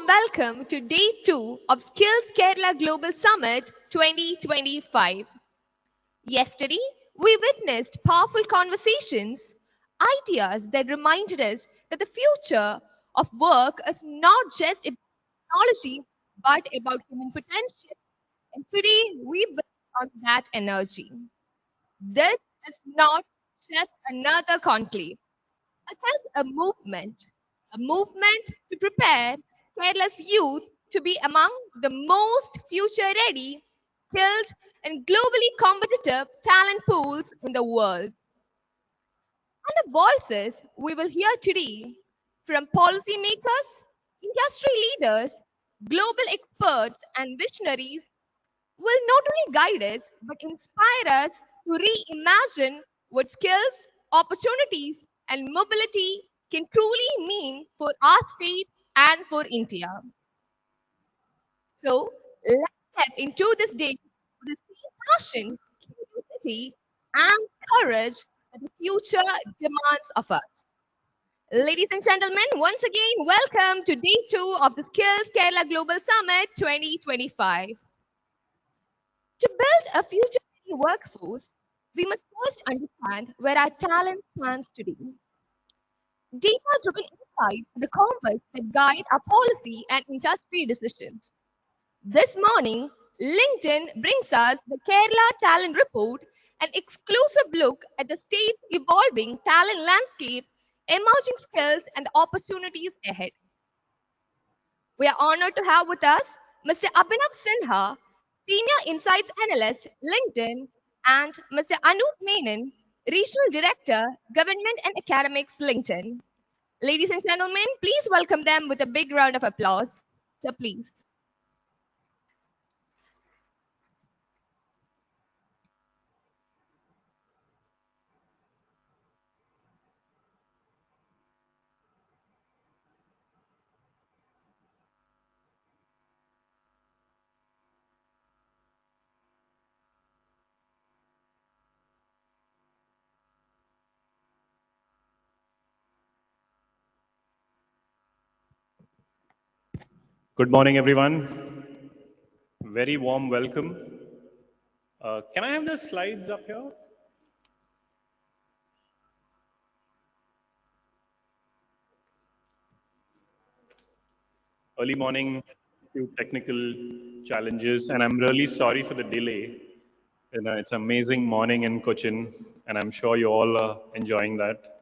welcome to day 2 of Skills Kerala Global Summit 2025. Yesterday, we witnessed powerful conversations, ideas that reminded us that the future of work is not just about technology but about human potential. And today, we build on that energy. This is not just another conclave. It is a movement to prepare Kerala's youth to be among the most future ready, skilled, and globally competitive talent pools in the world. And the voices we will hear today from policymakers, industry leaders, global experts, and visionaries will not only guide us but inspire us to reimagine what skills, opportunities, and mobility can truly mean for our state and for India. So, let's step into this day with the same passion, curiosity, and courage that the future demands of us. Ladies and gentlemen, once again, welcome to day 2 of the Skills Kerala Global Summit 2025. To build a future ready workforce, we must first understand where our talent stands today. Data driven insights are the compass that guide our policy and industry decisions. This morning, LinkedIn brings us the Kerala Talent Report, an exclusive look at the state's evolving talent landscape, emerging skills, and the opportunities ahead. We are honored to have with us Mr. Abhinav Sinha, Senior Insights Analyst, LinkedIn, and Mr. Anup Menon, Regional Director, Government and Academics, LinkedIn. Ladies and gentlemen, please welcome them with a big round of applause. So please. Good morning, everyone. Very warm welcome. Can I have the slides up here? Early morning, few technical challenges, and I'm really sorry for the delay. It's an amazing morning in Cochin, and I'm sure you all are enjoying that.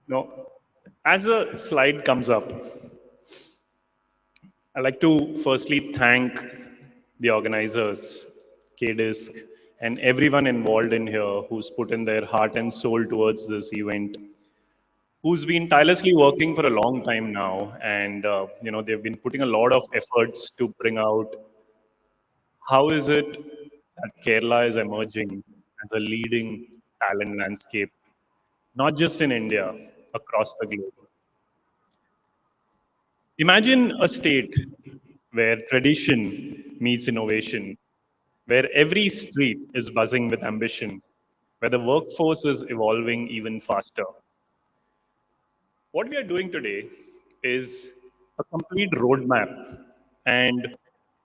No, as a slide comes up, I'd like to firstly thank the organizers, KDISC, and everyone involved in here who's put in their heart and soul towards this event, who's been tirelessly working for a long time now, and they've been putting a lot of efforts to bring out how is it that Kerala is emerging as a leading talent landscape, not just in India, across the globe. Imagine a state where tradition meets innovation, where every street is buzzing with ambition, where the workforce is evolving even faster. What we are doing today is a complete roadmap and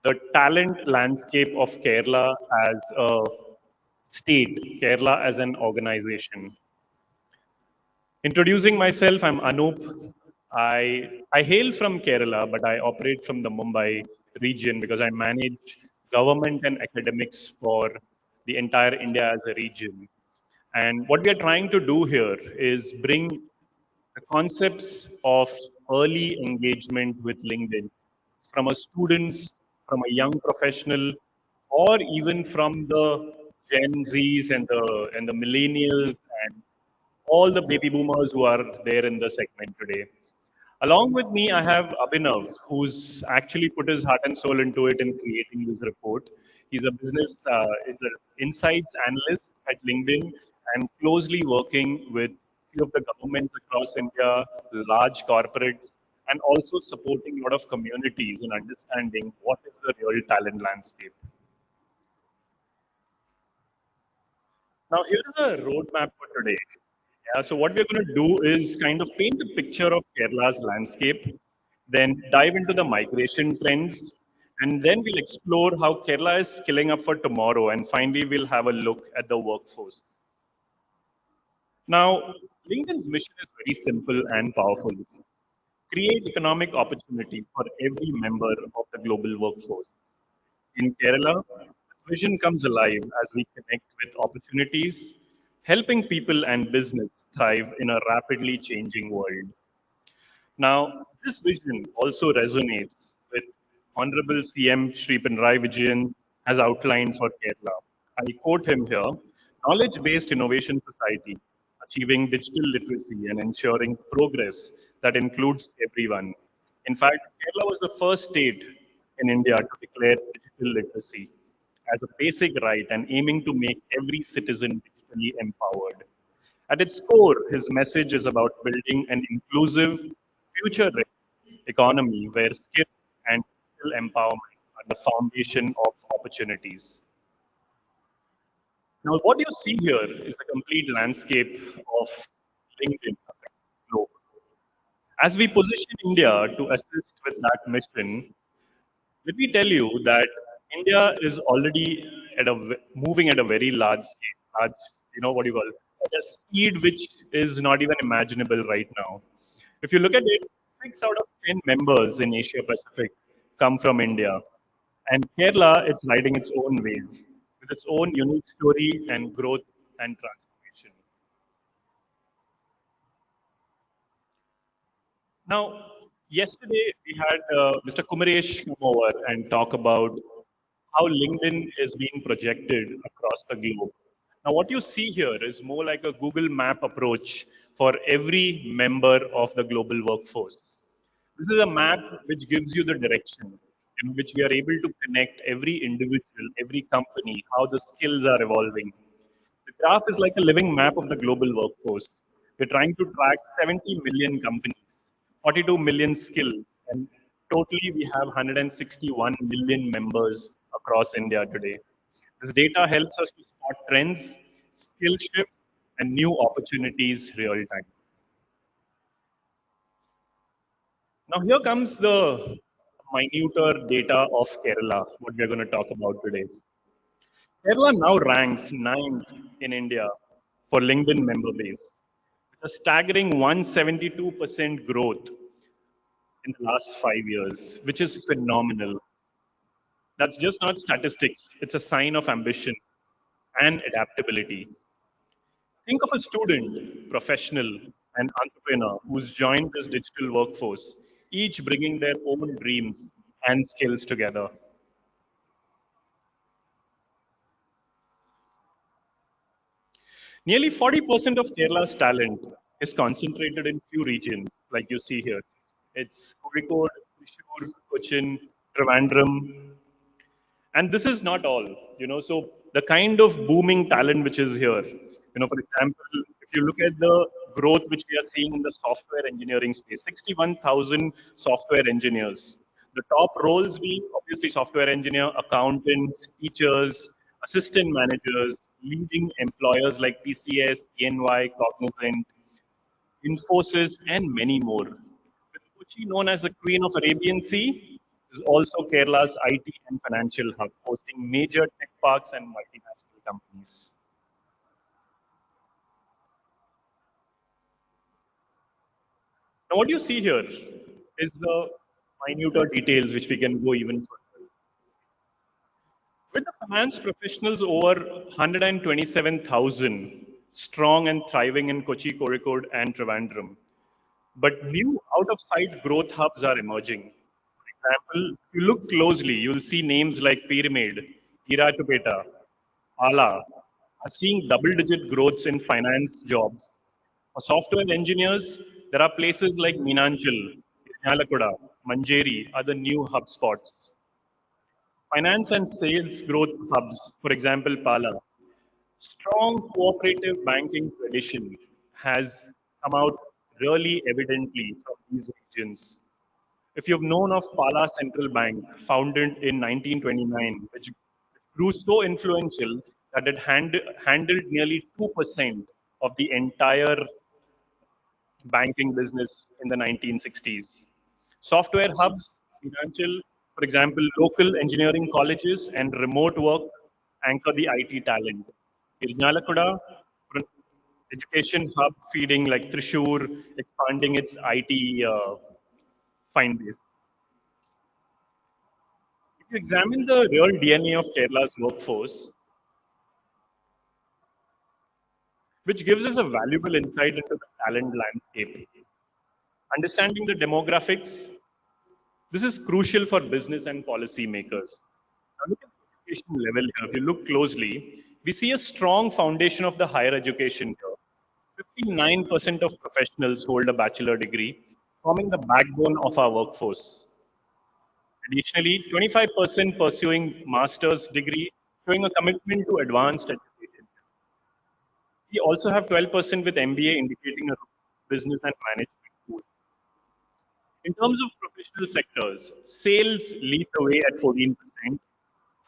the talent landscape of Kerala as a state, Kerala as an organization. Introducing myself, I'm Anup. I hail from Kerala, but I operate from the Mumbai region because I manage government and academics for the entire India as a region. And what we are trying to do here is bring the concepts of early engagement with LinkedIn from a students, from a young professional, or even from the Gen Zs and the millennials and all the baby boomers who are there in the segment today. Along with me, I have Abhinav, who's actually put his heart and soul into it in creating this report. He's a is an insights analyst at LinkedIn and closely working with few of the governments across India, large corporates, and also supporting a lot of communities in understanding what is the real talent landscape. Now, here is a roadmap for today. Yeah, so what we're going to do is kind of paint a picture of Kerala's landscape, then dive into the migration trends, and then we'll explore how Kerala is skilling up for tomorrow, and finally we'll have a look at the workforce. Now, LinkedIn's mission is very simple and powerful. Create economic opportunity for every member of the global workforce. In Kerala, this vision comes alive as we connect with opportunities, helping people and business thrive in a rapidly changing world. Now, this vision also resonates with Honorable CM Sri Pinarayi Vijayan has outlined for Kerala. I quote him here: knowledge-based innovation society, achieving digital literacy and ensuring progress that includes everyone. In fact, Kerala was the first state in India to declare digital literacy as a basic right and aiming to make every citizen digitally empowered. At its core, his message is about building an inclusive, future ready economy where skill and digital empowerment are the foundation of opportunities. Now, what you see here is the complete landscape of LinkedIn globe. As we position India to assist with that mission, let me tell you that India is already moving at a very large scale, what do you call it, at a speed which is not even imaginable right now. If you look at it, 6 out of 10 members in Asia Pacific come from India, and Kerala it's riding its own wave with its own unique story and growth and transformation. Now, yesterday we had Mr. Kumaresh come over and talk about how LinkedIn is being projected across the globe. Now, what you see here is more like a Google Map approach for every member of the global workforce. This is a map which gives you the direction, in which we are able to connect every individual, every company, how the skills are evolving. The graph is like a living map of the global workforce. We're trying to track 70 million companies, 42 million skills, and totally we have 161 million members across India today. This data helps us to spot trends, skill shifts, and new opportunities real time. Now, here comes the minuter data of Kerala, what we're going to talk about today. Kerala now ranks ninth in India for LinkedIn member base, with a staggering 172% growth in the last 5 years, which is phenomenal. That's just not statistics, it's a sign of ambition and adaptability. Think of a student, professional, and entrepreneur who's joined this digital workforce, each bringing their own dreams and skills together. Nearly 40% of Kerala's talent is concentrated in few regions, like you see here. It's Kozhikode, Thrissur, Cochin, Trivandrum, and this is not all, so the kind of booming talent which is here, for example, if you look at the growth which we are seeing in the software engineering space, 61,000 software engineers. The top roles being obviously software engineer, accountants, teachers, assistant managers, leading employers like TCS, ENY, Cognizant, Infosys, and many more. With Kochi known as the Queen of Arabian Sea, is also Kerala's IT and financial hub, hosting major tech parks and multinational companies. Now, what you see here is the minuter details which we can go even further. With the finance professionals over 127,000 strong and thriving in Kochi, Kozhikode, and Trivandrum, but new out of sight growth hubs are emerging. For example, if you look closely, you'll see names like Pyramid, Iratupeta, Ala are seeing double digit growths in finance jobs. For software engineers, there are places like Meenanchal, Irinalakuda, Manjeri are the new hub spots. Finance and sales growth hubs, for example, Pala, strong cooperative banking tradition has come out really evidently from these regions. If you've known of Pala Central Bank, founded in 1929, which grew so influential that it handled nearly 2% of the entire banking business in the 1960s. Software hubs, financial, for example, local engineering colleges and remote work anchor the IT talent. Irnalakuda, education hub feeding like Trishur, expanding its IT find base. If you examine the real DNA of Kerala's workforce, which gives us a valuable insight into the talent landscape, understanding the demographics, this is crucial for business and policy makers. Now look at the education level here. If you look closely, we see a strong foundation of the higher education here. 59% of professionals hold a bachelor degree, forming the backbone of our workforce. Additionally, 25% pursuing master's degree, showing a commitment to advanced education. We also have 12% with MBA, indicating a business and management pool. In terms of professional sectors, sales lead the way at 14%,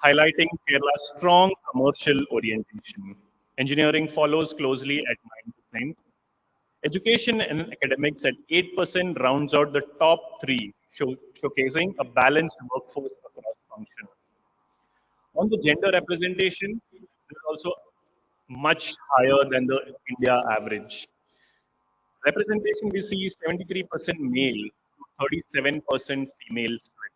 highlighting Kerala's strong commercial orientation. Engineering follows closely at 9%. Education and academics at 8% rounds out the top three, showcasing a balanced workforce across functions. On the gender representation, it is also much higher than the India average. Representation we see is 73% male to 37% female split.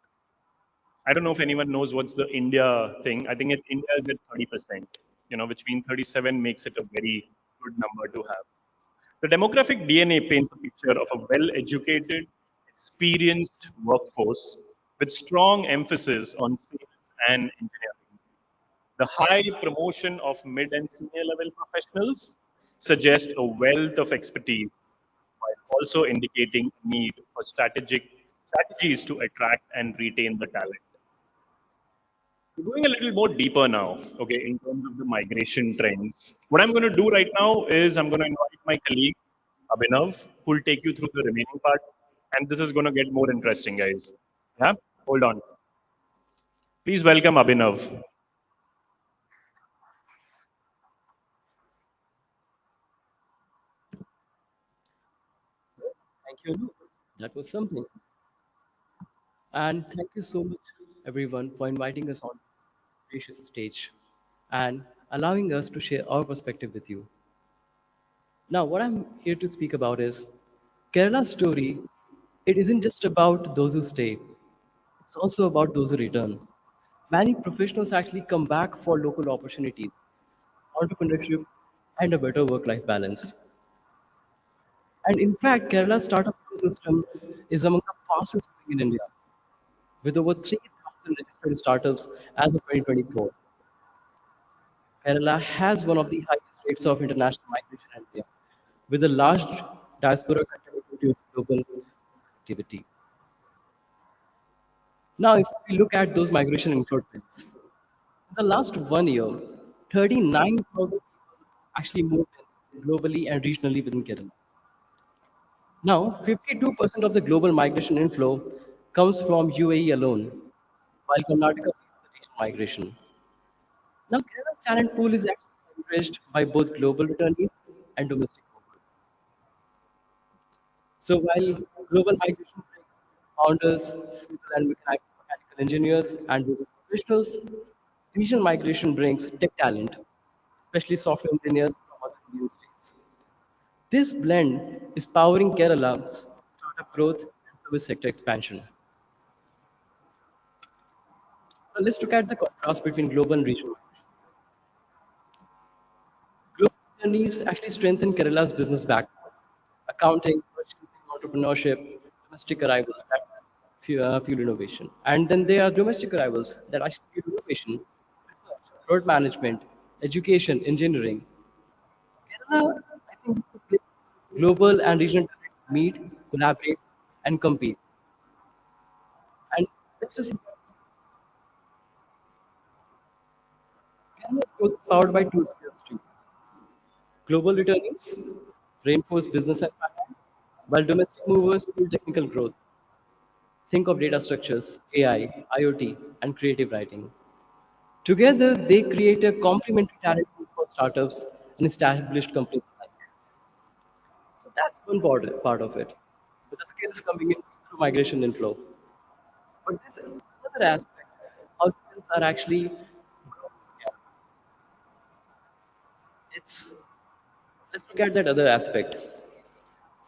I don't know if anyone knows what's the India thing. I think India is at 30%, which means 37 makes it a very good number to have. The demographic DNA paints a picture of a well educated, experienced workforce with strong emphasis on sales and engineering. The high promotion of mid and senior level professionals suggests a wealth of expertise while also indicating a need for strategies to attract and retain the talent. We're going a little more deeper now, okay, in terms of the migration trends. What I'm going to do right now is I'm going to invite my colleague Abhinav, who will take you through the remaining part, and this is going to get more interesting, guys. Yeah, hold on. Please welcome Abhinav. Thank you, Anu. That was something. And thank you so much, everyone, for inviting us on this gracious stage and allowing us to share our perspective with you. Now, what I'm here to speak about is Kerala's story. It isn't just about those who stay, it's also about those who return. Many professionals actually come back for local opportunities, entrepreneurship, and a better work life balance. And in fact, Kerala's startup ecosystem is among the fastest growing in India, with over 3,000 registered startups as of 2024. Kerala has one of the highest rates of international migration in India, with a large diaspora contributing to its global activity. Now, if we look at those migration increments, in the last 1 year, 39,000 people actually moved in globally and regionally within Kerala. Now, 52% of the global migration inflow comes from UAE alone, while Karnataka leads the regional migration. Now, Kerala's talent pool is actually enriched by both global returnees and domestic workers. So, while global migration brings founders, civil and mechanical engineers, and business professionals, regional migration brings tech talent, especially software engineers from other Indian states. This blend is powering Kerala's startup growth and service sector expansion. Now, let's look at the contrast between global and regional. Global journeys actually strengthen Kerala's business backbone. Accounting, purchasing, entrepreneurship, domestic arrivals that fuel innovation. And then there are domestic arrivals that actually fuel innovation, research, road management, education, engineering. Kerala, I think it's a place where global and regional talent meet, collaborate, and compete. And let's just look at Kerala's growth is powered by two skill streams. Global returnees reinforce business and finance, while domestic movers fuel technical growth. Think of data structures, AI, IoT, and creative writing. Together, they create a complementary talent pool for startups and established companies alike. So that's one part of it. With the skills coming in through migration and flow. But there's another aspect, how skills are actually growing. It's let's look at that other aspect.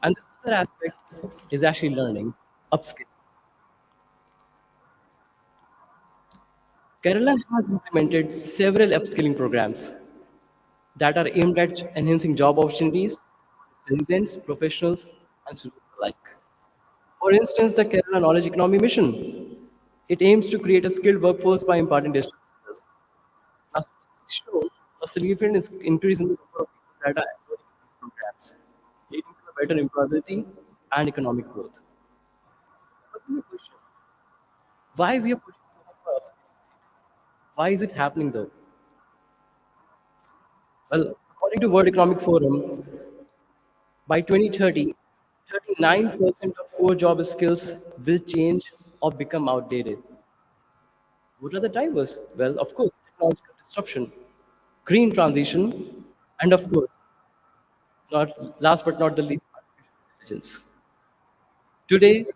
And this other aspect is actually learning, upskill. Kerala has implemented several upskilling programs that are aimed at enhancing job opportunities for residents, professionals, and students alike. For instance, the Kerala Knowledge Economy Mission. It aims to create a skilled workforce by imparting digital skills. Now, it shows a significant increase in the number of people that are enrolled in these programs, leading to a better employability and economic growth. But then the question, why we are pushing so much for upskilling? Why is it happening though? Well, according to World Economic Forum, by 2030, 39% of core job skills will change or become outdated. What are the drivers? Well, of course, technological disruption, green transition, and of course, not last but not the least, artificial intelligence. Today,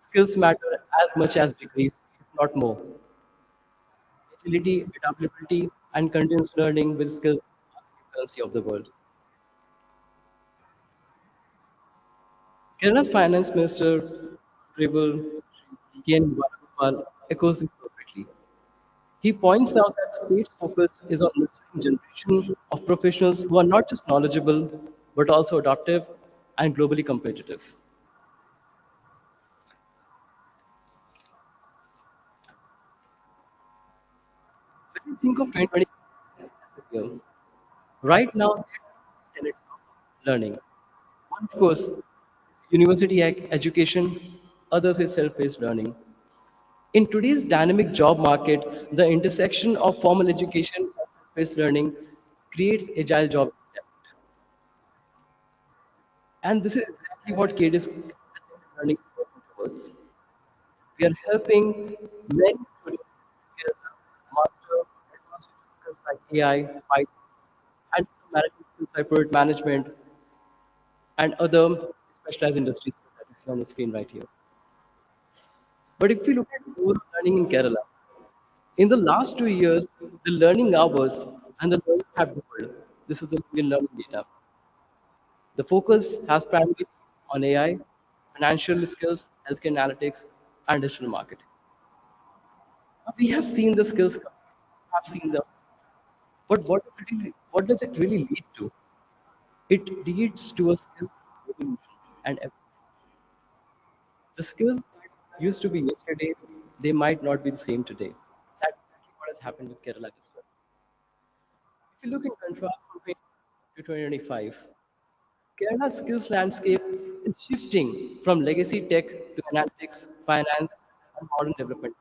skills matter as much as degrees, if not more. Agility, adaptability, and continuous learning with skills are the currency of the world. Kerala's finance minister, Honorable K.N. Gopal, echoes this perfectly. He points out that the state's focus is on nurturing generation of professionals who are not just knowledgeable, but also adaptive and globally competitive. When you think of 2020 as a year, right now, there are two tenets of learning. One, of course, is university education, others is self-paced learning. In today's dynamic job market, the intersection of formal education and self-paced learning creates agile job depth. And this is exactly what KD is learning is working towards. We are helping many students get master advanced skills like AI, Python, and some management skills like project management and other specialized industries that is on the screen right here. But if we look at overall learning in Kerala, in the last 2 years, the learning hours and the learning have doubled. This is the Indian learning data. The focus has primarily been on AI, financial skills, healthcare analytics, and digital marketing. We have seen the skills come, have seen the, but what does it really lead to? It leads to a skills revolution and the skills that used to be yesterday, they might not be the same today. That's exactly what has happened with Kerala as well. If you look in contrast from 20 to 2025, Kerala's skills landscape is shifting from legacy tech to analytics, finance, and modern development.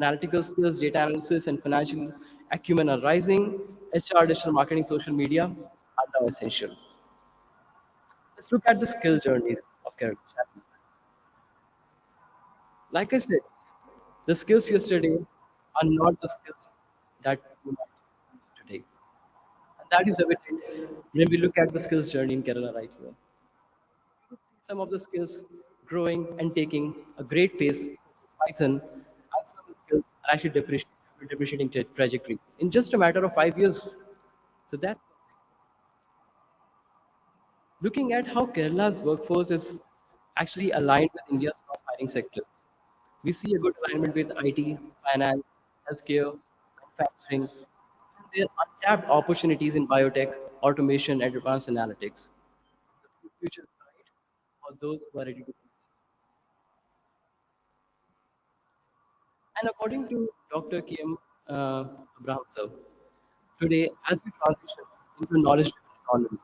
Analytical skills, data analysis, and financial acumen are rising. HR, digital marketing, social media are now essential. Let's look at the skill journeys of Kerala. Like I said, the skills yesterday are not the skills that you might need today. And that is evident when we look at the skills journey in Kerala right here. You could see some of the skills growing and taking a great pace, such as Python, and some skills are actually depreciating trajectory in just a matter of 5 years. So that looking at how Kerala's workforce is actually aligned with India's top hiring sectors. We see a good alignment with IT, finance, healthcare, manufacturing, and there are untapped opportunities in biotech, automation, and advanced analytics. The future is bright for those who are ready to seize it. And according to Dr. K.M. Abraham, sir, today, as we transition into a knowledge-driven economy,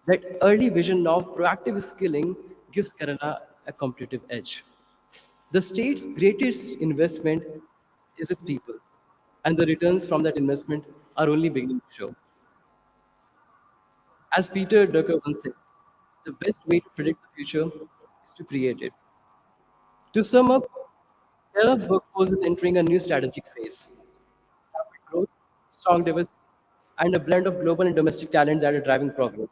that early vision of proactive skilling gives Kerala a competitive edge. The state's greatest investment is its people, and the returns from that investment are only beginning to show. As Peter Drucker once said, the best way to predict the future is to create it. To sum up, Kerala's workforce is entering a new strategic phase. Rapid growth, strong diversity, and a blend of global and domestic talent that are driving progress.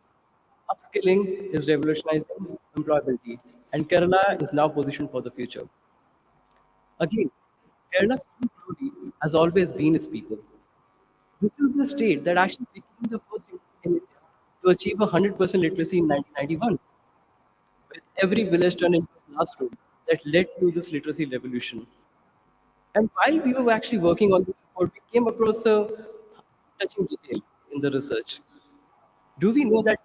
Upskilling is revolutionizing employability, and Kerala is now positioned for the future. Again, Kerala's true glory has always been its people. This is the state that actually became the first in India to achieve 100% literacy in 1991, with every village turned into a classroom that led to this literacy revolution. And while we were actually working on this report, we came across a touching detail in the research. Do we know that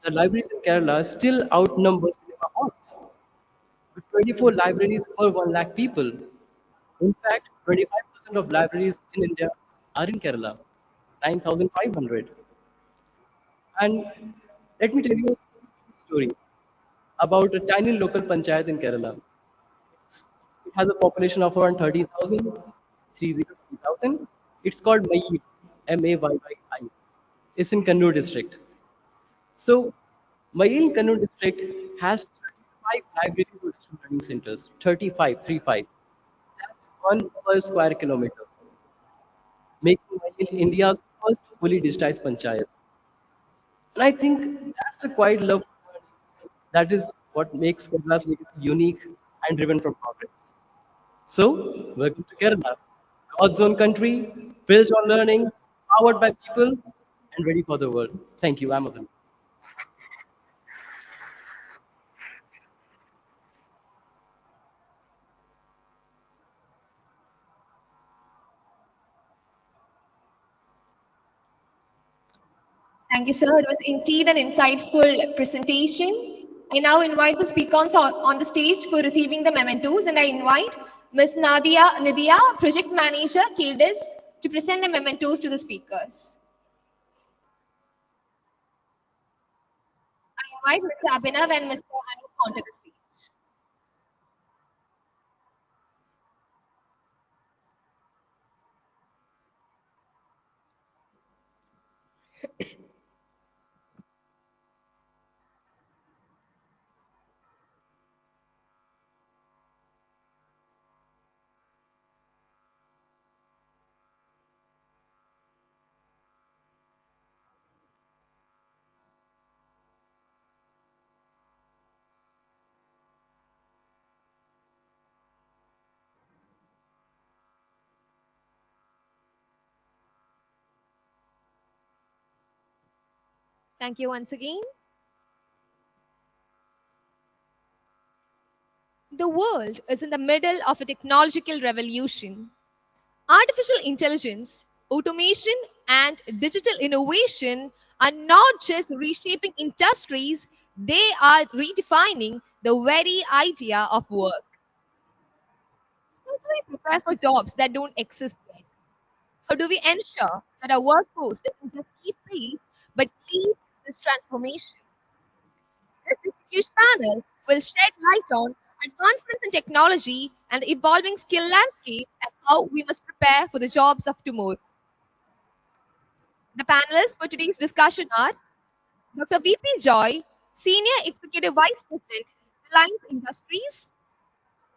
the libraries in Kerala still outnumber cinema halls with 24 libraries per 1 lakh people? In fact, 25% of libraries in India are in Kerala, 9,500. And let me tell you a story about a tiny local panchayat in Kerala. It has a population of around 30,000, 30,000. It's called Mayil, Mayyi. It's in Kannur district. So, Mayil Kannur district has 35 libraries or digital learning centers. 35, 35. That's one per square kilometer, making Mayil India's first fully digitized panchayat. And I think that's the quiet love for learning. That is what makes Kerala's legacy unique and driven from progress. So, welcome to Kerala, God's own country, built on learning, powered by people, and ready for the world. Thank you, Amazon. Thank you, sir. It was indeed an insightful presentation. I now invite the speakers on the stage for receiving the mementos, and I invite Ms. Nidia, Project Manager, KDIS, to present the mementos to the speakers. I invite Mr. Abhinav and Mr. Anup onto the stage. Thank you once again. The world is in the middle of a technological revolution. Artificial intelligence, automation, and digital innovation are not just reshaping industries, they are redefining the very idea of work. How do we prepare for jobs that don't exist yet? How do we ensure that our workforce doesn't just keep pace but leads this transformation? This distinguished panel will shed light on advancements in technology and the evolving skill landscape and how we must prepare for the jobs of tomorrow. The panelists for today's discussion are Dr. VP Joy, Senior Executive Vice President, Reliance Industries,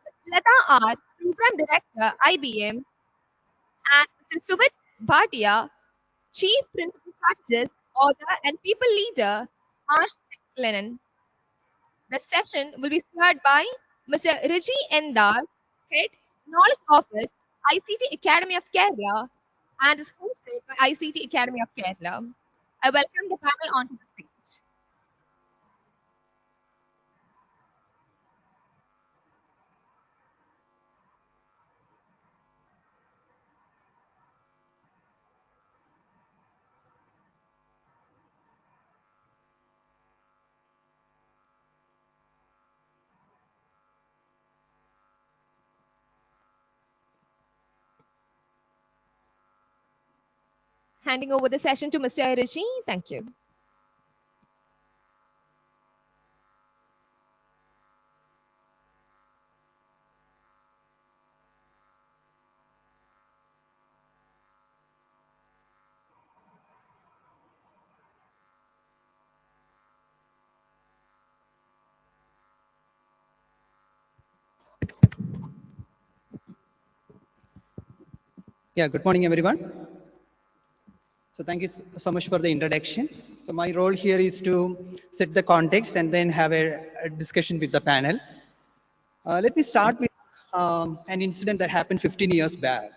Ms. Lata R, Program Director, IBM, and Mr. Suvit Bhatia, Chief Principal Strategist, Author, and People Leader, Marsh McLennan. The session will be started by Mr. Riji Endar, Head Knowledge Office, ICT Academy of Kerala, and is hosted by ICT Academy of Kerala. I welcome the panel onto the stage. Handing over the session to Mr. Riji. Thank you. Yeah, good morning, everyone. So thank you so much for the introduction. So my role here is to set the context and then have a discussion with the panel. Let me start with an incident that happened 15 years back.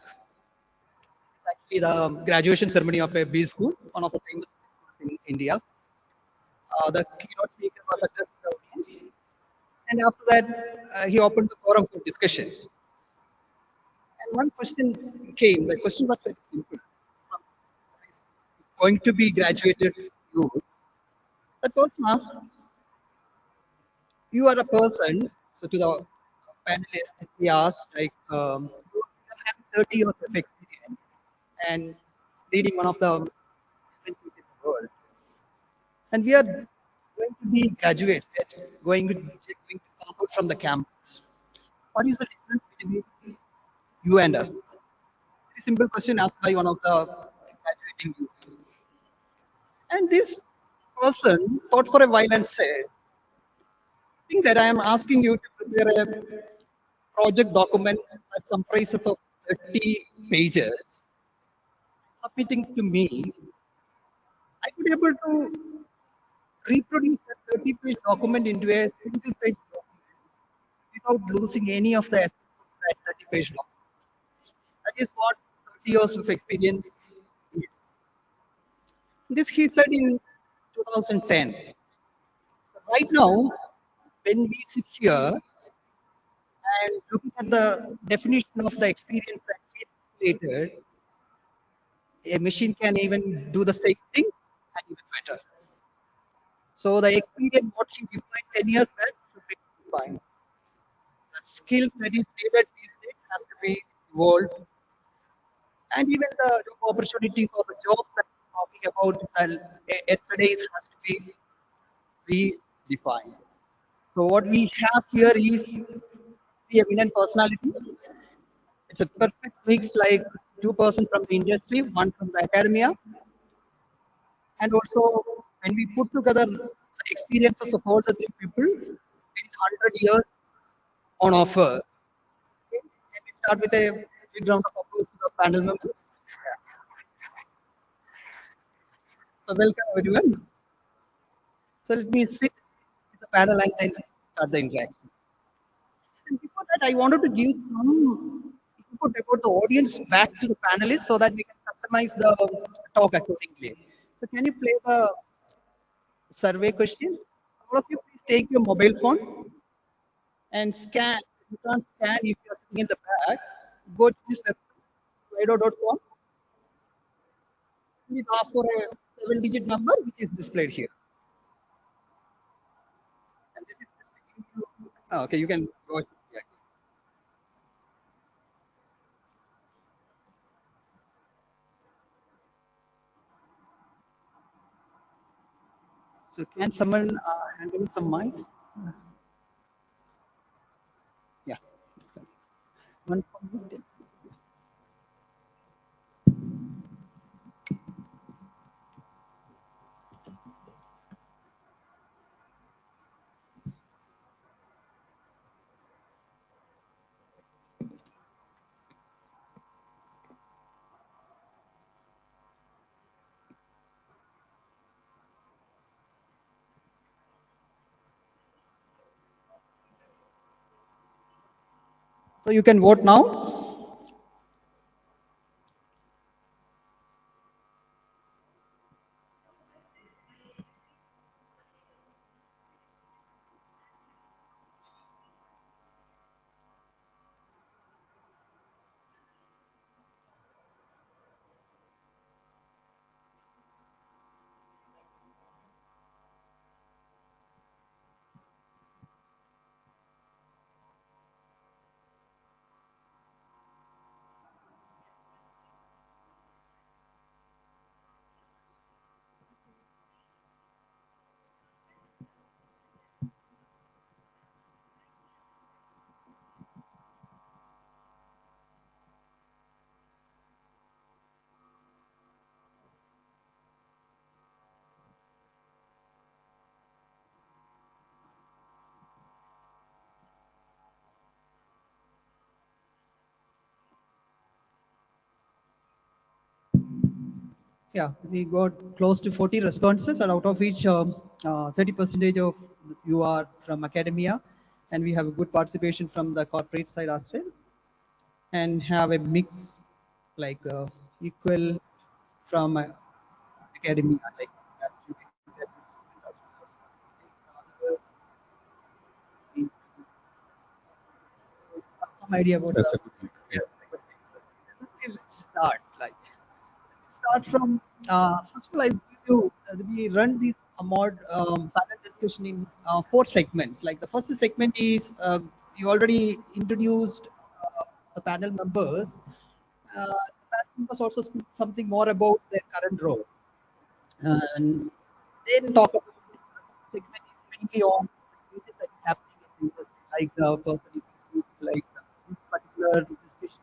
Actually, the graduation ceremony of a B school, one of the famous B schools in India. The keynote speaker was addressing the audience, and after that, he opened the forum for discussion. And one question came. The question was very simple. From going to be graduated you, the person asked, you are a person, so to the panelists, we asked, like, you have 30 years of experience and leading one of the agencies in the world. And we are going to be graduates, going to pass out from the campus. What is the difference between you and us? Very simple question asked by one of the graduating youth. And this person thought for a while and said, think that I am asking you to prepare a project document that comprises of 30 pages, submitting to me, I could able to reproduce that 30-page document into a single page document without losing any of the essence of that 30-page document. That is what 30 years of experience is. This he said in 2010. So right now, when we sit here and looking at the definition of the experience that he created, a machine can even do the same thing and even better. So the experience what he defined 10 years back should be defined. The skill that is needed these days has to be evolved, and even the job opportunities or the jobs that we're talking about yesterday's has to be redefined. So what we have here is the eminent personality. It's a perfect mix, like two-person from the industry, one from the academia, and also when we put together the experiences of all the three people, it is 100 years on offer. Okay? Can we start with a big round of applause to the panel members? So welcome everyone. So let me sit with the panel and then start the interaction. And before that, I wanted to give some input about the audience back to the panelists so that we can customize the talk accordingly. So can you play the survey question? All of you, please take your mobile phone and scan. You can't scan if you're sitting in the back. Go to this website, slido.com. Please ask for a 7-digit number which is displayed here. And this is just giving you, okay, you can go. Yeah. So can someone handle some mics? Yeah. That's fine. One point. So you can vote now. Yeah, we got close to 40 responses, and out of which 30 percentage of you are from academia, and we have a good participation from the corporate side as well, and have a mix like equal from academia, like graduate students as well as other. So, some idea about That's a good mix. yeah, Yeah. it's a good mix. Okay, let's start. Like start from first of all, I give you we run this mod panel discussion in four segments. Like the first segment is you already introduced the panel members. The panel members also speak something more about their current role, and then talk about the segment is mainly on changes that is happening in the industry, like the person is like this particular discussion is mainly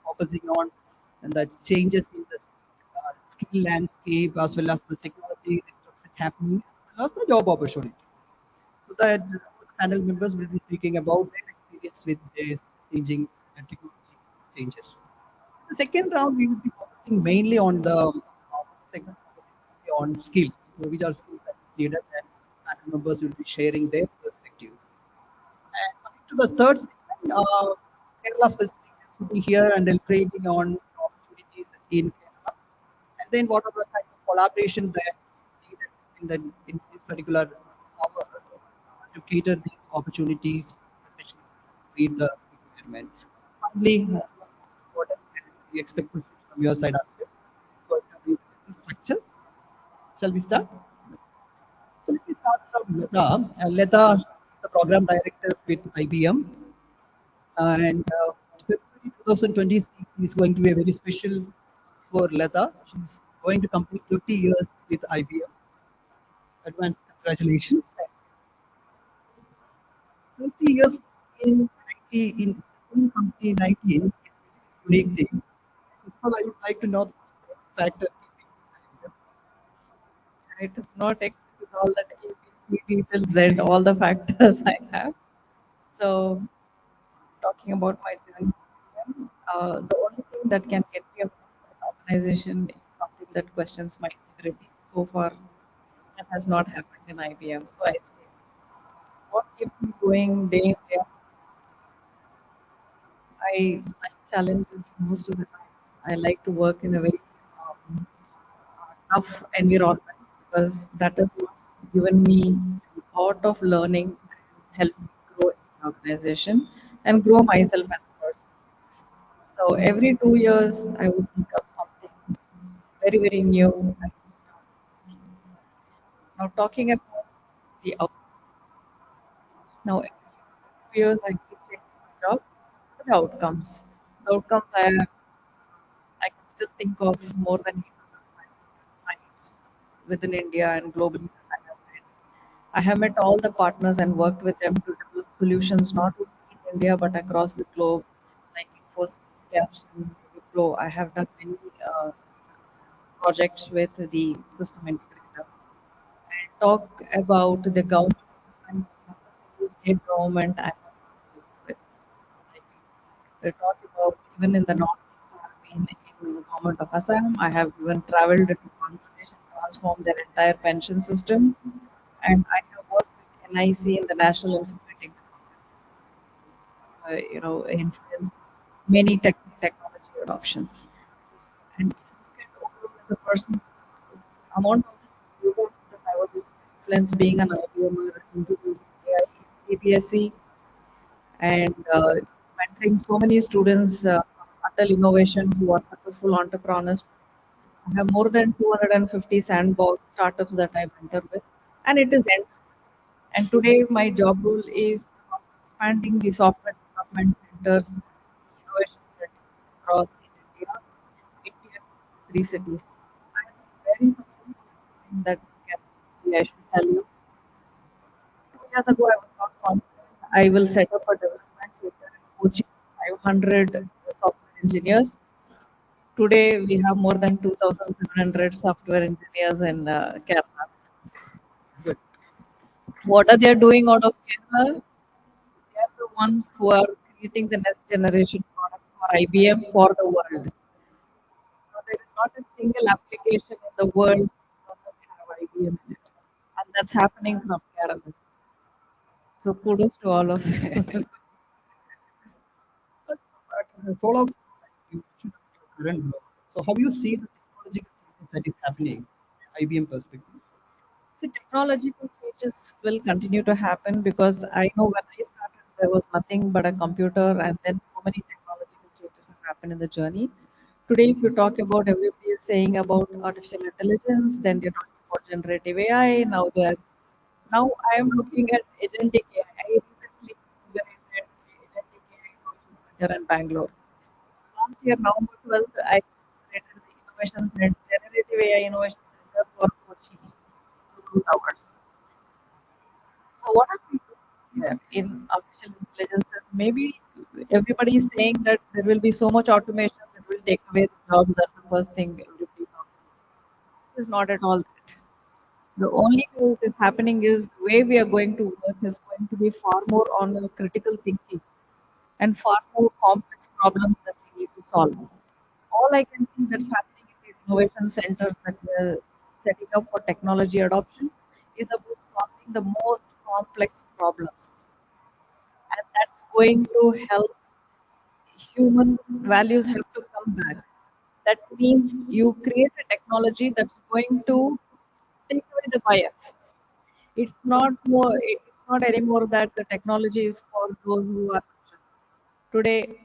focusing on and that's changes in the skill landscape as well as the technology disruption happening as well as the job opportunities. So that all the panel members will be speaking about their experience with this changing technology changes. The second round, we will be focusing mainly on the segment focusing mainly on skills, which are skills that is needed, and panel members will be sharing their perspectives. And coming to the third segment, Kerala specifically sitting here and deliberating on opportunities in Kerala, and then what are the kind of collaboration that is needed in this particular hour to cater these opportunities, especially to meet the requirement. Finally, most important, and we expect questions from your side as well. It's going to be the structure. Shall we start? So let me start from Lata. Lata is a program director with IBM, and February 2026 is going to be a very special for Lata. She's going to complete 30 years with IBM. Advanced congratulations. 30 years in IT in the same company in IT is a very unique thing. First of all, I would like to know the factor. It is not exactly all that ABC details and all the factors I have. So, talking about my journey, the only thing that can get me out of an organization is something that questions my integrity. So far, that has not happened in IBM. So, I say, what keeps me going day in, day out? I like challenges most of the times. I like to work in a very tough environment because that is what's given me a lot of learning and helped me grow in the organization and grow myself as a person. So every 2 years, I would pick up something very, very new and would start working. Now, talking about the out now every 2 years, I keep changing my job. But the outcomes, I can still think of more than 800 clients within India and globally that I have met. I have met all the partners and worked with them to develop solutions not only in India but across the globe, like Infosys, Caption, Wipro. I have done many projects with the system integrators. And talk about the government organizations, not the single state government. I have worked with. Like we talk about even in the northeast, I have been in the government of Assam. I have even traveled to Bangladesh and transformed their entire pension system. And I have worked with NIC in the National Informatic influence many technology adoptions. And if you look at overall as a person, the amount of yoga that I was able to influence being an IBMer, introducing AI in CBSE, and mentoring so many students from Atal Innovation who are successful entrepreneurs. I have more than 250 sandbox startups that I mentor with, and it is endless. And today, my job role is expanding the software development centers, the innovation centers across in India, in tier 3 cities. I am very successful in that category, I should tell you. 2 years ago, I was not confident. I will set up a development center and coaching 500 software engineers. Today, we have more than 2,700 software engineers in Kerala. Good. What are they doing out of Kerala? They are the ones who are creating the next generation product for IBM for the world. So there is not a single application in the world that doesn't have IBM in it. And that's happening from Kerala. So kudos to all of you. But as a follow-up, you mentioned your current role. So how you see the technological changes that is happening, IBM perspective? See, technological changes will continue to happen because I know when I started, there was nothing but a computer, and then so many technological changes have happened in the journey. Today, if you talk about everybody is saying about artificial intelligence, then they're talking about generative AI. Now I am looking at agentic AI. I recently inaugurated agentic AI innovation center in Bangalore. Last year, November 12th, I inaugurated the innovation center, generative AI innovation center for Kochi, in 2 hours. So what are we doing here in artificial intelligence? Is maybe everybody is saying that there will be so much automation that will take away the jobs. That's the first thing everybody talks about. It is not at all that. The only way it is happening is the way we are going to work is going to be far more on critical thinking and far more complex problems that we need to solve. All I can see that's happening in these innovation centers that we're setting up for technology adoption is about solving the most complex problems. And that's going to help human values have to come back. That means you create a technology that's going to take away the bias. It's not anymore that the technology is for those who are today.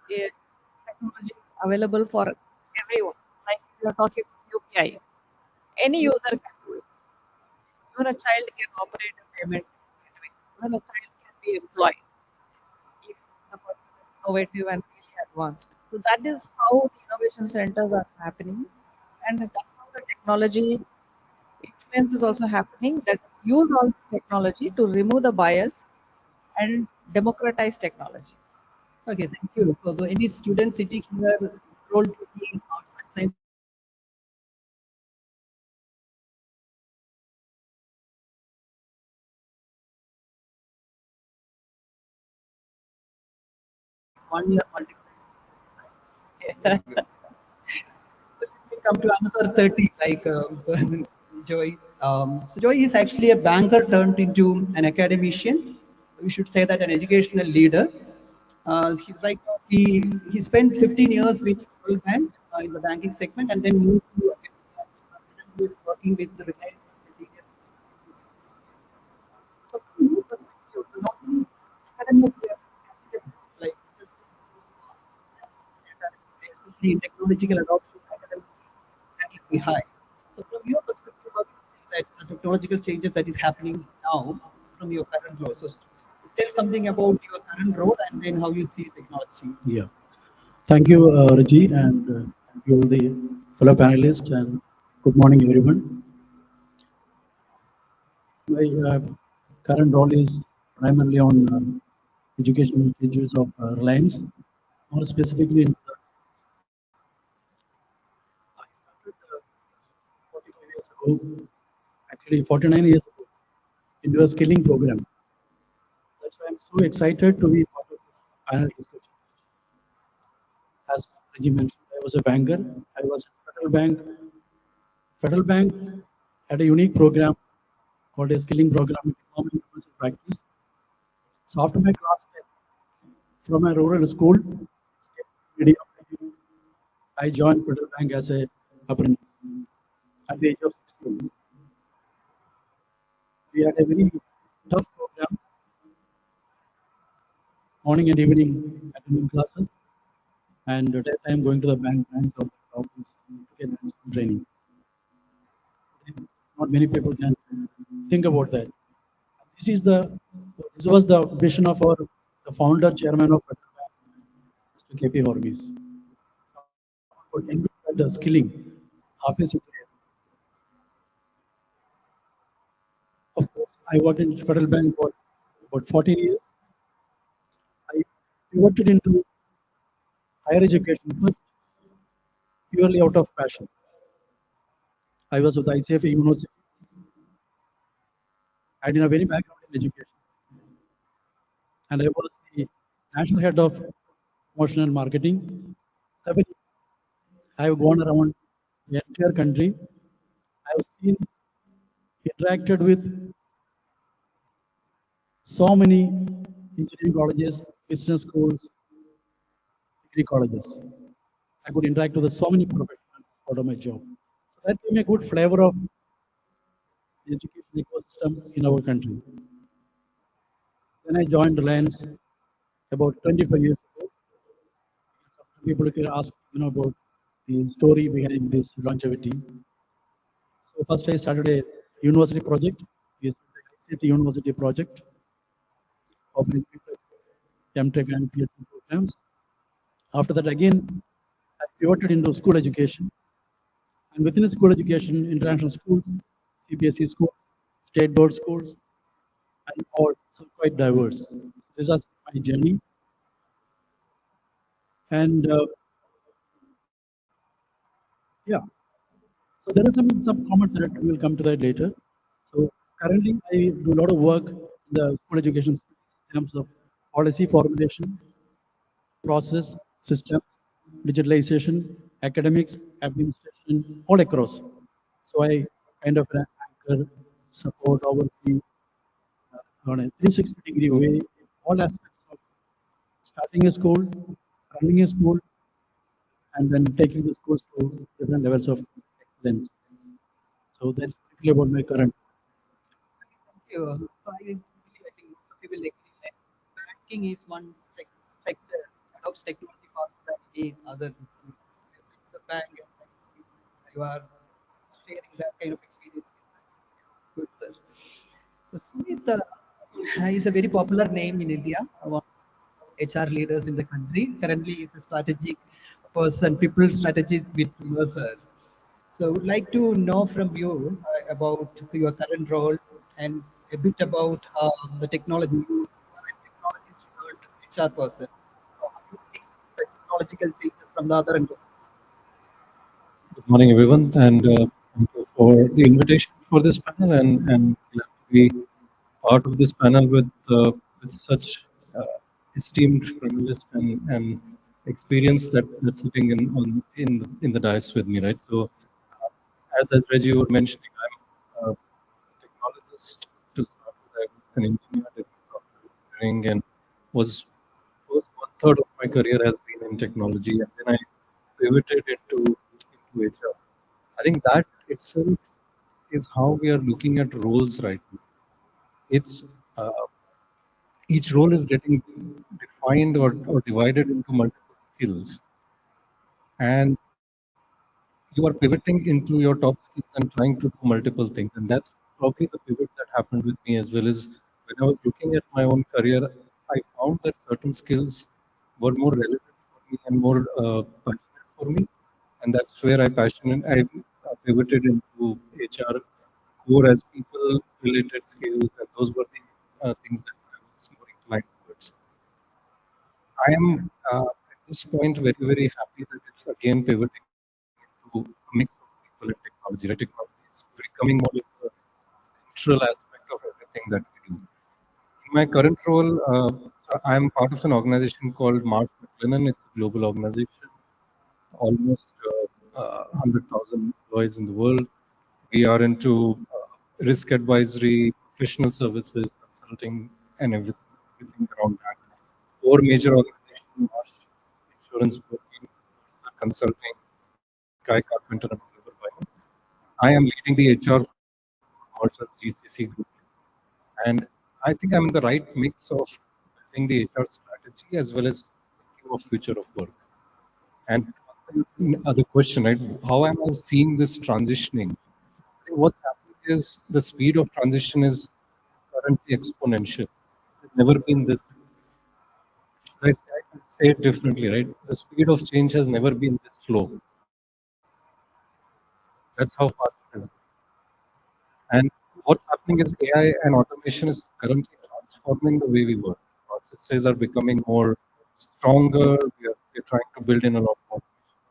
Technology is available for everyone. Like we are talking about UPI, any user can do it. Even a child can operate a payment gateway. Even a child can be employed if the person is innovative and really advanced. So that is how the innovation centers are happening, and that's how the technology influence is also happening. That use all this technology to remove the bias and democratize technology. Okay, thank you. So any student sitting here enrolled to be in arts and science one year multiplied. We come to another 30, like Joy. So Joy is actually a banker turned into an academician. We should say that an educational leader. He's right now, he spent 15 years with Federal Bank in the banking segment and then moved to academia, currently working with the Reliance as a senior. So from your perspective, not only academia, we are considered like especially in technological adoption, academic is lagging behind. So from your perspective, how do you see that the technological changes that is happening now from your current role? So tell something about your current role and then how you see technology. Yeah. Thank you, Raji, and thank you all the fellow panelists, and good morning, everyone. My current role is primarily on educational changes of Reliance, more specifically in I started 45 years ago, actually 49 years ago, into a skilling program. That's why I'm so excited to be part of this panel discussion. As Raji mentioned, I was a banker. I was at Federal Bank. Federal Bank had a unique program called a skilling program in economic and commercial practice. So after my class 10, from a rural school, medium, I joined Federal Bank as a apprentice at the age of 16. We had a very tough program, morning and evening attending classes, and at that time going to the bank of the office to get management training. Not many people can think about that. This is the this was the vision of our the founder chairman of Federal Bank, Mr. KP Hormis. Someone could invent that skilling half a century ago. Of course, I worked in Federal Bank for about 14 years. I pivoted into higher education first, purely out of passion. I was with ICF University. I had a very background in education, and I was the national head of promotion and marketing. 7 years. I've gone around the entire country. I've seen, interacted with so many engineering colleges, business schools, degree colleges. I could interact with so many professionals as part of my job. So that gave me a good flavor of the education ecosystem in our country. Then I joined Reliance about 25 years ago. Some people can ask, about the story behind this longevity. So first I started a university project. We started a ICT university project offering MTech and PhD programs. After that, again, I pivoted into school education. And within school education, international schools, CBSE schools, state board schools, and all, so quite diverse. So this was my journey. And yeah, so there are some comments that we will come to that later. So currently, I do a lot of work in the school education space in terms of policy formulation, process, systems, digitalization, academics, administration, all across. So I kind of anchor, support, oversee on a 360-degree way in all aspects of starting a school, running a school, and then taking the schools to different levels of excellence. So that's briefly about my current. Thank you. So I believe, I think most of you will agree that banking is one sector which adopts technology faster than any other. So you are in the bank and you are sharing that kind of experience. Good, sir. So Sumit is a very popular name in India, one of HR leaders in the country. Currently, is a strategic person, people strategist with Mercer. So, would like to know from you about your current role and a bit about the technology. You are a technologist turned HR person. So, how do you see the technological changes from the other industries? Good morning, everyone, and thank you for the invitation for this panel, and glad to be part of this panel with such esteemed journalists and experience that's sitting in the dais with me, right? So, as Reggie was mentioning, I'm a technologist to start with. I was an engineer, did software engineering, and was first one third of my career has been in technology, and then I pivoted into HR. I think that itself is how we are looking at roles right now. It's each role is getting defined or divided into multiple skills, and you are pivoting into your top skills and trying to do multiple things. And that's probably the pivot that happened with me as well. Is when I was looking at my own career, I found that certain skills were more relevant for me and more passionate for me, and that's where I pivoted into HR core as people related skills, and those were the things that I was more inclined towards. I am at this point very happy that it's again pivoting into a mix of people and technology. Right, technology is becoming more like a central aspect of everything that we do. In my current role, I am part of an organization called Marsh McLennan. It's a global organization, almost 100,000 employees in the world. We are into risk advisory, professional services, consulting, and everything around that. Four major organizations: Marsh, insurance broking, Mercer consulting, Guy Carpenter, and Oliver Wyman. I am leading the HR for Mercer GCC group, and I think I'm in the right mix of building the HR strategy as well as thinking of future of work. And the question, right? How am I seeing this transitioning? I think what's happening is the speed of transition is currently exponential. It's never been this. I say it differently, right? The speed of change has never been this slow. That's how fast it is. And what's happening is AI and automation is currently transforming the way we work. Processes are becoming more stronger. We're trying to build in a lot more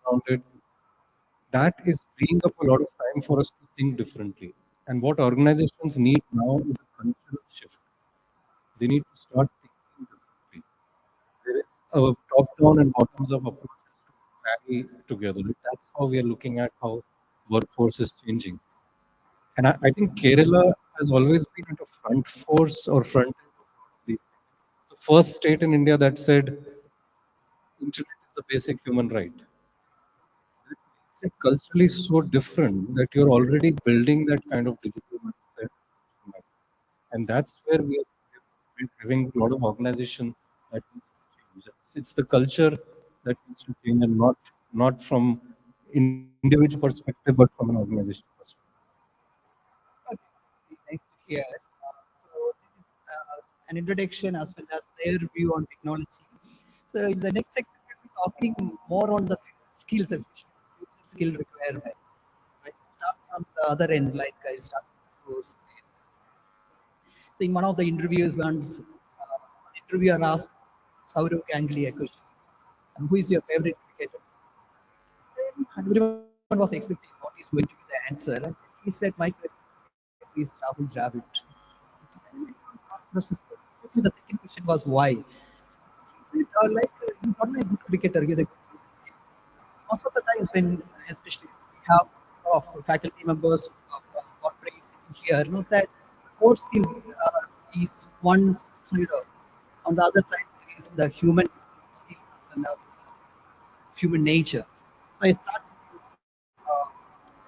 around it. That is freeing up a lot of time for us to think differently. And what organizations need now is a cultural shift. They need to start thinking differently. There is a top-down and bottoms-up approach. marry together. That's how we are looking at how workforce is changing. And I think Kerala has always been at a front force or front end of a lot of these things. It's the first state in India that said internet is the basic human right. That makes it culturally so different that you're already building that kind of digital mindset. And that's where we're having a lot of organization that needs to change. It's the culture that needs to change, and not from individual perspective, but from an organization perspective. Okay, nice to hear. So this is an introduction as well as their view on technology. So in the next segment, we'll be talking more on the skills, especially future skill requirement. Right? Start from the other end, like I started to post. So in one of the interviews once, an interviewer asked Saurav Ganguly a question, who is your favorite cricketer? And everyone was expecting what is going to be the answer. He said, my favorite cricketer is Rahul Dravid. And everyone asked Obviously, the second question was why. He said, he's not only a good cricketer, he's a good cricketer. Most of the times when, especially we have of faculty members corporate sitting here, knows that core skill is one side of. On the other side there is the human skill as well as human nature. So I start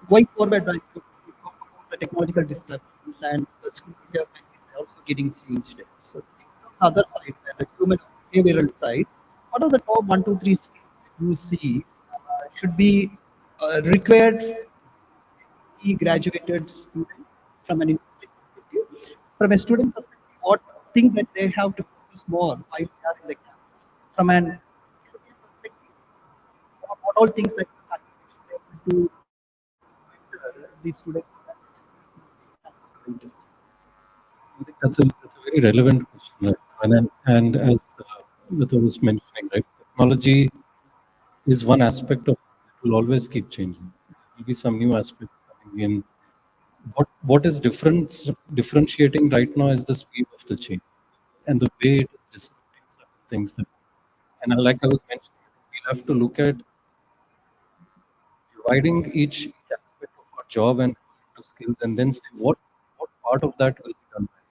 going forward by to talk about the technological disruptions and the skill requirement is also getting changed. So from the other side, the human behavioral side, what are the top one, two, three skills that you see should be required e graduated student from an industry perspective? From a student perspective, what things that they have to focus more while they are in the campus? From an education perspective, what all things that the faculty should be able to mentor these students so that they can easily take up the industry? I think that's a very relevant question, right? And as Vito was mentioning, right, technology is one aspect of it will always keep changing. There will be some new aspects coming in. What is differentiating right now is the speed of the change and the way it is disrupting certain things. Like I was mentioning, we'll have to look at dividing each aspect of our job and into skills, and then say what part of that will be done by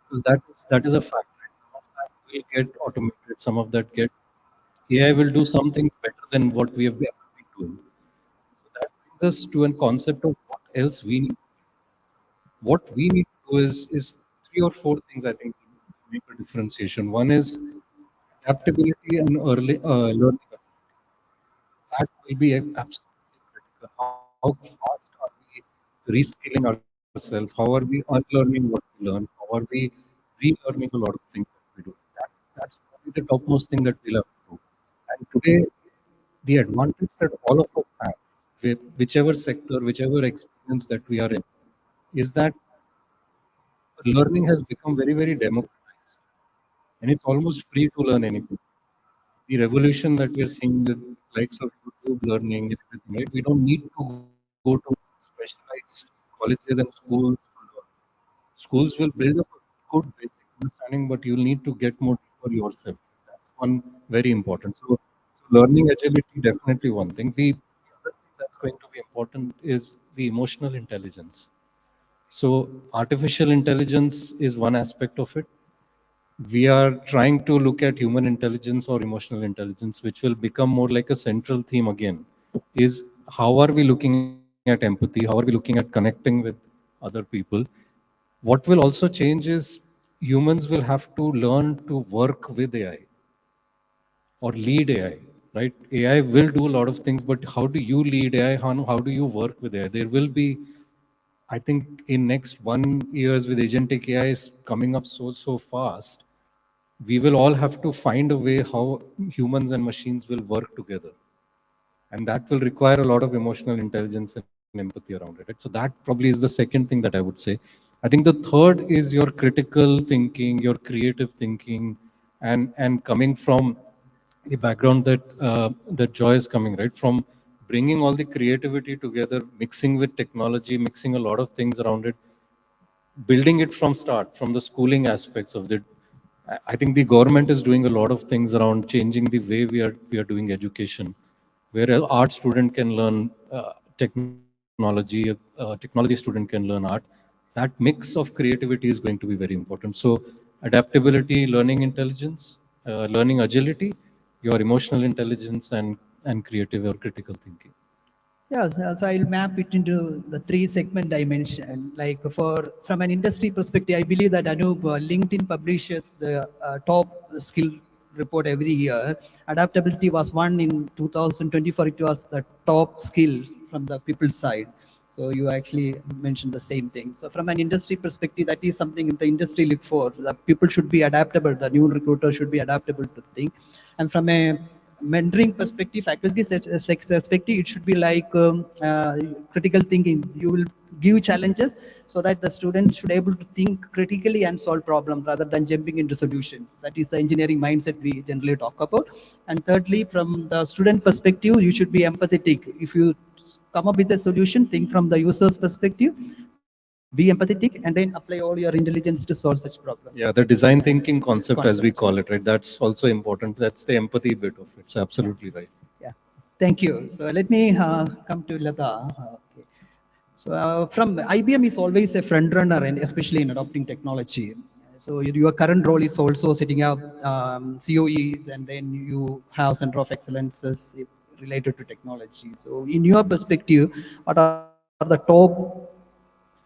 because that is a fact. Right? Some of that will get automated. Some of that get AI will do some things better than what we have ever been doing. So that brings us to a concept of what else we need. What we need to do is three or four things I think to make a differentiation. One is adaptability and early learning. That will be absolutely critical. How fast are we reskilling ourselves? How are we unlearning what we learn? How are we relearning a lot of things that we do? That's probably the topmost thing that we'll have to do. And today, the advantage that all of us have, with whichever sector, whichever experience that we are in, is that learning has become very, very democratized. And it's almost free to learn anything. The revolution that we are seeing with likes of YouTube learning and everything, right? We don't need to go to specialized colleges and schools to learn. Schools will build up a good basic understanding, but you'll need to get more deeper yourself. That's one very important. So learning agility definitely one thing. The other thing that's going to be important is the emotional intelligence. So artificial intelligence is one aspect of it. We are trying to look at human intelligence or emotional intelligence, which will become more like a central theme again. Is how are we looking at empathy? How are we looking at connecting with other people? What will also change is humans will have to learn to work with AI or lead AI, right? AI will do a lot of things, but how do you lead AI? How do you work with AI? There will be, I think, in next 1 years with agentic AI is coming up so fast, we will all have to find a way how humans and machines will work together, and that will require a lot of emotional intelligence and empathy around it, right? So that probably is the second thing that I would say. I think the third is your critical thinking, your creative thinking, and coming from the background that Joy is coming, right, from bringing all the creativity together, mixing with technology, mixing a lot of things around it, building it from start, from the schooling aspects of it. I think the government is doing a lot of things around changing the way we are doing education. where an art student can learn technology, a technology student can learn art. That mix of creativity is going to be very important. So adaptability, learning intelligence, learning agility, your emotional intelligence, and creative or critical thinking. Yeah, so I'll map it into the three segment dimension. Like for from an industry perspective, I believe that Anup, LinkedIn publishes the top skill report every year. Adaptability was one in 2024. It was the top skill from the people side. So you actually mentioned the same thing. So from an industry perspective, that is something the industry look for. The people should be adaptable. The new recruiter should be adaptable to think. And from a mentoring perspective, faculty sex perspective, it should be like critical thinking. You will give challenges so that the students should able to think critically and solve problems rather than jumping into solutions. That is the engineering mindset we generally talk about. And thirdly, from the student perspective, you should be empathetic. If you come up with a solution, think from the user's perspective, be empathetic, and then apply all your intelligence to solve such problems. Yeah, the design thinking concept, as we Concept. call it, right? That's also important. That's the empathy bit of it. So absolutely right. Yeah, thank you. So let me come to Lata. Okay. So from IBM is always a front runner, and especially in adopting technology. So your current role is also setting up COEs, and then you have Center of Excellences related to technology. So in your perspective, what are the top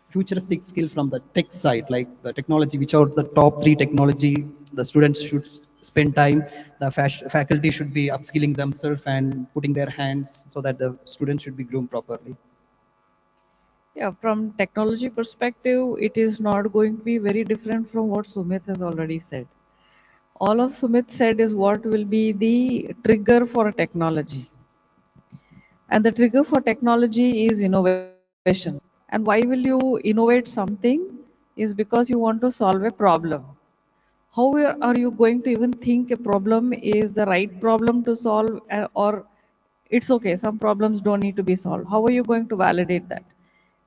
futuristic skill from the tech side, like the technology, which are the top three technology the students should spend time, the faculty should be upskilling themselves and putting their hands so that the students should be groomed properly? Yeah, from technology perspective, it is not going to be very different from what Sumit has already said. All of Sumit said is what will be the trigger for technology. And the trigger for technology is innovation. And why will you innovate something is because you want to solve a problem. How are you going to even think a problem is the right problem to solve, or it's okay, some problems don't need to be solved? How are you going to validate that?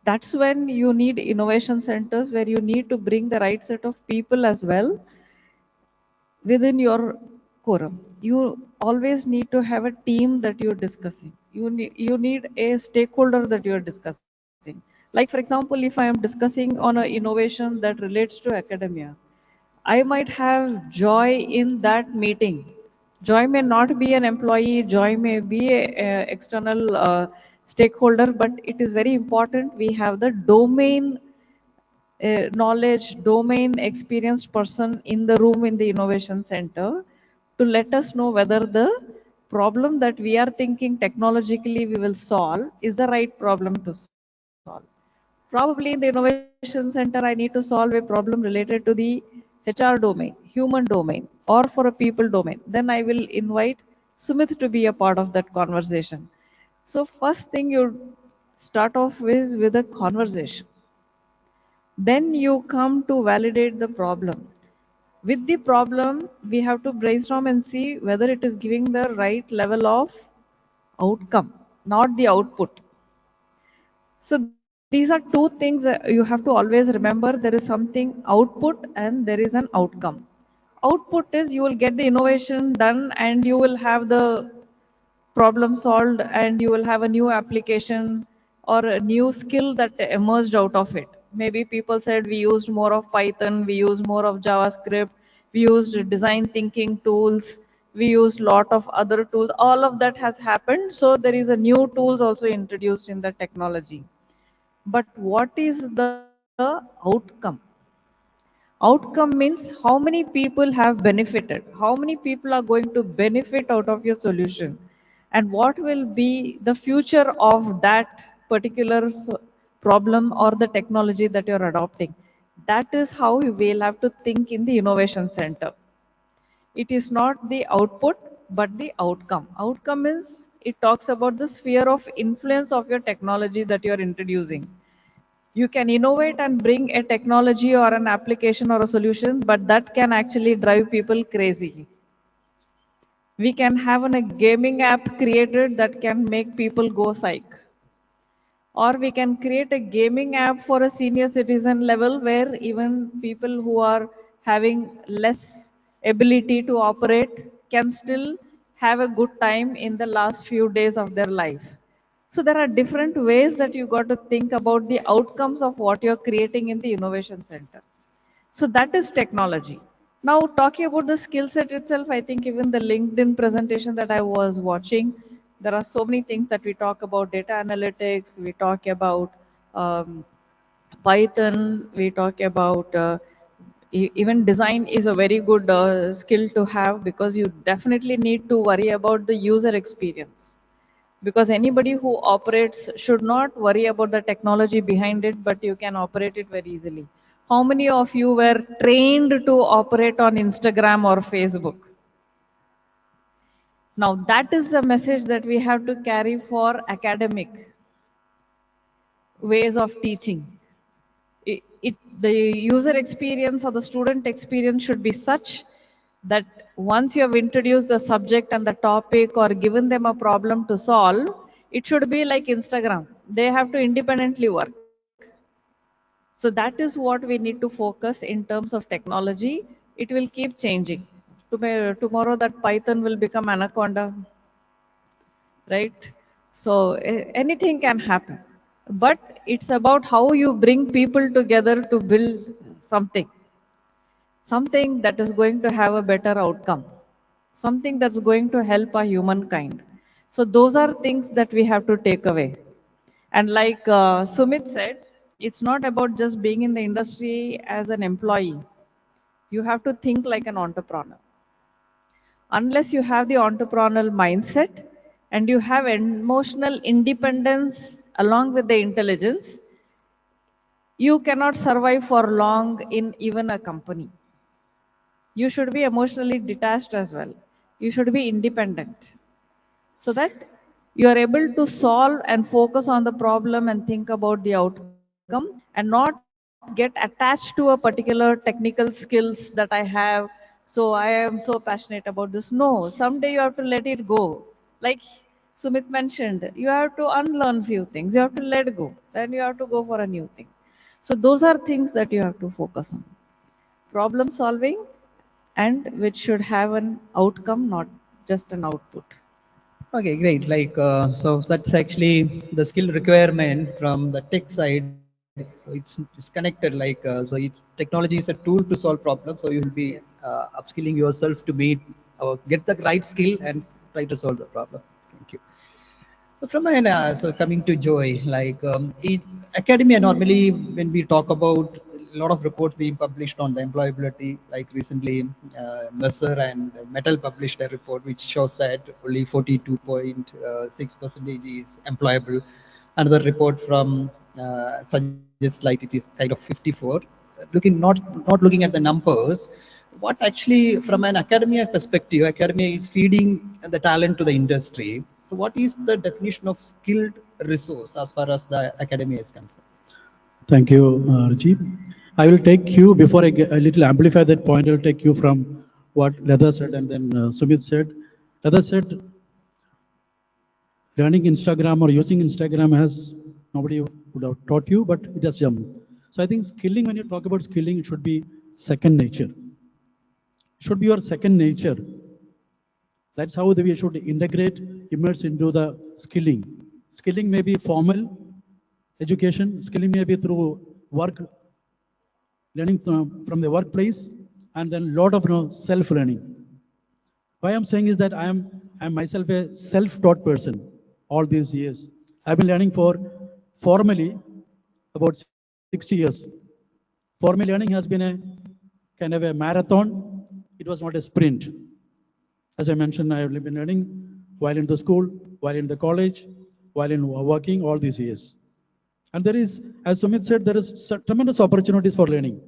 That's when you need innovation centers where you need to bring the right set of people as well within your quorum. You always need to have a team that you're discussing. You need a stakeholder that you're discussing. Like for example, if I am discussing on an innovation that relates to academia, I might have Joy in that meeting. Joy may not be an employee, Joy may be a external stakeholder, but it is very important we have the domain knowledge, domain experienced person in the room in the innovation center to let us know whether the problem that we are thinking technologically we will solve is the right problem to solve. Probably in the innovation center, I need to solve a problem related to the HR domain, human domain, or for a people domain. Then I will invite Sumit to be a part of that conversation. So first thing you start off with a conversation. Then you come to validate the problem. With the problem, we have to brainstorm and see whether it is giving the right level of outcome, not the output. So these are two things that you have to always remember. There is something output and there is an outcome. Output is you will get the innovation done and you will have the problem solved and you will have a new application or a new skill that emerged out of it. Maybe people said we used more of Python, we used more of JavaScript, we used design thinking tools, we used lot of other tools. All of that has happened. So there is a new tools also introduced in the technology. But what is the outcome? Outcome means how many people have benefited, how many people are going to benefit out of your solution, and what will be the future of that particular problem or the technology that you're adopting. That is how you will have to think in the innovation center. It is not the output, but the outcome. Outcome is, it talks about the sphere of influence of your technology that you're introducing. You can innovate and bring a technology or an application or a solution, but that can actually drive people crazy. We can have a gaming app created that can make people go psych. Or we can create a gaming app for a senior citizen level where even people who are having less ability to operate can still have a good time in the last few days of their life. So there are different ways that you got to think about the outcomes of what you're creating in the innovation center. So that is technology. Now, talking about the skill set itself, I think even the LinkedIn presentation that I was watching, there are so many things that we talk about: data analytics, we talk about um, Python, we talk about even design is a very good skill to have, because you definitely need to worry about the user experience, because anybody who operates should not worry about the technology behind it, but you can operate it very easily. How many of you were trained to operate on Instagram or Facebook? Now that is a message that we have to carry for academic ways of teaching. The user experience or the student experience should be such that once you have introduced the subject and the topic or given them a problem to solve, it should be like Instagram. They have to independently work. So that is what we need to focus in terms of technology. It will keep changing. Tomorrow that Python will become Anaconda, right? So anything can happen. But it's about how you bring people together to build something, something that is going to have a better outcome, something that's going to help our humankind. So those are things that we have to take away. And like Sumit said, it's not about just being in the industry as an employee. You have to think like an entrepreneur. Unless you have the entrepreneurial mindset and you have emotional independence along with the intelligence, you cannot survive for long in even a company. You should be emotionally detached as well. You should be independent so that you are able to solve and focus on the problem and think about the outcome, and not get attached to a particular technical skills that I have. So I am so passionate about this. No, someday you have to let it go. Like Sumit mentioned, you have to unlearn few things, you have to let go, then you have to go for a new thing. So those are things that you have to focus on: problem solving, and which should have an outcome, not just an output. Okay, great. So that's actually the skill requirement from the tech side. So it's connected. So it's technology is a tool to solve problems. So you will be Yes. upskilling yourself to meet or get the right skill and try to solve the problem. Thank you. So from an so coming to Joy, in academia normally when we talk about a lot of reports being published on the employability, like recently Mercer and Metal published a report which shows that only 42.6 percentage is employable. Another report from suggests like it is kind of 54. Not looking at the numbers, what actually from an academia perspective, academia is feeding the talent to the industry. So what is the definition of skilled resource as far as the academia is concerned? Thank you, Rajiv. I will take you, before I get a little amplify that point, I will take you from what Leda said and then Sumit said. Leda said, learning Instagram or using Instagram has nobody would have taught you, but it has jumped. So I think skilling, when you talk about skilling, it should be second nature. It should be your second nature. That's how we should integrate, immerse into the skilling. Skilling may be formal education, skilling may be through work, learning from the workplace, and then lot of self-learning. Why I'm saying is that I'm myself a self-taught person all these years. I've been learning for formally about 60 years. Formal learning has been a kind of a marathon. It was not a sprint. As I mentioned, I have been learning while in the school, while in the college, while in working all these years. And there is, as Sumit said, there is tremendous opportunities for learning.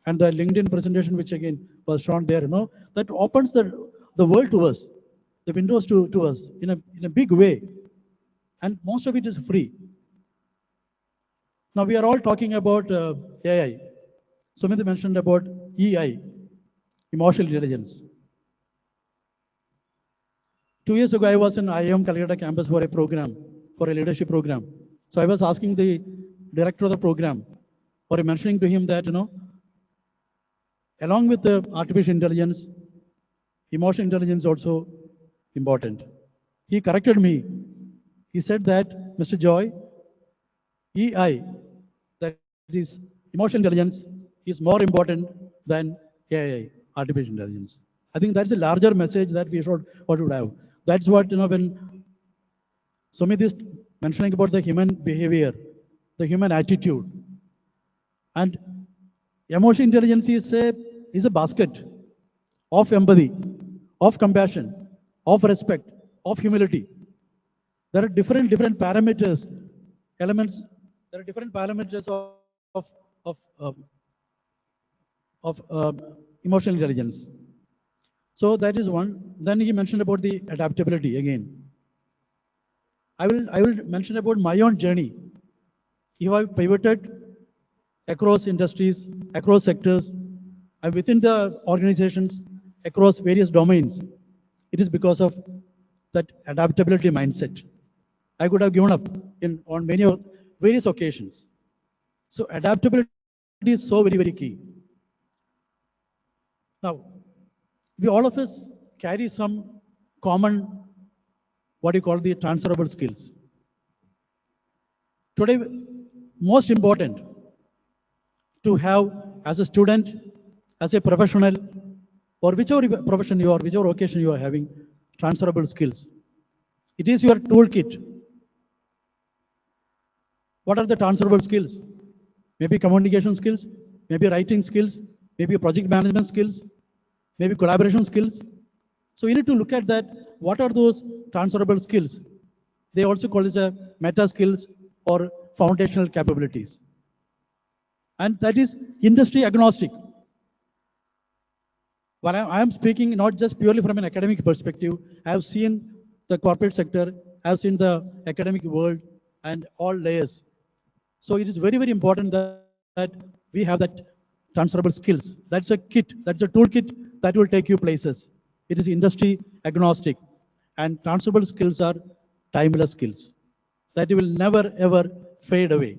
And the LinkedIn presentation, which again was shown there, that opens the world to us, the windows to us in a big way. And most of it is free. Now we are all talking about AI. Sumit mentioned about EI, emotional intelligence. 2 years ago, I was in IIM Calcutta campus for a program, for a leadership program. So I was asking the director of the program, or mentioning to him that, along with the artificial intelligence, emotional intelligence also important. He corrected me. He said that, Mr. Joy, EI, that is emotional intelligence, is more important than AI, artificial intelligence. I think that's a larger message that we should what would have. That's what when Sumit is mentioning about the human behavior, the human attitude, and emotional intelligence is a basket of empathy, of compassion, of respect, of humility. There are different parameters, elements. There are different parameters of emotional intelligence. So that is one. Then he mentioned about the adaptability again. I will mention about my own journey. If I pivoted across industries, across sectors, and within the organizations, across various domains, it is because of that adaptability mindset. I could have given up on various occasions. So adaptability is so very key. Now, we all of us carry some common, what you call the transferable skills. Today, most important to have as a student, as a professional, or whichever profession you are, whichever vocation you are having, transferable skills. It is your toolkit. What are the transferable skills? Maybe communication skills, maybe writing skills, maybe project management skills, maybe collaboration skills. So you need to look at that. What are those transferable skills? They also call it a meta skills or foundational capabilities. And that is industry agnostic. While I am speaking not just purely from an academic perspective, I have seen the corporate sector, I have seen the academic world and all layers. So it is very important that we have that transferable skills. That's a kit, that's a toolkit that will take you places. It is industry agnostic. And transferable skills are timeless skills that will never ever fade away.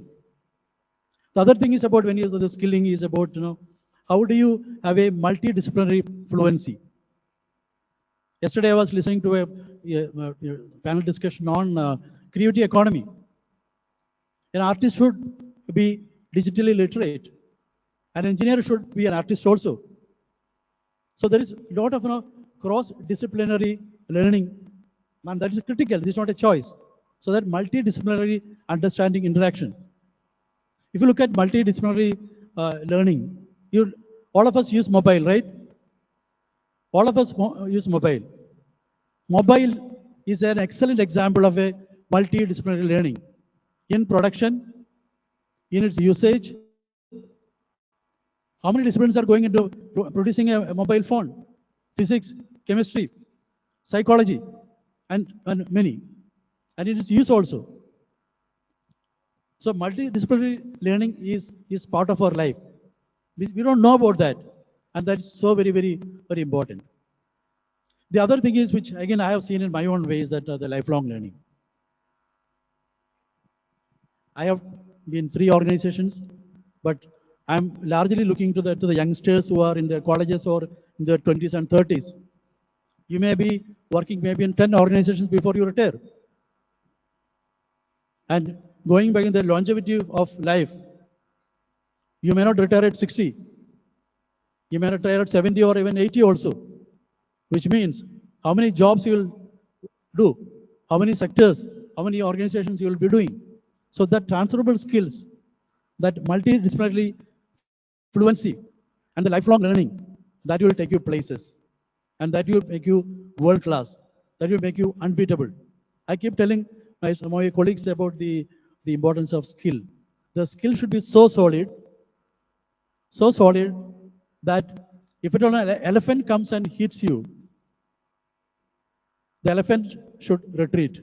The other thing is about when you the skilling is about how do you have a multidisciplinary fluency. Yesterday I was listening to a panel discussion on creative economy. An artist should be digitally literate. An engineer should be an artist also. So there is a lot of cross-disciplinary learning, and that is critical. This is not a choice. So that multidisciplinary understanding interaction. If you look at multidisciplinary learning, all of us use mobile, right? All of us use mobile. Mobile is an excellent example of a multidisciplinary learning in production, in its usage. How many disciplines are going into producing a mobile phone? Physics, chemistry, psychology, and many. And it is use also. So multidisciplinary learning is part of our life. We don't know about that. And that's so very important. The other thing is, which again I have seen in my own way, is that the lifelong learning. I have been 3 organizations, but I'm largely looking to the youngsters who are in their colleges or in their 20s and 30s. You may be working maybe in 10 organizations before you retire. And going back in the longevity of life, you may not retire at 60. You may retire at 70 or even 80 also, which means how many jobs you will do, how many sectors, how many organizations you will be doing. So that transferable skills, that multidisciplinary fluency, and the lifelong learning, that will take you places. And that will make you world class. That will make you unbeatable. I keep telling some of my colleagues about the importance of skill. The skill should be so solid that if an elephant comes and hits you, the elephant should retreat.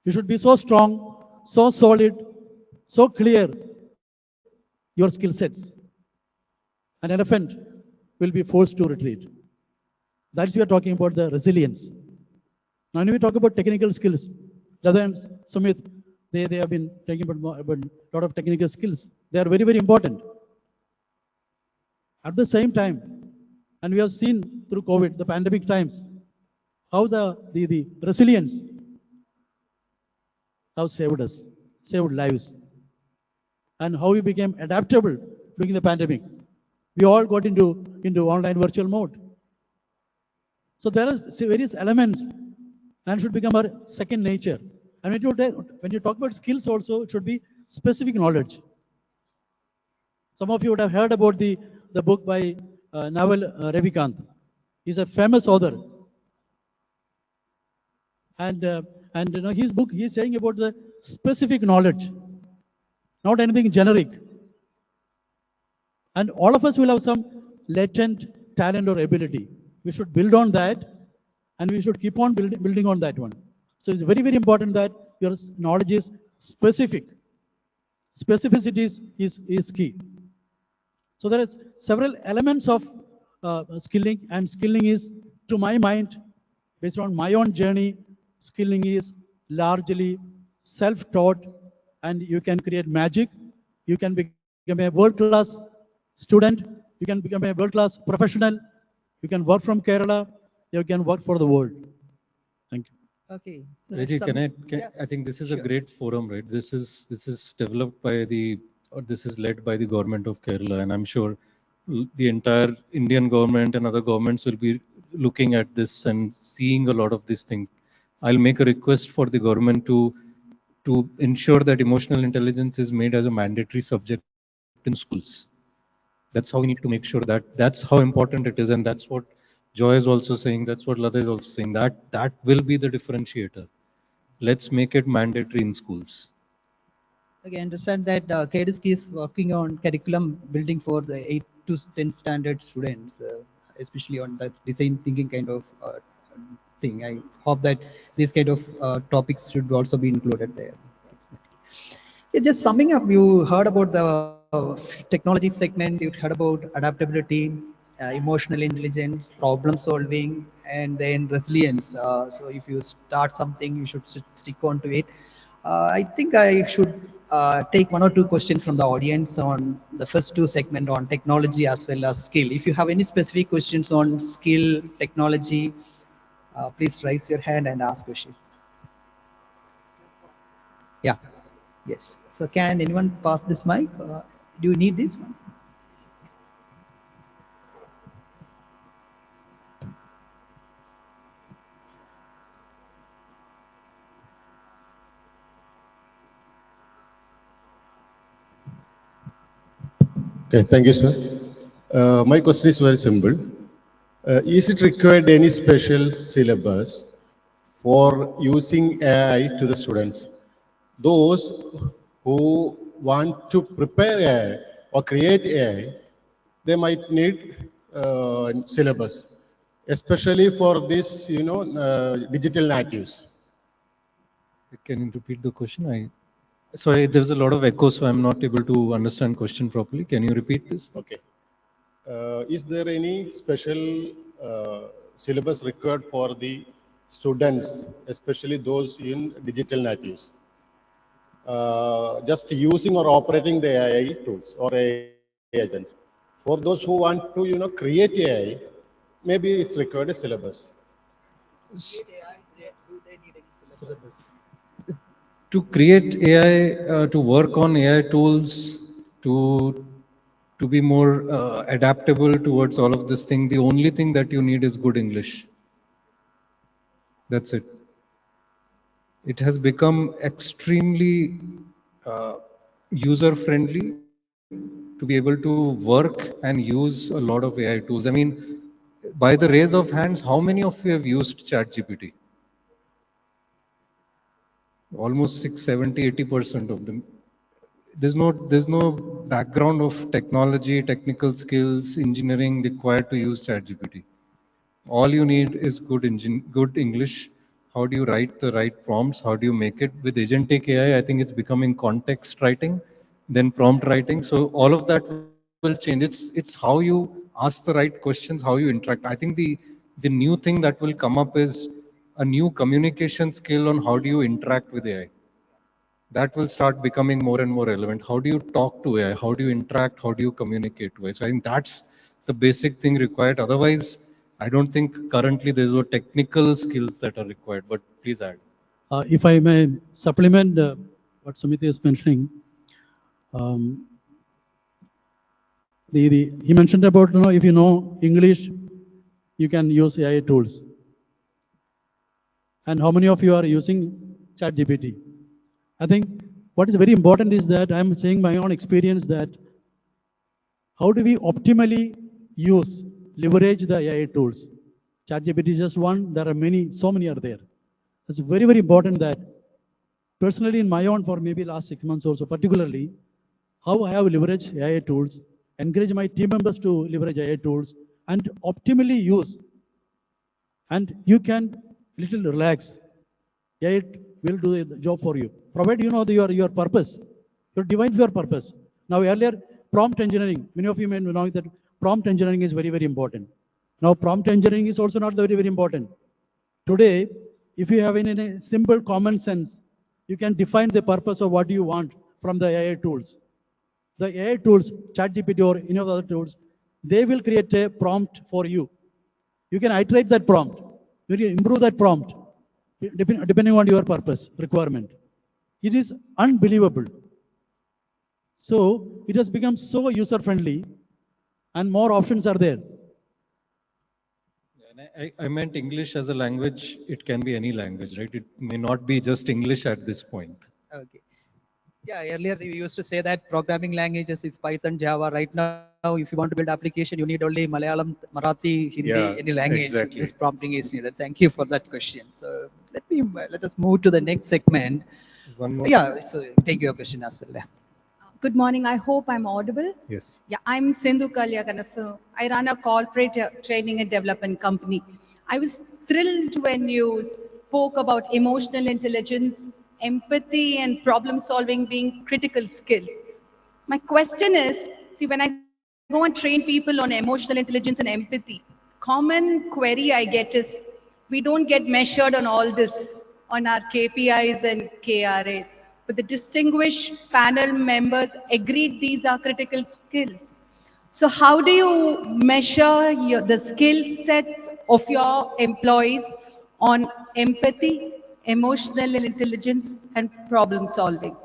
You should be so strong, so solid, so clear, your skill sets. An elephant will be forced to retreat. That's we are talking about the resilience. Now, when we talk about technical skills, rather than Sumit, they have been talking about a lot of technical skills. They are very important. At the same time, and we have seen through COVID, the pandemic times, how the resilience how saved us, saved lives, and how we became adaptable during the pandemic. We all got into online virtual mode. So there are various elements and should become our second nature. And when you talk about skills also, it should be specific knowledge. Some of you would have heard about the book by Naval Ravikant. He's a famous author. And, uh, and his book, he's saying about the specific knowledge, not anything generic. And all of us will have some latent talent or ability. We should build on that and we should keep on building on that one. So it's very, very important that your knowledge is specific. Specificity is key. So there is several elements of skilling, and skilling is, to my mind, based on my own journey, skilling is largely self-taught, and you can create magic. You can become a world-class student. You can become a world-class professional. You can work from Kerala. You can work for the world. Thank you. Okay. So Reggie, yeah, I think this is a sure. great forum, right? This is developed by or this is led by the government of Kerala, and I'm sure the entire Indian government and other governments will be looking at this and seeing a lot of these things. I'll make a request for the government to ensure that emotional intelligence is made as a mandatory subject in schools. That's how we need to make sure that that's how important it is, and that's what Joy is also saying. That's what Lada is also saying. That will be the differentiator. Let's make it mandatory in schools. Okay, I understand that KDSK is working on curriculum building for the 8 to 10 standard students, especially on that design thinking kind of thing. I hope that these kind of topics should also be included there. Yeah, just summing up, you heard about the technology segment, you heard about adaptability, emotional intelligence, problem solving, and then resilience. So if you start something, you should stick on to it. I think I should take one or two questions from the audience on the first two segment on technology as well as skill. If you have any specific questions on skill, technology, please raise your hand and ask question. Yeah. Yes. So can anyone pass this mic? Do you need this one? Okay, thank you, sir. My question is very simple. Is it required any special syllabus for using AI to the students? Those who want to prepare AI or create AI, they might need syllabus, especially for this, digital natives. Can you repeat the question? Sorry, there's a lot of echo, so I'm not able to understand question properly. Can you repeat this? Okay. Is there any special syllabus required for the students, especially those in digital natives? Just using or operating the AI tools or AI agents. For those who want to, create AI, maybe it's required a syllabus. To create AI, to work on AI tools, to to be more adaptable towards all of this thing, the only thing that you need is good English. That's it. It has become extremely user friendly to be able to work and use a lot of AI tools. I mean, by the raise of hands, how many of you have used ChatGPT? Almost 6, 70, 80% of them. There's no background of technology, technical skills, engineering required to use ChatGPT. All you need is good English. How do you write the right prompts? How do you make it with agentic AI? I think it's becoming context writing, then prompt writing. So all of that will change. It's how you ask the right questions, how you interact. I think the new thing that will come up is a new communication skill on how do you interact with AI. That will start becoming more and more relevant. How do you talk to AI? How do you interact? How do you communicate to AI? So I think that's the basic thing required. Otherwise, I don't think currently there's no technical skills that are required, but please add. If I may supplement what Sumit is mentioning, um, he mentioned about, if you know English, you can use AI tools. And how many of you are using ChatGPT? I think what is very important is that I'm saying my own experience that how do we optimally use, leverage the AI tools? ChatGPT is just one. There are many, so many are there. It's very, very important that personally in my own for maybe last 6 months or so, particularly how I have leveraged AI tools, encourage my team members to leverage AI tools and optimally use. And you can little relax. AI will do the job for you. Provided you know your purpose. You're defined your purpose. Now earlier, prompt engineering, many of you may know that prompt engineering is very, very important. Now prompt engineering is also not very, very important. Today, if you have in a simple common sense, you can define the purpose of what you want from the AI tools. The AI tools, ChatGPT or any of the other tools, they will create a prompt for you. You can iterate that prompt. You can improve that prompt depending on your purpose, requirement. It is unbelievable. So it has become so user friendly and more options are there. And I meant English as a language, it can be any language, right? It may not be just English at this point. Okay. Yeah, earlier we used to say that programming languages is Python, Java. Right now, if you want to build application, you need only Malayalam, Marathi, Hindi, Yeah, any language. exactly. Just prompting is needed. Thank you for that question. So let us move to the next segment. One more. Yeah, so take your question as well. Yeah. Good morning. I hope I'm audible. Yes. Yeah, I'm Sindhu Kalyakanasu. I run a corporate training and development company. I was thrilled when you spoke about emotional intelligence, empathy, and problem solving being critical skills. My question is, see, when I go and train people on emotional intelligence and empathy, common query I get is, we don't get measured on all this on our KPIs and KRAs. But the distinguished panel members agreed these are critical skills. So how do you measure the skill sets of your employees on empathy, emotional intelligence, and problem solving?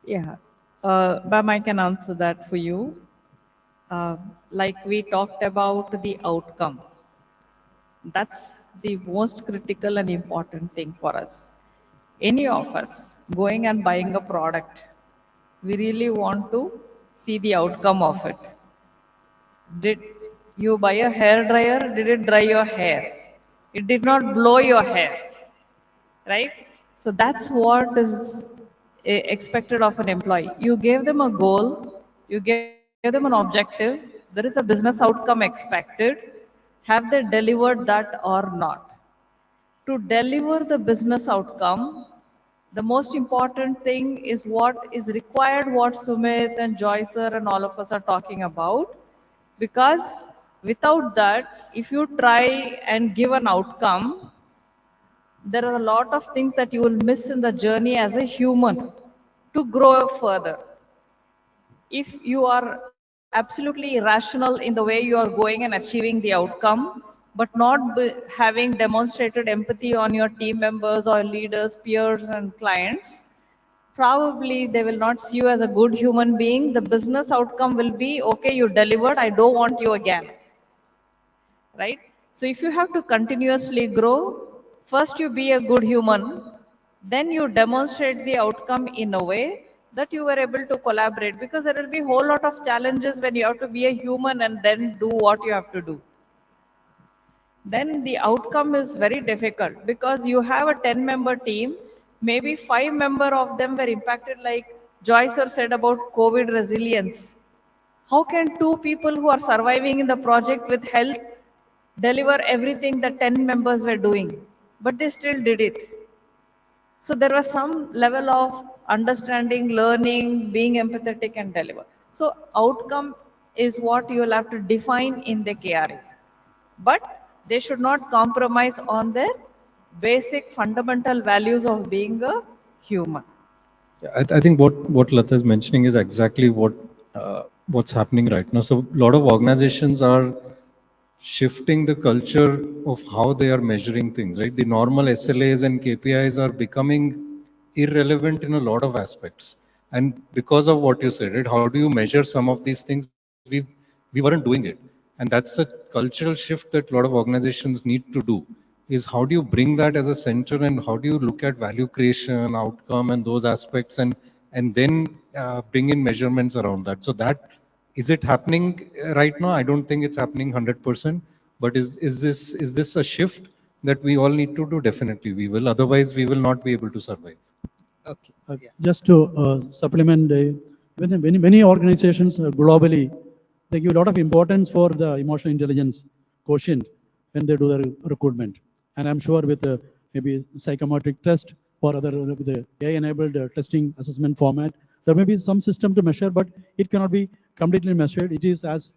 Yeah, Ma'am, I can answer that for you. Like we talked about the outcome. That's the most critical and important thing for us. Any of us going and buying a product, we really want to see the outcome of it. Did you buy a hair dryer? Did it dry your hair? It did not blow your hair, right? So that's what is expected of an employee. You gave them a goal, you gave them an objective, there is a business outcome expected. Have they delivered that or not? To deliver the business outcome, the most important thing is what is required, what Sumit and Joy sir and all of us are talking about. Because without that, if you try and give an outcome, there are a lot of things that you will miss in the journey as a human to grow further. If you are absolutely irrational in the way you are going and achieving the outcome, but not having demonstrated empathy on your team members or leaders, peers, and clients, probably they will not see you as a good human being. The business outcome will be, okay, you delivered, I don't want you again, right? So if you have to continuously grow, first you be a good human, then you demonstrate the outcome in a way that you were able to collaborate, because there will be a whole lot of challenges when you have to be a human and then do what you have to do. Then the outcome is very difficult because you have a 10-member team, maybe 5 member of them were impacted, like Joy sir said about COVID resilience. How can 2 people who are surviving in the project with health deliver everything that 10 members were doing? But they still did it. So there was some level of understanding, learning, being empathetic and deliver. So outcome is what you will have to define in the KRA. But they should not compromise on their basic fundamental values of being a human. Yeah, I think what Lata is mentioning is exactly what's happening right now. So a lot of organizations are shifting the culture of how they are measuring things, right? The normal SLAs and KPIs are becoming irrelevant in a lot of aspects. And because of what you said, right? How do you measure some of these things? We weren't doing it. And that's a cultural shift that a lot of organizations need to do, is how do you bring that as a center and how do you look at value creation, outcome, and those aspects, and then bring in measurements around that. So that is it happening right now? I don't think it's happening 100%, but is this a shift that we all need to do? Definitely we will. Otherwise, we will not be able to survive. Okay. Yeah. Just to supplement, many organizations globally, they give a lot of importance for the emotional intelligence quotient when they do the recruitment. And I'm sure with maybe psychometric test or other with the AI-enabled testing assessment format, there may be some system to measure, but it cannot be completely measured. It is, as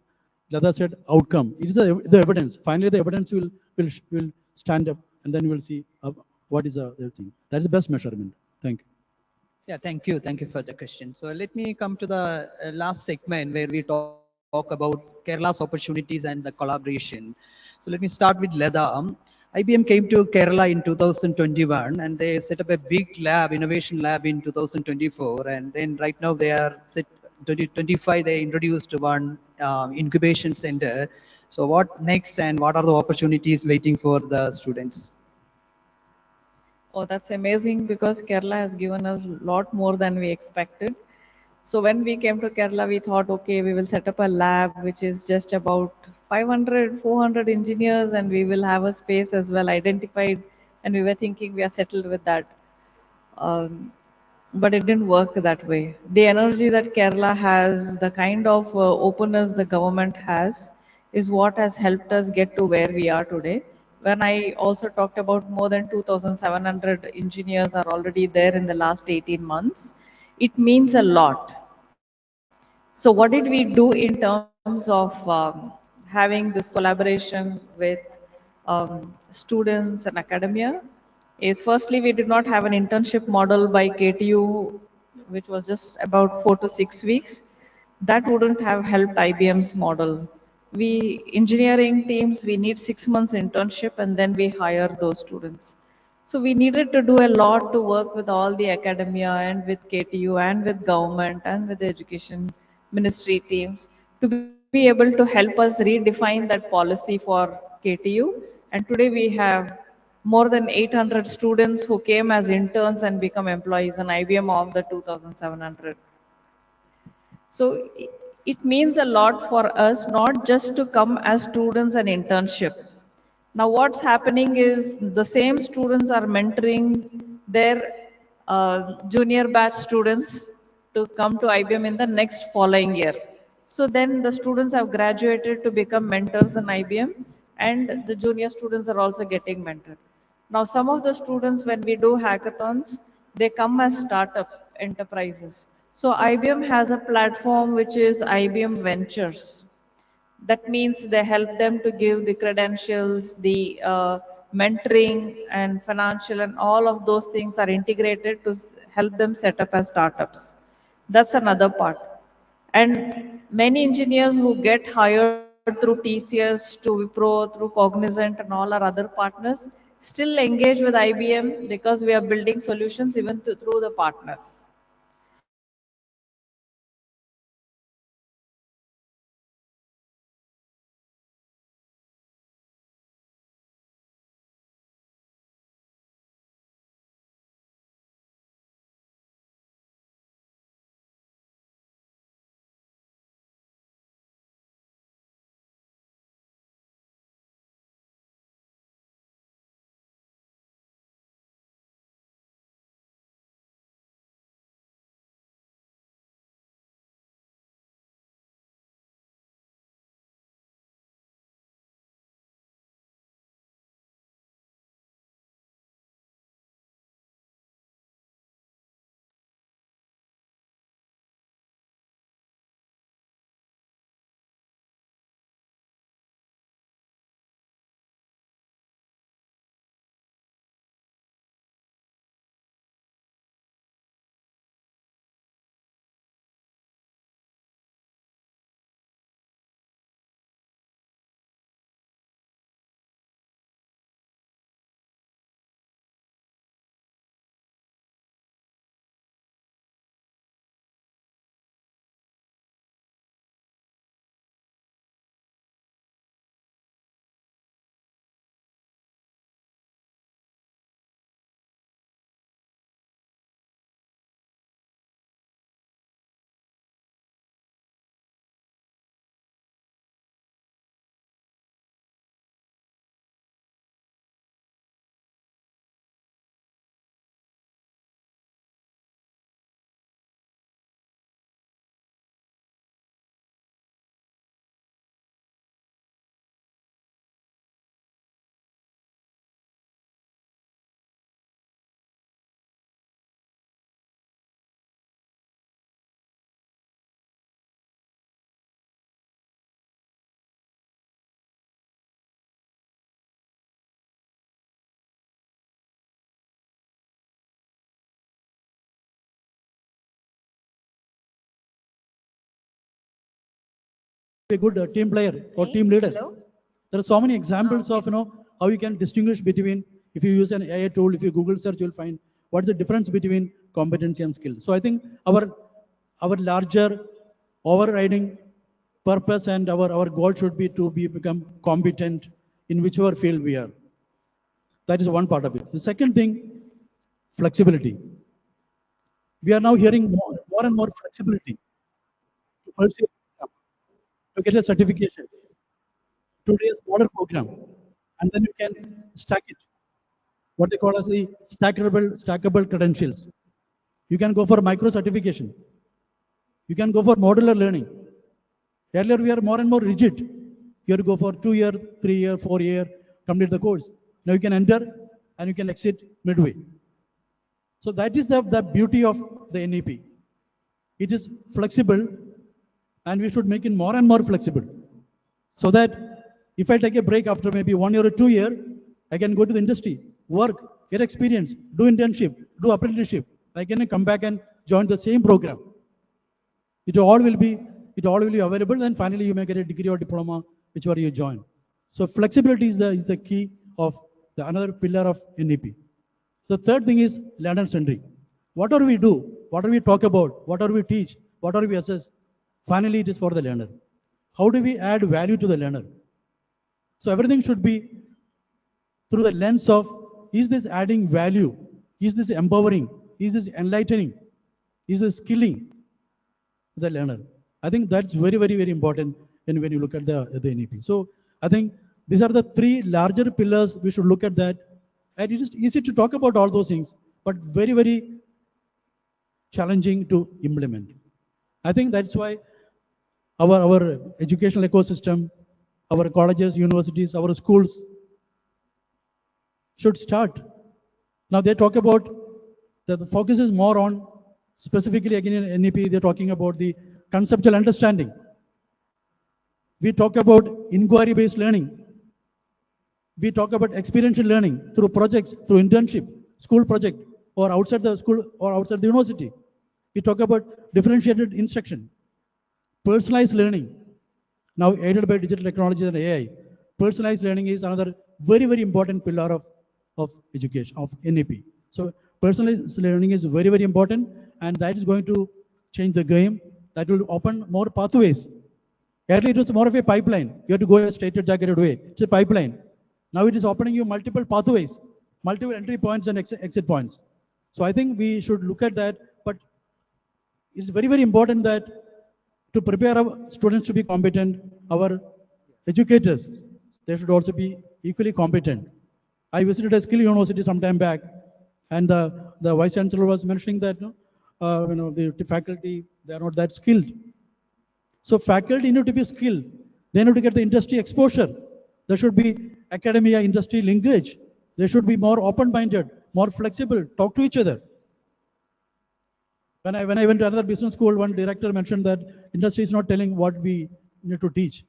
Lada said, outcome. It is the evidence. Finally, the evidence will stand up, and then we will see what is the thing. That is the best measurement. Thank you. Yeah, thank you. Thank you for the question. So let me come to the last segment where we talk about Kerala's opportunities and the collaboration. So let me start with Leda. IBM came to Kerala in 2021 and they set up a big lab, innovation lab in 2024. And then right now they are set 2025, they introduced one incubation center. So what next and what are the opportunities waiting for the students? Oh, that's amazing because Kerala has given us a lot more than we expected. So when we came to Kerala, we thought, okay, we will set up a lab which is just about 500, 400 engineers, and we will have a space as well identified. And we were thinking we are settled with that. Um, but it didn't work that way. The energy that Kerala has, the kind of openness the government has, is what has helped us get to where we are today. When I also talked about more than 2,700 engineers are already there in the last 18 months, it means a lot. So, what did we do in terms of having this collaboration with students and academia? Is firstly, we did not have an internship model by KTU, which was just about 4 to 6 weeks. That wouldn't have helped IBM's model. We engineering teams, we need 6 months internship and then we hire those students. So we needed to do a lot to work with all the academia and with KTU and with government and with the education ministry teams to be able to help us redefine that policy for KTU. And today we have more than 800 students who came as interns and become employees and IBM of the 2,700. So it means a lot for us not just to come as students and internship. Now what's happening is the same students are mentoring their junior batch students to come to IBM in the next following year. So then the students have graduated to become mentors in IBM and the junior students are also getting mentored. Now some of the students when we do hackathons, they come as startup enterprises. So IBM has a platform which is IBM Ventures. That means they help them to give the credentials, the mentoring and financial and all of those things are integrated to help them set up as startups. That's another part. And many engineers who get hired through TCS, to Wipro, through Cognizant and all our other partners still engage with IBM because we are building solutions even through the partners. So IBM has given us a lot of opportunities and a good team player or team leader. There are so many examples of how you can distinguish between, if you use an AI tool, if you Google search, you'll find what's the difference between competency and skill. So I think our larger overriding purpose and our goal should be to become competent in whichever field we are. That is one part of it. The second thing, flexibility. We are now hearing more and more flexibility to pursue, to get a certification, to do a smaller program, and then you can stack it. What they call as the stackable credentials. You can go for micro certification. You can go for modular learning. Earlier, we are more and more rigid. You have to go for 2 year, 3 year, 4 year, complete the course. Now you can enter and you can exit midway. So that is the beauty of the NEP. It is flexible, and we should make it more and more flexible. So that if I take a break after maybe 1 year or 2 year, I can go to the industry, work, get experience, do internship, do apprenticeship. I can come back and join the same program. It all will be available, and finally you may get a degree or diploma, whichever you join. So flexibility is the key of the another pillar of NEP. The third thing is learner centric. Whatever we do, whatever we talk about, whatever we teach, whatever we assess, finally it is for the learner. How do we add value to the learner? So everything should be through the lens of, is this adding value? Is this empowering? Is this enlightening? Is this skilling the learner? I think that's very, very, very important when you look at the NEP. So I think these are the three larger pillars we should look at that. And it is easy to talk about all those things, but very, very challenging to implement. I think that's why our educational ecosystem, our colleges, universities, our schools should start. Now they talk about the focus is more on, specifically again in NEP, they're talking about the conceptual understanding. We talk about inquiry-based learning. We talk about experiential learning through projects, through internship, school project, or outside the school or outside the university. We talk about differentiated instruction, personalized learning, now aided by digital technologies and AI. Personalized learning is another very, very important pillar of education, of NEP. So personalized learning is very, very important, and that is going to change the game. That will open more pathways. Earlier it was more of a pipeline. You have to go a straight jagged way. It's a pipeline. Now it is opening you multiple pathways, multiple entry points and exit points. So I think we should look at that, but it's very, very important that to prepare our students to be competent, our educators, they should also be equally competent. I visited a skill university some time back, and the vice chancellor was mentioning that the faculty, they are not that skilled. So faculty need to be skilled. They need to get the industry exposure. There should be academia industry linkage. They should be more open-minded, more flexible, talk to each other. When I went to another business school, one director mentioned that industry is not telling what we need to teach.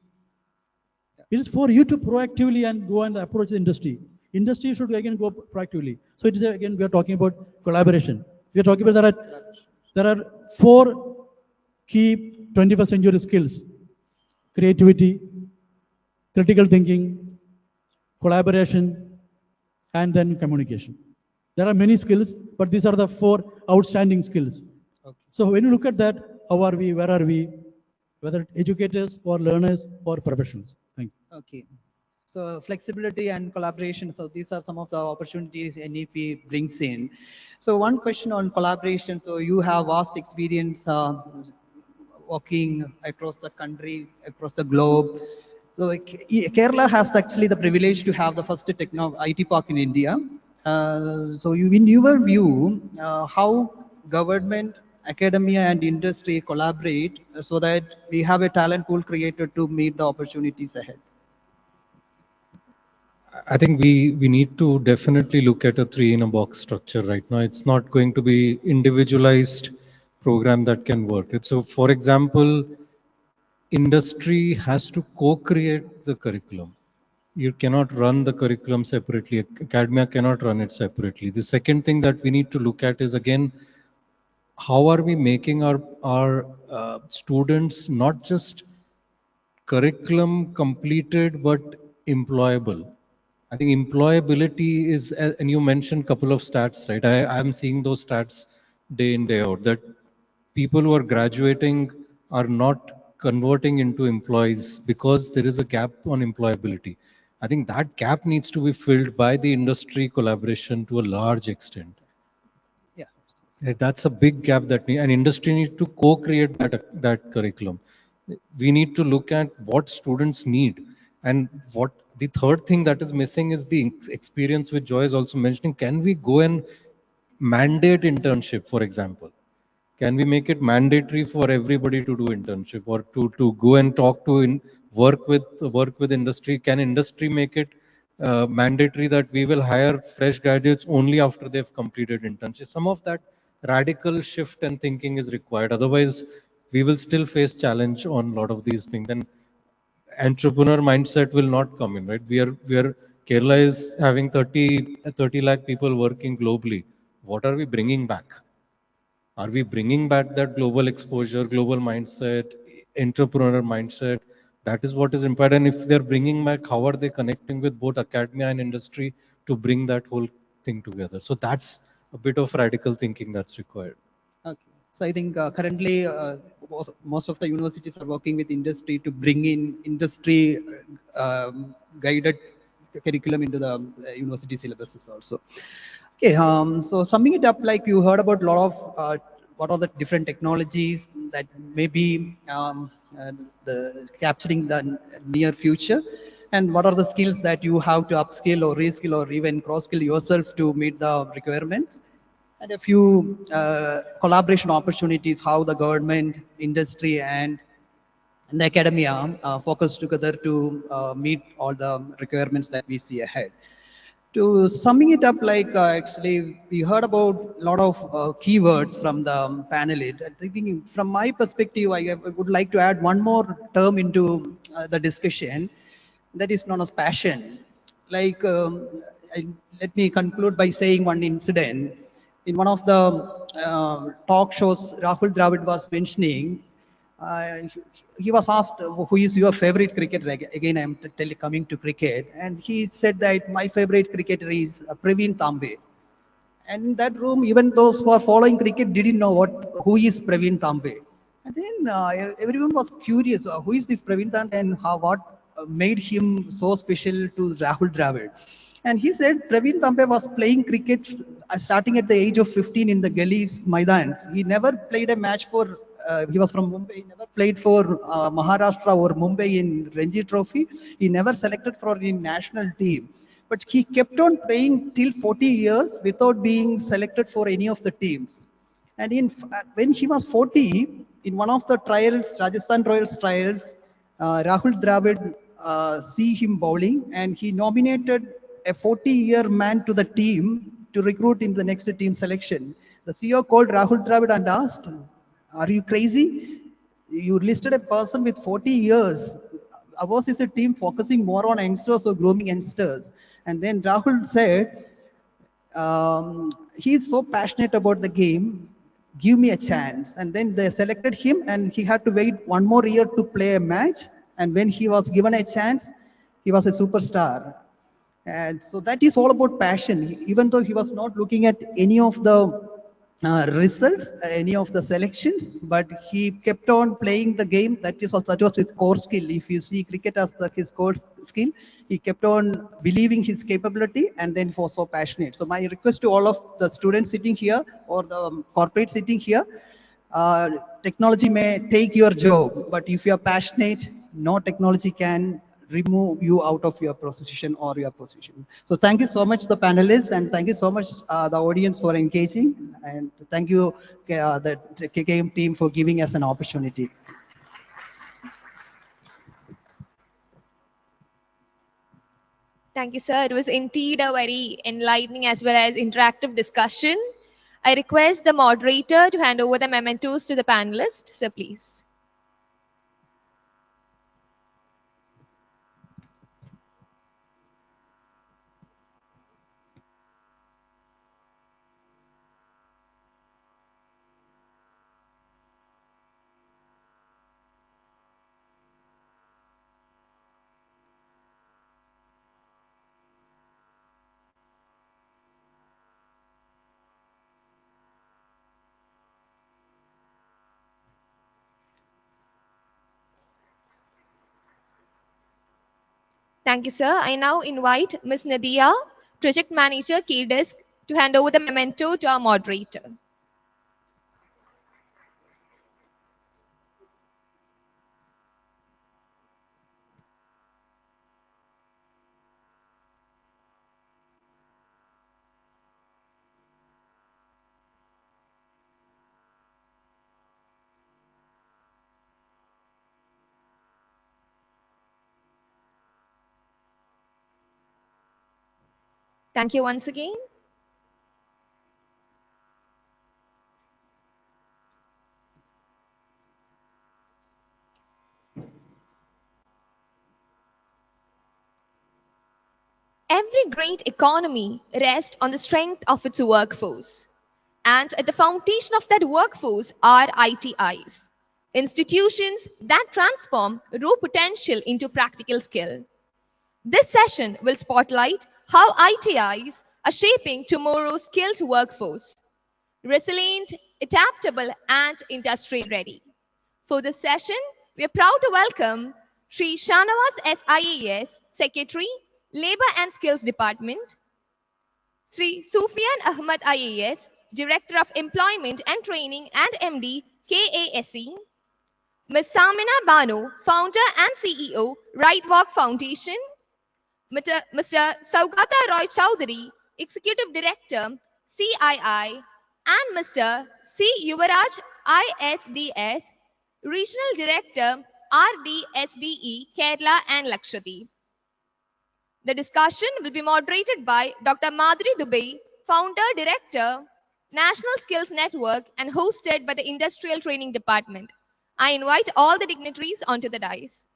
It is for you to proactively and go and approach the industry. Industry should again go proactively. So it is again, we are talking about collaboration. We are talking about there are 4 key 21st century skills: creativity, critical thinking, collaboration, and then communication. There are many skills, but these are the 4 outstanding skills. Okay. So when you look at that, how are we, where are we, whether educators or learners or professionals? Thank you. Okay. So flexibility and collaboration. So these are some of the opportunities NEP brings in. So one question on collaboration. So you have vast experience working across the country, across the globe. So Kerala has actually the privilege to have the first IT park in India. So in your view, how government, academia and industry collaborate so that we have a talent pool created to meet the opportunities ahead? I think we need to definitely look at a 3-in-a-box structure right now. It's not going to be individualized program that can work. So for example, industry has to co-create the curriculum. You cannot run the curriculum separately. Academia cannot run it separately. The second thing that we need to look at is, again, how are we making our students not just curriculum completed but employable. I think employability is, and you mentioned couple of stats, right? I'm seeing those stats day in, day out, that people who are graduating are not converting into employees because there is a gap on employability. I think that gap needs to be filled by the industry collaboration to a large extent. Yeah. That's a big gap that and industry needs to co-create that curriculum. We need to look at what students need, and what the third thing that is missing is the experience, which Joy is also mentioning. Can we go and mandate internship, for example? Can we make it mandatory for everybody to do internship, or to go and talk to work with industry? Can industry make it mandatory that we will hire fresh graduates only after they've completed internship? Some of that radical shift and thinking is required. Otherwise, we will still face challenge on a lot of these things. Then entrepreneur mindset will not come in, right? We are Kerala is having 30 lakh people working globally. What are we bringing back? Are we bringing back that global exposure, global mindset, entrepreneur mindset? That is what is important. If they're bringing back, how are they connecting with both academia and industry to bring that whole thing together? So that's a bit of radical thinking that's required. Okay. So I think currently most of the universities are working with industry to bring in industry guided curriculum into the university syllabuses also. Okay, so summing it up, like you heard about a lot of what are the different technologies that may be capturing the near future, and what are the skills that you have to upskill or reskill or even cross-skill yourself to meet the requirements, and a few collaboration opportunities, how the government, industry, and the academia focus together to meet all the requirements that we see ahead. To summing it up, like actually we heard about a lot of keywords from the panelists. I think from my perspective, I would like to add one more term into the discussion, that is known as passion. Like, let me conclude by saying one incident. In one of the talk shows, Rahul Dravid was mentioning, he was asked, who is your favorite cricketer? Again, I'm coming to cricket. And he said that my favorite cricketer is Praveen Tambe. And in that room, even those who are following cricket didn't know who is Praveen Tambe. And then everyone was curious, who is this Praveen Tambe, and what made him so special to Rahul Dravid. And he said Praveen Tambe was playing cricket starting at the age of 15 in the gullies, Maidans. He never played a match for, he was from Mumbai, he never played for Maharashtra or Mumbai in Ranji Trophy. He never selected for the national team. But he kept on playing till 40 years without being selected for any of the teams. And when he was 40, in one of the trials, Rajasthan Royals trials, Rahul Dravid see him bowling, and he nominated a 40-year man to the team to recruit in the next team selection. The CEO called Rahul Dravid and asked, "Are you crazy? You listed a person with 40 years. Ours is a team focusing more on youngsters or grooming youngsters." And then Rahul said, he's so passionate about the game, give me a chance. And then they selected him, and he had to wait one more year to play a match. And when he was given a chance, he was a superstar. And so that is all about passion. Even though he was not looking at any of the results, any of the selections, but he kept on playing the game. That was his core skill. If you see cricket as his core skill, he kept on believing his capability, and then he was so passionate. So my request to all of the students sitting here or the corporate sitting here, uh, technology may take your job, but if you are passionate, no technology can remove you out of your position or your position. So thank you so much, the panelists, and thank you so much, the audience, for engaging. And thank you, the KKM team, for giving us an opportunity. Thank you, sir. It was indeed a very enlightening as well as interactive discussion. I request the moderator to hand over the mementos to the panelists. So please. Thank you, sir. I now invite Ms. Nadia, Project Manager, KDISC, to hand over the memento to our moderator. Thank you once again. Every great economy rests on the strength of its workforce. And at the foundation of that workforce are ITIs, institutions that transform raw potential into practical skill. This session will spotlight how ITIs are shaping tomorrow's skilled workforce, resilient, adaptable, and industry ready. For this session, we are proud to welcome Sri Shanawaz SIAS, Secretary, Labor and Skills Department, Sri Sufyan Ahmad IAS, Director of Employment and Training and MD, KASE, Ms. Samina Banu, Founder and CEO, Right Walk Foundation, Mr. Saugata Roy Chowdhury, Executive Director, CII, and Mr. C. Yuvaraj, ISDS, Regional Director, RDSDE, Kerala and Lakshadweep. The discussion will be moderated by Dr. Madhuri Dubey, Founder Director, National Skills Network, and hosted by the Industrial Training Department. I invite all the dignitaries onto the dais.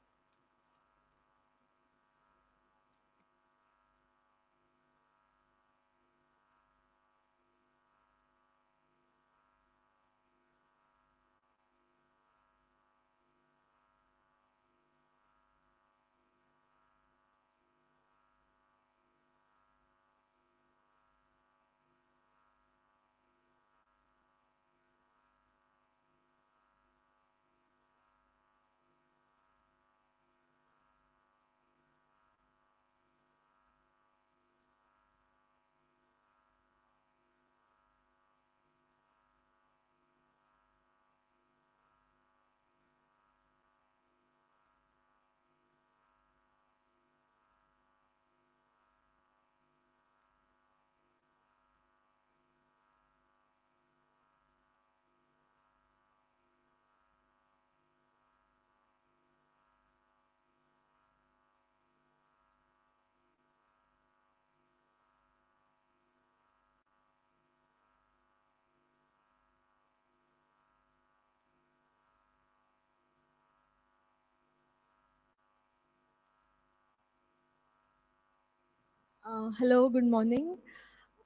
Hello, good morning.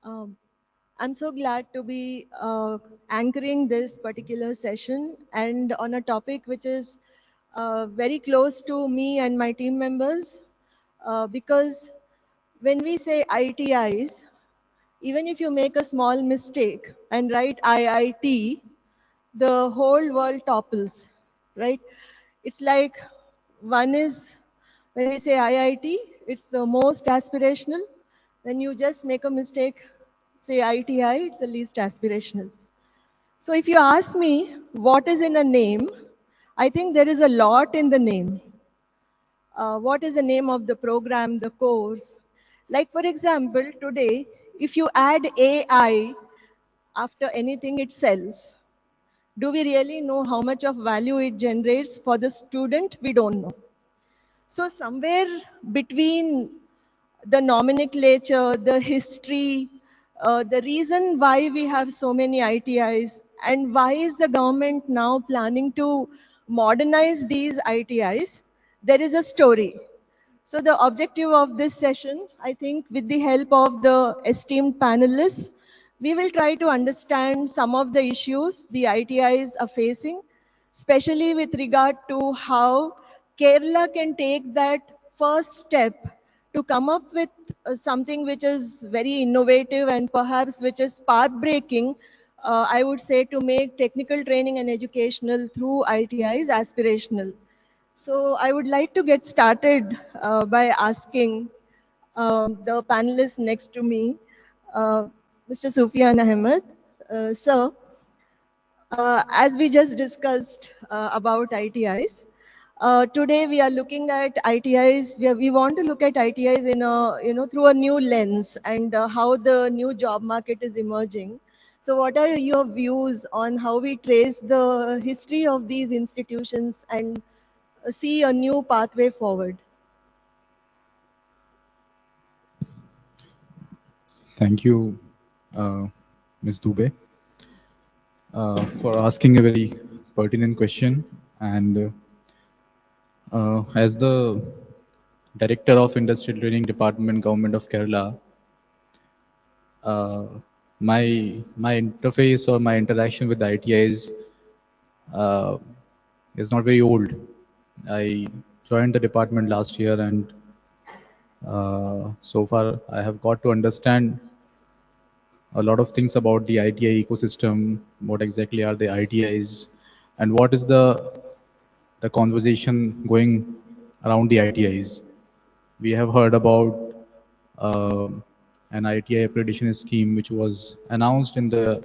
Um, I'm so glad to be anchoring this particular session and on a topic which is very close to me and my team members because when we say ITIs, even if you make a small mistake and write IIT, the whole world topples, right? It's like one is when we say IIT, it's the most aspirational. When you just make a mistake, say ITI, it's the least aspirational. So if you ask me what is in a name, I think there is a lot in the name. What is the name of the program, the course? Like for example, today, if you add AI after anything it sells, do we really know how much of value it generates for the student? We don't know. So somewhere between the nomenclature, the history, the reason why we have so many ITIs, and why is the government now planning to modernize these ITIs, there is a story. So the objective of this session, I think with the help of the esteemed panelists, we will try to understand some of the issues the ITIs are facing, especially with regard to how Kerala can take that first step to come up with something which is very innovative and perhaps which is path-breaking, I would say, to make technical training and educational through ITIs aspirational. So I would like to get started by asking the panelists next to me, uh, Mr. Sufyan Ahmed. Sir, as we just discussed about ITIs, today we are looking at ITIs. We want to look at ITIs in a through a new lens and how the new job market is emerging. So, what are your views on how we trace the history of these institutions and see a new pathway forward? Thank you, Ms. Dubey, for asking a very pertinent question. And as the Director of Industrial Training Department, Government of Kerala, uh, my interface or my interaction with the ITIs uh, is not very old. I joined the department last year, and so far I have got to understand a lot of things about the ITI ecosystem, what exactly are the ITIs, and what is the conversation going around the ITIs. We have heard about uh, an ITI accreditation scheme which was announced in the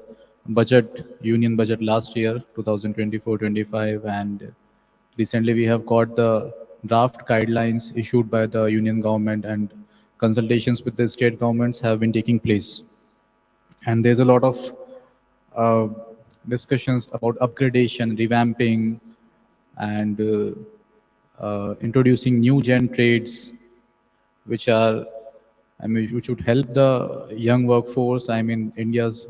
union budget last year, 2024-25, and recently we have got the draft guidelines issued by the union government, and consultations with the state governments have been taking place. And there's a lot of uh, discussions about upgradation, revamping, and introducing new gen trades, which are, I mean, which would help the young workforce, I mean, India's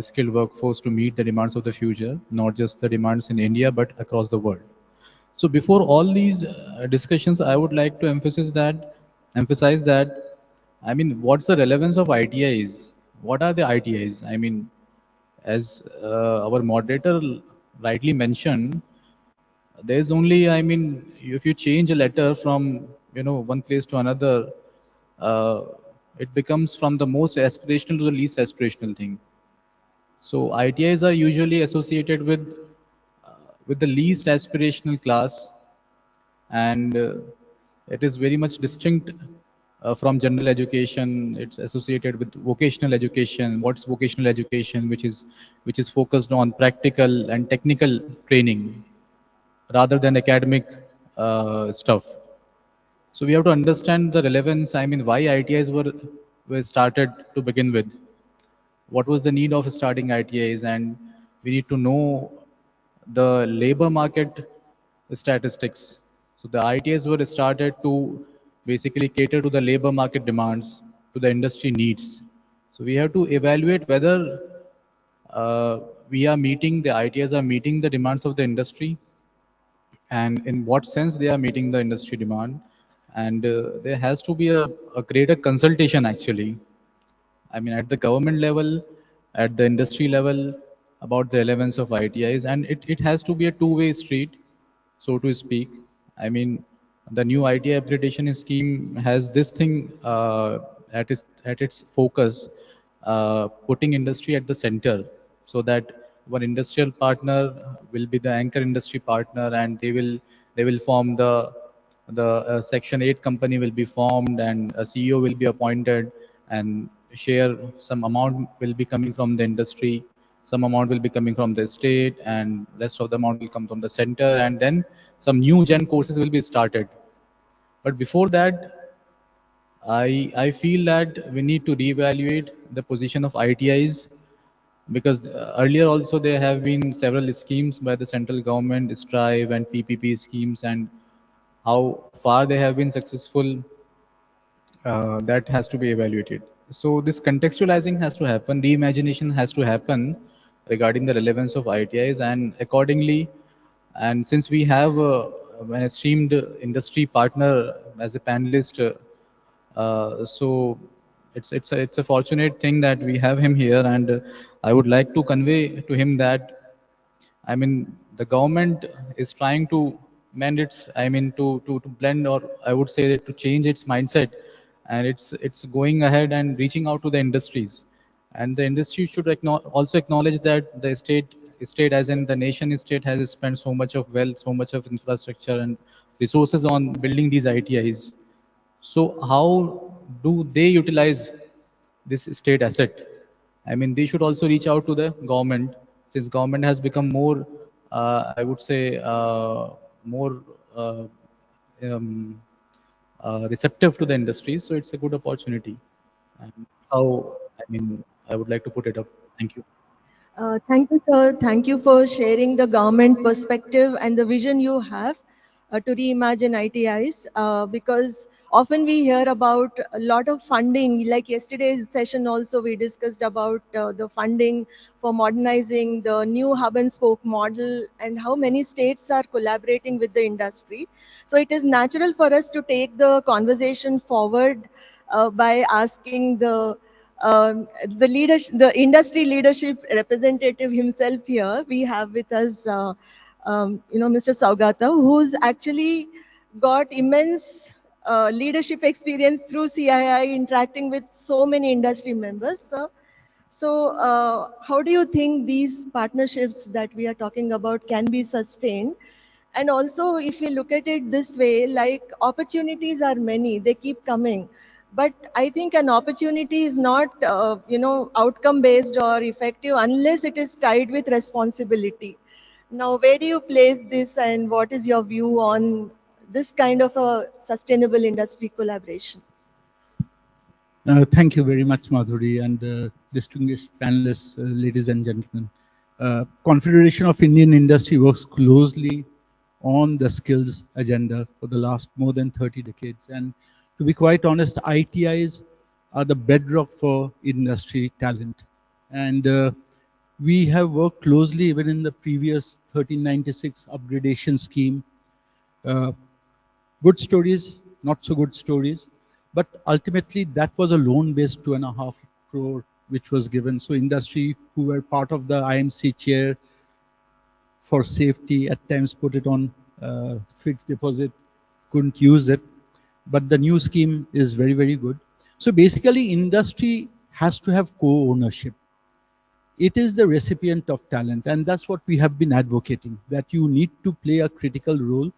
skilled workforce to meet the demands of the future, not just the demands in India, but across the world. So before all these discussions, I would like to emphasize that, I mean, what's the relevance of ITIs? What are the ITIs? I mean, as our moderator rightly mentioned, there's only, I mean, if you change a letter from, one place to another, uh, it becomes from the most aspirational to the least aspirational thing. So ITIs are usually associated with the least aspirational class, and it is very much distinct from general education. It's associated with vocational education. What's vocational education? Which is focused on practical and technical training rather than academic stuff. So we have to understand the relevance. I mean, why ITIs were started to begin with. What was the need of starting ITIs, and we need to know the labor market statistics. So the ITIs were started to basically cater to the labor market demands, to the industry needs. So we have to evaluate whether we are meeting, the ITIs are meeting the demands of the industry, and in what sense they are meeting the industry demand. And there has to be a greater consultation actually, I mean, at the government level, at the industry level, about the relevance of ITIs, and it has to be a two-way street, so to speak. I mean, the new ITI accreditation scheme has this thing at its focus, putting industry at the center, so that one industrial partner will be the anchor industry partner, and they will form the Section 8 company will be formed, and a CEO will be appointed, and share some amount will be coming from the industry, some amount will be coming from the state, and rest of the amount will come from the center, and then some new gen courses will be started. But before that, I feel that we need to reevaluate the position of ITIs, because earlier also there have been several schemes by the central government, Strive and PPP schemes, and how far they have been successful, that has to be evaluated. So this contextualizing has to happen, reimagination has to happen regarding the relevance of ITIs, and accordingly, and since we have an esteemed industry partner as a panelist, so it's a fortunate thing that we have him here, and I would like to convey to him that, I mean, the government is trying to mend its, I mean, to blend, or I would say to change its mindset, and it's going ahead and reaching out to the industries, and the industry should also acknowledge that the state state, as in the nation state, has spent so much of wealth, so much of infrastructure and resources on building these ITIs. So how do they utilize this state asset? I mean, they should also reach out to the government, since government has become more, I would say, more uh, um, receptive to the industry. So it's a good opportunity. And how, I mean, I would like to put it up. Thank you. Thank you, sir. Thank you for sharing the government perspective and the vision you have to reimagine ITIs. Because often we hear about a lot of funding. Like yesterday's session, also we discussed about the funding for modernizing the new hub and spoke model and how many states are collaborating with the industry. So it is natural for us to take the conversation forward by asking the leadership, the industry leadership representative himself here. We have with us, Mr. Saugata, who's actually got immense leadership experience through CII, interacting with so many industry members. So, how do you think these partnerships that we are talking about can be sustained? And also, if you look at it this way, like opportunities are many, they keep coming. But I think an opportunity is not, outcome based or effective unless it is tied with responsibility. Now, where do you place this, and what is your view on this kind of a sustainable industry collaboration? Thank you very much, Madhuri, and distinguished panelists, ladies and gentlemen. Confederation of Indian Industry works closely on the skills agenda for the last more than 30 decades. And to be quite honest, ITIs are the bedrock for industry talent. And we have worked closely even in the previous 1396 upgradation scheme. Uh, Good stories, not so good stories. But ultimately, that was a loan-based 2.5 crore which was given. So industry who were part of the IMC chair for safety at times put it on fixed deposit, couldn't use it. But the new scheme is very, very good. So basically, industry has to have co-ownership. It is the recipient of talent, and that's what we have been advocating, that you need to play a critical role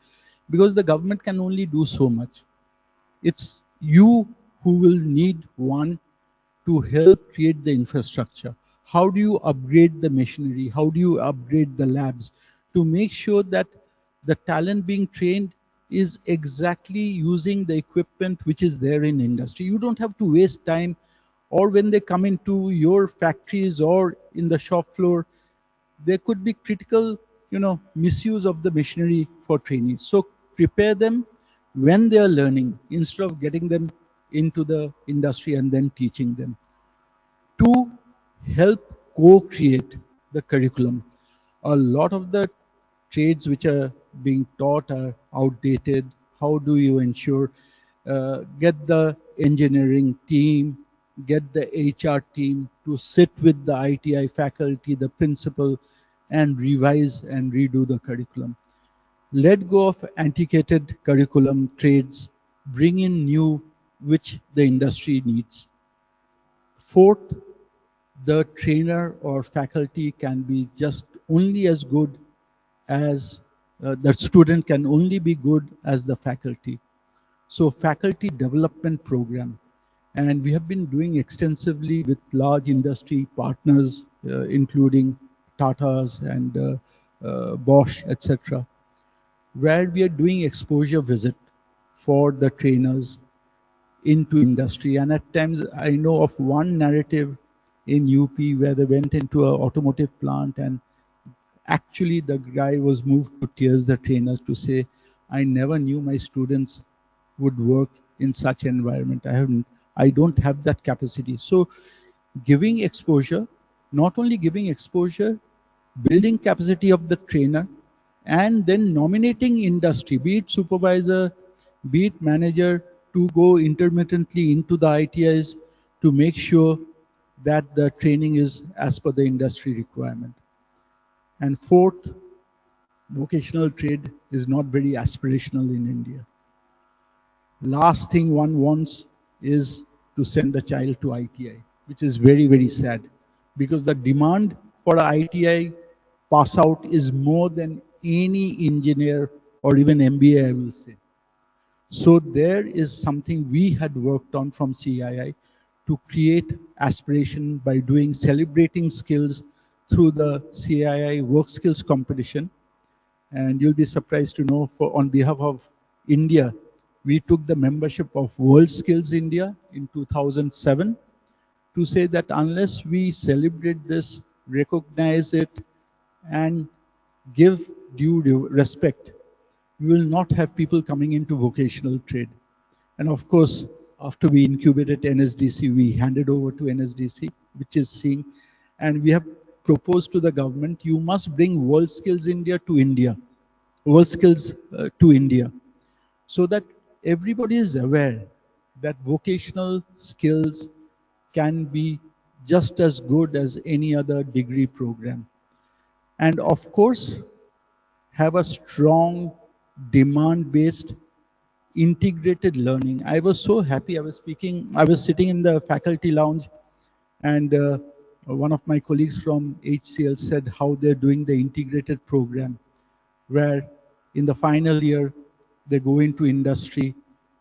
because the government can only do so much. It's you who will need one to help create the infrastructure. How do you upgrade the machinery? How do you upgrade the labs to make sure that the talent being trained is exactly using the equipment which is there in industry? You don't have to waste time, or when they come into your factories or in the shop floor, there could be critical, misuse of the machinery for trainees. So prepare them when they are learning instead of getting them into the industry and then teaching them. To help co-create the curriculum. A lot of the trades which are being taught are outdated. How do you ensure get the engineering team, get the HR team to sit with the ITI faculty, the principal, and revise and redo the curriculum. Let go of antiquated curriculum trades, bring in new which the industry needs. Fourth, the trainer or faculty can be just only as good as the student can only be good as the faculty. So faculty development program, and we have been doing extensively with large industry partners, including Tata's and Bosch, etc., where we are doing exposure visit for the trainers into industry. And at times I know of one narrative in UP where they went into an automotive plant and actually the guy was moved to tears, the trainers, to say, I never knew my students would work in such environment. I don't have that capacity. So giving exposure, not only giving exposure, building capacity of the trainer, and then nominating industry, be it supervisor, be it manager, to go intermittently into the ITIs to make sure that the training is as per the industry requirement. And fourth, vocational trade is not very aspirational in India. Last thing one wants is to send a child to ITI, which is very, very sad, because the demand for ITI pass out is more than any engineer or even MBA, I will say. So there is something we had worked on from CII to create aspiration by doing celebrating skills through the CII work skills competition. And you'll be surprised to know, for on behalf of India, we took the membership of World Skills India in 2007 to say that unless we celebrate this, recognize it, and give due respect, we will not have people coming into vocational trade. And of course, after we incubated NSDC, we handed over to NSDC, which is seeing, and we have proposed to the government, you must bring World Skills India to India, World Skills to India, so that everybody is aware that vocational skills can be just as good as any other degree program. And of course, have a strong demand-based integrated learning. I was so happy. I was sitting in the faculty lounge, and one of my colleagues from HCL said how they're doing the integrated program, where in the final year, they go into industry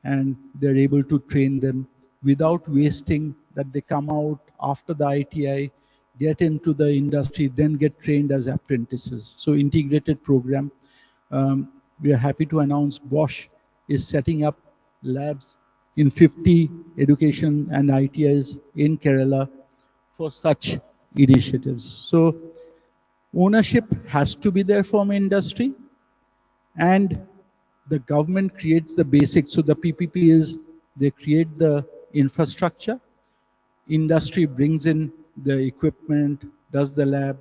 and they're able to train them without wasting that they come out after the ITI, get into the industry, then get trained as apprentices. So integrated program. We are happy to announce Bosch is setting up labs in 50 education and ITIs in Kerala for such initiatives. So ownership has to be there from industry, and the government creates the basics. So the PPP is they create the infrastructure, industry brings in the equipment, does the lab,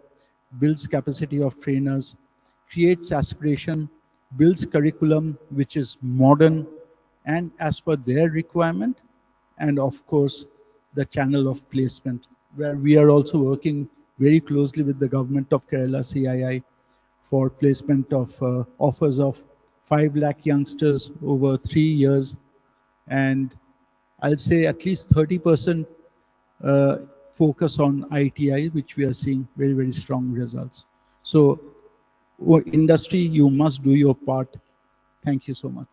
builds capacity of trainers, creates aspiration, builds curriculum which is modern and as per their requirement, and of course the channel of placement, where we are also working very closely with the government of Kerala, CII, for placement of offers of 5 lakh youngsters over 3 years, and I'll say at least 30% focus on ITI, which we are seeing very, very strong results. So industry, you must do your part. Thank you so much.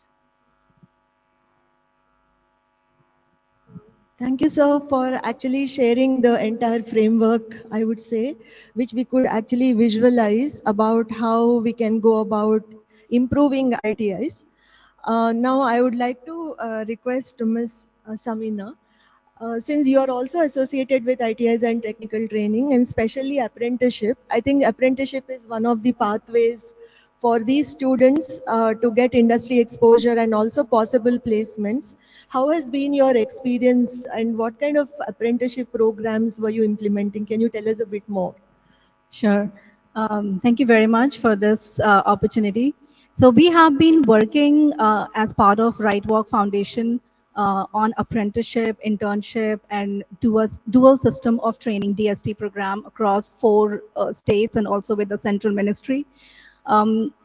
Thank you, sir, for actually sharing the entire framework, I would say, which we could actually visualize about how we can go about improving ITIs. Now, I would like to request Ms. Samina, since you are also associated with ITIs and technical training, and especially apprenticeship, I think apprenticeship is one of the pathways for these students to get industry exposure and also possible placements. How has been your experience and what kind of apprenticeship programs were you implementing? Can you tell us a bit more? Sure. Thank you very much for this opportunity. So we have been working as part of Right Walk Foundation on apprenticeship, internship, and dual system of training (DST) program across 4 states and also with the central ministry.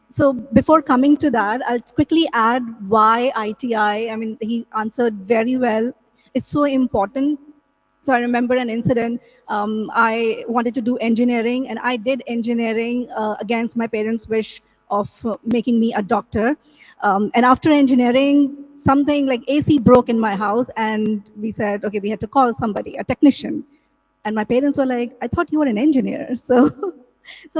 So before coming to that, I'll quickly add why ITI. I mean, he answered very well. It's so important. So I remember an incident. I wanted to do engineering, and I did engineering against my parents' wish of making me a doctor. And after engineering, something like AC broke in my house, and we said, okay, we had to call somebody, a technician. And my parents were like, I thought you were an engineer. So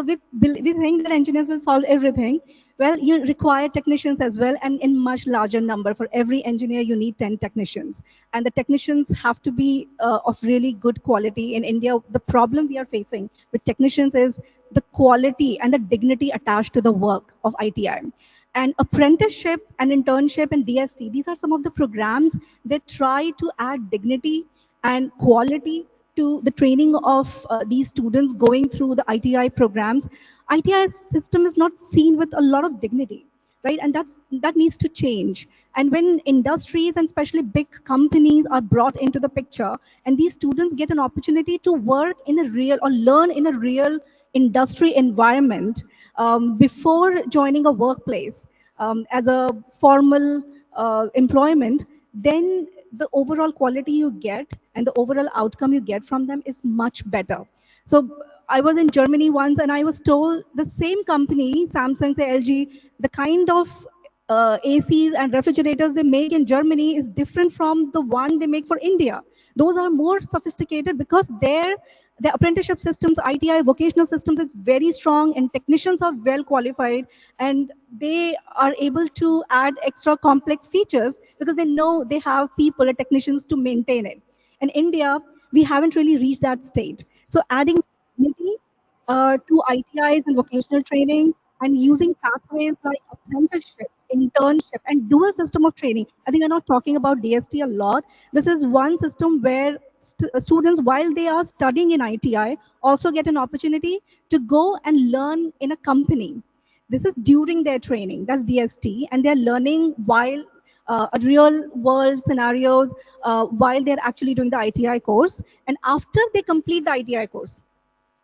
we think that engineers will solve everything. Well, you require technicians as well, and in much larger number. For every engineer, you need 10 technicians. And the technicians have to be of really good quality. In India, the problem we are facing with technicians is the quality and the dignity attached to the work of ITI. And apprenticeship and internship and DST, these are some of the programs that try to add dignity and quality to the training of these students going through the ITI programs. ITI system is not seen with a lot of dignity, right? And that needs to change. And when industries and especially big companies are brought into the picture, and these students get an opportunity to work in a real or learn in a real industry environment before joining a workplace as a formal employment, then the overall quality you get and the overall outcome you get from them is much better. So I was in Germany once and I was told the same company, Samsung, say LG, the kind of ACs and refrigerators they make in Germany is different from the one they make for India. Those are more sophisticated because the apprenticeship systems, ITI vocational systems is very strong and technicians are well qualified and they are able to add extra complex features because they know they have people, technicians to maintain it. In India, we haven't really reached that state. So adding to ITIs and vocational training and using pathways like apprenticeship, internship, and dual system of training. I think we're not talking about DST a lot. This is one system where students, while they are studying in ITI, also get an opportunity to go and learn in a company. This is during their training. That's DST, and they're learning while real world scenarios while they're actually doing the ITI course. And after they complete the ITI course,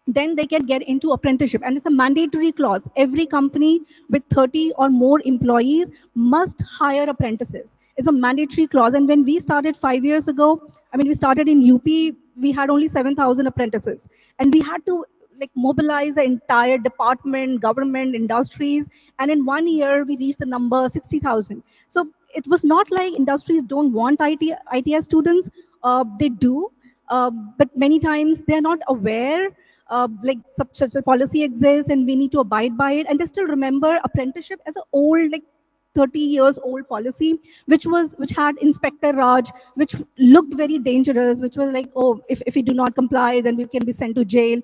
then they can get into apprenticeship, and it's a mandatory clause. Every company with 30 or more employees must hire apprentices. It's a mandatory clause. And when we started 5 years ago, I mean, we started in UP, we had only 7,000 apprentices, and we had to like mobilize the entire department, government, industries, and in 1 year we reached the number 60,000. So it was not like industries don't want ITI students. They do, but many times they're not aware like such a policy exists and we need to abide by it. And they still remember apprenticeship as an old, like 30 years old policy, which had Inspector Raj, which looked very dangerous, which was like, oh, if we do not comply, then we can be sent to jail.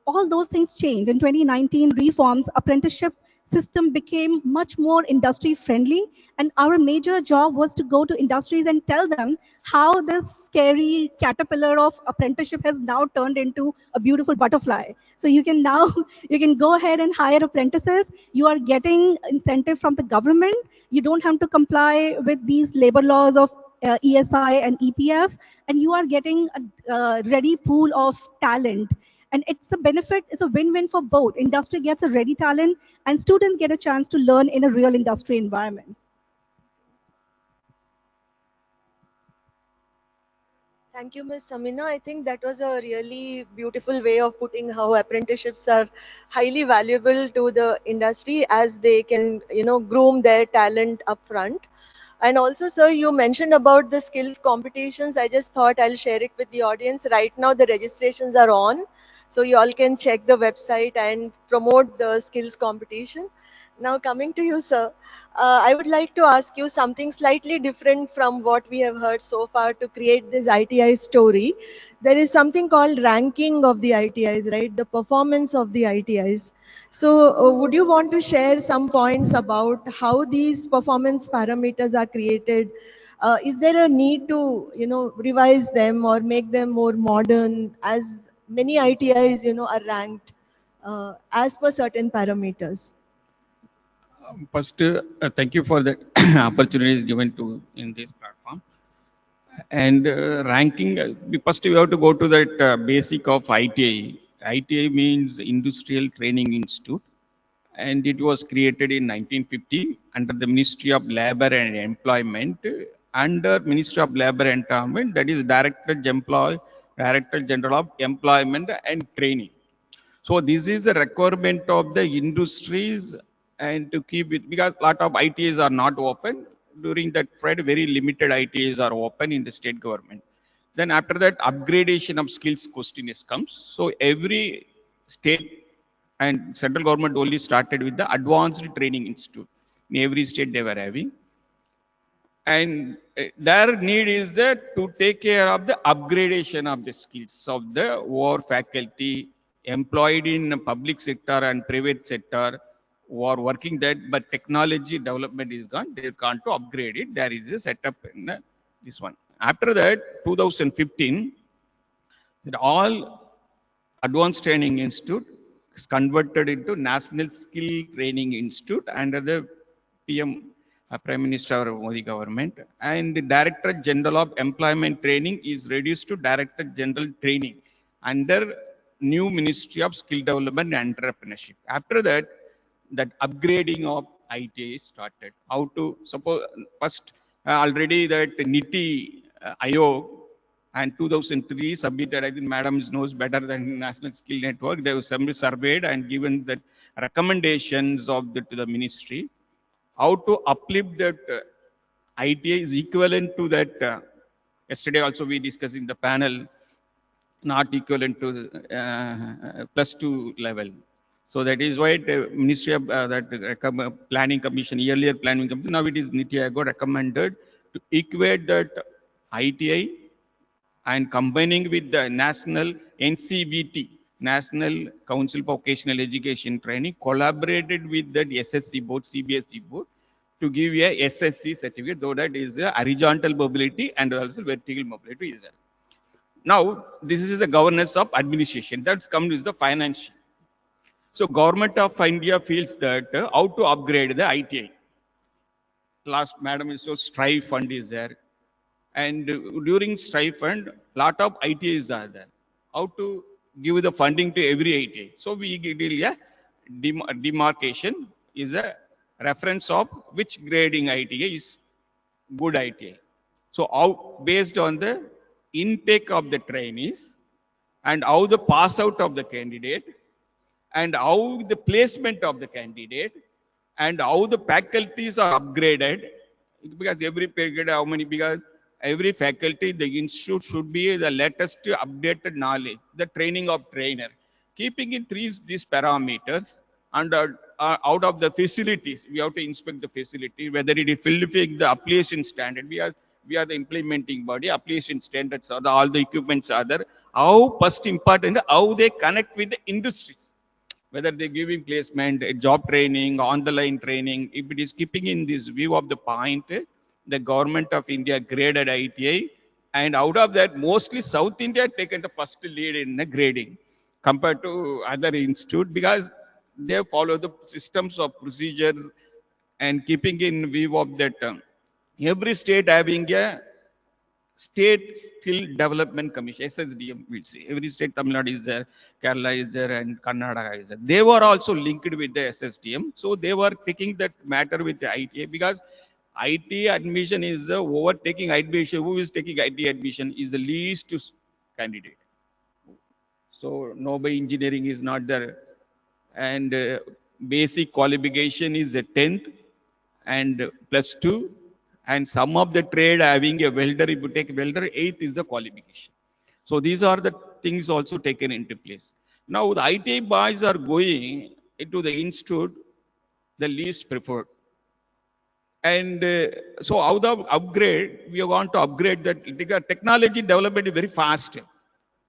All those things changed. In 2019 reforms, apprenticeship system became much more industry friendly, and our major job was to go to industries and tell them how this scary caterpillar of apprenticeship has now turned into a beautiful butterfly. So you can now you can go ahead and hire apprentices. You are getting incentive from the government. You don't have to comply with these labor laws of ESI and EPF, and you are getting a ready pool of talent. And it's a benefit, it's a win-win for both. Industry gets a ready talent and students get a chance to learn in a real industry environment. Thank you, Ms. Samina. I think that was a really beautiful way of putting how apprenticeships are highly valuable to the industry as they can, groom their talent upfront. And also, sir, you mentioned about the skills competitions. I just thought I'll share it with the audience. Right now, the registrations are on. So you all can check the website and promote the skills competition. Now, coming to you, sir, I would like to ask you something slightly different from what we have heard so far to create this ITI story. There is something called ranking of the ITIs, right? The performance of the ITIs. So, would you want to share some points about how these performance parameters are created? Is there a need to, revise them or make them more modern, as many ITIs, are ranked as per certain parameters? First, thank you for the opportunities given to in this platform. And ranking, first we have to go to that basic of ITI. ITI means Industrial Training Institute, and it was created in 1950 under the Ministry of Labor and Employment. Under Ministry of Labor and Employment, that is Director General of Employment and Training. So this is a requirement of the industries, and to keep it, because a lot of ITs are not open. During that period, very limited ITs are open in the state government. Then after that, upgradation of skills question is comes. So every state and central government only started with the Advanced Training Institute. In every state they were having. And their need is that to take care of the upgradation of the skills of the war faculty employed in public sector and private sector who are working that, but technology development is gone, they can't to upgrade it. There is a setup in this one. After that, 2015, that all Advanced Training Institute is converted into National Skill Training Institute under the PM, Prime Minister Modi government. And the Director General of Employment Training is reduced to Director General Training under new Ministry of Skill Development and Entrepreneurship. After that, that upgrading of ITA started. How to suppose first already that NITI Ayog and 2003 submitted. I think Madam knows better than National Skill Network. They were surveyed and given the recommendations of to the ministry how to uplift that ITA is equivalent to that. Yesterday also we discussed in the panel, not equivalent to plus two level. So that is why the Ministry of Planning Commission, earlier Planning Commission, now it is NITI Aayog recommended to equate that ITI and combining with the national NCVT, National Council for Vocational Education Training, collaborated with the SSC board, CBSE board, to give a SSC certificate, though that is a horizontal mobility and also vertical mobility is there. Now, this is the governance of administration. That's come with the financial. So government of India feels that how to upgrade the ITI. Last, Madam, is so Strive fund is there. And during Strive fund, lot of ITIs are there. How to give the funding to every ITI. So we deal a demarcation is a reference of which grading ITI is good ITI. So how, based on the intake of the trainees and how the pass out of the candidate and how the placement of the candidate and how the faculties are upgraded, because every period how many, because every faculty, the institute should be the latest updated knowledge, the training of trainer, keeping in these parameters. And out of the facilities, we have to inspect the facility, whether it is fulfilling the application standard. We are the implementing body, application standards are all the equipments are there. How first important, how they connect with the industries, whether they're giving placement, job training, on the line training. If it is keeping in this view of the point, the government of India graded ITI, and out of that, mostly South India taken the first lead in the grading compared to other institute, because they follow the systems of procedures and keeping in view of that every state having a State Skill Development Commission, SSDM, we'll see. Every state, Tamil Nadu is there, Kerala is there, and Karnataka is there. They were also linked with the SSDM. So they were taking that matter with the ITA, because IT admission is overtaking admission. Who is taking IT admission is the least candidate. So nobody engineering is not there. And basic qualification is a 10th and plus 2. And some of the trade having a welder, if you take welder, 8th is the qualification. So these are the things also taken into place. Now the IT boys are going into the institute, the least preferred. And so how the upgrade, we want to upgrade that, because technology development is very fast.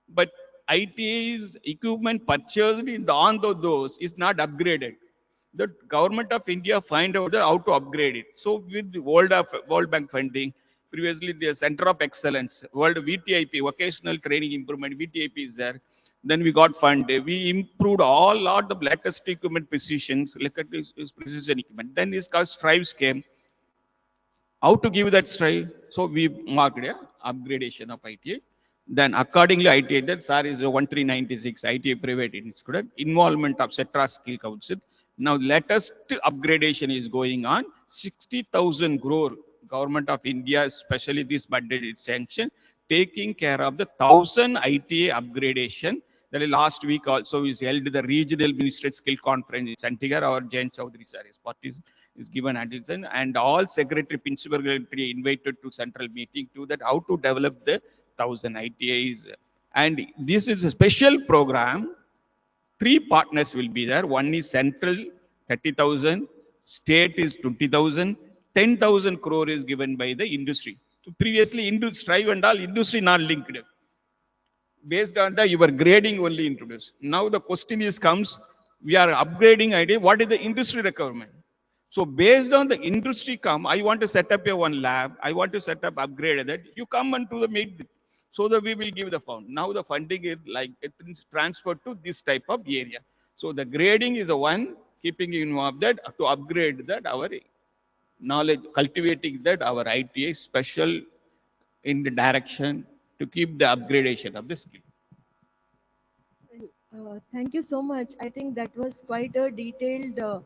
But IT's equipment purchased in on those is not upgraded. The government of India find out how to upgrade it. So with the World Bank funding, previously the Center of Excellence, World VTIP, Vocational Training Improvement, VTIP is there. Then we got funded. We improved all the latest equipment precisions, like precision equipment. Then it's called Strives came. How to give that Strive? So we marked upgradation of ITA. Then accordingly, ITA, that SAR is 1396, ITA private institute, involvement of CETRA Skill Council. Now latest upgradation is going on. 60,000 crore government of India, especially this budget is sanctioned, taking care of the 1,000 ITA upgradation. That is last week also is held the regional ministry skill conference in Chandigarh. Our Jain Chaudhary sir is given attention, and all secretary, principal secretary invited to central meeting to that how to develop the 1,000 ITIs. And this is a special program. 3 partners will be there. One is central, 30,000. State is 20,000. 10,000 crore is given by the industry. So previously, Strive and all industry not linked. Based on the your grading only introduced. Now the question is comes, we are upgrading idea. What is the industry requirement? So based on the industry come, I want to set up a one lab. I want to set up upgrade that. You come and to the meet, so that we will give the fund. Now the funding is like it is transferred to this type of area. So the grading is the one keeping in of that to upgrade that our knowledge, cultivating that our ITA special in the direction to keep the upgradation of the skill. Thank you so much. I think that was quite a detailed,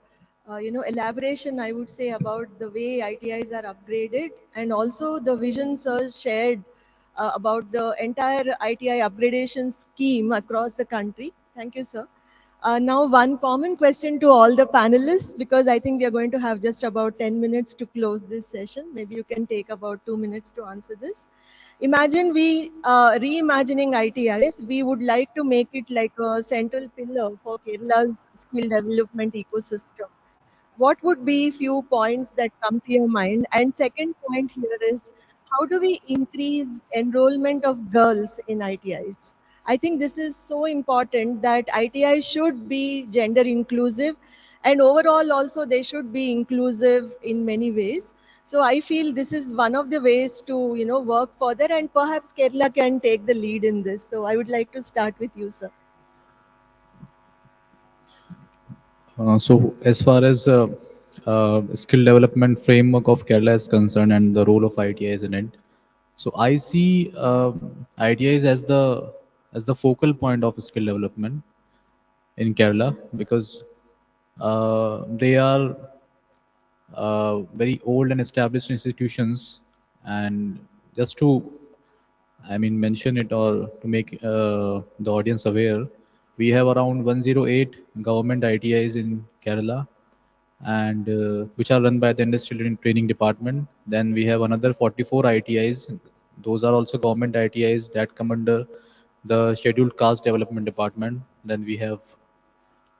elaboration, I would say, about the way ITIs are upgraded, and also the vision sir shared about the entire ITI upgradation scheme across the country. Thank you, sir. Now, one common question to all the panelists, because I think we are going to have just about 10 minutes to close this session. Maybe you can take about 2 minutes to answer this. Imagine we reimagining ITIs, we would like to make it like a central pillar for Kerala's skill development ecosystem. What would be few points that come to your mind? And second point here is, how do we increase enrollment of girls in ITIs? I think this is so important that ITI should be gender inclusive, and overall also they should be inclusive in many ways. So I feel this is one of the ways to work further, and perhaps Kerala can take the lead in this. So I would like to start with you, sir. So as far as skill development framework of Kerala is concerned and the role of ITIs in it, so I see ITIs as the focal point of skill development in Kerala, because they are very old and established institutions. And just to, I mean, mention it or to make the audience aware, we have around 108 government ITIs in Kerala, and which are run by the Industrial and Training Department. Then we have another 44 ITIs. Those are also government ITIs that come under the Scheduled Caste Development Department. Then we have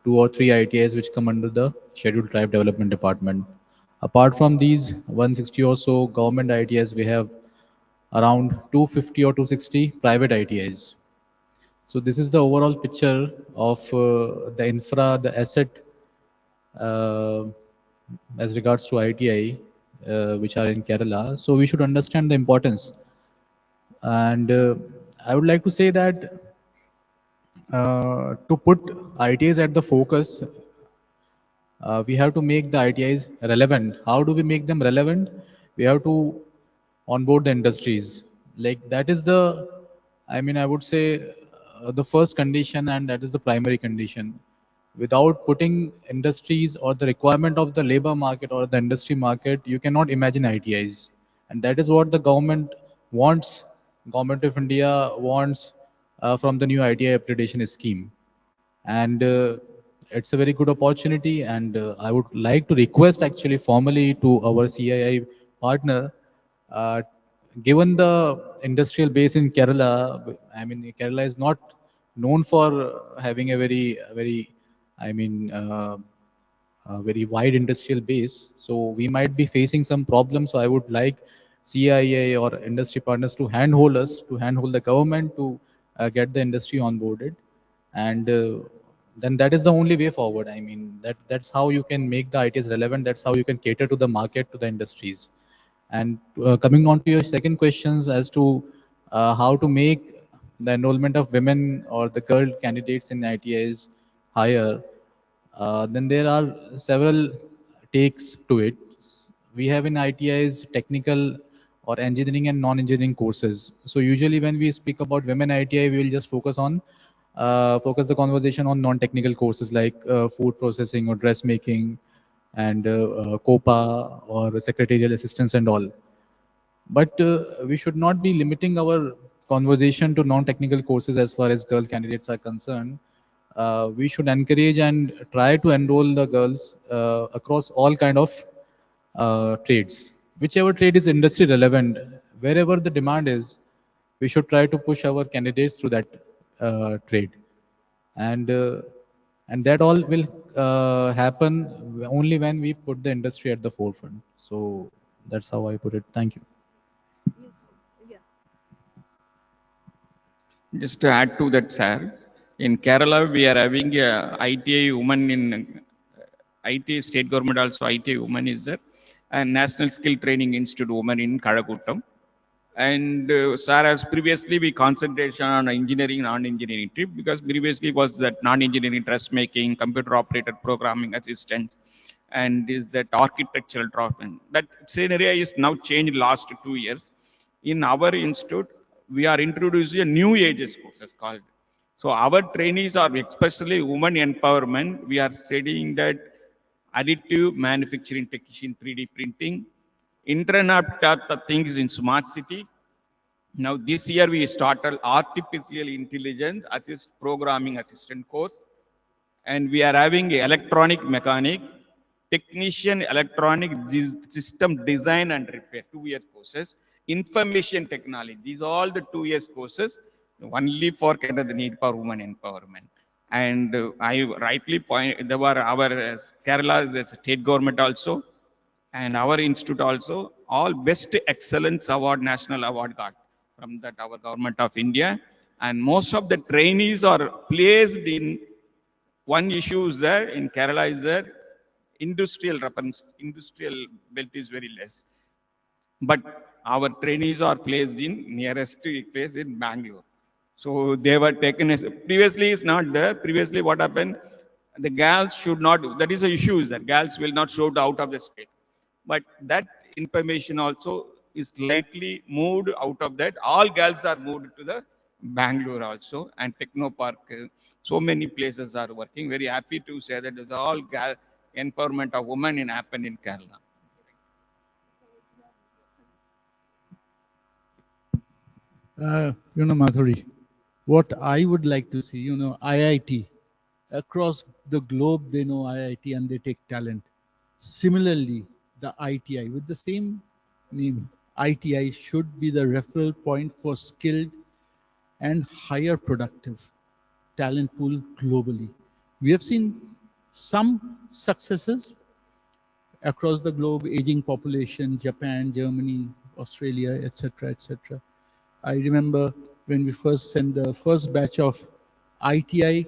2 or 3 ITIs which come under the Scheduled Tribe Development Department. Apart from these 160 or so government ITIs, we have around 250 or 260 private ITIs. So this is the overall picture of the infra, the asset uh, as regards to ITI, which are in Kerala. So we should understand the importance. And I would like to say that to put ITIs at the focus, we have to make the ITIs relevant. How do we make them relevant? We have to onboard the industries. Like that is the, I mean, I would say the first condition, and that is the primary condition. Without putting industries or the requirement of the labor market or the industry market, you cannot imagine ITIs. And that is what the government wants, government of India wants from the new ITI upgradation scheme. And it's a very good opportunity, and I would like to request actually formally to our CII partner, uh, given the industrial base in Kerala. I mean, Kerala is not known for having a very, I mean, a very wide industrial base, so we might be facing some problems. So I would like CIA or industry partners to handhold us, to handhold the government to get the industry onboarded. And then that is the only way forward. I mean, that's how you can make the ITs relevant. That's how you can cater to the market, to the industries. And coming on to your second questions as to how to make the enrollment of women or the girl candidates in ITIs higher, then there are several takes to it. We have in ITIs technical or engineering and non-engineering courses. So usually when we speak about women ITI, we will just focus the conversation on non-technical courses like food processing or dressmaking, and COPA or secretarial assistance and all. But we should not be limiting our conversation to non-technical courses as far as girl candidates are concerned. We should encourage and try to enroll the girls across all kind of trades. Whichever trade is industry relevant, wherever the demand is, we should try to push our candidates to that trade. And and that all will happen only when we put the industry at the forefront. So that's how I put it. Thank you. Yes, yeah. Just to add to that, sir, in Kerala, we are having a ITI woman in ITI state government also. ITI woman is there, and National Skill Training Institute woman in Karakutam. And sir, as previously we concentration on engineering, non-engineering trip, because previously was that non-engineering dressmaking, computer operated programming assistance, and is that architectural drawing. That scenario is now changed last 2 years. In our institute, we are introducing a new ages courses called. So our trainees are especially women empowerment. We are studying that additive manufacturing technician, 3D printing, Internet of things in smart city, Now this year we started artificial intelligence assist programming assistant course, and we are having a electronic mechanic, technician electronic system design and repair, 2 year courses, information technology. These are all the 2 years courses only for cater the need for women empowerment. And I rightly point, there were our Kerala, the state government also, and our institute also, all best excellence award, national award got from that our government of India. And most of the trainees are placed in one issue is there in Kerala is there industrial reference, industrial belt is very less. But our trainees are placed in nearest place in Bangalore. So they were taken as previously is not there. Previously, what happened? The girls should not. That is the issue is that girls will not show out of the state. But that information also is slightly moved out of that. All girls are moved to the Bangalore also and Techno Park. So many places are working. Very happy to say that the all empowerment of women in happen in Kerala. Madhuri, what I would like to see, IIT, across the globe, they know IIT and they take talent. Similarly, the ITI, with the same name, ITI should be the referral point for skilled and higher productive talent pool globally. We have seen some successes across the globe, aging population, Japan, Germany, Australia, etc., etc. I remember when we first sent the first batch of ITI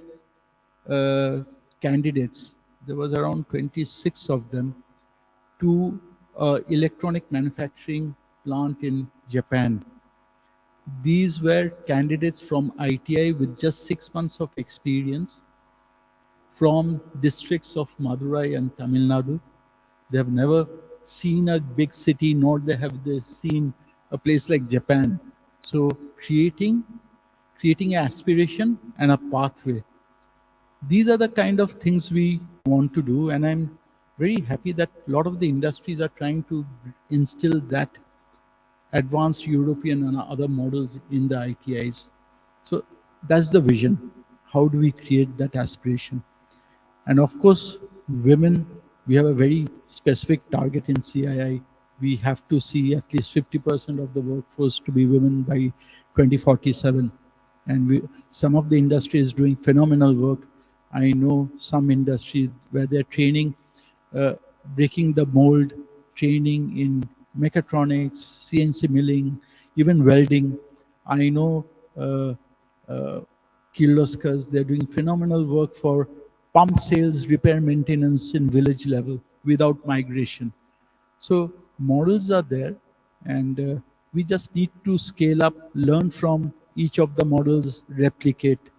candidates, there was around 26 of them to electronic manufacturing plant in Japan. These were candidates from ITI with just 6 months of experience from districts of Madurai and Tamil Nadu. They have never seen a big city, nor have they seen a place like Japan. So creating aspiration and a pathway. These are the kind of things we want to do, and I'm very happy that a lot of the industries are trying to instill that advanced European and other models in the ITIs. So that's the vision. How do we create that aspiration? And of course, women, we have a very specific target in CII. We have to see at least 50% of the workforce to be women by 2047. And some of the industry is doing phenomenal work. I know some industries where they're training, breaking the mold, training in mechatronics, CNC milling, even welding. I know Kirloskar's, they're doing phenomenal work for pump sales, repair, maintenance in village level without migration. So models are there, and we just need to scale up, learn from each of the models, replicate.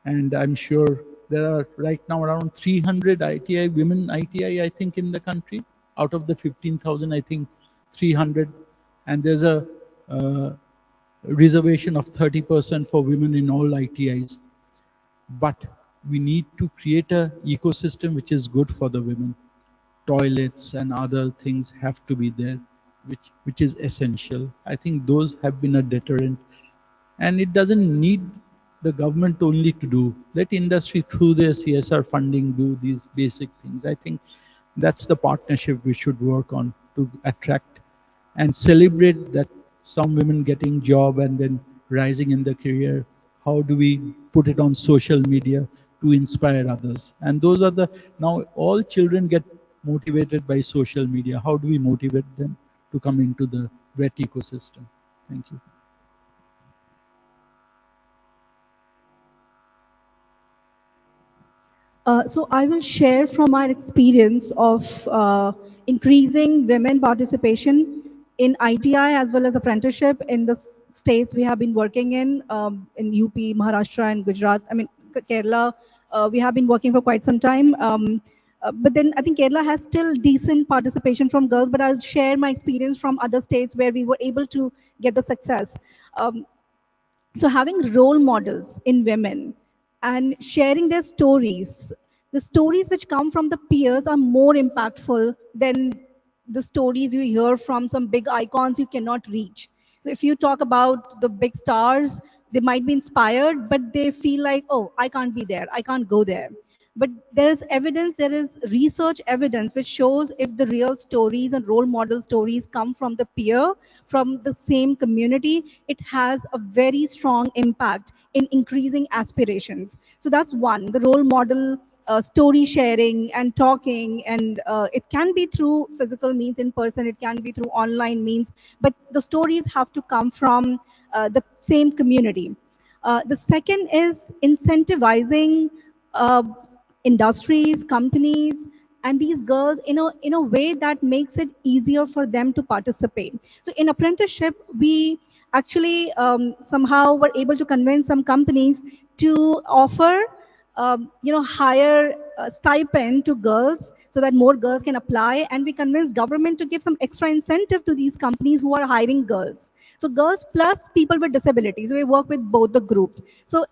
And I'm sure there are right now around 300 ITI, women ITI, I think, in the country. Out of the 15,000, I think 300. And there's a reservation of 30% for women in all ITIs. But we need to create an ecosystem which is good for the women. Toilets and other things have to be there, which is essential. I think those have been a deterrent. And it doesn't need the government only to do. Let industry through their CSR funding do these basic things. I think that's the partnership we should work on to attract and celebrate that some women getting job and then rising in the career. How do we put it on social media to inspire others? And those are now all children get motivated by social media. How do we motivate them to come into the wet ecosystem? Thank you. So I will share from my experience of increasing women participation in ITI as well as apprenticeship in the states we have been working in UP, Maharashtra, and Gujarat. I mean, Kerala, we have been working for quite some time. But then I think Kerala has still decent participation from girls, but I'll share my experience from other states where we were able to get the success. So having role models in women and sharing their stories, the stories which come from the peers are more impactful than the stories you hear from some big icons you cannot reach. So if you talk about the big stars, they might be inspired, but they feel like, oh, I can't be there, I can't go there. But there is evidence, there is research evidence which shows if the real stories and role model stories come from the peer, from the same community, it has a very strong impact in increasing aspirations. So that's one, the role model story sharing and talking, and it can be through physical means in person, it can be through online means, but the stories have to come from the same community. The second is incentivizing uh, industries, companies, and these girls in a way that makes it easier for them to participate. So in apprenticeship, we actually somehow were able to convince some companies to offer higher stipend to girls so that more girls can apply, and we convinced government to give some extra incentive to these companies who are hiring girls. So girls plus people with disabilities, we work with both the groups. So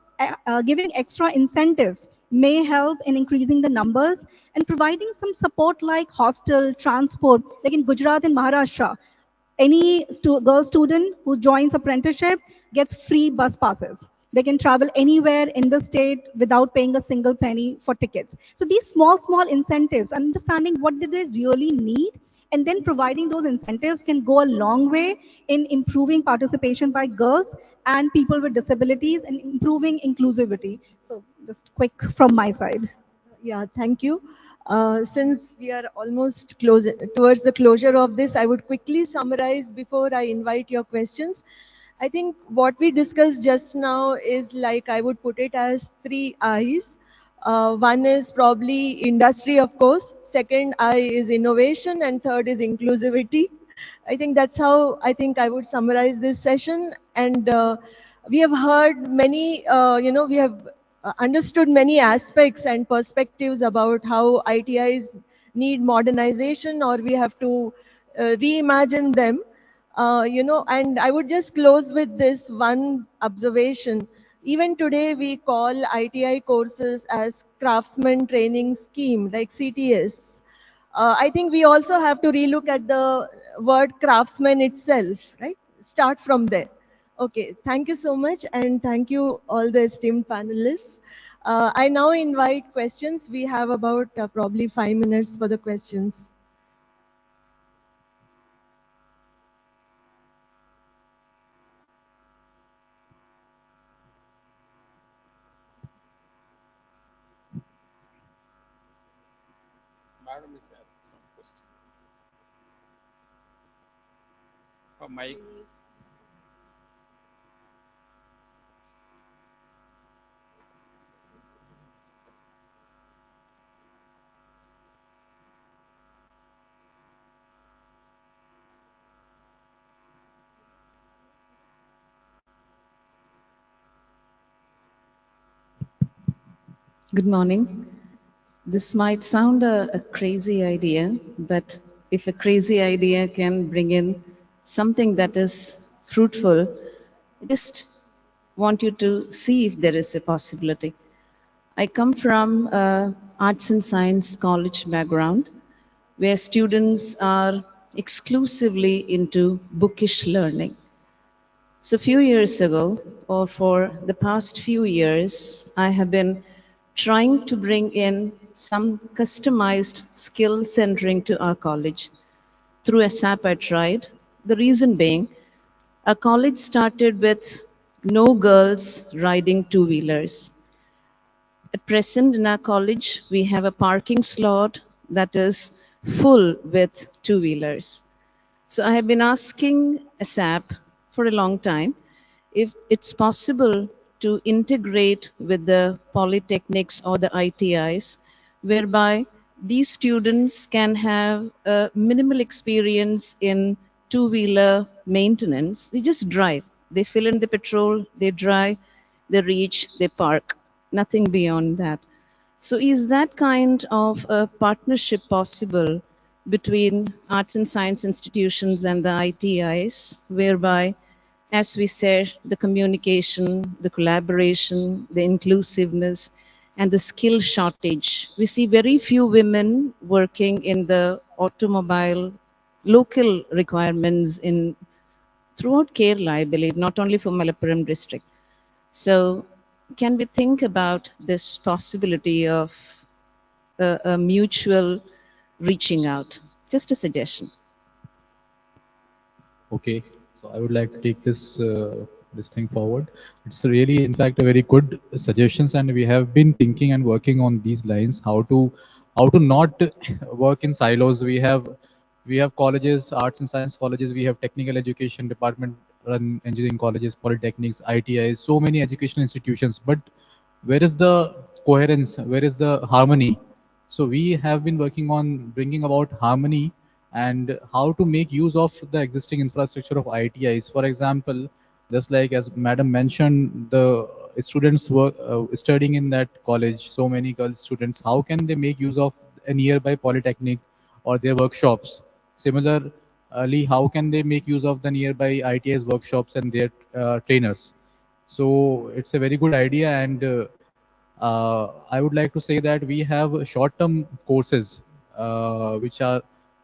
giving extra incentives may help in increasing the numbers and providing some support like hostel, transport, like in Gujarat and Maharashtra. Any girl student who joins apprenticeship gets free bus passes. They can travel anywhere in the state without paying a single penny for tickets. So these small incentives, understanding what do they really need, and then providing those incentives can go a long way in improving participation by girls and people with disabilities and improving inclusivity. So just quick from my side. Yeah, thank you. Since we are almost close towards the closure of this, I would quickly summarize before I invite your questions. I think what we discussed just now is like I would put it as three I's. One is probably industry, of course. Second I is innovation, and third is inclusivity. I think that's how I think I would summarize this session. And we have heard many, we have understood many aspects and perspectives about how ITIs need modernization, or we have to reimagine them. And I would just close with this one observation. Even today, we call ITI courses as craftsman training scheme, like CTS. I think we also have to relook at the word craftsman itself, right? Start from there. Okay, thank you so much, and thank you all the esteemed panelists. I now invite questions. We have about probably 5 minutes for the questions. Madam is asking some question. Mike. Good morning. This might sound a crazy idea, but if a crazy idea can bring in something that is fruitful, I just want you to see if there is a possibility. I come from arts and science college background where students are exclusively into bookish learning. So, a few years ago, or for the past few years, I have been trying to bring in some customized skill centering to our college through a SAP I tried. The reason being, our college started with no girls riding two wheelers. At present, in our college, we have a parking slot that is full with two wheelers. So I have been asking ASAP for a long time if it's possible to integrate with the polytechnics or the ITIs, whereby these students can have a minimal experience in two-wheeler maintenance. They just drive. They fill in the petrol, they drive, they reach, they park. Nothing beyond that. So is that kind of a partnership possible between arts and science institutions and the ITIs, whereby, as we said, the communication, the collaboration, the inclusiveness, and the skill shortage. We see very few women working in the automobile local requirements in throughout Kerala, I believe, not only for Malappuram district. So can we think about this possibility of a mutual reaching out? Just a suggestion. Okay, so I would like to take this thing forward. It's really, in fact, a very good suggestions, and we have been thinking and working on these lines how to not work in silos. We have colleges, arts and science colleges. We have technical education department, run engineering colleges, polytechnics, ITIs, so many educational institutions. But where is the coherence? Where is the harmony? So we have been working on bringing about harmony and how to make use of the existing infrastructure of ITIs. For example, just like as Madam mentioned, the students were studying in that college, so many girls students, how can they make use of a nearby polytechnic or their workshops? Similarly, how can they make use of the nearby ITIs workshops and their trainers? So it's a very good idea, and I would like to say that we have short-term courses which are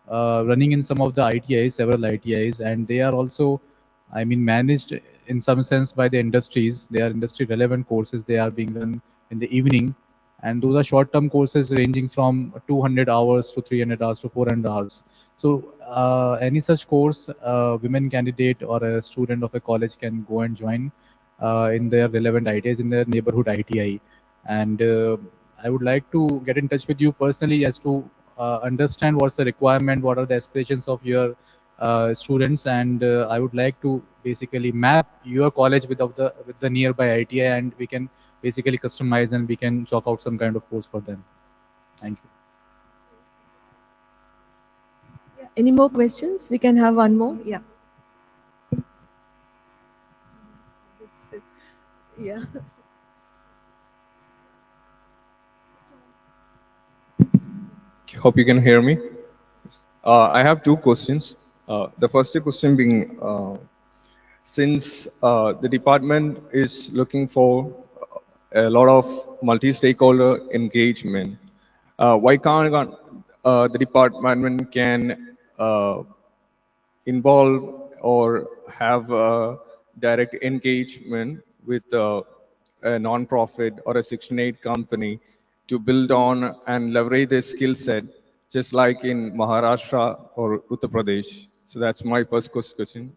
running in some of the ITIs, several ITIs, and they are also, I mean, managed in some sense by the industries. They are industry-relevant courses. They are being run in the evening, and those are short-term courses ranging from 200 hours to 300 hours to 400 hours. So any such course, women candidate or a student of a college can go and join in their relevant ITIs in their neighborhood ITI. And I would like to get in touch with you personally as to understand what's the requirement, what are the aspirations of your students, and I would like to basically map your college with the nearby ITI, and we can basically customize and we can chalk out some kind of course for them. Thank you. Yeah. Any more questions? We can have one more. Yeah. Yeah. Hope you can hear me. I have two questions. The first question being, since the department is looking for a lot of multi-stakeholder engagement, why can't the department can involve or have direct engagement with a non-profit or a Section 8 company to build on and leverage their skill set, just like in Maharashtra or Uttar Pradesh? So that's my first question.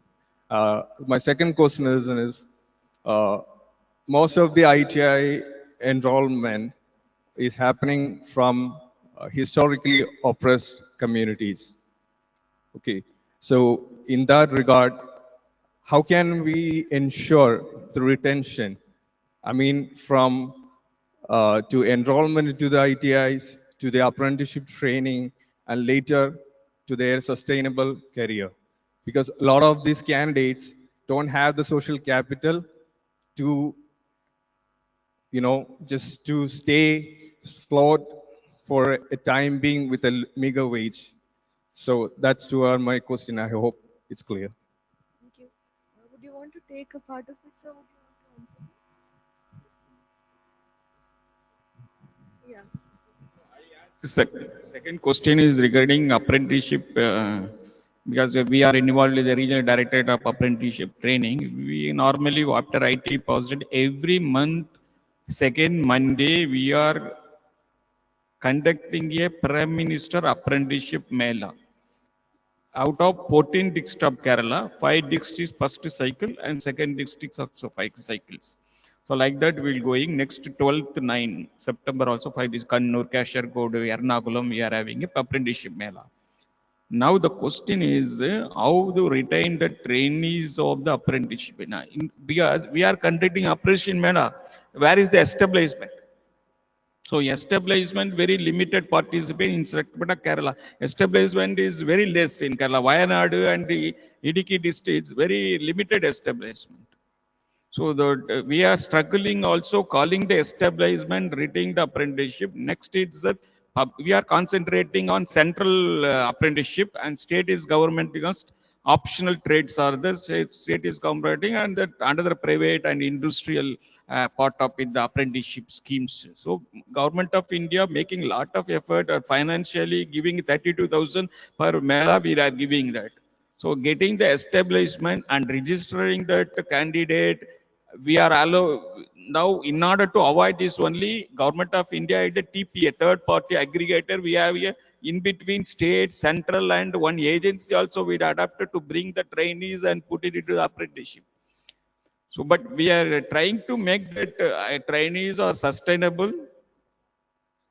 My second question is uh, most of the ITI enrollment is happening from historically oppressed communities. Okay, so in that regard, how can we ensure the retention? I mean, from to enrollment into the ITIs, to the apprenticeship training, and later to their sustainable career. Because a lot of these candidates don't have the social capital to, just to stay afloat for a time being with a meager wage. So that's to my question. I hope it's clear. Thank you. Would you want to take a part of it, sir? Would you want to answer this? Yeah. Second question is regarding apprenticeship, because we are involved in the regional directorate of apprenticeship training. We normally, after IT posited, every month, second Monday, we are conducting a Prime Minister apprenticeship mela. Out of 14 districts of Kerala, 5 districts first cycle and second districts also 5 cycles. So like that we'll going next 12th 9 September also 5 is Kannur, Kashargod, Ernakulam, we are having a apprenticeship mela. Now the question is how to retain the trainees of the apprenticeship. Because we are conducting apprenticeship mela, where is the establishment? So establishment very limited participate in Srakapada, Kerala. Establishment is very less in Kerala. Wayanadu and the Idiki districts very limited establishment. So we are struggling also calling the establishment, retaining the apprenticeship. Next is that we are concentrating on central apprenticeship and state is government because optional trades are the state is competing and that another private and industrial part of it, the apprenticeship schemes. So government of India making lot of effort or financially giving 32,000 per mela, we are giving that. So getting the establishment and registering that candidate, we are now in order to avoid this only, Government of India is a TP, a third party aggregator. We have a in between state, central and one agency also we adapted to bring the trainees and put it into the apprenticeship. So, but we are trying to make that trainees are sustainable,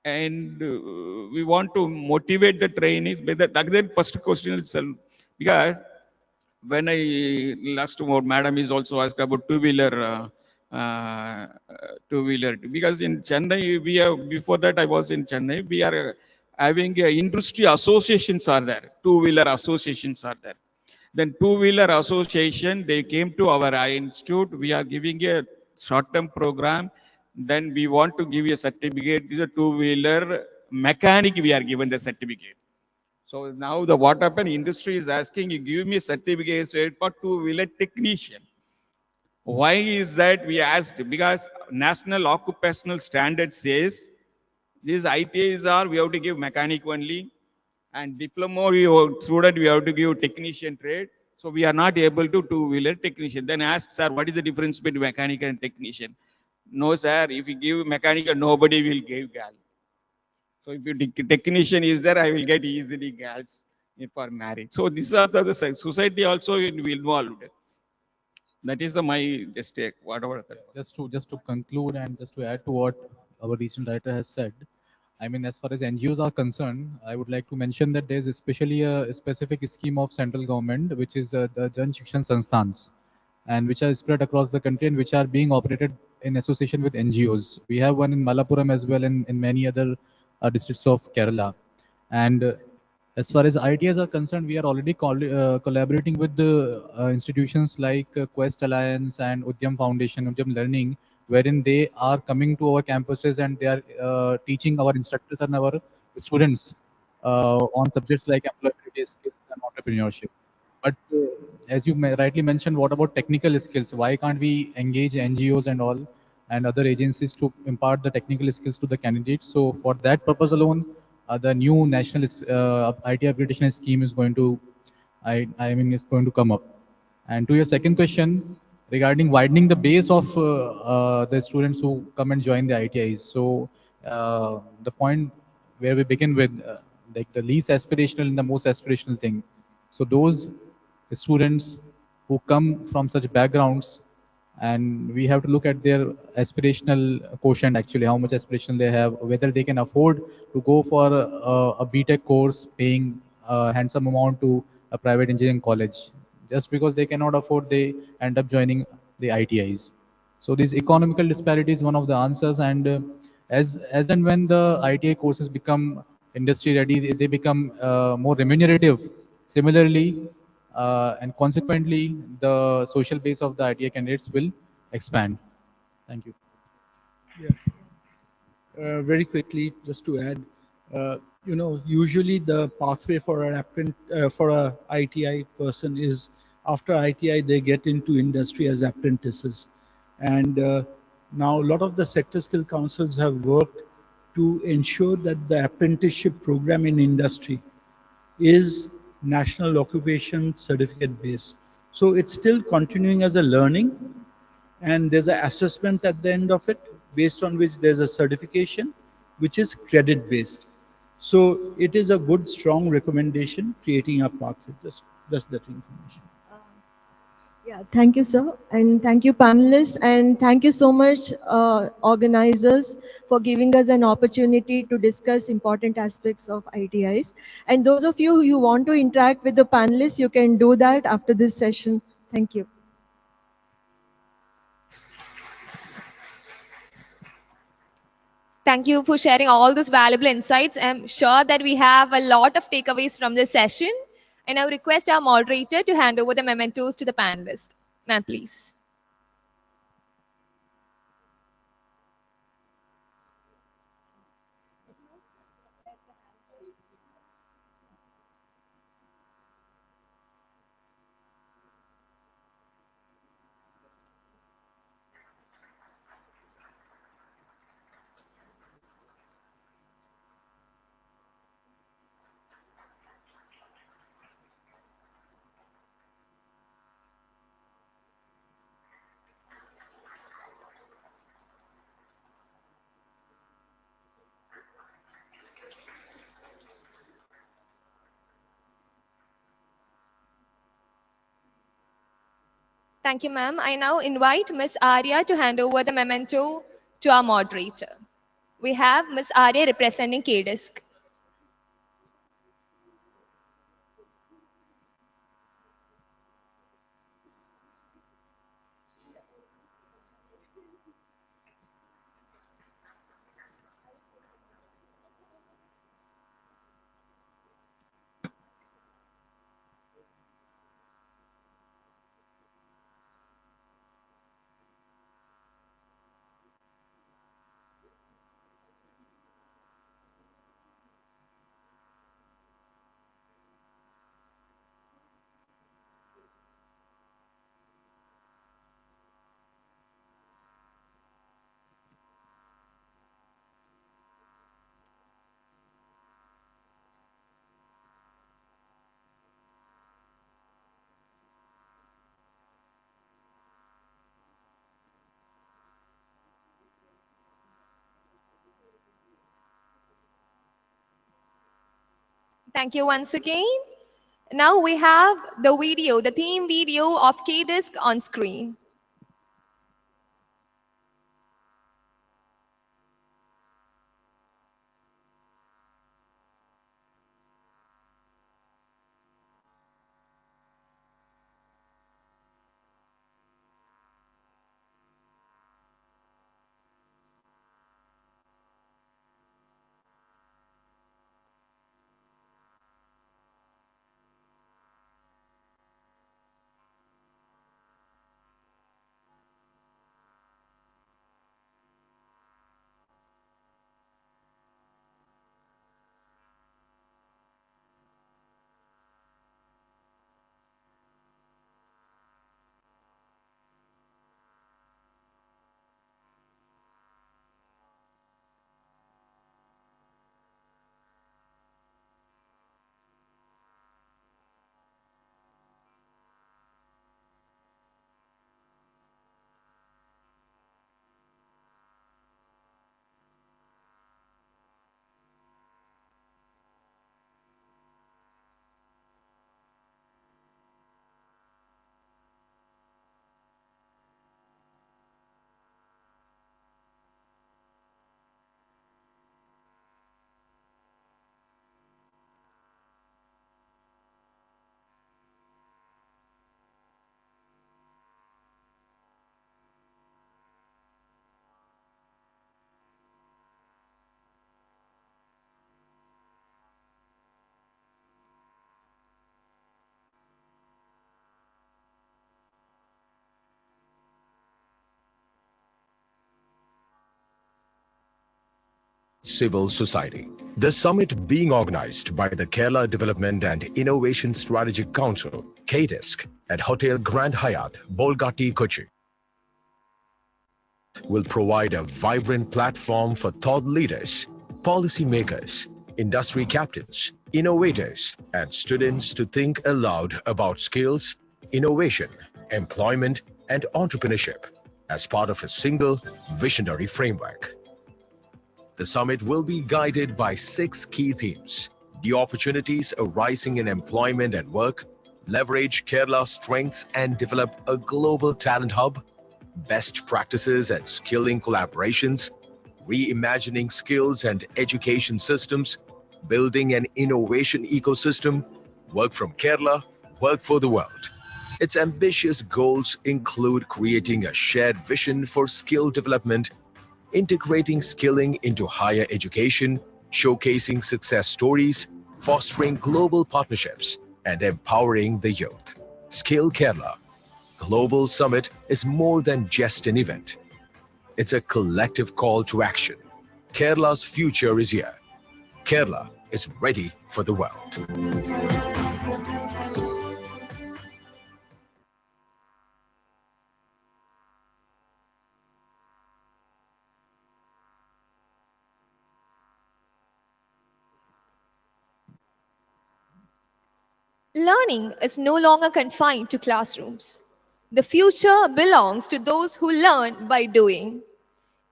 and we want to motivate the trainees. But that again, first question itself, because when I last more, madam is also asked about two-wheeler, because in Chennai, we have, before that I was in Chennai, we are having industry associations are there, two-wheeler associations are there. Then two-wheeler association, they came to our institute. We are giving a short-term program. Then we want to give you a certificate. This is a two-wheeler mechanic. We are given the certificate. So now the what happened? Industry is asking you give me a certificate for two-wheeler technician. Why is that? We asked because National Occupational Standard says these ITIs are we have to give mechanic only, and diploma student we have to give technician trade. So we are not able to two-wheeler technician. Then ask, sir, what is the difference between mechanic and technician? No, sir, if you give mechanical, nobody will give gal. So if you technician is there, I will get easily gals for marriage. So these are the society also involved. That is my mistake, whatever. Just to conclude and just to add to what our regional director has said, I mean, as far as NGOs are concerned, I would like to mention that there is especially a specific scheme of central government, which is the Jan Shikshan Sanstans, and which are spread across the country and which are being operated in association with NGOs. We have one in Malappuram as well, and in many other districts of Kerala. And as far as ITS are concerned, we are already collaborating with the institutions like Quest Alliance and Udyam Foundation, Udyam Learning, wherein they are coming to our campuses and they are teaching our instructors and our students on subjects like employability skills and entrepreneurship. But as you rightly mentioned, what about technical skills? Why can't we engage NGOs and all and other agencies to impart the technical skills to the candidates? So for that purpose alone, the new national IT accreditation scheme is going to, I mean, is going to come up. And to your second question regarding widening the base of the students who come and join the ITIs. So the point where we begin with, like the least aspirational and the most aspirational thing. So those students who come from such backgrounds, and we have to look at their aspirational quotient, actually how much aspiration they have, whether they can afford to go for a BTech course paying a handsome amount to a private engineering college. Just because they cannot afford, they end up joining the ITIs. So this economical disparity is one of the answers, and as and when the ITI courses become industry ready, they become more remunerative. Similarly, and consequently, the social base of the ITI candidates will expand. Thank you. Yeah. Very quickly, just to add, usually the pathway for for a ITI person is after ITI they get into industry as apprentices, and now a lot of the sector skill councils have worked to ensure that the apprenticeship program in industry is national occupation certificate based. So it's still continuing as a learning, and there's an assessment at the end of it based on which there's a certification which is credit based. So it is a good strong recommendation creating a pathway. Just that information. Yeah, thank you, sir. And thank you, panelists. And thank you so much, organizers, for giving us an opportunity to discuss important aspects of ITIs. And those of you who want to interact with the panelists, you can do that after this session. Thank you. Thank you for sharing all those valuable insights. I'm sure that we have a lot of takeaways from this session. And I would request our moderator to hand over the mementos to the panelists. Ma'am, please. Thank you, ma'am. I now invite Miss Arya to hand over the memento to our moderator. We have Miss Arya representing KDISC. Thank you once again. Now we have the video, the theme video of KDISC on screen. Civil society. The summit being organized by the Kerala Development and Innovation Strategic Council, KDISC, at Hotel Grand Hyatt, Bolgatti, Kochi, will provide a vibrant platform for thought leaders, policymakers, industry captains, innovators, and students to think aloud about skills, innovation, employment, and entrepreneurship as part of a single visionary framework. The summit will be guided by 6 key themes: the opportunities arising in employment and work, leverage Kerala's strengths and develop a global talent hub, best practices and skilling collaborations, reimagining skills and education systems, building an innovation ecosystem, work from Kerala, work for the world. Its ambitious goals include creating a shared vision for skill development, integrating skilling into higher education, showcasing success stories, fostering global partnerships, and empowering the youth. Skill Kerala Global Summit is more than just an event. It's a collective call to action. Kerala's future is here. Kerala is ready for the world. Learning is no longer confined to classrooms. The future belongs to those who learn by doing.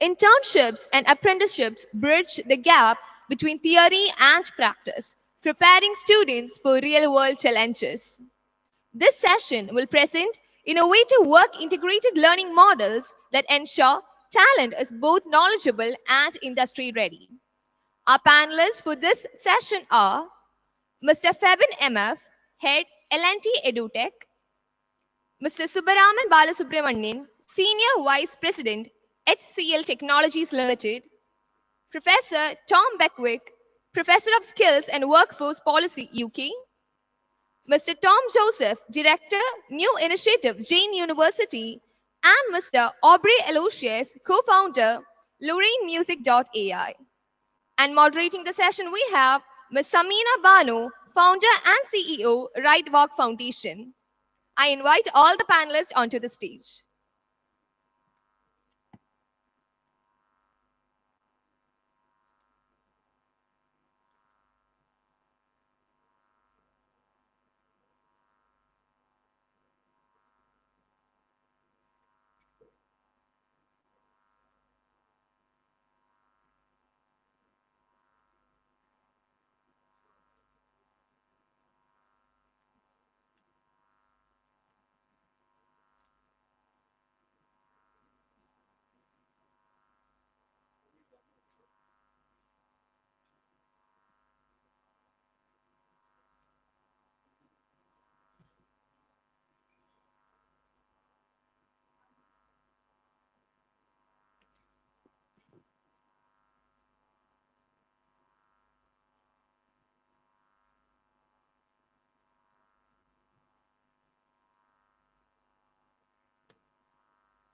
Internships and apprenticeships bridge the gap between theory and practice, preparing students for real world challenges. This session will present innovative work integrated learning models that ensure talent is both knowledgeable and industry ready. Our panelists for this session are Mr. Febin MF, Head L&T EduTech, Mr. Subbaraman Balasubramanian, Senior Vice President, HCL Technologies Limited, Professor Tom Beckwith, Professor of Skills and Workforce Policy UK, Mr. Tom Joseph, Director, New Initiatives, Jane University, and Mr. Aubrey Aloysius, co-founder, LorraineMusic.ai. And moderating the session, we have Ms. Samina Banu, founder and CEO, Right Walk Foundation. I invite all the panelists onto the stage.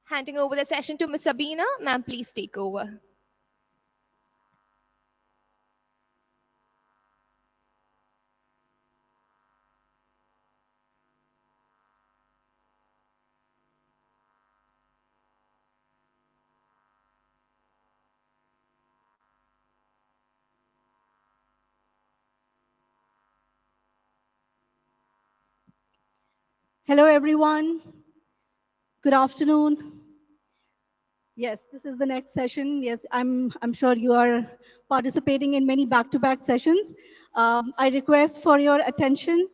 Handing over the session to Ms. Sabina. Ma'am, please take over. Hello, everyone. Good afternoon. Yes, this is the next session. Yes, I'm sure you are participating in many back-to-back sessions. I request for your attention.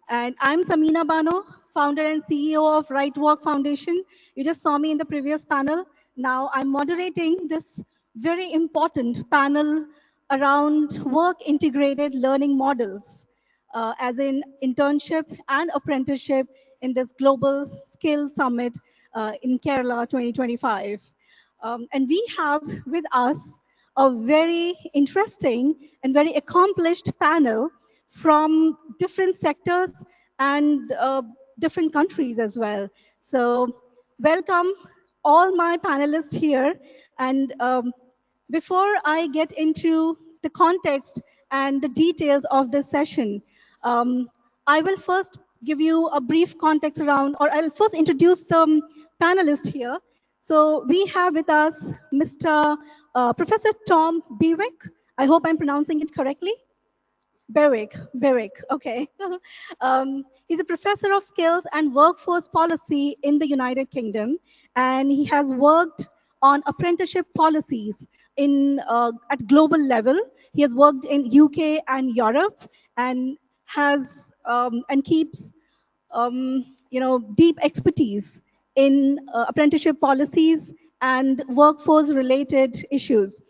And I'm Samina Bano, founder and CEO of Right Walk Foundation. You just saw me in the previous panel. Now I'm moderating this very important panel around work integrated learning models, as in internship and apprenticeship in this Global Skills Summit in Kerala 2025. And we have with us a very interesting and very accomplished panel from different sectors and different countries as well. So welcome all my panelists here. And before I get into the context and the details of this session, I will first give you a brief context around, or I'll first introduce the panelists here. So we have with us Mr. Professor Tom Bewick. I hope I'm pronouncing it correctly. Berwick, okay. He's a professor of skills and workforce policy in the United Kingdom, and he has worked on apprenticeship policies at global level. He has worked in UK and Europe, and has and keeps deep expertise in apprenticeship policies and workforce related issues.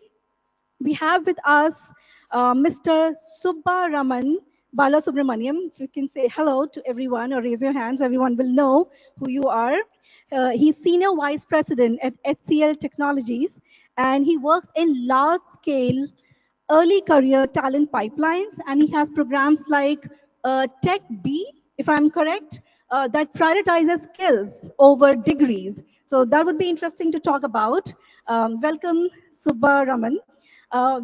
We have with us Mr. Subbaraman Balasubramaniam. If you can say hello to everyone or raise your hands, so everyone will know who you are. He's Senior Vice President at HCL Technologies, and he works in large-scale early career talent pipelines, and he has programs like Tech B, if I'm correct, that prioritizes skills over degrees. So that would be interesting to talk about. Welcome, Subbaraman.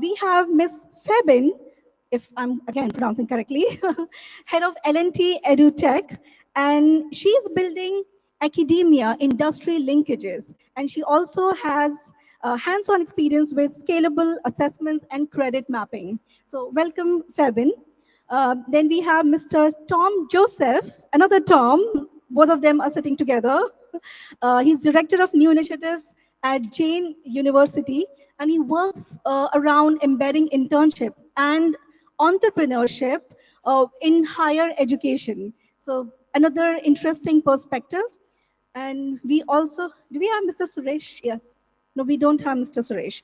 We have Ms. Febin, if I'm again pronouncing correctly, head of L&T EduTech, and she's building academia industry linkages, and she also has hands-on experience with scalable assessments and credit mapping. So welcome, Febin. Then we have Mr. Tom Joseph, another Tom. Both of them are sitting together. He's Director of New Initiatives at Jane University, and he works around embedding internship and entrepreneurship in higher education. So another interesting perspective. And we also, do we have Mr. Suresh? Yes. No, we don't have Mr. Suresh.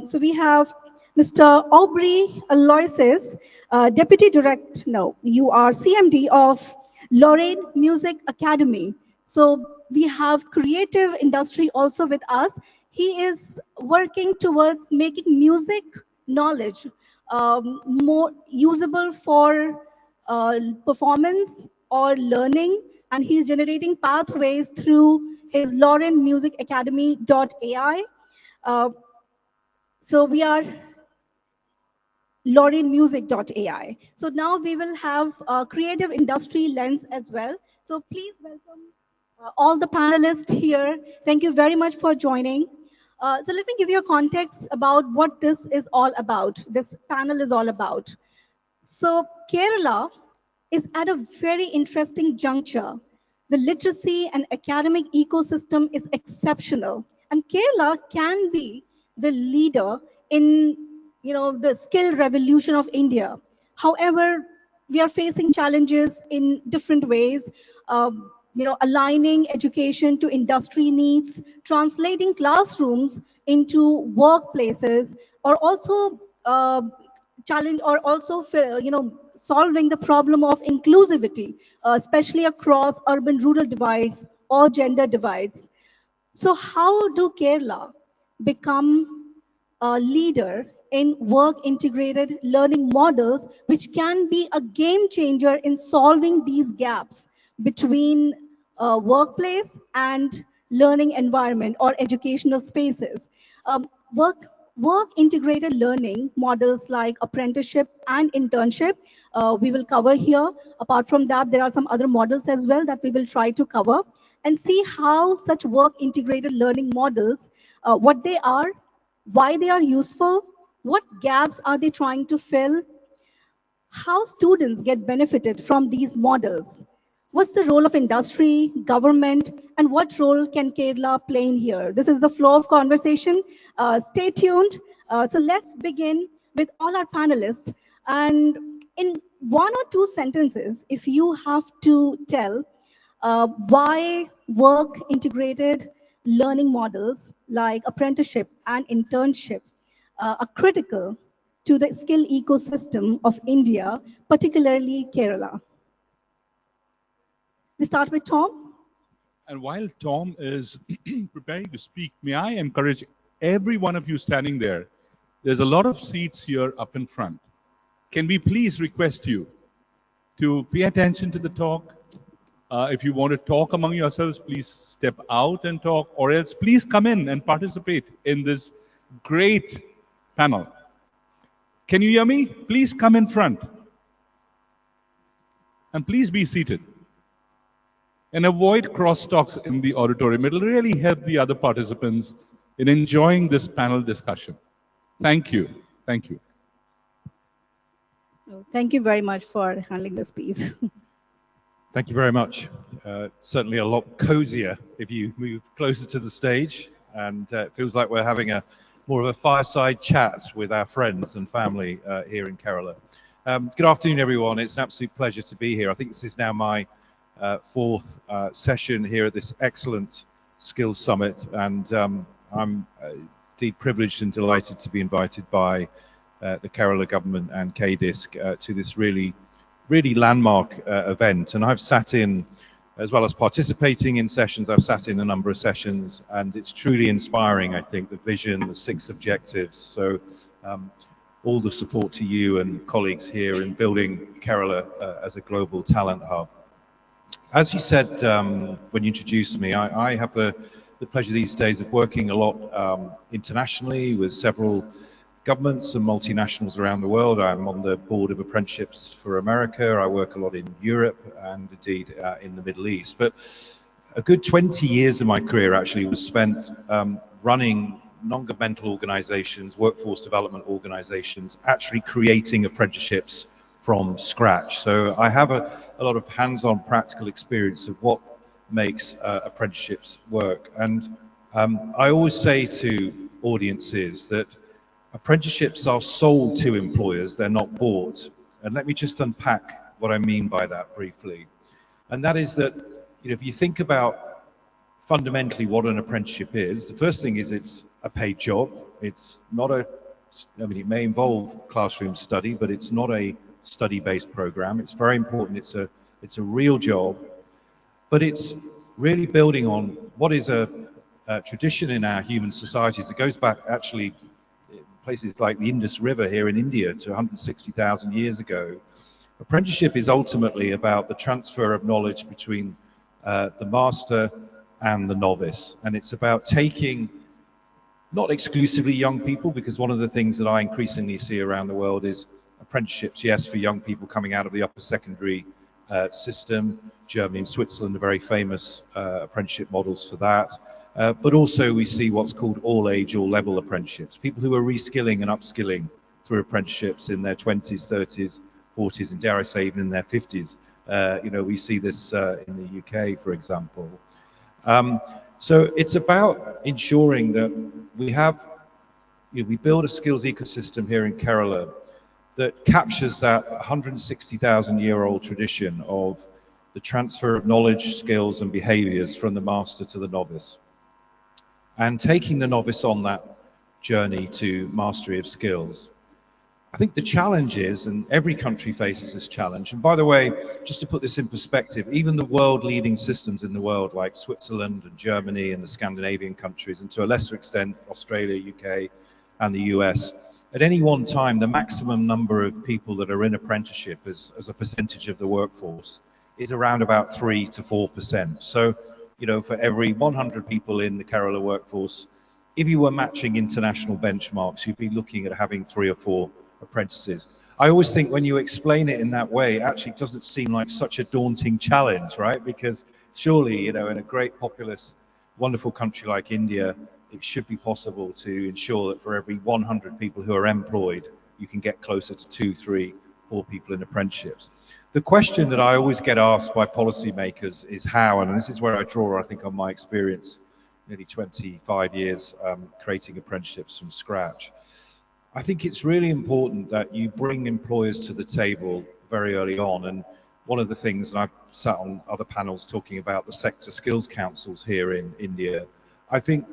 So we have Mr. Aubrey Aloysius, Deputy Director, no, you are CMD of Lorraine Music Academy. So we have creative industry also with us. He is working towards making music knowledge more usable for performance or learning, and he's generating pathways through his Lauren Music Academy.ai. Uh, so we are LaurenMusic.ai. So now we will have a creative industry lens as well. So please welcome all the panelists here. Thank you very much for joining. So let me give you a context about what this is all about. This panel is all about. So Kerala is at a very interesting juncture. The literacy and academic ecosystem is exceptional, and Kerala can be the leader in, the skill revolution of India. However, we are facing challenges in different ways. Aligning education to industry needs, translating classrooms into workplaces, or also challenge, or also solving the problem of inclusivity, especially across urban rural divides or gender divides. So how do Kerala become a leader in work integrated learning models, which can be a game changer in solving these gaps between workplace and learning environment or educational spaces? Um, work work integrated learning models like apprenticeship and internship, we will cover here. Apart from that, there are some other models as well that we will try to cover and see how such work integrated learning models, what they are, why they are useful, what gaps are they trying to fill, how students get benefited from these models. What's the role of industry, government, and what role can Kerala play in here? This is the flow of conversation. Stay tuned. So let's begin with all our panelists. And in one or two sentences, if you have to tell why work integrated learning models like apprenticeship and internship are critical to the skill ecosystem of India, particularly Kerala. We start with Tom. And while Tom is preparing to speak, may I encourage every one of you standing there? There's a lot of seats here up in front. Can we please request you to pay attention to the talk? If you want to talk among yourselves, please step out and talk, or else please come in and participate in this great panel. Can you hear me? Please come in front. And please be seated. And avoid crosstalks in the auditorium. It'll really help the other participants in enjoying this panel discussion. Thank you. Thank you. Thank you very much for handling this piece. Thank you very much. Certainly a lot cozier if you move closer to the stage, and it feels like we're having a more of a fireside chat with our friends and family here in Kerala. Good afternoon, everyone. It's an absolute pleasure to be here. I think this is now my fourth session here at this excellent Skills Summit, and I'm indeed privileged and delighted to be invited by the Kerala government and KDISC to this really landmark event. And I've sat in, as well as participating in sessions, I've sat in a number of sessions, and it's truly inspiring, I think, the vision, the 6 objectives. So all the support to you and colleagues here in building Kerala as a global talent hub. As you said when you introduced me, I have the pleasure these days of working a lot internationally with several governments and multinationals around the world. I'm on the board of Apprenticeships for America. I work a lot in Europe and indeed in the Middle East. But a good 20 years of my career actually was spent running non-governmental organizations, workforce development organizations, actually creating apprenticeships from scratch. So I have a lot of hands-on practical experience of what makes apprenticeships work. And I always say to audiences that apprenticeships are sold to employers, they're not bought. And let me just unpack what I mean by that briefly. And that is that, if you think about fundamentally what an apprenticeship is. The first thing is it's a paid job. It's not I mean, it may involve classroom study, but it's not a study-based program. It's very important. It's a real job, but it's really building on what is a tradition in our human societies that goes back actually places like the Indus River here in India to 160,000 years ago. Apprenticeship is ultimately about the transfer of knowledge between the master and the novice, and it's about taking not exclusively young people, because one of the things that I increasingly see around the world is apprenticeships, yes, for young people coming out of the upper secondary system. Germany and Switzerland are very famous apprenticeship models for that. But also we see what's called all age, all level apprenticeships, people who are reskilling and upskilling through apprenticeships in their 20s, 30s, 40s, and dare I say even in their 50s. You know, we see this in the UK, for example. So it's about ensuring that we have, we build a skills ecosystem here in Kerala that captures that 160,000-year-old tradition of the transfer of knowledge, skills, and behaviors from the master to the novice, and taking the novice on that journey to mastery of skills. I think the challenge is, and every country faces this challenge, and by the way, just to put this in perspective, even the world-leading systems in the world like Switzerland and Germany and the Scandinavian countries, and to a lesser extent Australia, UK, and the US, at any one time, the maximum number of people that are in apprenticeship as a percentage of the workforce is around about 3 to 4%. So, you know, for every 100 people in the Kerala workforce, if you were matching international benchmarks, you'd be looking at having 3 or 4 apprentices. I always think when you explain it in that way, it actually doesn't seem like such a daunting challenge, right? Because surely, you know, in a great populous, wonderful country like India, it should be possible to ensure that for every 100 people who are employed, you can get closer to 2, 3, 4 people in apprenticeships. The question that I always get asked by policymakers is how, and this is where I draw, I think, on my experience, nearly 25 years creating apprenticeships from scratch. I think it's really important that you bring employers to the table very early on. And one of the things, and I've sat on other panels talking about the sector skills councils here in India, I think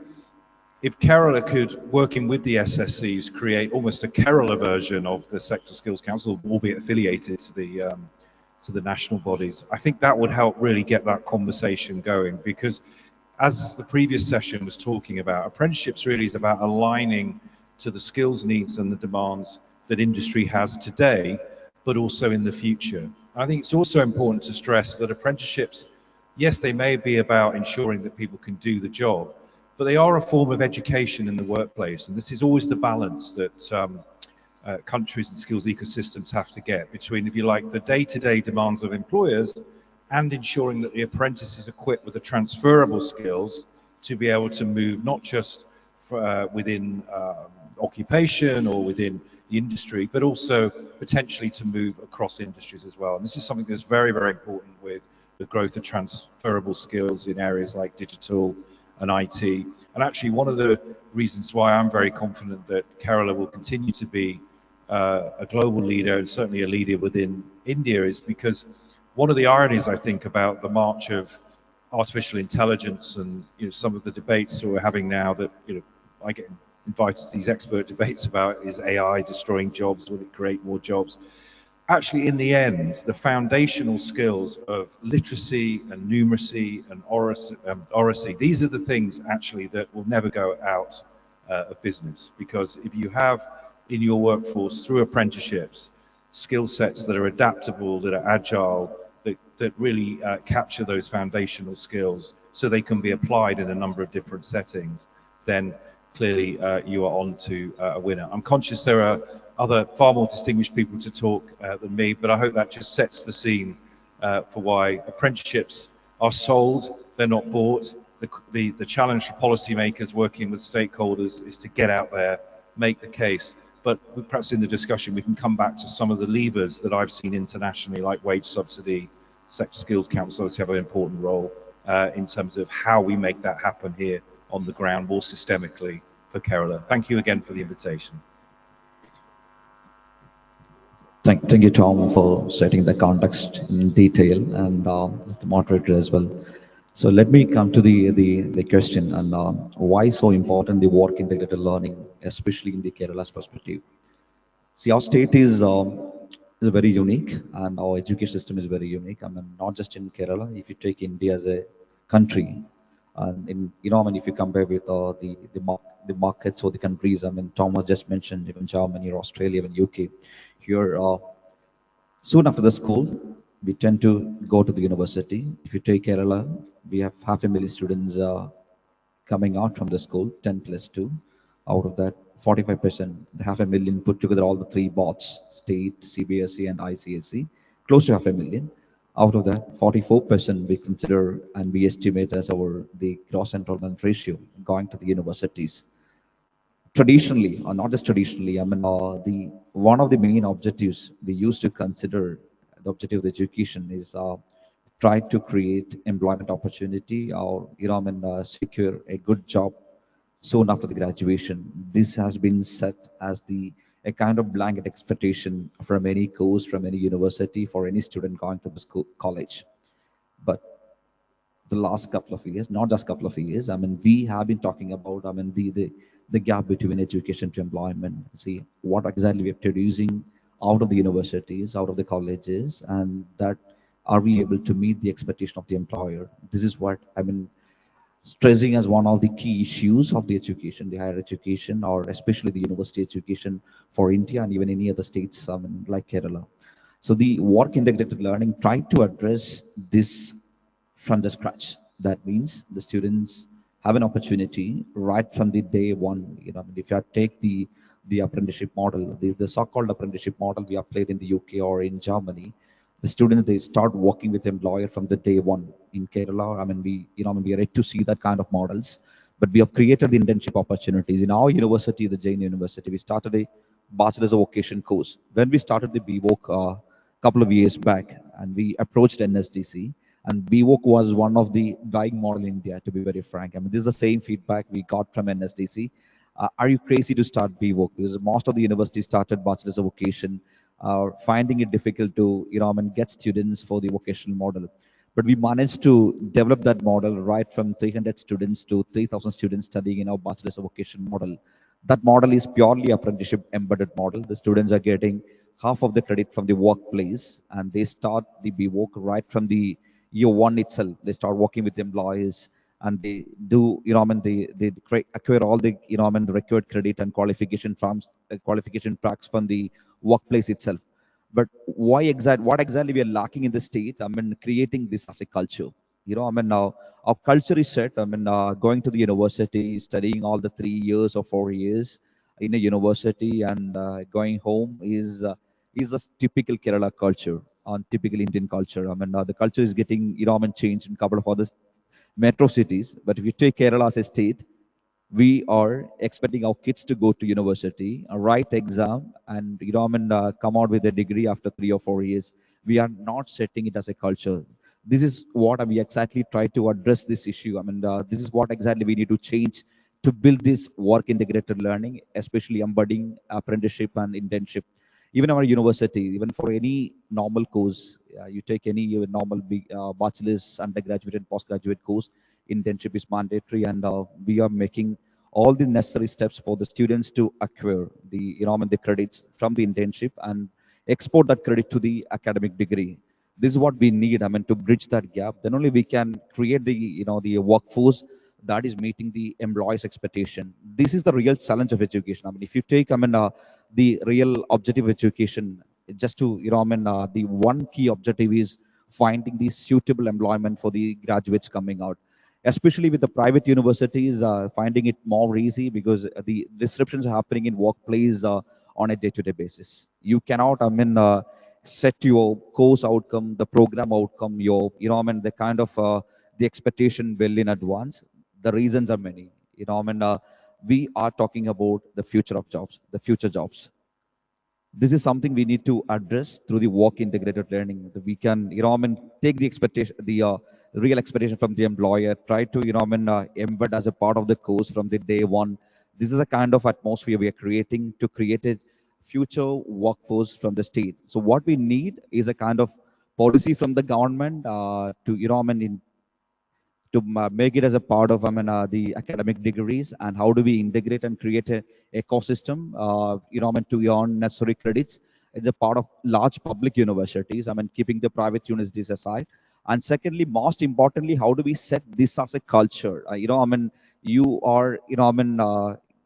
if Kerala could, working with the SSCs, create almost a Kerala version of the sector skills council, albeit affiliated to the national bodies, I think that would help really get that conversation going. Because as the previous session was talking about, apprenticeships really is about aligning to the skills needs and the demands that industry has today, but also in the future. I think it's also important to stress that apprenticeships, yes, they may be about ensuring that people can do the job, but they are a form of education in the workplace. And this is always the balance that countries and skills ecosystems have to get between, if you like, the day-to-day demands of employers and ensuring that the apprentice is equipped with the transferable skills to be able to move not just within occupation or within the industry, but also potentially to move across industries as well. And this is something that's very, very important with the growth of transferable skills in areas like digital and IT. And actually, one of the reasons why I'm very confident that Kerala will continue to be a global leader and certainly a leader within India is because one of the ironies, I think, about the march of artificial intelligence and, you know, some of the debates that we're having now that, you know, I get invited to these expert debates about, is AI destroying jobs? Will it create more jobs? Actually, in the end, the foundational skills of literacy and numeracy and oracy, these are the things actually that will never go out of business. Because if you have in your workforce, through apprenticeships, skill sets that are adaptable, that are agile, that really capture those foundational skills so they can be applied in a number of different settings, then clearly you are on to a winner. I'm conscious there are other far more distinguished people to talk than me, but I hope that just sets the scene for why apprenticeships are sold, they're not bought. The challenge for policymakers working with stakeholders is to get out there, make the case. But perhaps in the discussion we can come back to some of the levers that I've seen internationally, like wage subsidy, sector skills councils have an important role in terms of how we make that happen here on the ground more systemically for Kerala. Thank you again for the invitation. Thank you, Tom, for setting the context in detail, and the moderator as well. So let me come to the question and why so important the work integrated learning, especially in the Kerala's perspective. See, our state is very unique, and our education system is very unique. I mean, not just in Kerala. If you take India as a country, and in I mean, if you compare with the markets or the countries, I mean, Thomas just mentioned even Germany or Australia, even UK. Here, soon after the school, we tend to go to the university. If you take Kerala, we have 500,000 students coming out from the school, 10 plus 2. Out of that, 45%, 500,000 put together all the three bots, state, CBSE and ICSE, close to 500,000. Out of that, 44% we consider and we estimate as the gross enrollment ratio going to the universities. Traditionally, or not just traditionally, I mean, the one of the main objectives we used to consider the objective of the education is try to create employment opportunity or I mean, secure a good job soon after the graduation. This has been set as a kind of blanket expectation from any course, from any university, for any student going to the school, college. But the last couple of years, not just couple of years. I mean, we have been talking about, I mean, the gap between education to employment. See, what exactly we are producing out of the universities, out of the colleges, and that are we able to meet the expectation of the employer? This is what I mean, stressing as one of the key issues of the education, the higher education, or especially the university education for India and even any other states, I mean, like Kerala. So the work integrated learning tried to address this from the scratch. That means the students have an opportunity right from the day one. If you take the apprenticeship model, the so-called apprenticeship model we applied in the UK or in Germany, the students they start working with employer from the day one. In Kerala, I mean, we are yet to see that kind of models, but we have created the internship opportunities in our university, the Jain University. We started a bachelor's of vocation course. When we started the BVOC couple of years back, and we approached NSDC, and BVOC was one of the dying model in India, to be very frank. I mean, this is the same feedback we got from NSDC. Are you crazy to start BVOC? Because most of the universities started bachelor's of vocation, finding it difficult to, I mean, get students for the vocational model. But we managed to develop that model right from 300 students to 3,000 students studying in our bachelor's of vocation model. That model is purely apprenticeship embedded model. The students are getting half of the credit from the workplace, and they start the BVOC right from the year one itself. They start working with employees, and they do, I mean, they acquire all the, I mean, the required credit and qualification tracks from the workplace itself. But what exactly we are lacking in the state? I mean, creating this as a culture. I mean, now our culture is set. I mean, going to the university, studying all the 3 years or 4 years in a university, and going home is a typical Kerala culture, on typical Indian culture. I mean, the culture is getting, I mean, changed in a couple of other metro cities. But if you take Kerala as a state, we are expecting our kids to go to university, write exam, and I mean, come out with a degree after 3 or 4 years. We are not setting it as a culture. This is what we exactly try to address this issue. I mean, this is what exactly we need to change to build this work integrated learning, especially embedding apprenticeship and internship. Even our university, even for any normal course, you take any normal bachelor's, undergraduate, and postgraduate course, internship is mandatory, and we are making all the necessary steps for the students to acquire the I mean, the credits from the internship and export that credit to the academic degree. This is what we need. I mean, to bridge that gap. Then only we can create the the workforce that is meeting the employees' expectation. This is the real challenge of education. I mean, if you take, I mean, the real objective of education, just to I mean, the one key objective is finding the suitable employment for the graduates coming out, especially with the private universities, finding it more easy because the disruptions are happening in workplace on a day-to-day basis. You cannot, I mean, set your course outcome, the program outcome, your, I mean, the kind of the expectation well in advance. The reasons are many. I mean, we are talking about the future of jobs, the future jobs. This is something we need to address through the work integrated learning. That we can, I mean, take the expectation, the real expectation from the employer, try to, I mean, embed as a part of the course from the day one. This is a kind of atmosphere we are creating to create a future workforce from the state. So what we need is a kind of policy from the government to, I mean, to make it as a part of the academic degrees, and how do we integrate and create a ecosystem to earn necessary credits. It's a part of large public universities, keeping the private universities aside. And secondly, most importantly, how do we set this as a culture? You are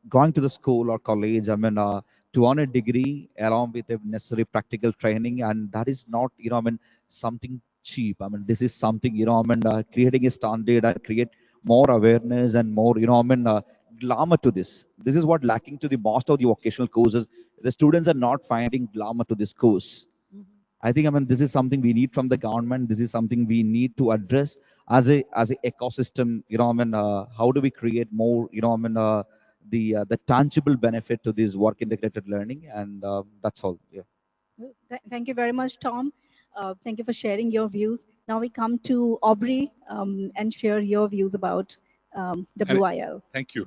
going to the school or college, to earn a degree along with a necessary practical training, and that is not something cheap. This is something, creating a standard and create more awareness and more, glamour to this. This is what lacking to the most of the vocational courses. The students are not finding glamour to this course. I think, this is something we need from the government. This is something we need to address as a ecosystem. How do we create more, the tangible benefit to this work integrated learning? And that's all. Yeah. Thank you very much, Tom. Thank you for sharing your views. Now we come to Aubrey and share your views about WIL. Thank you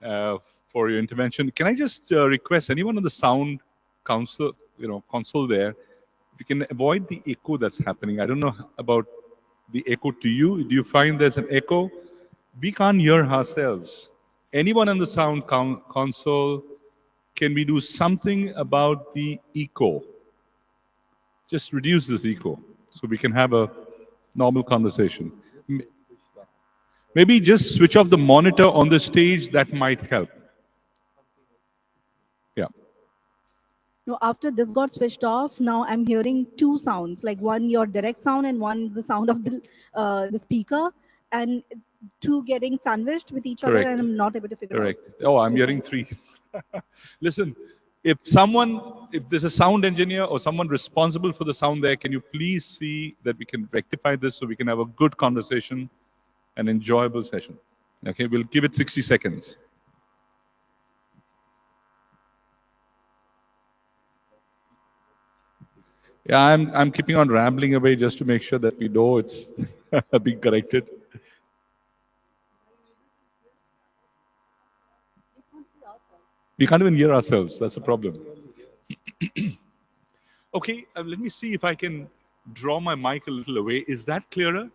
for your intervention. Can I just request anyone on the sound council, console there, if you can avoid the echo that's happening. I don't know about the echo to you. Do you find there's an echo? We can't hear ourselves. Anyone on the sound console, can we do something about the echo? Just reduce this echo so we can have a normal conversation. Maybe just switch off the monitor on the stage. That might help. Yeah. No, after this got switched off, now I'm hearing two sounds, like one your direct sound and one is the sound of the speaker, and two getting sandwiched with each other, Correct. and I'm not able to figure Correct. out. Oh, I'm hearing three. Listen, if there's a sound engineer or someone responsible for the sound there, can you please see that we can rectify this so we can have a good conversation, an enjoyable session? Okay, we'll give it 60 seconds. Yeah, I'm keeping on rambling away just to make sure that we know it's being corrected. We can't even hear ourselves. That's a problem. Okay, let me see if I can draw my mic a little away. Is that clearer?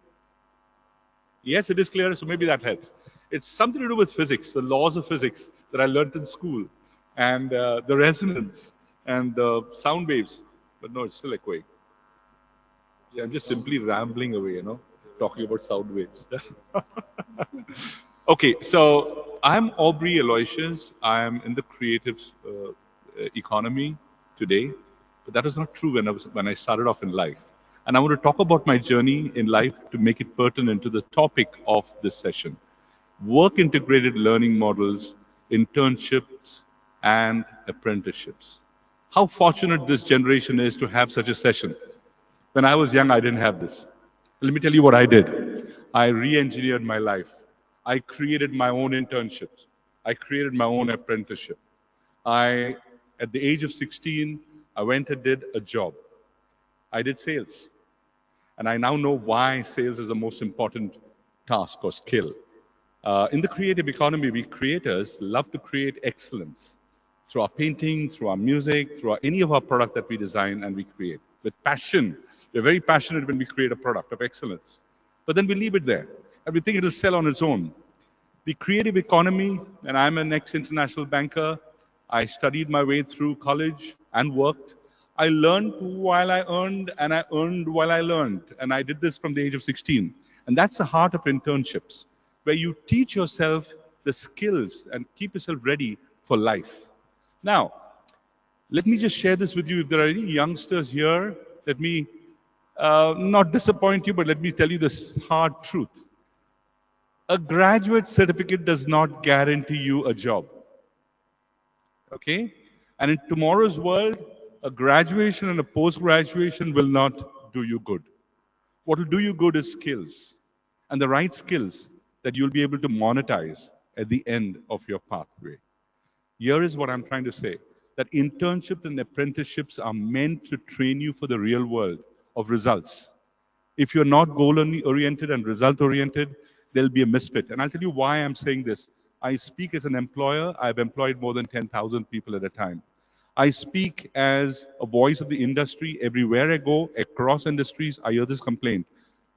Yes, it is clearer, so maybe that helps. It's something to do with physics, the laws of physics that I learned in school, and the resonance and the sound waves. But no, it's still echoing. Yeah, I'm just simply rambling away, talking about sound waves. Okay, so I'm Aubrey Aloysius. I'm in the creative economy today, but that was not true when I started off in life. And I want to talk about my journey in life to make it pertinent to the topic of this session: work integrated learning models, internships, and apprenticeships. How fortunate this generation is to have such a session. When I was young, I didn't have this. Let me tell you what I did. I re-engineered my life. I created my own internships. I created my own apprenticeship. At the age of 16, I went and did a job. I did sales. And I now know why sales is the most important task or skill. In the creative economy, we creators love to create excellence through our painting, through our music, through any of our product that we design and we create. With passion. We're very passionate when we create a product of excellence. But then we leave it there. And we think it'll sell on its own. The creative economy, and I'm an ex-international banker. I studied my way through college and worked. I learned while I earned, and I earned while I learned. And I did this from the age of 16. And that's the heart of internships, where you teach yourself the skills and keep yourself ready for life. Now, let me just share this with you. If there are any youngsters here, let me not disappoint you, but let me tell you this hard truth. A graduate certificate does not guarantee you a job. Okay? And in tomorrow's world, a graduation and a post-graduation will not do you good. What will do you good is skills, and the right skills that you'll be able to monetize at the end of your pathway. Here is what I'm trying to say, that internships and apprenticeships are meant to train you for the real world of results. If you're not goal-oriented and result-oriented, there'll be a misfit. And I'll tell you why I'm saying this. I speak as an employer. I've employed more than 10,000 people at a time. I speak as a voice of the industry. Everywhere I go, across industries, I hear this complaint.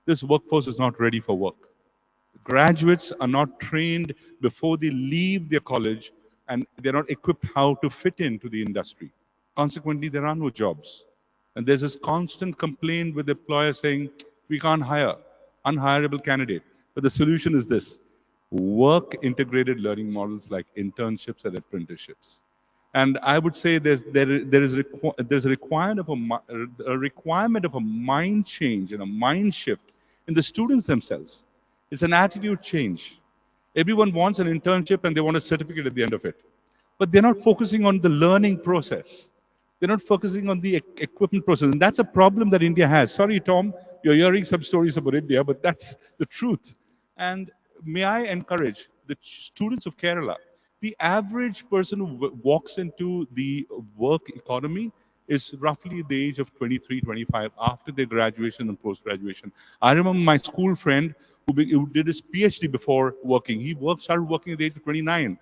This workforce is not ready for work. Graduates are not trained before they leave their college, and they're not equipped how to fit into the industry. Consequently, there are no jobs. And there's this constant complaint with the employer saying, we can't hire, unhireable candidate. But the solution is this: work integrated learning models like internships and apprenticeships. And I would say there's a requirement of a mind change and a mind shift in the students themselves. It's an attitude change. Everyone wants an internship and they want a certificate at the end of it, but they're not focusing on the learning process. They're not focusing on the equipment process. And that's a problem that India has. Sorry, Tom, you're hearing some stories about India, but that's the truth. And may I encourage the students of Kerala? The average person who walks into the work economy is roughly the age of 23, 25 after their graduation and post-graduation. I remember my school friend who did his PhD before working. Started working at the age of 29.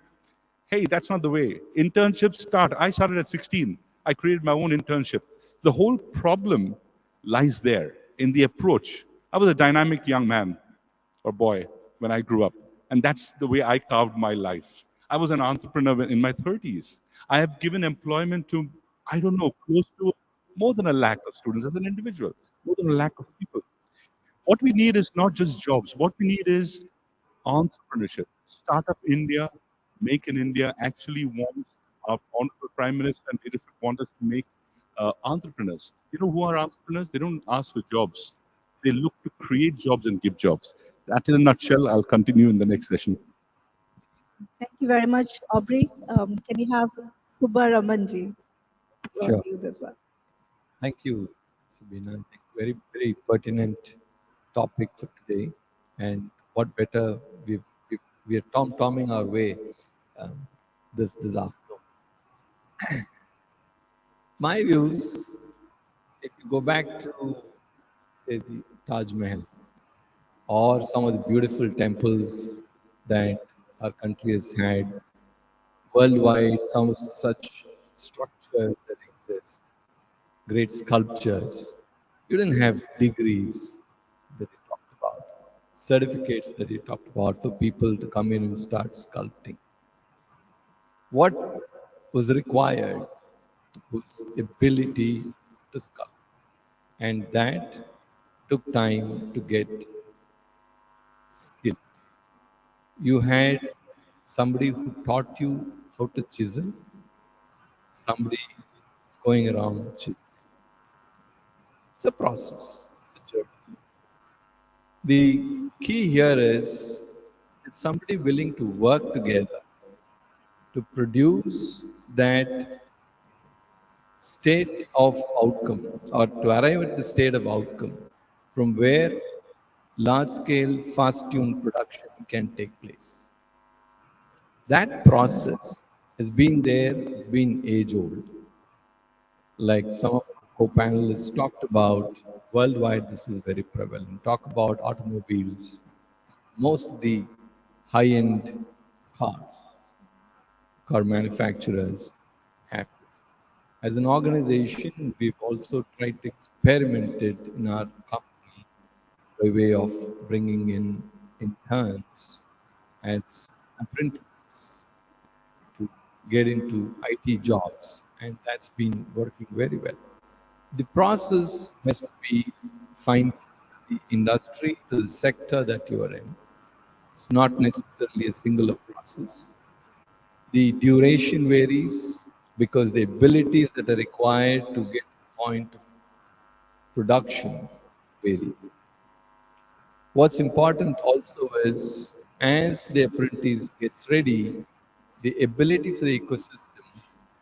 Hey, that's not the way. Internships start. I started at 16. I created my own internship. The whole problem lies there in the approach. I was a dynamic young man or boy when I grew up, and that's the way I carved my life. I was an entrepreneur in my 30s. I have given employment to, I don't know, close to more than a lakh of students as an individual, more than a lakh of people. What we need is not just jobs. What we need is entrepreneurship. Startup India, Make in India actually wants our honorable Prime Minister and leadership want us to make entrepreneurs. You know who are entrepreneurs? They don't ask for jobs. They look to create jobs and give jobs. That in a nutshell. I'll continue in the next session. Thank you very much, Aubrey. Can we have Subaramanji Sure. views as well? Thank you, Sabina. I think very pertinent topic for today. And what better we are tomming our way this afternoon. My views, if you go back to say the Taj Mahal or some of the beautiful temples that our country has had worldwide, some such structures that exist, great sculptures. You didn't have degrees that you talked about, certificates that you talked about for people to come in and start sculpting. What was required was ability to sculpt, and that took time to get skill. You had somebody who taught you how to chisel, somebody going around chiseling. It's a process, it's a journey. The key here is somebody willing to work together to produce that state of outcome or to arrive at the state of outcome from where large scale fast tuned production can take place. That process has been there, it's been age old. Like some of the co-panelists talked about, worldwide this is very prevalent. Talk about automobiles, most of the high-end cars, car manufacturers have this. As an organization, we've also tried to experiment it in our company by way of bringing in interns as apprentices to get into IT jobs, and that's been working very well. The process has to be fine to the industry, to the sector that you are in. It's not necessarily a singular process. The duration varies because the abilities that are required to get to the point of production vary. What's important also is as the apprentice gets ready, the ability for the ecosystem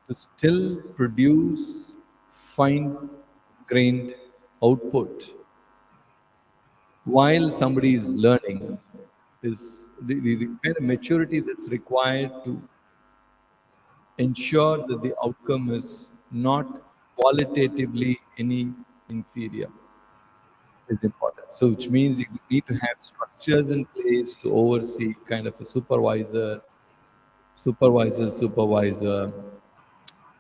to still produce fine grained output while somebody is learning is the kind of maturity that's required to ensure that the outcome is not qualitatively any inferior is important. So which means you need to have structures in place to oversee kind of a supervisor,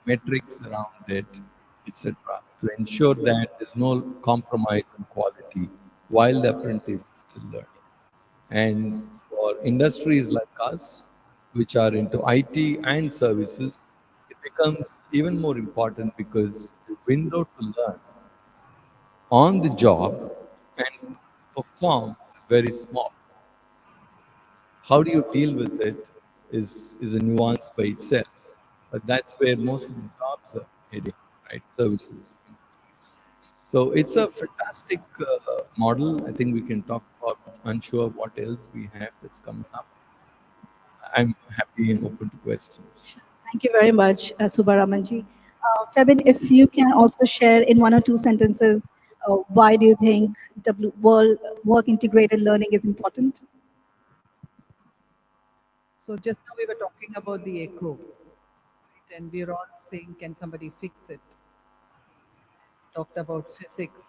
metrics around it, etc. to ensure that there's no compromise on quality while the apprentice is still learning. And for industries like us, which are into IT and services, it becomes even more important because the window to learn on the job and perform is very small. How do you deal with it is a nuance by itself. But that's where most of the jobs are heading, right? Services industries. So it's a fantastic model. I think we can talk about, unsure what else we have that's coming up. I'm happy and open to questions. Thank you very much, Subaramanji. Febin, if you can also share in one or two sentences, why do you think work integrated learning is important? So just now we were talking about the echo, right? And we're all saying, can somebody fix it? Talked about physics.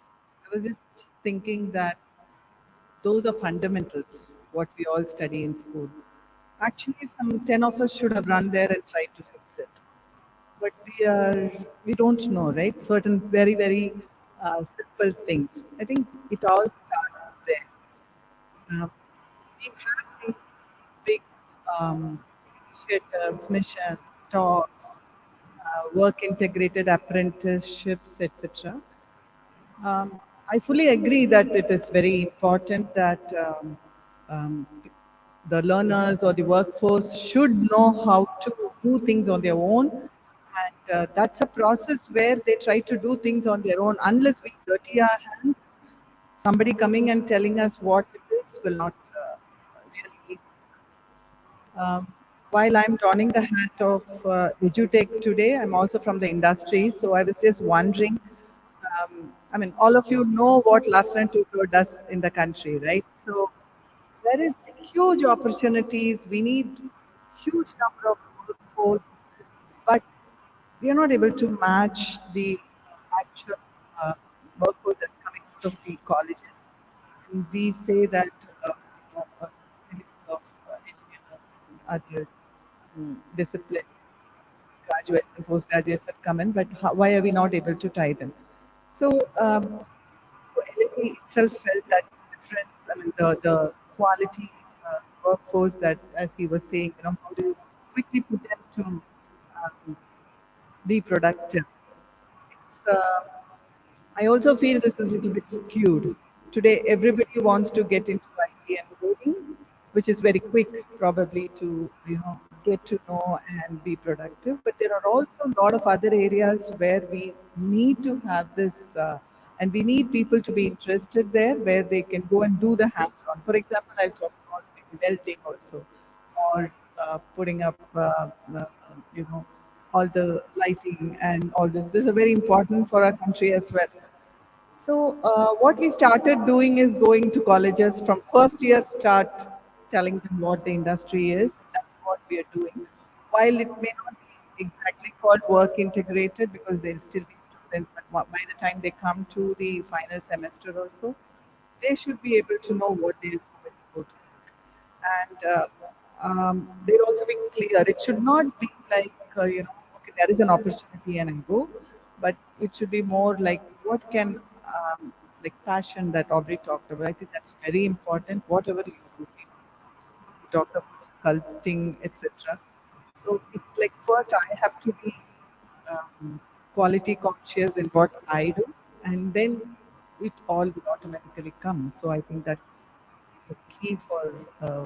I was just thinking that those are fundamentals, what we all study in school. Actually, some 10 of us should have run there and tried to fix it. But we don't know, right? Certain very, very simple things. I think it all starts there. We have these big initiatives, missions, talks, work integrated apprenticeships, etc. I fully agree that it is very important that the learners or the workforce should know how to do things on their own. And that's a process where they try to do things on their own. Unless we dirty our hands, somebody coming and telling us what it is will not really. While I'm donning the hat of EduTech today, I'm also from the industry. So I was just wondering, I mean, all of you know what Last Run Tutor does in the country, right? So there is huge opportunities. We need huge number of workforce, but we are not able to match the actual workforce that's coming out of the colleges. And we say that millions of engineers and other discipline graduates and postgraduates have come in, but why are we not able to tie them? So, so LAP itself felt that difference. I mean, the quality workforce that, as he was saying, how do you quickly put them to be productive? It's, I also feel this is a little bit skewed. Today, everybody wants to get into IT and coding, which is very quick, probably to get to know and be productive. But there are also a lot of other areas where we need to have this, and we need people to be interested there, where they can go and do the hands-on. For example, I'll talk about maybe welding also, or putting up, you know, all the lighting and all this. This is very important for our country as well. So what we started doing is going to colleges from first year, start telling them what the industry is. That's what we are doing. While it may not be exactly called work integrated because they'll still be students, but by the time they come to the final semester also, they should be able to know what they'll do when they go to and they'll also be clear. It should not be like, okay, there is an opportunity and I go, but it should be more like what can, like passion that Aubrey talked about. I think that's very important, whatever you do. You talked about sculpting, etc. So it's like first I have to be quality conscious in what I do, and then it all will automatically come. So I think that's the key for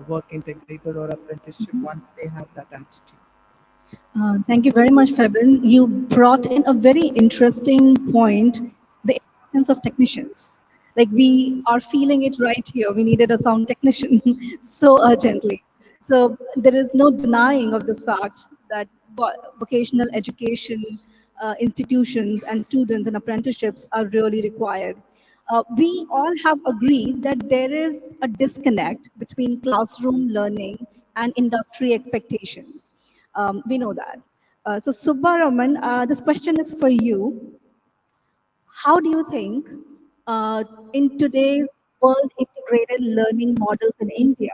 work integrated or apprenticeship once they have that attitude. Thank you very much, Febin. You brought in a very interesting point, the importance of technicians. Like we are feeling it right here. We needed a sound technician so urgently. So there is no denying of this fact that vocational education institutions and students and apprenticeships are really required. We all have agreed that there is a disconnect between classroom learning and industry expectations. We know that. So Subbaraman, this question is for you. How do you think in today's world integrated learning models in India,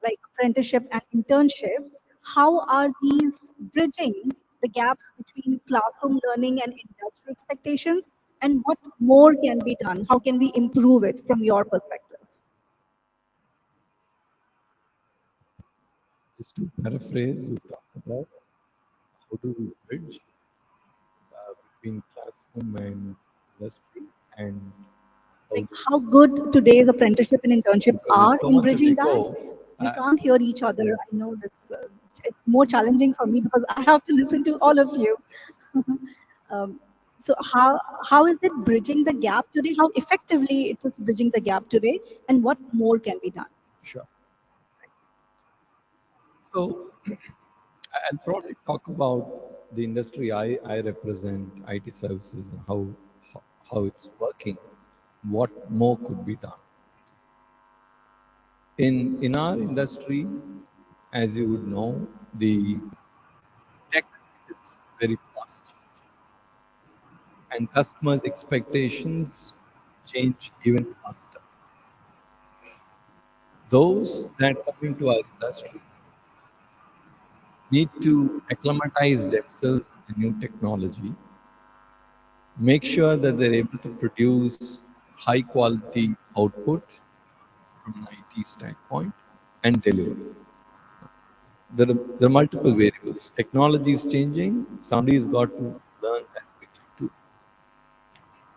like apprenticeship and internship, how are these bridging the gaps between classroom learning and industry expectations? And what more can be done? How can we improve it from your perspective? Just to paraphrase, we talked about how do we bridge between classroom and industry, and how Like do how good today's apprenticeship and internship because are there's so in much of bridging that. echo. We can't hear each other. I know that's it's more challenging for me because I have to listen to all of you. um, so how is it bridging the gap today? How effectively it is bridging the gap today, and what more can be done? Sure. So I'll probably talk about the industry I represent, IT services, and how it's working, what more could be done. In our industry, as you would know, the tech is very fast, and customers' expectations change even faster. Those that come into our industry need to acclimatize themselves with the new technology, make sure that they're able to produce high quality output from an IT standpoint and deliver. There are multiple variables. Technology is changing, somebody's got to learn that quickly too,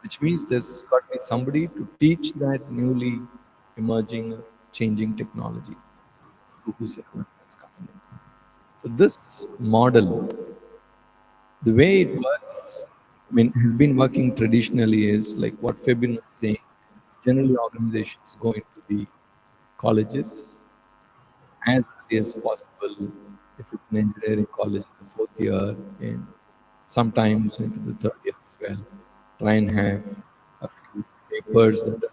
which means there's got to be somebody to teach that newly emerging, changing technology to whoever is coming in. So this model, the way it works, I mean, has been working traditionally is like what Fabian was saying. Generally, organizations go into the colleges as early as possible. If it's an engineering college, the fourth year, and sometimes into the third year as well. Try and have a few papers that are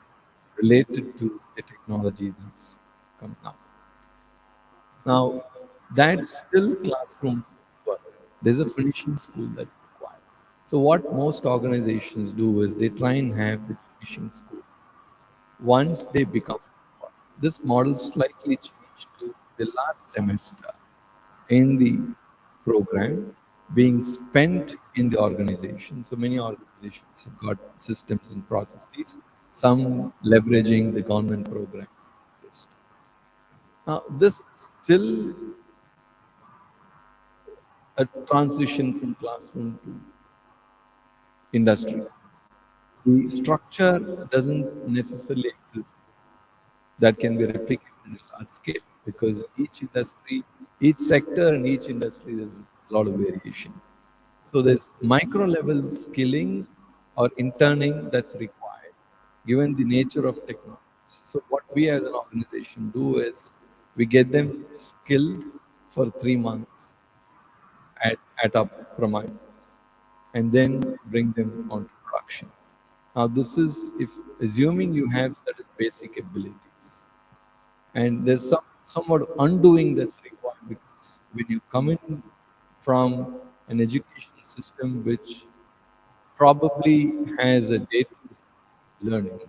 related to the technology that's coming up. Now, that's still classroom work. There's a finishing school that's required. So what most organizations do is they try and have the finishing school. Once they become, this model slightly changed to the last semester in the program being spent in the organization. So many organizations have got systems and processes, some leveraging the government programs. Now, this is still a transition from classroom to industry. The structure doesn't necessarily exist that can be replicated in a large scale because each industry, each sector and each industry, there's a lot of variation. So there's micro level skilling or interning that's required given the nature of technology. So what we as an organization do is we get them skilled for 3 months at our premises and then bring them onto production. Now this is if assuming you have certain basic abilities and there's somewhat undoing that's required because when you come in from an education system which probably has a date learning,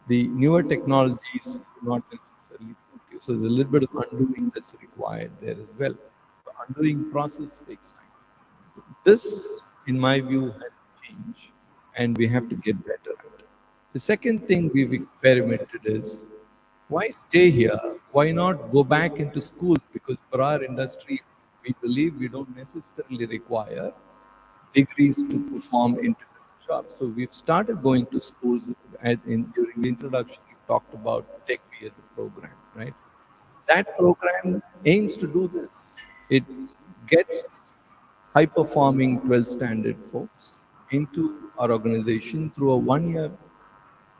the newer technologies do not necessarily suit you. So there's a little bit of undoing that's required there as well. The undoing process takes time. This, in my view, has to change, and we have to get better at it. The second thing we've experimented is why stay here? Why not go back into schools? Because for our industry, we believe we don't necessarily require degrees to perform entry-level jobs. So we've started going to schools. During the introduction, you talked about Tech B as a program, right? That program aims to do this. It gets high-performing 12 standard folks into our organization through a 1 year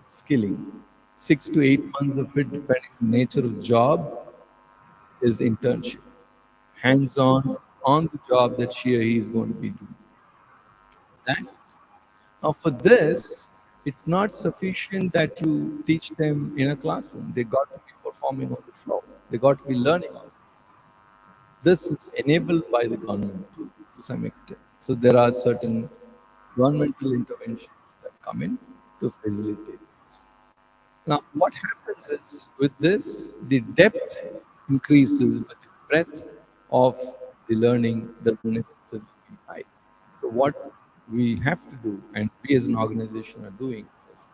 skilling. 6 to 8 months of it, depending on the nature of the job, is internship. Hands-on on the job that she or he is going to be doing. That's Now, for this, it's not sufficient that you teach them in a classroom. They got to be performing on the floor. They got to be learning on. This is enabled by the government to some extent. So there are certain governmental interventions that come in to facilitate this. Now, what happens is with this, the depth increases, but the breadth of the learning doesn't necessarily be high. So what we have to do, and we as an organization are doing, is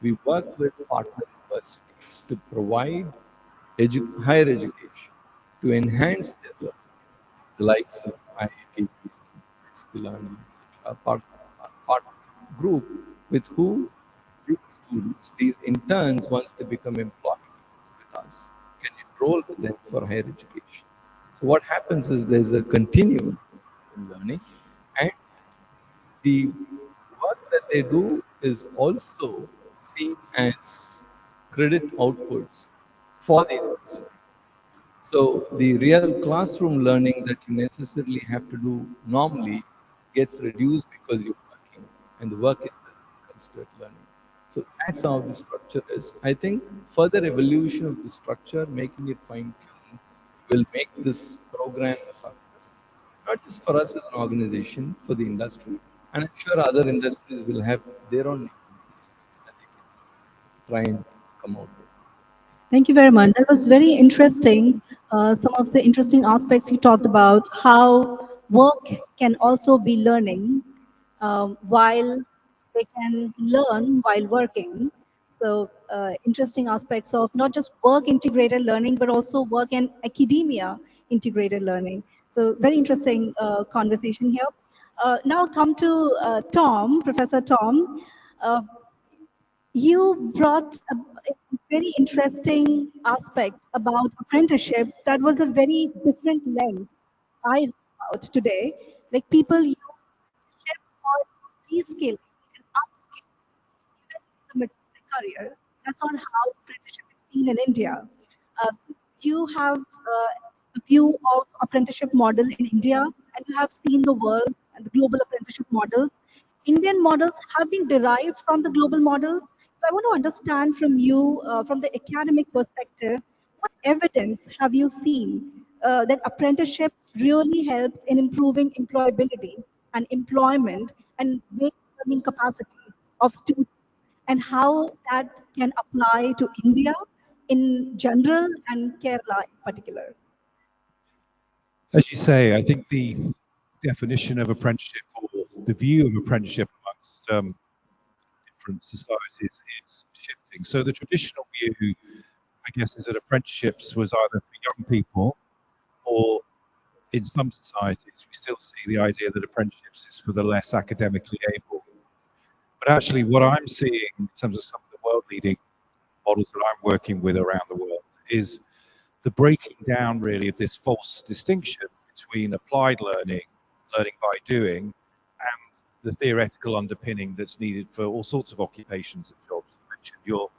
we work with partner universities to provide higher education. to enhance their learning. The likes of IITs, Pilani, etc., part group with who these students, these interns, once they become employed with us, can enroll with them for higher education. So what happens is there's a continuum in learning, and the work that they do is also seen as credit outputs for the university. So the real classroom learning that you necessarily have to do normally gets reduced because you're working, and the work itself becomes considered learning. So that's how the structure is. I think further evolution of the structure, making it fine-tuned, will make this program a success, not just for us as an organization, for the industry. And I'm sure other industries will have their own mechanisms that they can try and come out with. Thank you very much. That was very interesting. Some of the interesting aspects you talked about, how work can also be learning while they can learn while working. So, interesting aspects of not just work integrated learning, but also work and academia integrated learning. So, very interesting conversation here. Now, come to Tom, Professor Tom. Uh, you brought a very interesting aspect about apprenticeship that was a very different lens I heard about today. Like people use apprenticeship for reskilling and upskilling even in the middle of their career. That's not how apprenticeship is seen in India. So you have a view of apprenticeship model in India, and you have seen the world and the global apprenticeship models. Indian models have been derived from the global models. So I want to understand from you, from the academic perspective, what evidence have you seen that apprenticeship really helps in improving employability and employment and learning capacity of students, and how that can apply to India in general and Kerala in particular? As you say, I think the definition of apprenticeship or the view of apprenticeship amongst different societies is shifting. So the traditional view, I guess, is that apprenticeships was either for young people, or in some societies we still see the idea that apprenticeships is for the less academically able. But actually what I'm seeing in terms of some of the world leading models that I'm working with around the world is the breaking down really of this false distinction between applied learning, learning by doing, and the theoretical underpinning that's needed for all sorts of occupations and jobs. You mentioned your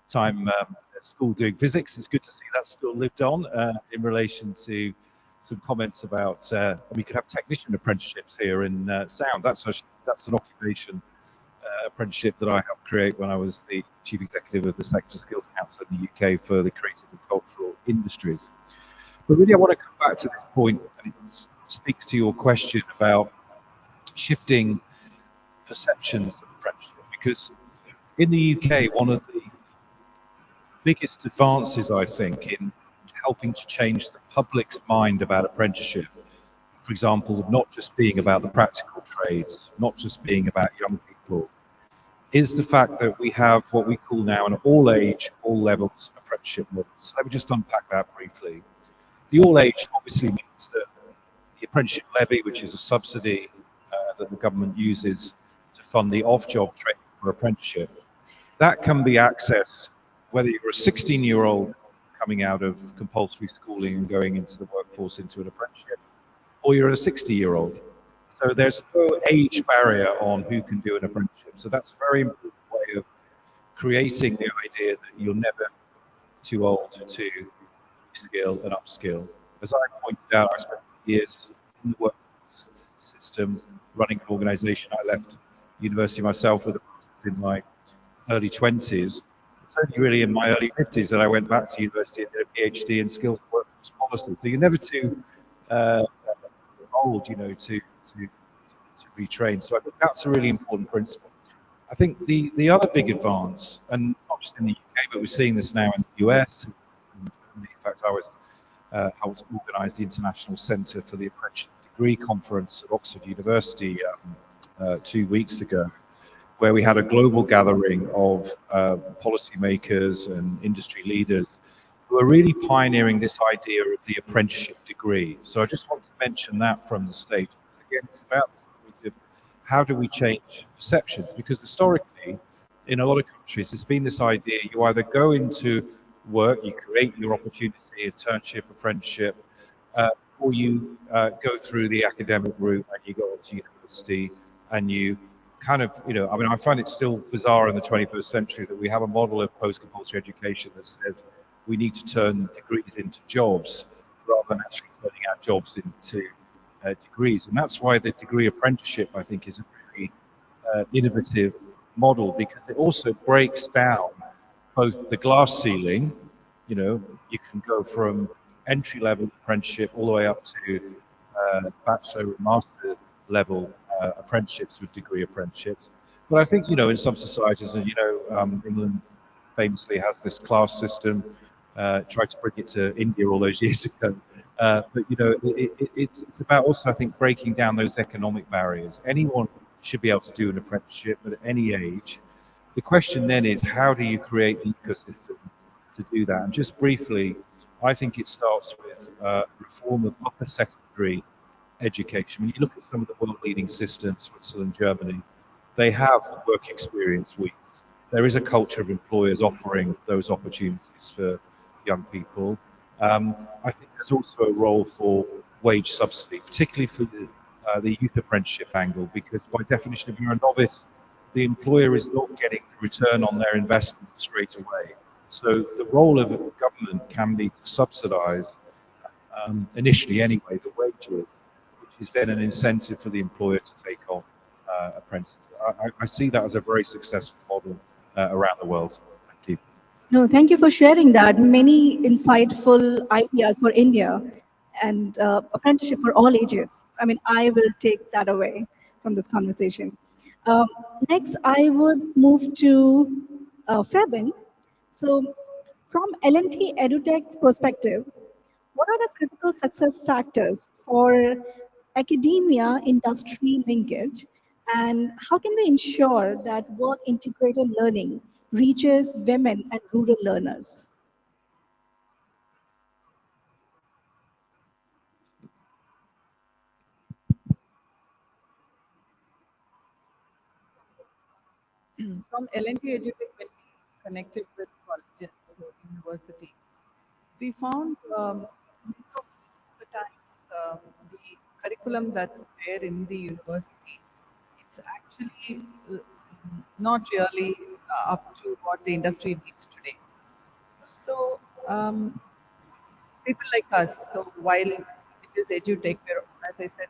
time at school doing physics. It's good to see that's still lived on in relation to some comments about we could have technician apprenticeships here in sound. That's an occupation apprenticeship that I helped create when I was the chief executive of the Sector Skills Council in the UK for the creative and cultural industries. But really, I want to come back to this point, and it speaks to your question about shifting perceptions of apprenticeship, because in the UK, one of the biggest advances, I think, in helping to change the public's mind about apprenticeship, for example, not just being about the practical trades, not just being about young people, is the fact that we have what we call now an all-age, all-levels apprenticeship model. So let me just unpack that briefly. The all-age obviously means that the apprenticeship levy, which is a subsidy that the government uses to fund the off-job training for apprenticeship, that can be accessed whether you're a 16-year-old coming out of compulsory schooling and going into the workforce into an apprenticeship, or you're a 60-year-old. So there's no age barrier on who can do an apprenticeship. So that's a very important way of creating the idea that you're never too old to skill and upskill. As I pointed out, I spent years in the workforce system running an organization. I left university myself with a master's in my early 20s. It's only really in my early 50s that I went back to university and did a PhD in skills and workforce policy. So you're never too old, to retrain. So I think that's a really important principle. I think the other big advance, and not just in the UK, but we're seeing this now in the US. In fact, I was helped organise the International Centre for the Apprenticeship Degree Conference at Oxford University 2 weeks ago, where we had a global gathering of policymakers and industry leaders who are really pioneering this idea of the apprenticeship degree. So I just want to mention that from the stage, because again, it's about this point of how do we change perceptions? Because historically, in a lot of countries, it's been this idea: you either go into work, you create your opportunity, internship, apprenticeship, or you go through the academic route and you go on to university and you kind of, I mean, I find it still bizarre in the 21st century that we have a model of post-compulsory education that says we need to turn degrees into jobs rather than actually turning our jobs into degrees. And that's why the degree apprenticeship, I think, is a really innovative model, because it also breaks down both the glass ceiling. You can go from entry-level apprenticeship all the way up to bachelor and master level apprenticeships with degree apprenticeships. But I think, in some societies, and England famously has this class system, tried to bring it to India all those years ago. But, it's about also, I think, breaking down those economic barriers. Anyone should be able to do an apprenticeship, but at any age. The question then is, how do you create the ecosystem to do that? And just briefly, I think it starts with reform of upper secondary education. When you look at some of the world-leading systems, Switzerland, Germany, they have work experience weeks. There is a culture of employers offering those opportunities for young people. I think there's also a role for wage subsidy, particularly for the youth apprenticeship angle, because by definition, if you're a novice, the employer is not getting the return on their investment straight away. So the role of government can be to subsidise, initially anyway, the wages, which is then an incentive for the employer to take on apprentices. I see that as a very successful model around the world. Thank you. No, thank you for sharing that. Many insightful ideas for India and apprenticeship for all ages. I mean, I will take that away from this conversation. Um, Next, I would move to Febin. So, from L&T EduTech's perspective, what are the critical success factors for academia industry linkage, and how can we ensure that work integrated learning reaches women and rural learners? From L&T Edutech, when we connected with colleges or universities, we found most of the times the curriculum that's there in the university, it's actually not really up to what the industry needs today. So people like us, so while it is edutech, where, as I said,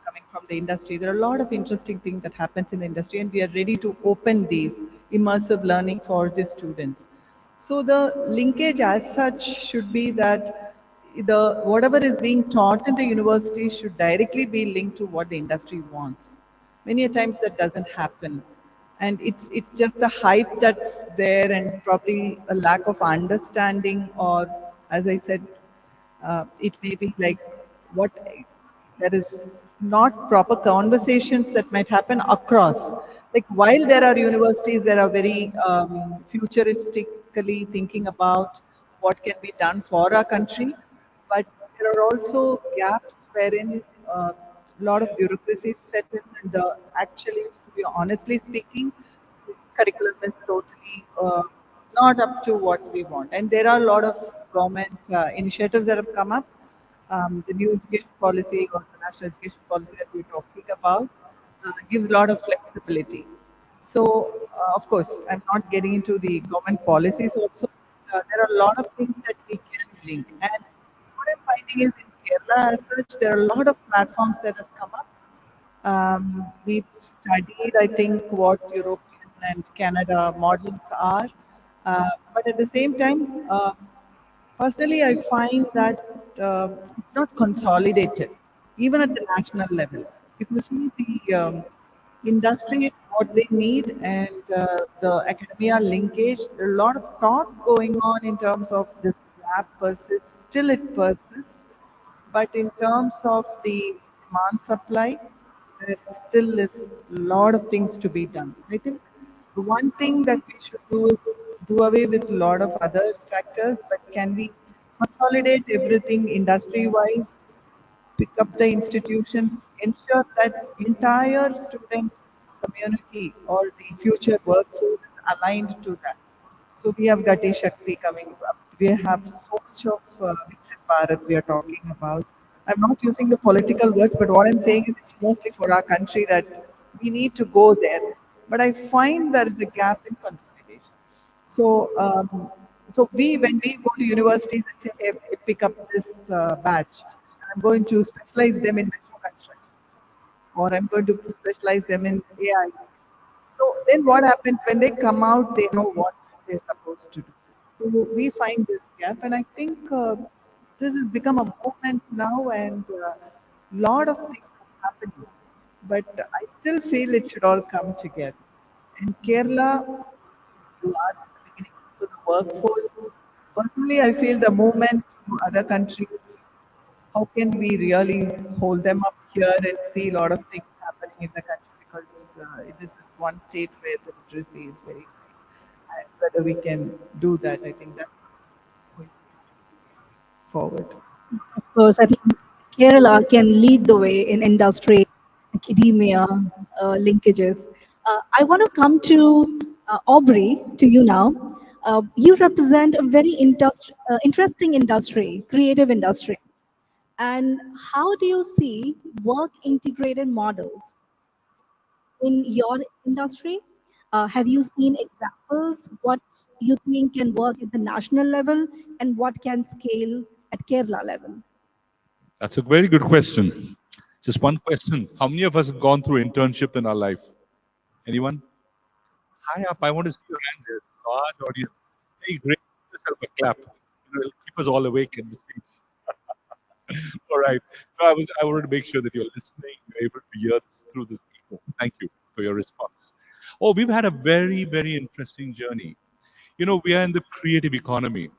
coming from the industry, there are a lot of interesting things that happens in the industry, and we are ready to open these immersive learning for the students. So the linkage as such should be that the whatever is being taught in the university should directly be linked to what the industry wants. Many a times that doesn't happen, and it's just the hype that's there, and probably a lack of understanding, or as I said, it may be like what there is not proper conversations that might happen across. Like while there are universities that are very futuristically thinking about what can be done for our country, but there are also gaps wherein a lot of bureaucracy is set in, and actually, to be honestly speaking, curriculum is totally not up to what we want. And there are a lot of government initiatives that have come up. The new education policy, or the national education policy that we're talking about, gives a lot of flexibility. So, of course, I'm not getting into the government policies also. There are a lot of things that we can link. And what I'm finding is in Kerala as such, there are a lot of platforms that have come up. We've studied, I think, what European and Canada models are. But at the same time, personally, I find that it's not consolidated, even at the national level. If you see the industry, what they need, and the academia linkage, there are a lot of talk going on in terms of this gap persists, still it persists. But in terms of the demand supply, there still is a lot of things to be done. I think the one thing that we should do is do away with a lot of other factors, but can we consolidate everything industry-wise, pick up the institutions, ensure that entire student community or the future workforce is aligned to that. So we have Gati Shakti coming up. We have so much of Viksit Bharat we are talking about. I'm not using the political words, but what I'm saying is it's mostly for our country that we need to go there. But I find there is a gap in consolidation. So, when we go to universities and say, hey, pick up this batch, I'm going to specialize them in metro construction, or I'm going to specialize them in AI. So then what happens when they come out, they know what they're supposed to do. So we find this gap, and I think this has become a movement now, and a lot of things are happening. But I still feel it should all come together. In Kerala, you asked at the beginning, so the workforce. Personally, I feel the movement to other countries, how can we really hold them up here and see a lot of things happening in the country, because this is one state where the literacy is very high. And whether we can do that, I think that's going forward. Of course, I think Kerala can lead the way in industry, academia linkages. I want to come to Aubrey, to you now. You represent a very interesting industry, creative industry. And how do you see work integrated models in your industry? Have you seen examples? What you think can work at the national level and what can scale at Kerala level? That's a very good question. Just one question. How many of us have gone through internship in our life? Anyone? High up. I want to see your hands here. It's a large audience. Hey, great. Give yourself a clap. It'll keep us all awake in the speech. All right. So I wanted to make sure that you're listening, you're able to hear this through this echo. Thank you for your response. Oh, we've had a very, very interesting journey. We are in the creative economy,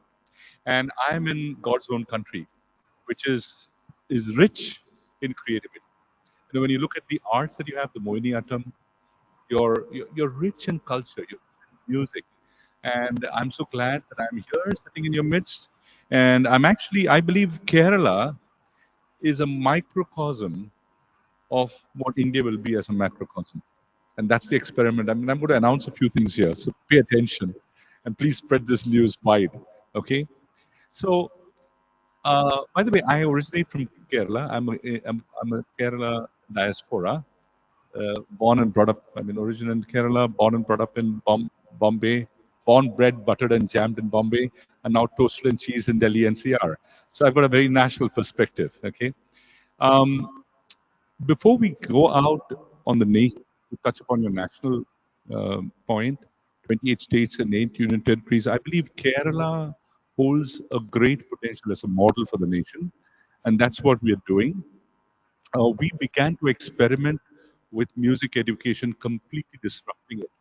and I'm in God's own country, which is rich in creativity. When you look at the arts that you have, the Mohiniyattam, you're rich in culture, you're rich in music, and I'm so glad that I'm here, sitting in your midst. And I believe Kerala is a microcosm of what India will be as a macrocosm. And that's the experiment. I'm going to announce a few things here, so pay attention and please spread this news wide. Okay? So, by the way, I originate from Kerala. I'm a Kerala diaspora, born and brought up. Origin in Kerala, born and brought up in Bombay, born, bred, buttered, and jammed in Bombay, and now toasted and cheese in Delhi NCR. So I've got a very national perspective. Okay. Um, Before we go out on the nation, to touch upon your national point, 28 states and 8 union territories, I believe Kerala holds a great potential as a model for the nation, and that's what we are doing. We began to experiment with music education, completely disrupting it.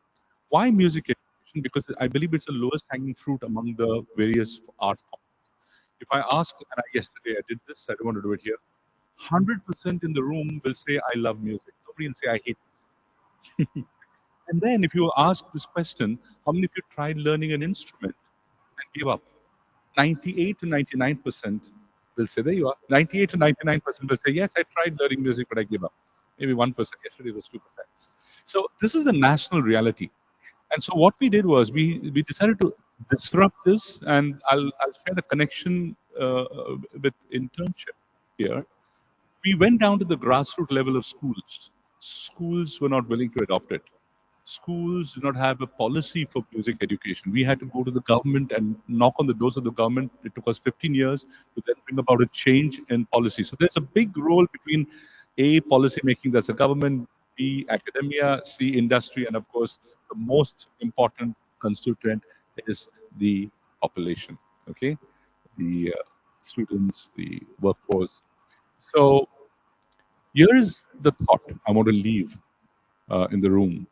Why music education? Because I believe it's the lowest hanging fruit among the various art forms. If I ask, and yesterday I did this, I don't want to do it here, 100% in the room will say, I love music. Nobody will say, I hate music. And then if you ask this question, how many of you tried learning an instrument and gave up? 98 to 99% will say, there you are. 98 to 99% will say, yes, I tried learning music, but I gave up. Maybe 1%. Yesterday it was 2%. So this is a national reality. And so what we did was we decided to disrupt this, and I'll share the connection with internship here. We went down to the grassroots level of schools. Schools were not willing to adopt it. Schools do not have a policy for music education. We had to go to the government and knock on the doors of the government. It took us 15 years to then bring about a change in policy. So there's a big role between A, policy making, that's the government, B, academia, C, industry, and of course, the most important constituent is the population, okay? The students, the workforce. So here is the thought I want to leave in the room.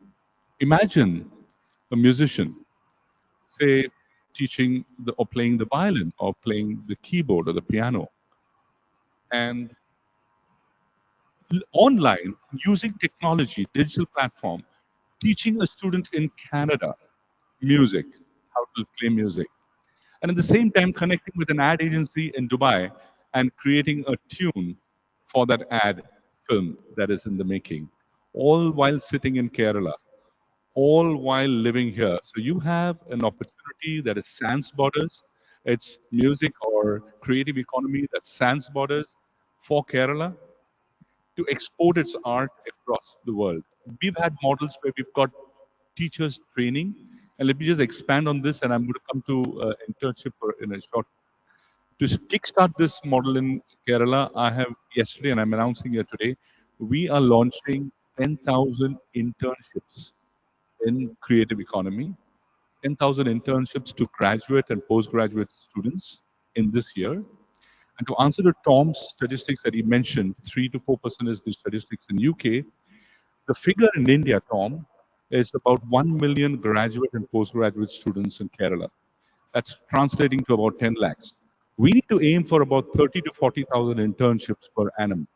Imagine a musician, say, teaching or playing the violin or playing the keyboard or the piano, and online using technology, digital platform, teaching a student in Canada music. how to play music. And at the same time, connecting with an ad agency in Dubai and creating a tune for that ad film that is in the making, all while sitting in Kerala, all while living here. So you have an opportunity that is sans borders. It's music or creative economy that sans borders for Kerala to export its art across the world. We've had models where we've got teachers training, and let me just expand on this, and I'm going to come to internship in a short. To kickstart this model in Kerala, I have yesterday, and I'm announcing here today, we are launching 10,000 internships in creative economy, 10,000 internships to graduate and postgraduate students in this year. And to answer to Tom's statistics that he mentioned, 3 to 4% is the statistics in UK. The figure in India, Tom, is about 1 million graduate and postgraduate students in Kerala. That's translating to about 10 lakhs. We need to aim for about 30 to 40,000 internships per annum.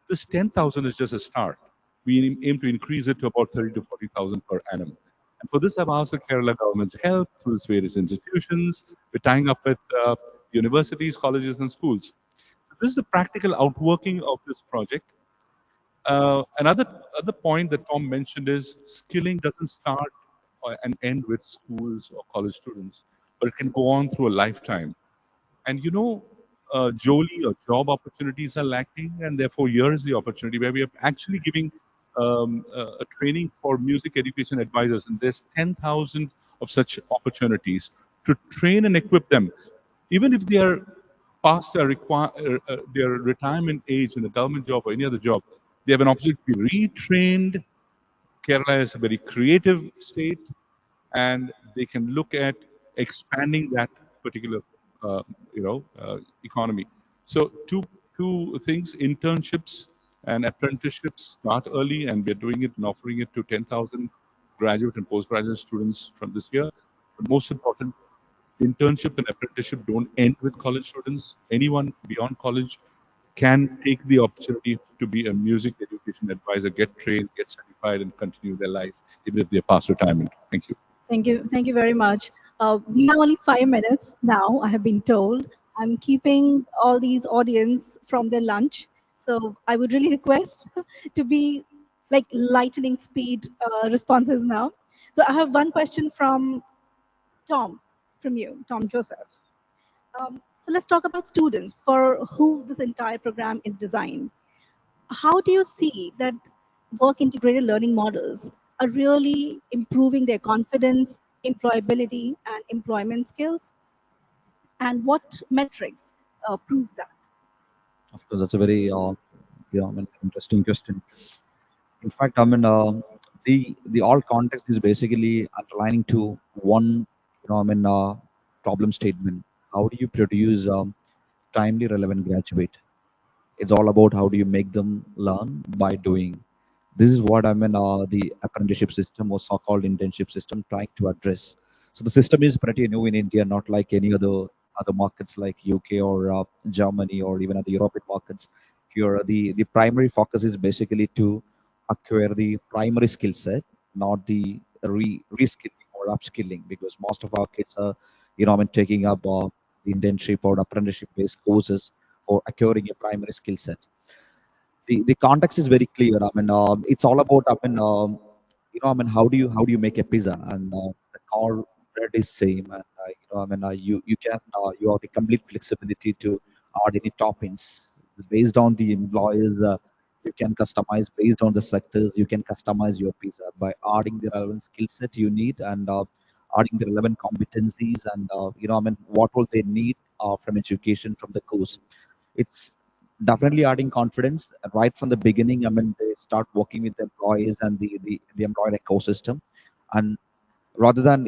This 10,000 is just a start. We aim to increase it to about 30 to 40,000 per annum. And for this, I've asked the Kerala government's help through its various institutions. We're tying up with universities, colleges, and schools. So this is the practical outworking of this project. Another point that Tom mentioned is skilling doesn't start and end with schools or college students, but it can go on through a lifetime. And Jolie or job opportunities are lacking, and therefore here is the opportunity where we are actually giving a training for music education advisors, and there's 10,000 of such opportunities to train and equip them, even if they are past their retirement age in a government job or any other job. They have an opportunity to be retrained. Kerala is a very creative state, and they can look at expanding that particular, economy. So two things: internships and apprenticeships start early, and we're doing it and offering it to 10,000 graduate and postgraduate students from this year. But most important, internship and apprenticeship don't end with college students. Anyone beyond college can take the opportunity to be a music education advisor, get trained, get certified, and continue their life even if they're past retirement. Thank you. Thank you. Thank you very much. We have only 5 minutes now, I have been told. I'm keeping all these audience from their lunch. So I would really request to be like lightning speed responses now. So I have one question from Tom, from you, Tom Joseph. So let's talk about students for who this entire program is designed. How do you see that work integrated learning models are really improving their confidence, employability, and employment skills? And what metrics prove that? Of course, that's a very interesting question. In fact, the all context is basically underlining to one, problem statement. How do you produce timely, relevant graduate? It's all about how do you make them learn by doing. This is what the apprenticeship system or so-called internship system trying to address. So the system is pretty new in India, not like any other markets like UK or Germany or even other European markets. Here, the primary focus is basically to acquire the primary skill set, not the reskilling or upskilling, because most of our kids are, taking up the internship or apprenticeship-based courses for acquiring a primary skill set. The context is very clear. It's all about how do you make a pizza, and the core bread is same, and you have the complete flexibility to add any toppings based on the employees. You can customize based on the sectors. You can customize your pizza by adding the relevant skill set you need, and adding the relevant competencies, and what will they need from education from the course. It's definitely adding confidence right from the beginning. They start working with the employees and the employer ecosystem, and rather than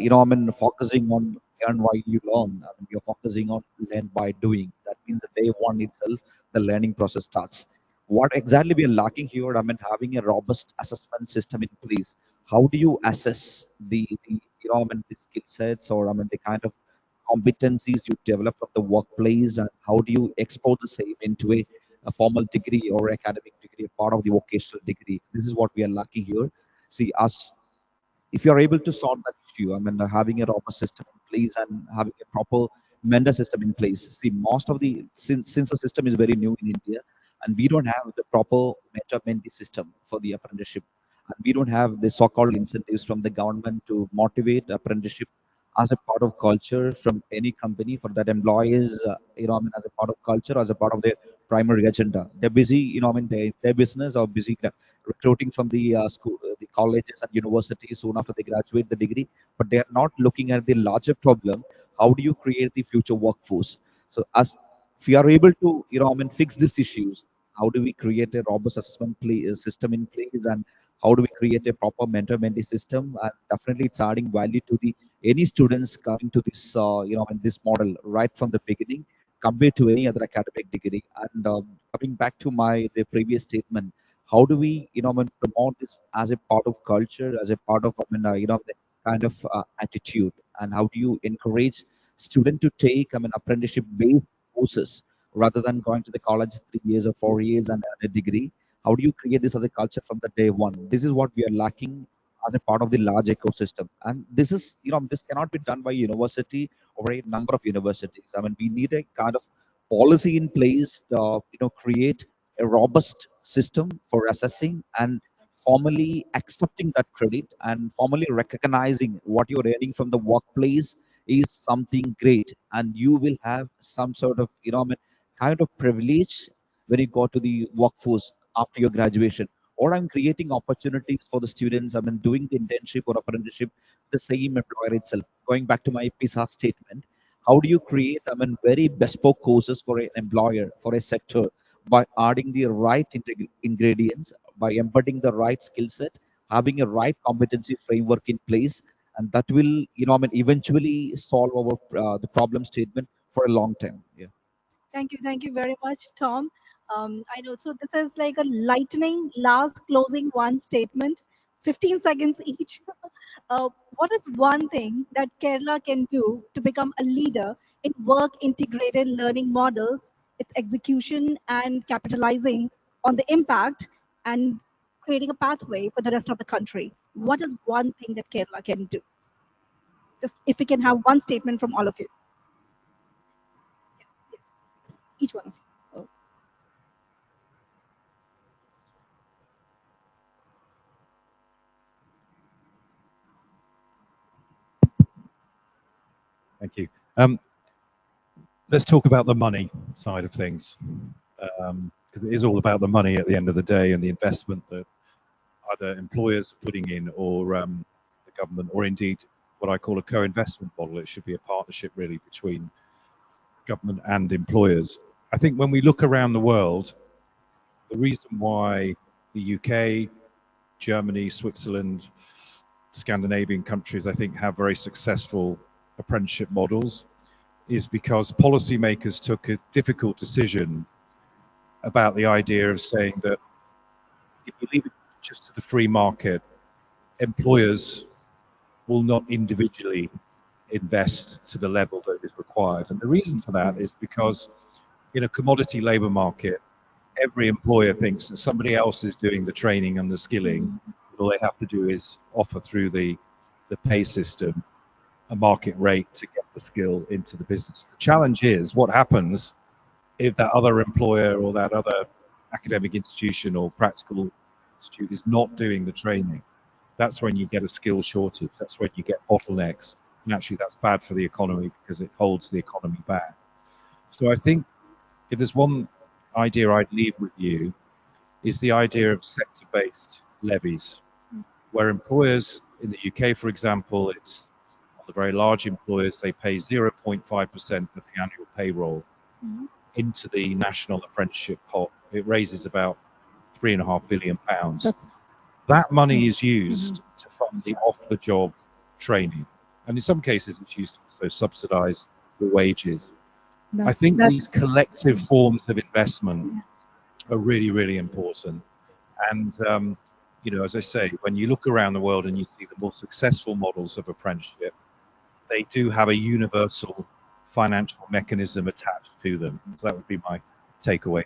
focusing on learn while you learn, you're focusing on learn by doing. That means the day one itself, the learning process starts. What exactly we are lacking here? Having a robust assessment system in place. How do you assess the skill sets, or the kind of competencies you develop from the workplace, and how do you export the same into a formal degree or academic degree, a part of the vocational degree? This is what we are lacking here. See, us If you're able to solve that issue, I mean, having a robust system in place and having a proper mentor system in place. See, most of the since the system is very new in India, and we don't have the proper mentor mentee system for the apprenticeship, and we don't have the so-called incentives from the government to motivate apprenticeship as a part of culture from any company for that employees, I mean, as a part of culture, as a part of their primary agenda. They're busy, I mean, their business are busy recruiting from the school, the colleges and universities soon after they graduate the degree, but they are not looking at the larger problem. How do you create the future workforce? So, as if we are able to, I mean, fix these issues, how do we create a robust assessment system in place, and how do we create a proper mentor-mentee system? And definitely, it's adding value to the any students coming to this, in this model right from the beginning, compared to any other academic degree. And coming back to the previous statement, how do we, promote this as a part of culture, as a part of, the kind of attitude, and how do you encourage student to take, apprenticeship-based courses rather than going to the college 3 years or 4 years and a degree? How do you create this as a culture from the day one? This is what we are lacking as a part of the large ecosystem. And this is, this cannot be done by university or a number of universities. I mean, we need a kind of policy in place, create a robust system for assessing and formally accepting that credit and formally recognizing what you're earning from the workplace is something great. And you will have some sort of, kind of privilege when you go to the workforce after your graduation. Or I'm creating opportunities for the students. I mean, doing the internship or apprenticeship, the same employer itself. Going back to my PISA statement, how do you create, very bespoke courses for an employer, for a sector, by adding the right ingredients, by embedding the right skill set, having a right competency framework in place, and that will, eventually solve our the problem statement for a long time. Yeah. Thank you very much, Tom. I know. So this is like a lightning last closing one statement, 15 seconds each. What is one thing that Kerala can do to become a leader in work integrated learning models, its execution and capitalizing on the impact and creating a pathway for the rest of the country? What is one thing that Kerala can do? Just if we can have one statement from all of you, each one of you. Thank you. Let's talk about the money side of things, because it is all about the money at the end of the day and the investment that either employers are putting in or the government, or indeed what I call a co-investment model. It should be a partnership really between government and employers. I think when we look around the world, the reason why the UK, Germany, Switzerland, Scandinavian countries, I think, have very successful apprenticeship models is because policymakers took a difficult decision about the idea of saying that if you leave it just to the free market, employers will not individually invest to the level that is required. And the reason for that is because in a commodity labor market, every employer thinks that somebody else is doing the training and the skilling. All they have to do is offer through the pay system a market rate to get the skill into the business. The challenge is what happens if that other employer or that other academic institution or practical institute is not doing the training. That's when you get a skill shortage. That's when you get bottlenecks. And actually that's bad for the economy because it holds the economy back. So I think if there's one idea I'd leave with you is the idea of sector-based levies, where employers in the UK, for example, it's on the very large employers, they pay 0.5% of the annual payroll into the national apprenticeship pot. It raises about £3.5 billion. That money is used to fund the off-the-job training. And in some cases, it's used to also subsidize the wages. I think these collective forms of investment are really, really important. And, as I say, when you look around the world and you see the more successful models of apprenticeship, they do have a universal financial mechanism attached to them. So that would be my takeaway.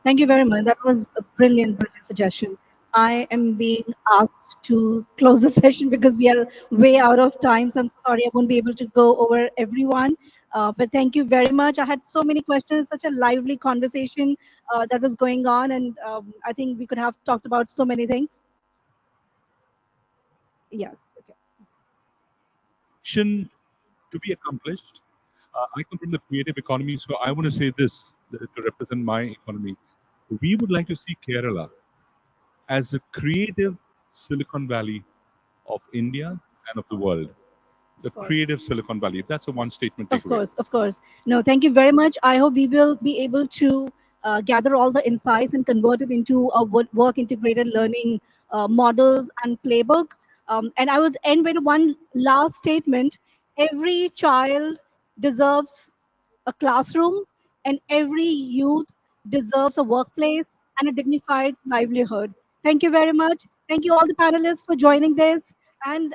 Thank you very much. That was a brilliant, brilliant suggestion. I am being asked to close the session because we are way out of time. So I'm so sorry I won't be able to go over everyone. But thank you very much. I had so many questions, such a lively conversation that was going on, and I think we could have talked about so many things. Yes. Okay. Mission to be accomplished. I come from the creative economy, so I want to say this to represent my economy. We would like to see Kerala as a creative Silicon Valley of India and of the world. The Of course. creative Silicon Valley. If that's a one statement Of takeaway. course, of course. No, thank you very much. I hope we will be able to gather all the insights and convert it into a work integrated learning models and playbook. And I would end with one last statement. Every child deserves a classroom, and every youth deserves a workplace and a dignified livelihood. Thank you very much. Thank you all the panelists for joining this and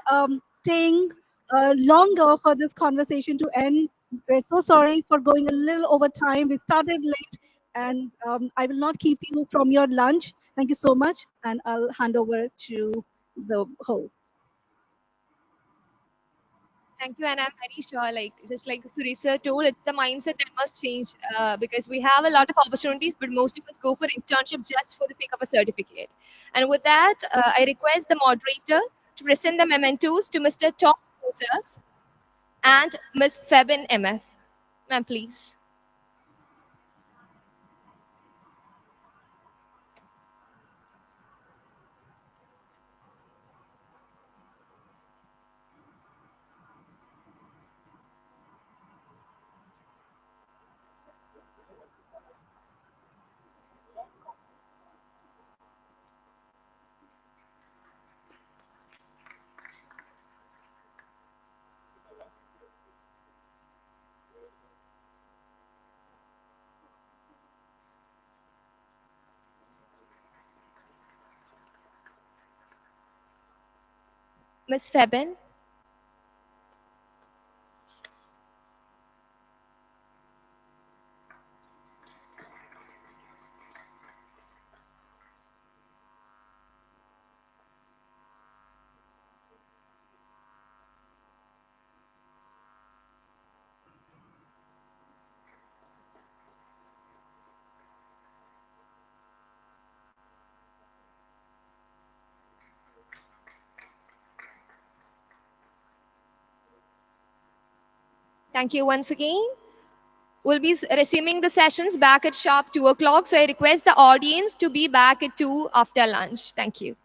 staying longer for this conversation to end. We're so sorry for going a little over time. We started late, and I will not keep you from your lunch. Thank you so much, and I'll hand over to the host. Thank you, and I'm very sure, like just like Suresh told, it's the mindset that must change because we have a lot of opportunities, but most of us go for internship just for the sake of a certificate. And with that, I request the moderator to present the mementos to Mr. Tom Joseph and Ms. Febin MF. Ma'am, please. Ms. Febin. Thank you once again. We'll be resuming the sessions back at sharp 2 o'clock. So I request the audience to be back at 2 after lunch. Thank you.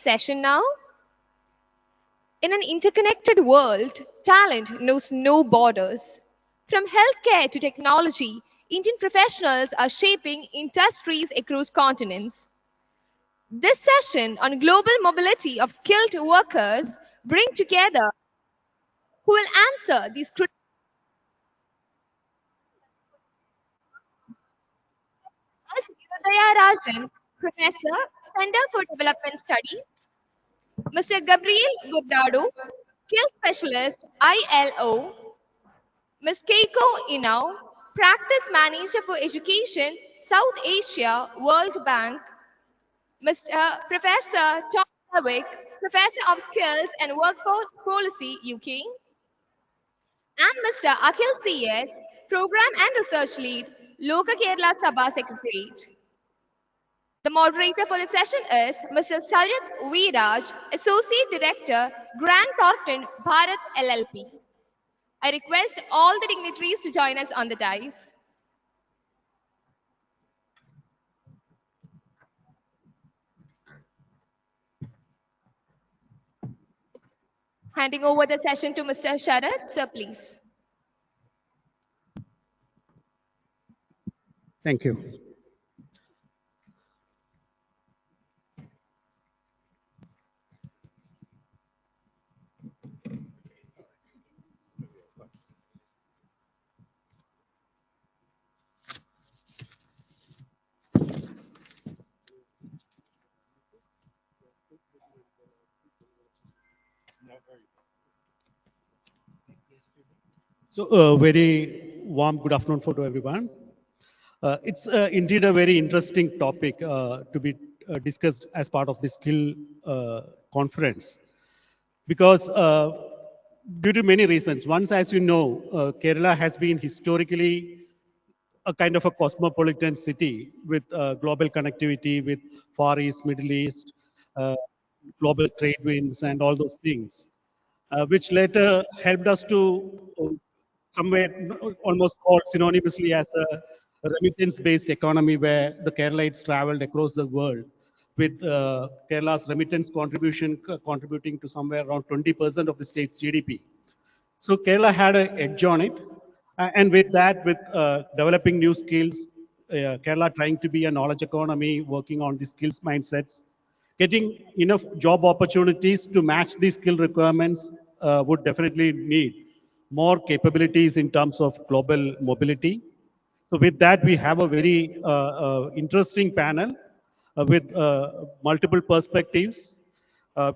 session now. In an interconnected world, talent knows no borders. From healthcare to technology, Indian professionals are shaping industries across continents. This session on global mobility of skilled workers bring together who will answer these critical questions. Hirudaya Rajan, Professor, Center for Development Studies, Mr. Gabriel Gurdado, Skill Specialist, ILO, Ms. Keiko Inau, Practice Manager for Education, South Asia, World Bank, Mr. Professor Tom Lewick, Professor of Skills and Workforce Policy, UK, and Mr. Akhil CS, Program and Research Lead, Loka Kerala Sabha Secretariat. The moderator for the session is Mr. Sajid Viraj, Associate Director, Grant Thornton, Bharat LLP. I request all the dignitaries to join us on the dais. Handing over the session to Mr. Sharad, sir, please. Thank you. So, very warm good afternoon to everyone. It's indeed a very interesting topic to be discussed as part of the skill conference because due to many reasons. Once, as you know, Kerala has been historically a kind of a cosmopolitan city with global connectivity with Far East, Middle East, global trade winds and all those things, which later helped us to somewhere almost called synonymously as a remittance-based economy where the Keralites traveled across the world with Kerala's remittance contribution contributing to somewhere around 20% of the state's GDP. So Kerala had an edge on it. And with that, with developing new skills, Kerala trying to be a knowledge economy, working on the skills mindsets, getting enough job opportunities to match these skill requirements would definitely need more capabilities in terms of global mobility. So with that, we have a very interesting panel with multiple perspectives.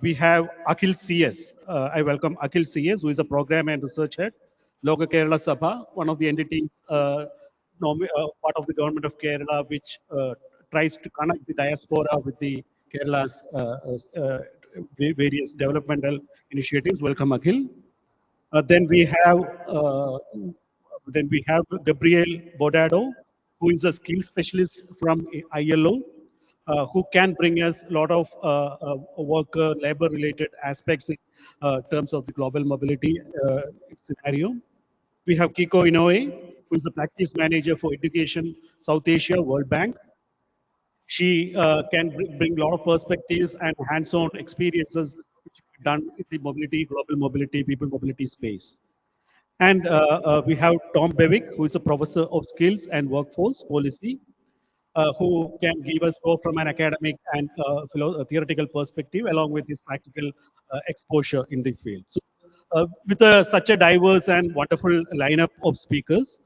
We have Akhil CS. I welcome Akhil CS, who is a program and research head, Loka Kerala Sabha, one of the entities part of the government of Kerala, which tries to connect the diaspora with the Kerala's various developmental initiatives. Welcome, Akhil. Then we have Gabriel Bodado, who is a skill specialist from ILO, who can bring us a lot of worker labor related aspects in terms of the global mobility scenario. We have Kiko Inoue, who is a practice manager for education, South Asia, World Bank. She can bring a lot of perspectives and hands-on experiences which we've done in the mobility, global mobility, people mobility space. And we have Tom Bewick, who is a professor of skills and workforce policy, who can give us both from an academic and theoretical perspective, along with his practical exposure in the field. So, with such a diverse and wonderful lineup of speakers,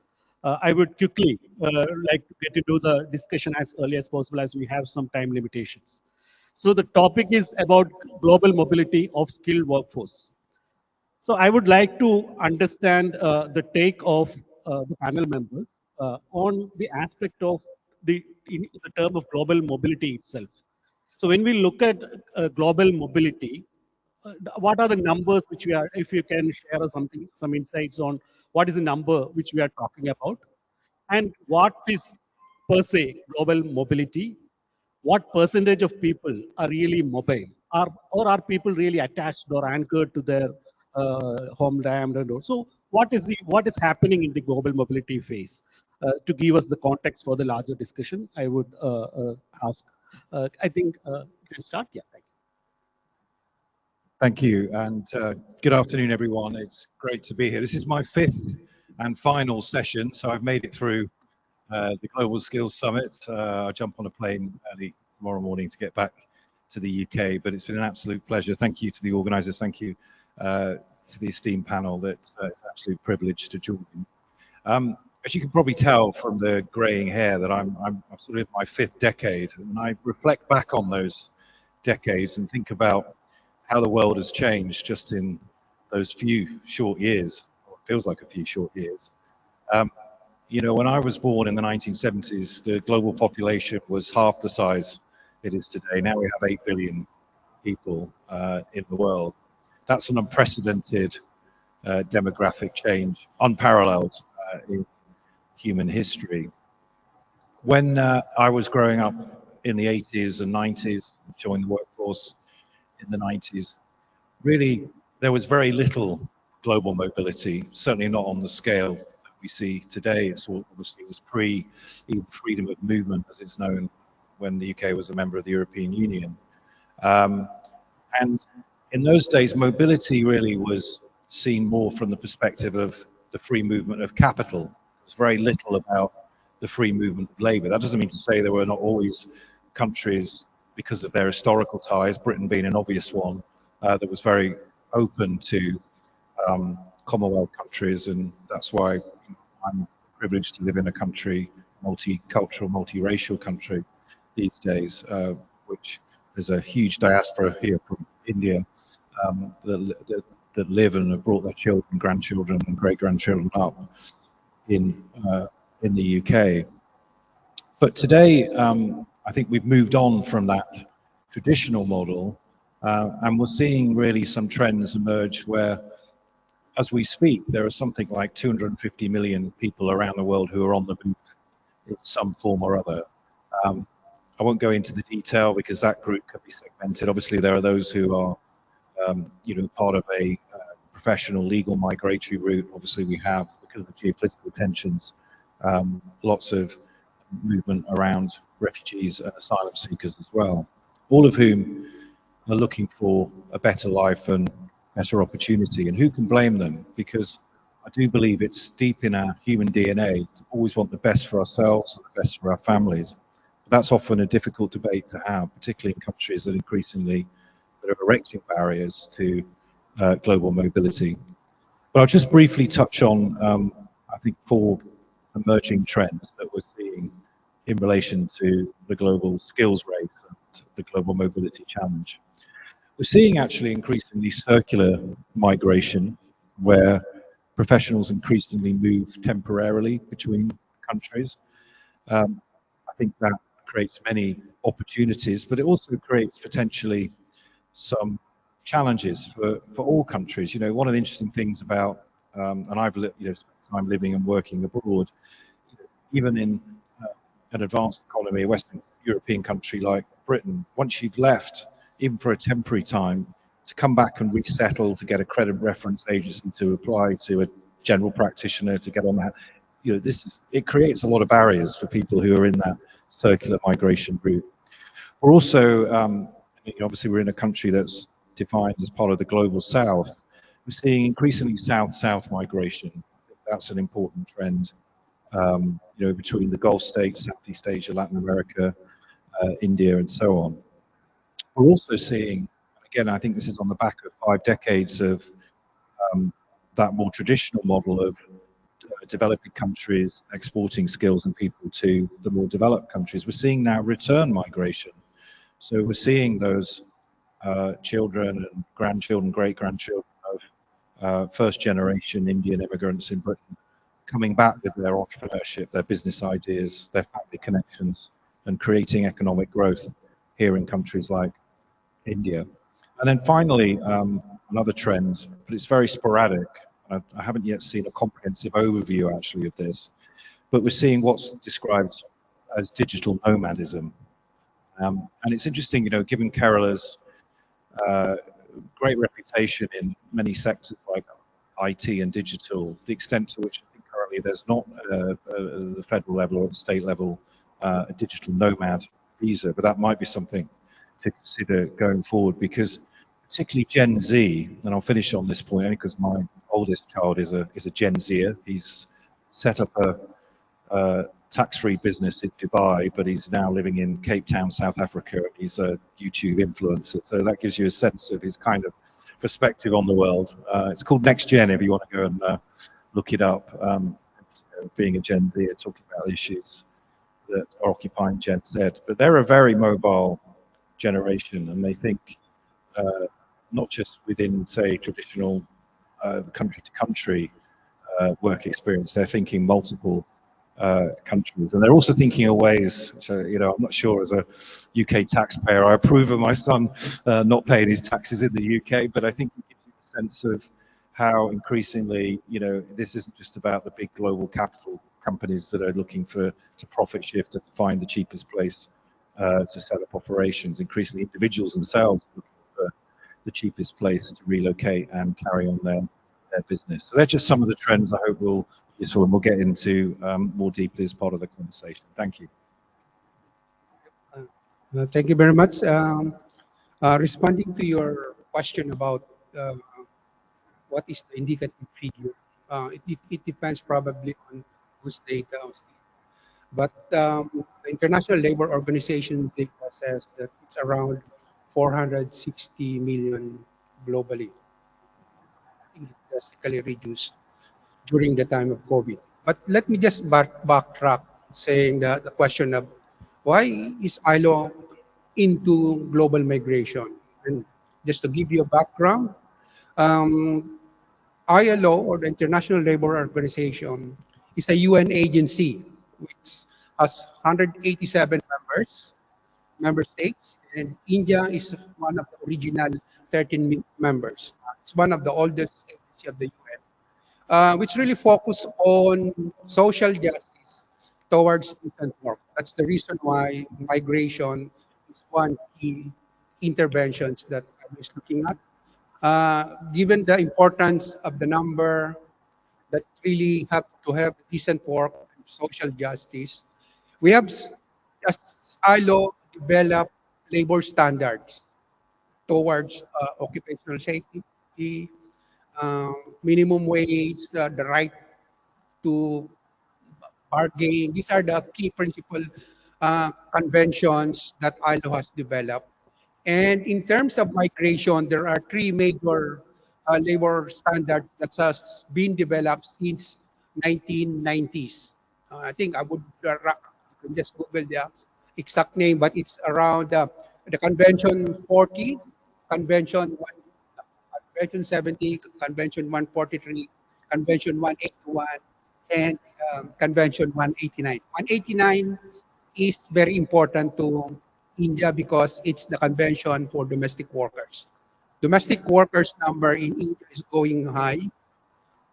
I would quickly like to get into the discussion as early as possible as we have some time limitations. So the topic is about global mobility of skilled workforce. So I would like to understand the take of the panel members on the aspect of in the term of global mobility itself. So when we look at global mobility, what are the numbers which we are, if you can share us something, some insights on what is the number which we are talking about, and what is per se global mobility, what percentage of people are really mobile, or are people really attached or anchored to their homeland and all. So what is happening in the global mobility phase? To give us the context for the larger discussion, I would ask. I think you can start. Yeah, thank you. Thank you, and good afternoon, everyone. It's great to be here. This is my fifth and final session, so I've made it through the Global Skills Summit. I'll jump on a plane early tomorrow morning to get back to the UK, but it's been an absolute pleasure. Thank you to the organisers. Thank you to the esteemed panel. It's an absolute privilege to join. As you can probably tell from the greying hair that I'm sort of in my fifth decade, and I reflect back on those decades and think about how the world has changed just in those few short years, or it feels like a few short years. You know, when I was born in the 1970s, the global population was half the size it is today. Now we have 8 billion people in the world. That's an unprecedented demographic change, unparalleled in human history. When I was growing up in the 80s and 90s, joined the workforce in the 90s, really there was very little global mobility, certainly not on the scale that we see today. It's obviously was pre even freedom of movement, as it's known, when the UK was a member of the European Union. And in those days, mobility really was seen more from the perspective of the free movement of capital. There was very little about the free movement of labour. That doesn't mean to say there were not always countries, because of their historical ties, Britain being an obvious one, that was very open to Commonwealth countries, and that's why I'm privileged to live in a country, multicultural, multiracial country these days, which there's a huge diaspora here from India that live and have brought their children, grandchildren, and great-grandchildren up in the UK. But today, I think we've moved on from that traditional model, and we're seeing really some trends emerge where, as we speak, there are something like 250 million people around the world who are on the move in some form or other. I won't go into the detail because that group can be segmented. Obviously, there are those who are, part of a professional legal migratory route. Obviously, we have, because of the geopolitical tensions, lots of movement around refugees and asylum seekers as well, all of whom are looking for a better life and better opportunity. And who can blame them? Because I do believe it's deep in our human DNA to always want the best for ourselves and the best for our families. But that's often a difficult debate to have, particularly in countries that increasingly that are erecting barriers to global mobility. But I'll just briefly touch on, I think, 4 emerging trends that we're seeing in relation to the global skills race and the global mobility challenge. We're seeing actually increasingly circular migration, where professionals increasingly move temporarily between countries. I think that creates many opportunities, but it also creates potentially some challenges for all countries. You know, one of the interesting things about, and I've spent time living and working abroad, even in an advanced economy, a Western European country like Britain, once you've left, even for a temporary time, to come back and resettle, to get a credit reference agency to apply to a general practitioner to get on that, it creates a lot of barriers for people who are in that circular migration route. We're also, obviously we're in a country that's defined as part of the global south. We're seeing increasingly south-south migration. I think that's an important trend, between the Gulf states, Southeast Asia, Latin America, India, and so on. We're also seeing, again, I think this is on the back of 5 decades of that more traditional model of developing countries exporting skills and people to the more developed countries. We're seeing now return migration. So we're seeing those children and grandchildren, great-grandchildren of first-generation Indian immigrants in Britain coming back with their entrepreneurship, their business ideas, their family connections, and creating economic growth here in countries like India. And then finally, another trend, but it's very sporadic. I haven't yet seen a comprehensive overview actually of this, but we're seeing what's described as digital nomadism. And it's interesting, given Kerala's great reputation in many sectors like IT and digital, the extent to which I think currently there's not the federal level or the state level a digital nomad visa, but that might be something to consider going forward, because particularly Gen Z, and I'll finish on this point only because my oldest child is a Gen Zer. He's set up a tax-free business in Dubai, but he's now living in Cape Town, South Africa. He's a YouTube influencer, so that gives you a sense of his kind of perspective on the world. It's called Next Gen if you want to go and look it up. Being a Gen Z, talking about the issues that are occupying Gen Z, but they're a very mobile generation, and they think not just within, say, traditional country-to-country work experience. They're thinking multiple countries, and they're also thinking of ways. So, I'm not sure as a UK taxpayer, I approve of my son not paying his taxes in the UK, but I think it gives you a sense of how increasingly, this isn't just about the big global capital companies that are looking to profit shift and to find the cheapest place to set up operations. Increasingly, individuals themselves looking for the cheapest place to relocate and carry on their business. So they're just some of the trends I hope will be useful, and we'll get into more deeply as part of the conversation. Thank you. Thank you very much. Responding to your question about what is the indicative figure, it depends probably on whose data. But the International Labour Organization data says that it's around 460 million globally. I think it drastically reduced during the time of COVID. But let me just backtrack, saying that the question of why is ILO into global migration? And just to give you a background, ILO, or the International Labour Organization, is a UN agency which has 187 member states, and India is one of the original 13 members. It's one of the oldest agencies of the UN, which really focus on social justice towards decent work. That's the reason why migration is one key interventions that I was looking at. Given the importance of the number that really have to have decent work and social justice, we have just ILO develop labor standards towards occupational safety, minimum wage, the right to bargain. These are the key principal conventions that ILO has developed. And in terms of migration, there are three major labor standards that has been developed since 1990s. I think I would you can just Google the exact name, but it's around the Convention 40, Convention 1, Convention 70, Convention 143, Convention 181, and Convention 189. 189 is very important to India because it's the convention for domestic workers. Domestic workers number in India is going high,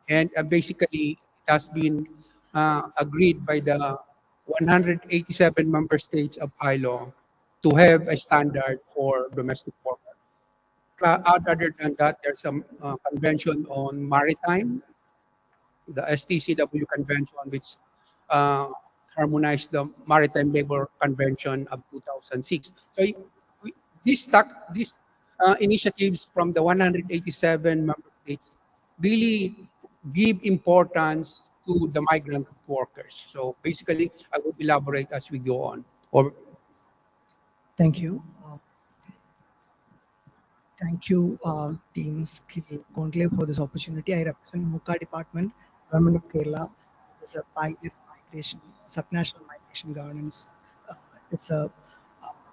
and basically it has been agreed by the 187 member states of ILO to have a standard for domestic workers. Other than that, there's some convention on maritime, the STCW convention, which uh, harmonized the Maritime Labor Convention of 2006. So these initiatives from the 187 member states really give importance to the migrant workers. So basically, I will elaborate as we go on. Or Thank you. Thank you, Team Skill Conclave, for this opportunity. I represent MUCA Department, Government of Kerala. It's a pioneer migration, subnational migration governance. It's a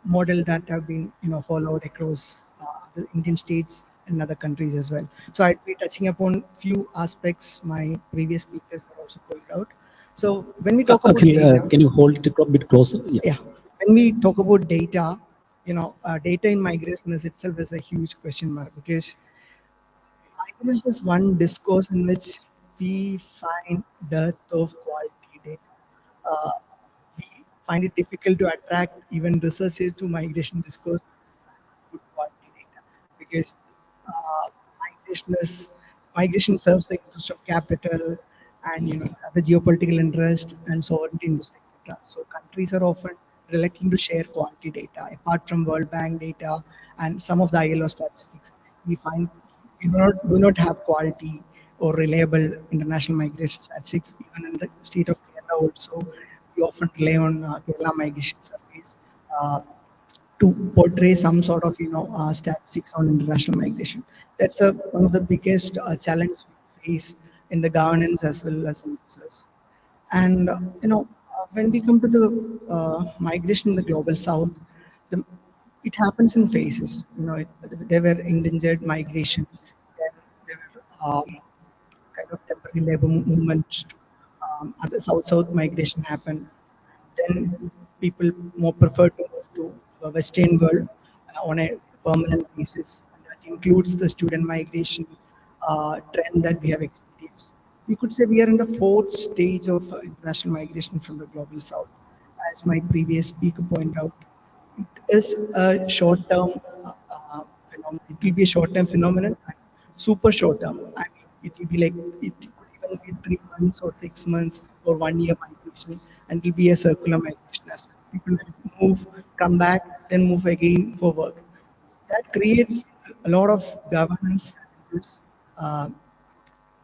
model that have been, followed across the Indian states and other countries as well. So I'd be touching upon few aspects my previous speakers have also pointed out. So when we talk about data, Can you hold it a bit closer? yeah, when we talk about data, data in migration is itself is a huge question mark, because migration is one discourse in which we find dearth of quality data. Uh, we find it difficult to attract even researchers to migration discourse with good quality data, because uh, migration is migration serves the interest of capital and the geopolitical interest and sovereignty interest, etc. So countries are often reluctant to share quality data apart from World Bank data and some of the ILO statistics. we find we do not have quality or reliable international migration statistics. Even in the state of Kerala also, we often rely on Kerala migration surveys to portray some sort of statistics on international migration. That's one of the biggest challenges we face in the governance as well as in research. And when we come to the migration in the global south, the, it happens in phases. There were endangered migration, then there were kind of temporary labor movements to other south-south migration happened. Then people more prefer to move to the Western world on a permanent basis. And that includes the student migration trend that we have experienced. We could say we are in the fourth stage of international migration from the global south. As my previous speaker pointed out, it is a short-term phenomenon. It will be a short-term phenomenon, and super short-term. I mean, it will be like it could even be 3 months or 6 months or 1 year migration, and it will be a circular migration as well. People will move, come back, then move again for work. That creates a lot of governance challenges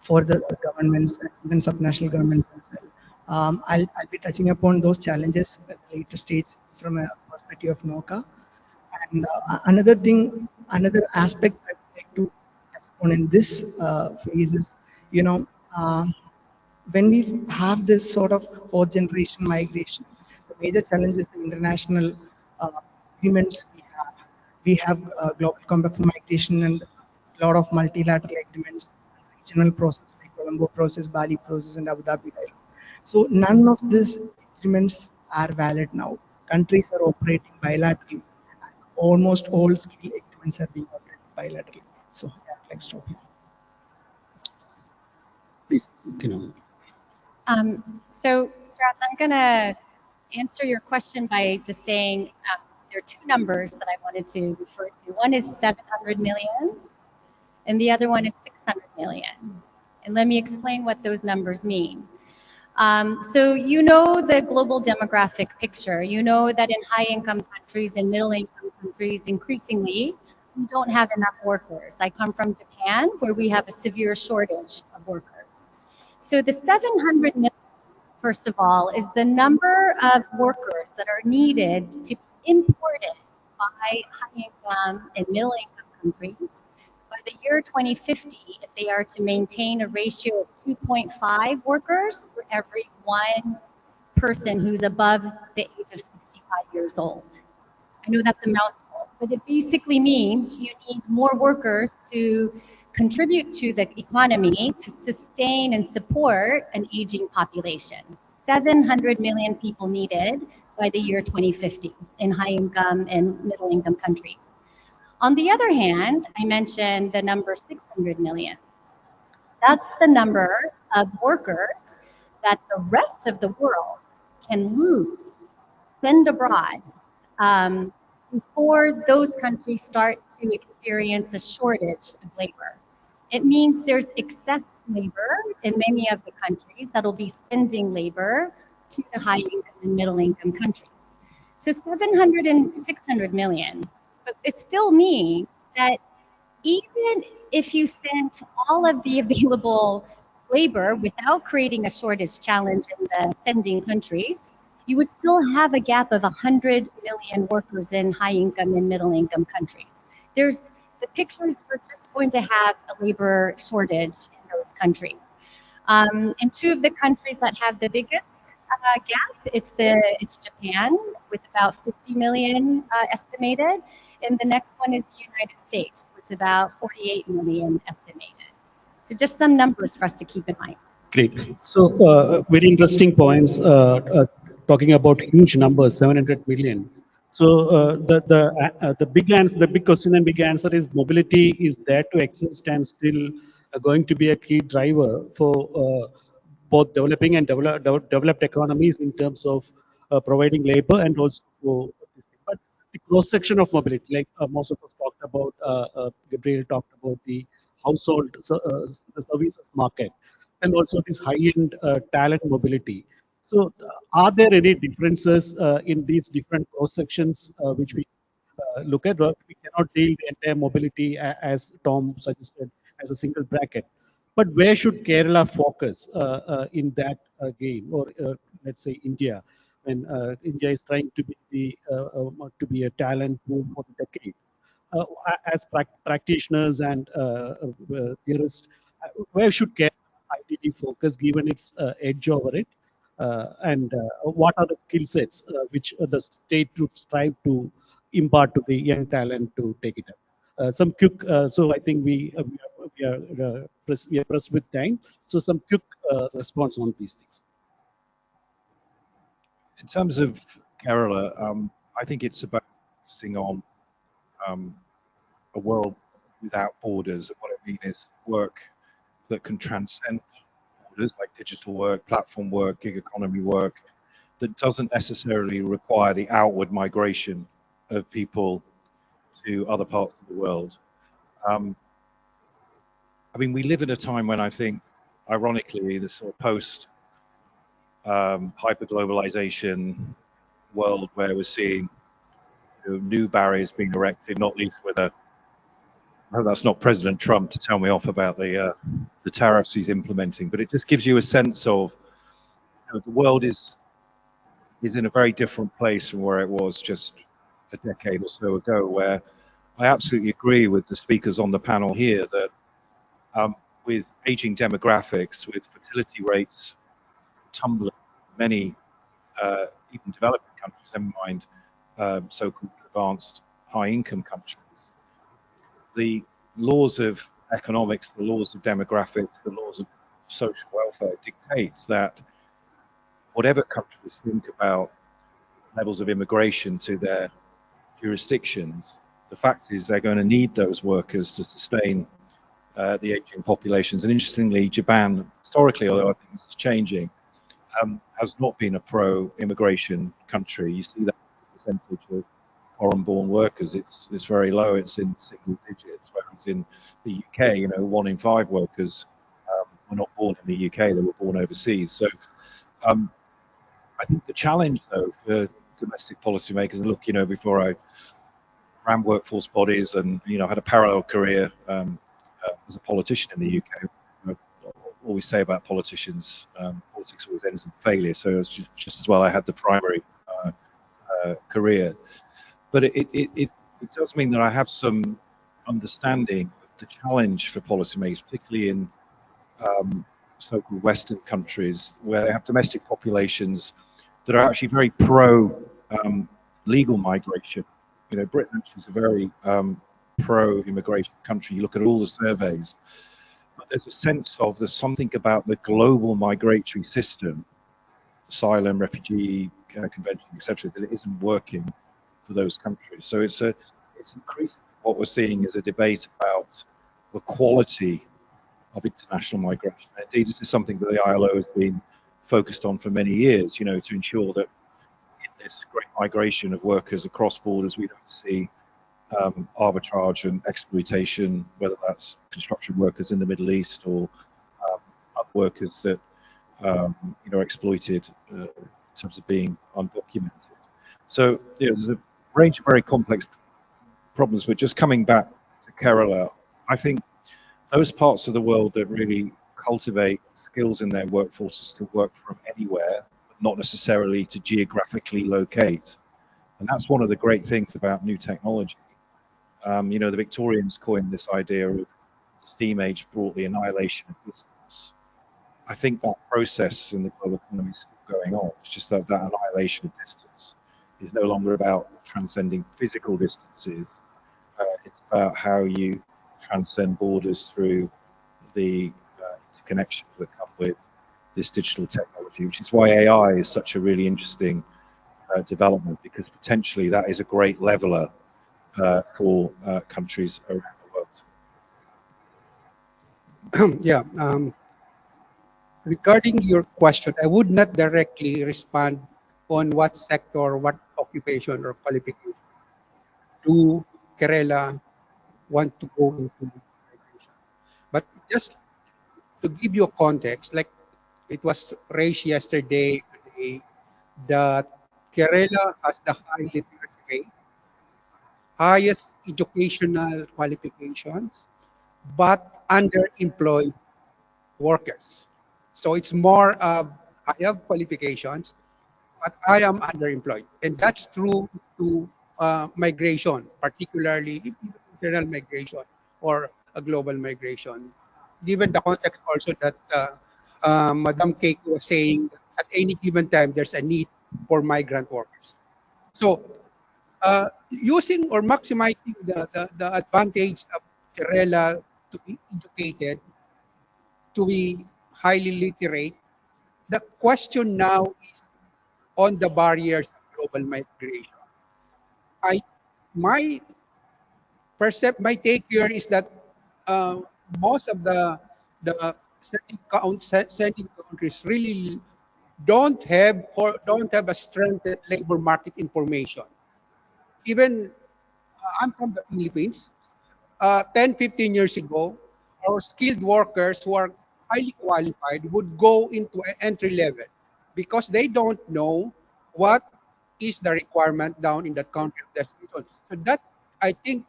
for the governments and even subnational governments as well. I'll be touching upon those challenges at the later stage from a perspective of NOCA. And another thing, another aspect I'd like to touch upon in this phase is, you know, uh, when we have this sort of fourth generation migration, the major challenge is the international agreements we have. We have global compact for migration and a lot of multilateral agreements, regional process like Colombo process, Bali process, and Abu Dhabi dialogue. So none of these agreements are valid now. Countries are operating bilaterally. Almost all skill agreements are being operated bilaterally. So yeah, I'd like to stop here. Please, you So, Srath, I'm going to answer your question by just saying there are two numbers that I wanted to refer to. One is 700 million, and the other one is 600 million. And let me explain what those numbers mean. So you know the global demographic picture. You know that in high-income countries and middle-income countries, increasingly, we don't have enough workers. I come from Japan, where we have a severe shortage of workers. So the 700 million, first of all, is the number of workers that are needed to be imported by high-income and middle-income countries by the year 2050 if they are to maintain a ratio of 2.5 workers for every one person who's above the age of 65 years old. I know that's a mouthful, but it basically means you need more workers to contribute to the economy to sustain and support an aging population. 700 million people needed by the year 2050 in high income and middle income countries. On the other hand, I mentioned the number 600 million. That's the number of workers that the rest of the world can lose, send abroad, before those countries start to experience a shortage of labor. It means there's excess labor in many of the countries that'll be sending labor to the high income and middle income countries. So 700 and 600 million, but it still means that even if you sent all of the available labor without creating a shortage challenge in the sending countries, you would still have a gap of 100 million workers in high income and middle income countries. The pictures are just going to have a labor shortage in those countries. And two of the countries that have the biggest gap, it's Japan with about 50 million estimated, and the next one is the United States, with about 48 million estimated. So just some numbers for us to keep in mind. Great. So very interesting points talking about huge numbers, 700 million. So the big question and big answer is mobility is there to exist and still going to be a key driver for both developing and developed economies in terms of providing labor and also for this thing. But the cross section of mobility, like most of us talked about, Gabriel talked about the household, the services market, and also this high-end talent mobility. So, are there any differences in these different cross sections which we look at work, we cannot deal the entire mobility as Tom suggested as a single bracket. But where should Kerala focus in that game, or let's say India, when India is trying to be to be a talent pool for the decade? As practitioners and theorists, where should Kerala ideally focus given its edge over it? And what are the skill sets which the state should strive to impart to the young talent to take it up? Some quick, so I think we are pressed with time. So some quick response on these things. In terms of Kerala, I think it's about focusing on um, a world without borders. And what I mean is work that can transcend borders, like digital work, platform work, gig economy work, that doesn't necessarily require the outward migration of people to other parts of the world. I mean, we live in a time when I think, ironically, the sort of post hyper-globalization world where we're seeing new barriers being erected, not least with I hope that's not President Trump to tell me off about the tariffs he's implementing, but it just gives you a sense of the world is in a very different place from where it was just a decade or so ago, where I absolutely agree with the speakers on the panel here that with aging demographics, with fertility rates tumbling, many even developing countries, never mind so-called advanced high-income countries, the laws of economics, the laws of demographics, the laws of social welfare dictates that whatever countries think about levels of immigration to their jurisdictions, the fact is they're going to need those workers to sustain the aging populations. And interestingly, Japan, historically, although I think this is changing, has not been a pro-immigration country. You see that percentage of foreign-born workers, it's very low. It's in single digits, whereas in the UK, 1 in 5 workers were not born in the UK; they were born overseas. So I think the challenge, though, for domestic policymakers, and look, before I ran workforce bodies and had a parallel career as a politician in the UK. I always say about politicians, politics always ends in failure. So it's just as well I had the primary career, but it does mean that I have some understanding of the challenge for policymakers, particularly in so-called Western countries where they have domestic populations that are actually very pro legal migration. Britain actually is a very pro-immigration country. You look at all the surveys, but there's a sense of there's something about the global migratory system, asylum, refugee convention, etc., that it isn't working for those countries. So it's increasingly what we're seeing is a debate about the quality of international migration. Indeed, this is something that the ILO has been focused on for many years, to ensure that in this great migration of workers across borders, we don't see arbitrage and exploitation, whether that's construction workers in the Middle East or other workers that are exploited in terms of being undocumented. So there's a range of very complex problems, but just coming back to Kerala, I think those parts of the world that really cultivate skills in their workforces to work from anywhere, but not necessarily to geographically locate. And that's one of the great things about new technology. The Victorians coined this idea of the steam age brought the annihilation of distance. I think that process in the global economy is still going on. It's just that annihilation of distance is no longer about transcending physical distances. It's about how you transcend borders through the interconnections that come with this digital technology, which is why AI is such a really interesting development, because potentially that is a great leveler for countries around the world. Yeah. Regarding your question, I would not directly respond on what sector, what occupation or qualification do Kerala want to go into migration. But just to give you a context, like it was raised yesterday today, that Kerala has the high literacy rate highest educational qualifications, but underemployed workers. So it's more of I have qualifications, but I am underemployed. And that's true to migration, particularly internal migration or a global migration. Given the context also that Madam Keiko was saying, at any given time, there's a need for migrant workers. So using or maximizing the advantage of Kerala to be educated, to be highly literate, the question now is on the barriers of global migration. I my my take here is that uh, most of the sending countries really don't have or don't have a strengthened labor market information. Even I'm from the Philippines. 10, 15 years ago, our skilled workers who are highly qualified would go into entry level because they don't know what is the requirement down in that country of their skill. So that I think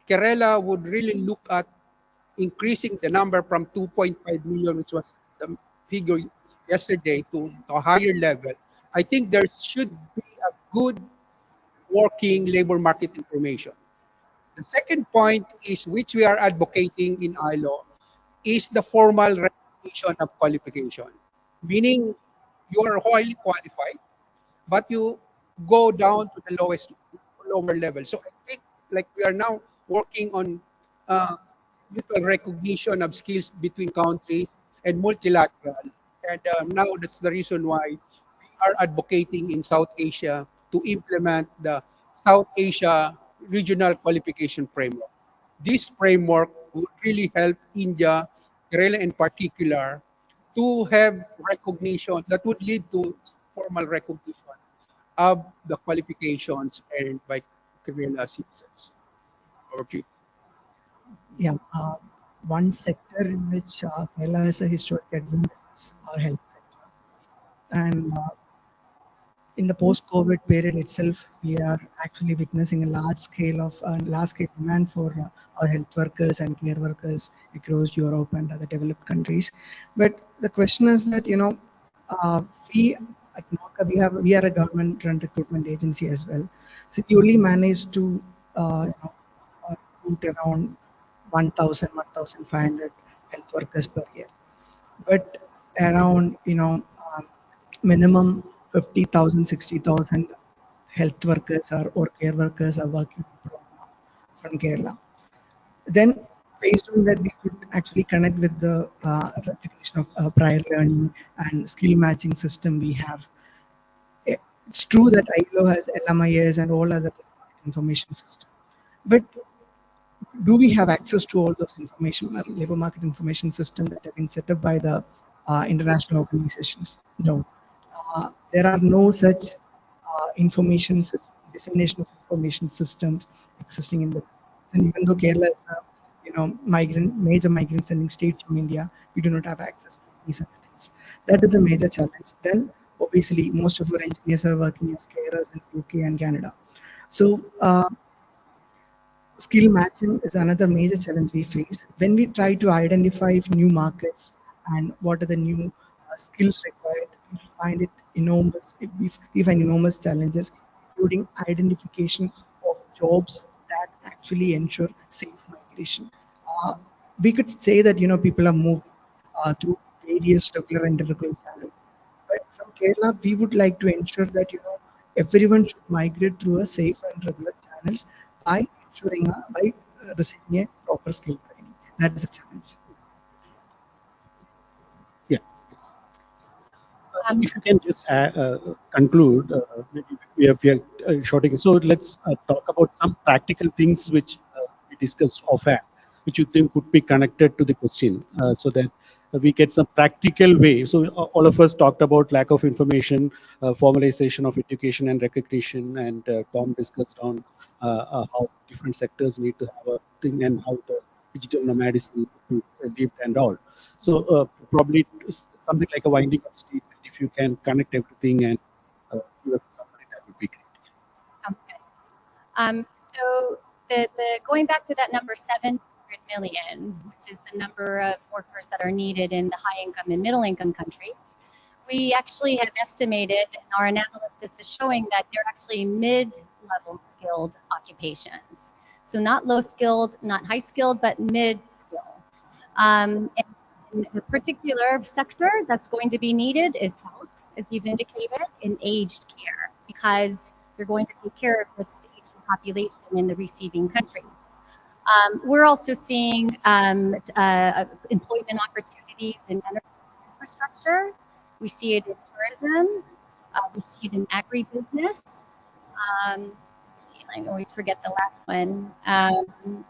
Kerala would really look at increasing the number from 2.5 million, which was the figure yesterday, to a higher level. I think there should be a good working labor market information. The second point is which we are advocating in ILO is the formal recognition of qualification, meaning you are highly qualified, but you go down to the lower level. So I think like we are now working on uh, mutual recognition of skills between countries and multilateral. And now that's the reason why we are advocating in South Asia to implement the South Asia Regional Qualification Framework. This framework would really help India, Kerala in particular, to have recognition that would lead to formal recognition of the qualifications earned by Kerala citizens. Okay. Yeah, one sector in which Kerala has a historic advantage is our health sector. And in the post-COVID period itself, we are actually witnessing a large scale demand for our health workers and care workers across Europe and other developed countries. But the question is that we at NOCA we are a government-run recruitment agency as well. So we only managed to recruit around 1,000, 1,500 health workers per year. But around minimum 50,000, 60,000 health workers or care workers are working from Kerala. Then based on that, we could actually connect with the recognition of prior learning and skill matching system we have. It's true that ILO has LMIS and all other information system, but do we have access to all those information, labor market information system that have been set up by the international organizations? No. There are no such dissemination of information systems existing in the. And even though Kerala is a major migrant sending state from India, we do not have access to these such things. That is a major challenge. Then obviously most of our engineers are working as carers in UK and Canada. So skill matching is another major challenge we face when we try to identify new markets and what are the new skills required. We find it enormous. We find enormous challenges, including identification of jobs that actually ensure safe migration. Uh, we could say that people are moving through various regular and irregular channels, but from Kerala, we would like to ensure that everyone should migrate through a safe and regular channels by receiving a proper skill training. That is a challenge. Yeah. If you can just conclude, maybe we are shorting. So let's talk about some practical things which we discussed offhand, which you think could be connected to the question, so that we get some practical way. So all of us talked about lack of information, formalization of education and recognition, and Tom discussed on how different sectors need to have a thing and how the digital nomadism to live and all. So probably something like a winding up statement. If you can connect everything and give us a summary, that would be great. Sounds good. So the going back to that number 700 million, which is the number of workers that are needed in the high income and middle income countries, we actually have estimated, and our analysis is showing that they're actually mid-level skilled occupations. So not low skilled, not high skilled, but mid skilled. And a particular sector that's going to be needed is health, as you've indicated, and aged care, because you're going to take care of this aging population in the receiving country. We're also seeing employment opportunities in infrastructure. We see it in tourism. We see it in agribusiness. I always forget the last one. And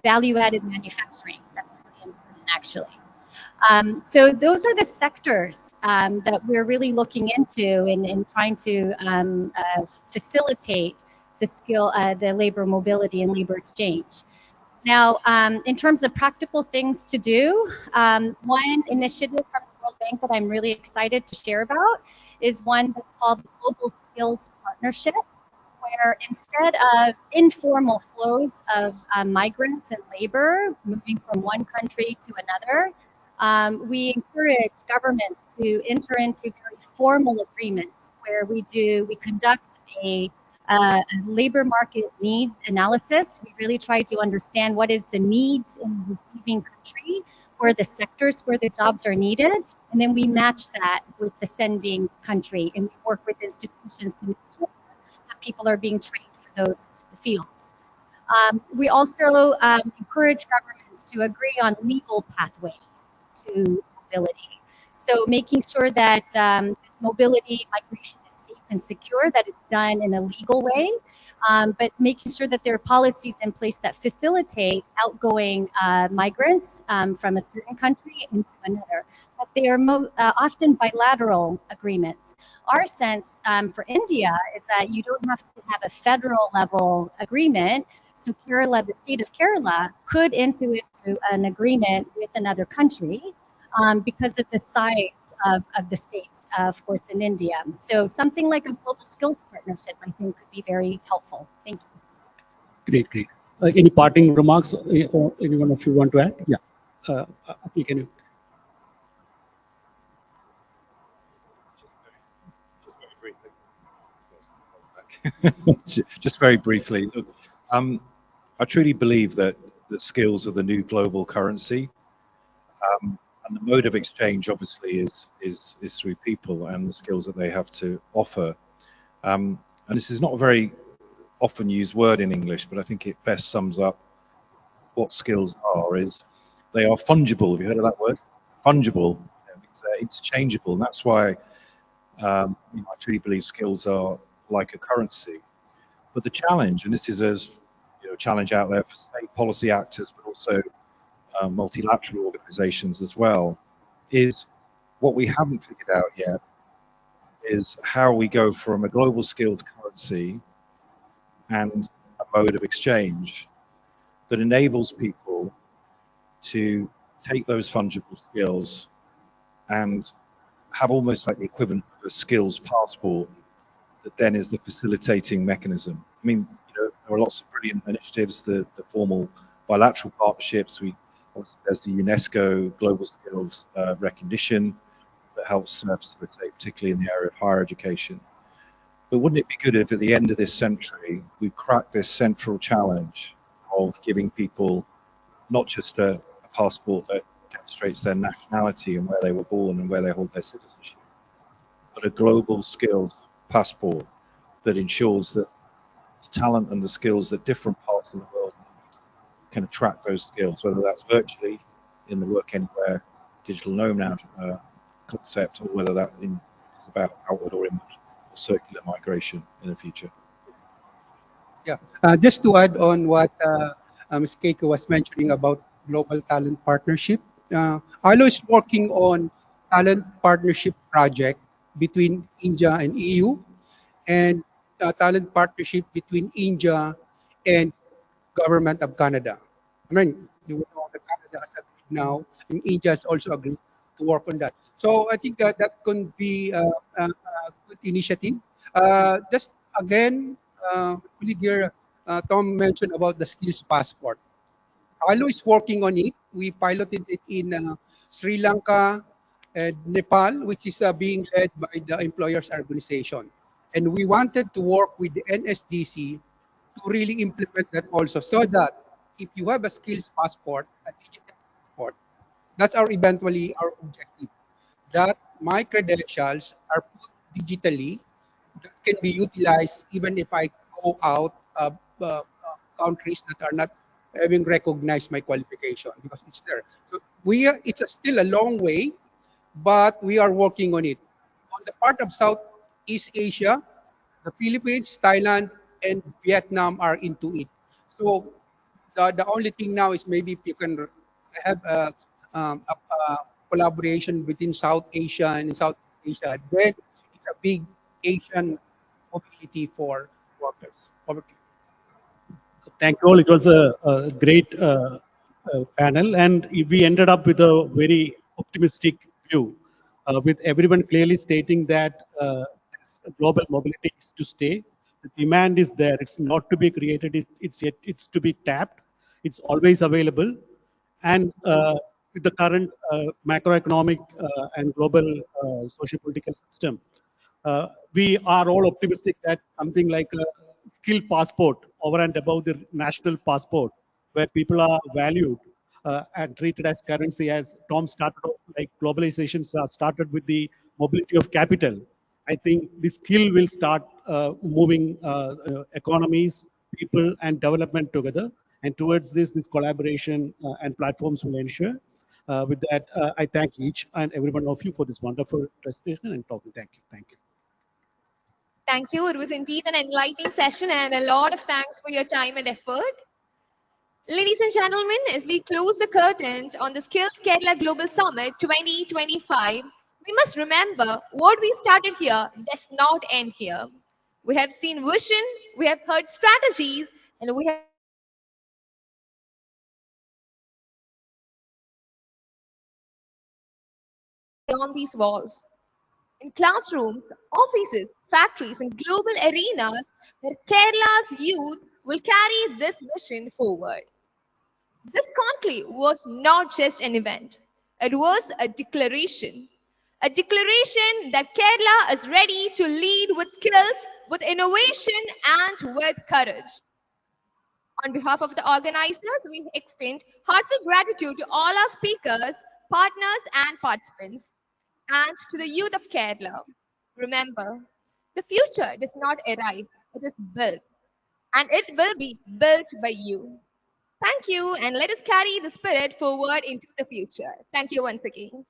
value-added manufacturing. That's really important, actually. So those are the sectors that we're really looking into in trying to facilitate the labor mobility and labor exchange. Now, in terms of practical things to do, one initiative from the World Bank that I'm really excited to share about is one that's called the Global Skills Partnership, where instead of informal flows of migrants and labor moving from one country to another, we encourage governments to enter into very formal agreements where we conduct a labor market needs analysis. We really try to understand what is the needs in the receiving country, where the sectors where the jobs are needed, and then we match that with the sending country, and we work with institutions to make sure that people are being trained for those fields. We also encourage governments to agree on legal pathways to mobility. So making sure that this mobility migration is safe and secure, that it's done in a legal way, but making sure that there are policies in place that facilitate outgoing migrants from a certain country into another. But they are often bilateral agreements. Our sense for India is that you don't have to have a federal level agreement. So Kerala, the state of Kerala, could enter into an agreement with another country because of the size of the states, of course, in India. So something like a global skills partnership, I think, could be very helpful. Thank you. Great. Any parting remarks, or anyone of you want to add? Yeah. Apil, can you? Just very briefly, look, I truly believe that skills are the new global currency, and the mode of exchange obviously is through people and the skills that they have to offer. And this is not a very often used word in English, but I think it best sums up what skills are. Is they are fungible. Have you heard of that word? Fungible. It means they're interchangeable, and that's why I truly believe skills are like a currency. But the challenge, and this is a challenge out there for state policy actors, but also multilateral organizations as well, is what we haven't figured out yet is how we go from a global skilled currency and a mode of exchange that enables people to take those fungible skills and have almost like the equivalent of a skills passport that then is the facilitating mechanism. I mean, there are lots of brilliant initiatives, the formal bilateral partnerships. There's the UNESCO Global Skills Recognition that helps facilitate, particularly in the area of higher education. But wouldn't it be good if at the end of this century, we cracked this central challenge of giving people not just a passport that demonstrates their nationality and where they were born and where they hold their citizenship, but a global skills passport that ensures that the talent and the skills that different parts of the world need can attract those skills, whether that's virtually in the work anywhere digital nomad concept, or whether that is about outward or inward or circular migration in the future. Yeah, just to add on what Ms. Keiko was mentioning about global talent partnership, ILO is working on talent partnership project between India and EU, and talent partnership between India and government of Canada. I mean, you know that Canada has agreed now, and India has also agreed to work on that. So I think that can be a good initiative Just again, colleague here, Tom mentioned about the skills passport. Alo is working on it. We piloted it in Sri Lanka and Nepal, which is being led by the employers organization. And we wanted to work with the NSDC to really implement that also, so that if you have a skills passport, a digital passport, that's our eventually our objective, that my credentials are put digitally that can be utilized even if I go out of countries that are not having recognized my qualification because it's there. So it's still a long way, but we are working on it. On the part of Southeast Asia, the Philippines, Thailand, and Vietnam are into it. So the only thing now is maybe if you can have a collaboration between South Asia and Southeast Asia, then it's a big Asian mobility for workers. Over to you. Thank you all. It was a great panel, and we ended up with a very optimistic view, with everyone clearly stating that this global mobility is to stay. The demand is there. It's not to be created. It's to be tapped. It's always available, and with the current macroeconomic and global socio-political system, we are all optimistic that something like a skill passport over and above the national passport, where people are valued and treated as currency, as Tom started off, like globalization started with the mobility of capital. I think the skill will start moving economies, people, and development together. And towards this collaboration and platforms will ensure. With that, I thank each and every one of you for this wonderful presentation and talking. Thank you. Thank you. Thank you. It was indeed an enlightening session, and a lot of thanks for your time and effort. Ladies and gentlemen, as we close the curtains on the Skills Kerala Global Summit 2025, we must remember what we started here does not end here. We have seen vision, we have heard strategies, and we have beyond these walls. In classrooms, offices, factories, and global arenas where Kerala's youth will carry this vision forward. This conclave was not just an event, it was a declaration. A declaration that Kerala is ready to lead with skills, with innovation, and with courage. On behalf of the organizers, we extend heartfelt gratitude to all our speakers, partners, and participants, and to the youth of Kerala. Remember, the future does not arrive, it is built, and it will be built by you. Thank you, and let us carry the spirit forward into the future. Thank you once again.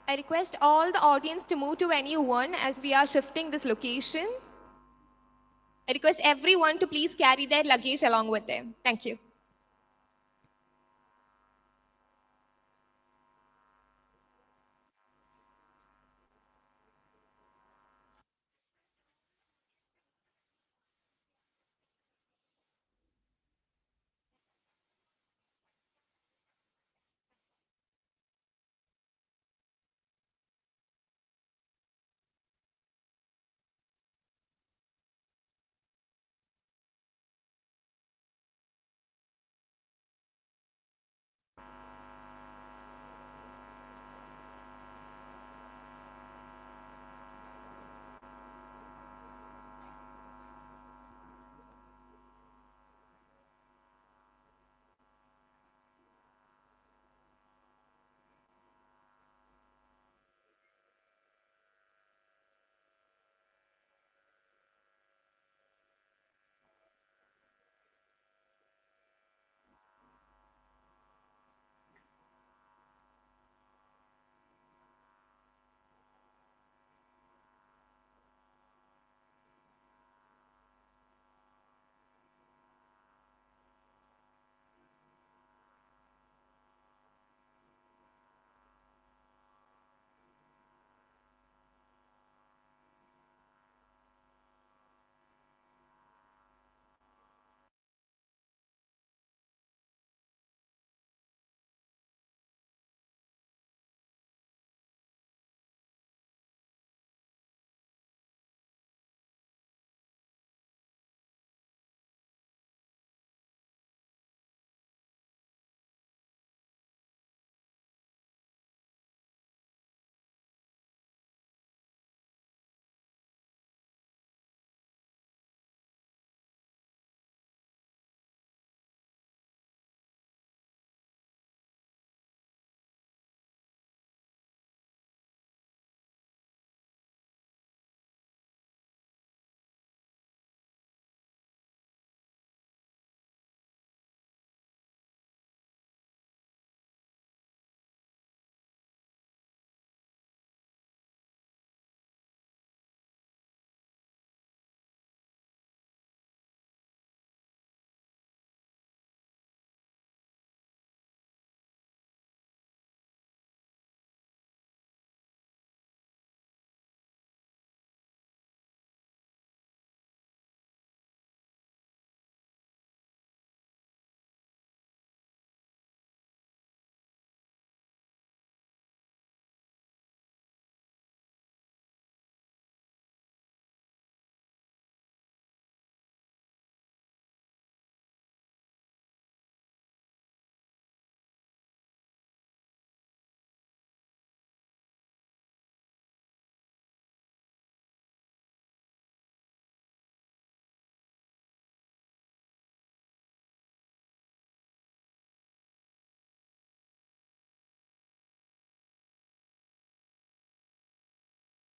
I request all the audience to move to venue 1 as we are shifting this location. I request everyone to please carry their luggage along with them. Thank you.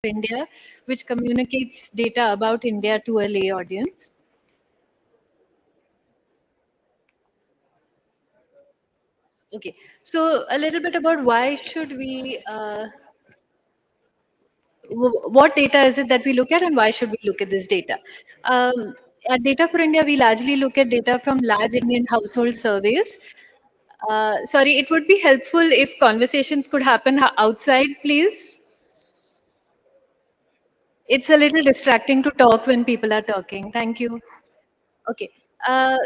India, which communicates data about India to a lay audience. Okay, so a little bit about why should we, what data is it that we look at and why should we look at this data? At Data for India, we largely look at data from large Indian household surveys. Sorry, it would be helpful if conversations could happen outside, please. It's a little distracting to talk when people are talking. Thank you. Okay.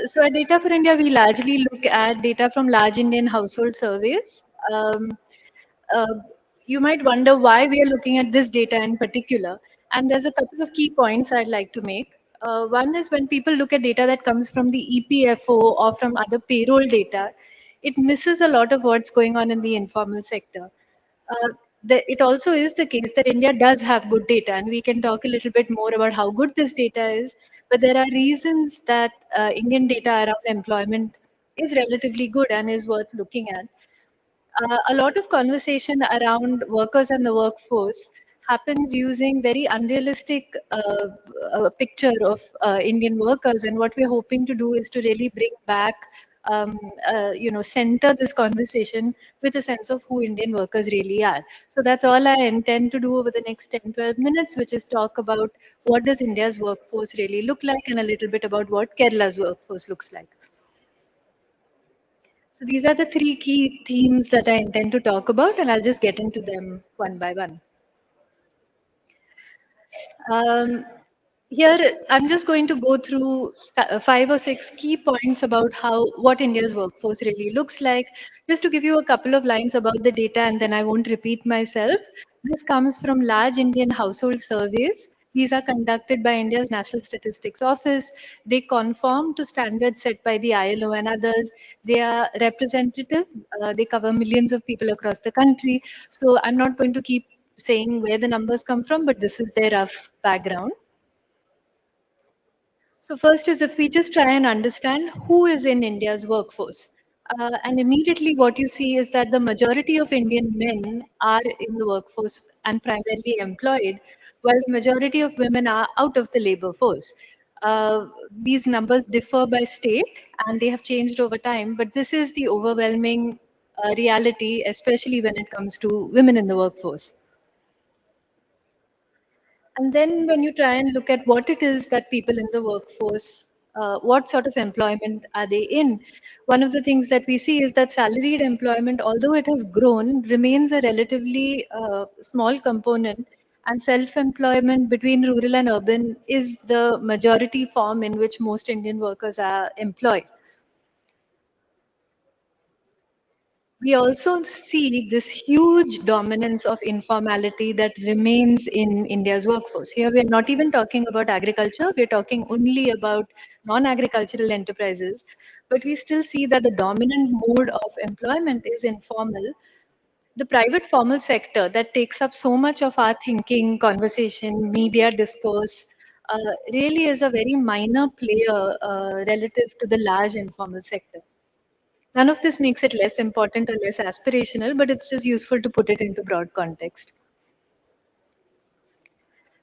So at Data for India, we largely look at data from large Indian household surveys. Uh, you might wonder why we are looking at this data in particular. And there's a couple of key points I'd like to make. One is when people look at data that comes from the EPFO or from other payroll data, it misses a lot of what's going on in the informal sector. Uh, it also is the case that India does have good data, and we can talk a little bit more about how good this data is. But there are reasons that Indian data around employment is relatively good and is worth looking at. A lot of conversation around workers and the workforce happens using very unrealistic picture of Indian workers. And what we're hoping to do is to really bring back, center this conversation with a sense of who Indian workers really are. So that's all I intend to do over the next 10, 12 minutes, which is talk about what does India's workforce really look like and a little bit about what Kerala's workforce looks like. So these are the three key themes that I intend to talk about, and I'll just get into them one by one. Um, Here, I'm just going to go through 5 or 6 key points about what India's workforce really looks like. Just to give you a couple of lines about the data, and then I won't repeat myself. This comes from large Indian household surveys. These are conducted by India's National Statistics Office. They conform to standards set by the ILO and others. They are representative. They cover millions of people across the country. So I'm not going to keep saying where the numbers come from, but this is their rough background. So first is if we just try and understand who is in India's workforce. And immediately what you see is that the majority of Indian men are in the workforce and primarily employed, while the majority of women are out of the labor force. These numbers differ by state and they have changed over time, but this is the overwhelming reality, especially when it comes to women in the workforce. And then when you try and look at what it is that people in the workforce, what sort of employment are they in? One of the things that we see is that salaried employment, although it has grown, remains a relatively small component. And self-employment between rural and urban is the majority form in which most Indian workers are employed. We also see this huge dominance of informality that remains in India's workforce. Here, we're not even talking about agriculture, we're talking only about non agricultural enterprises. But we still see that the dominant mode of employment is informal. The private formal sector that takes up so much of our thinking, conversation, media discourse, really is a very minor player relative to the large informal sector. None of this makes it less important or less aspirational, but it's just useful to put it into broad context.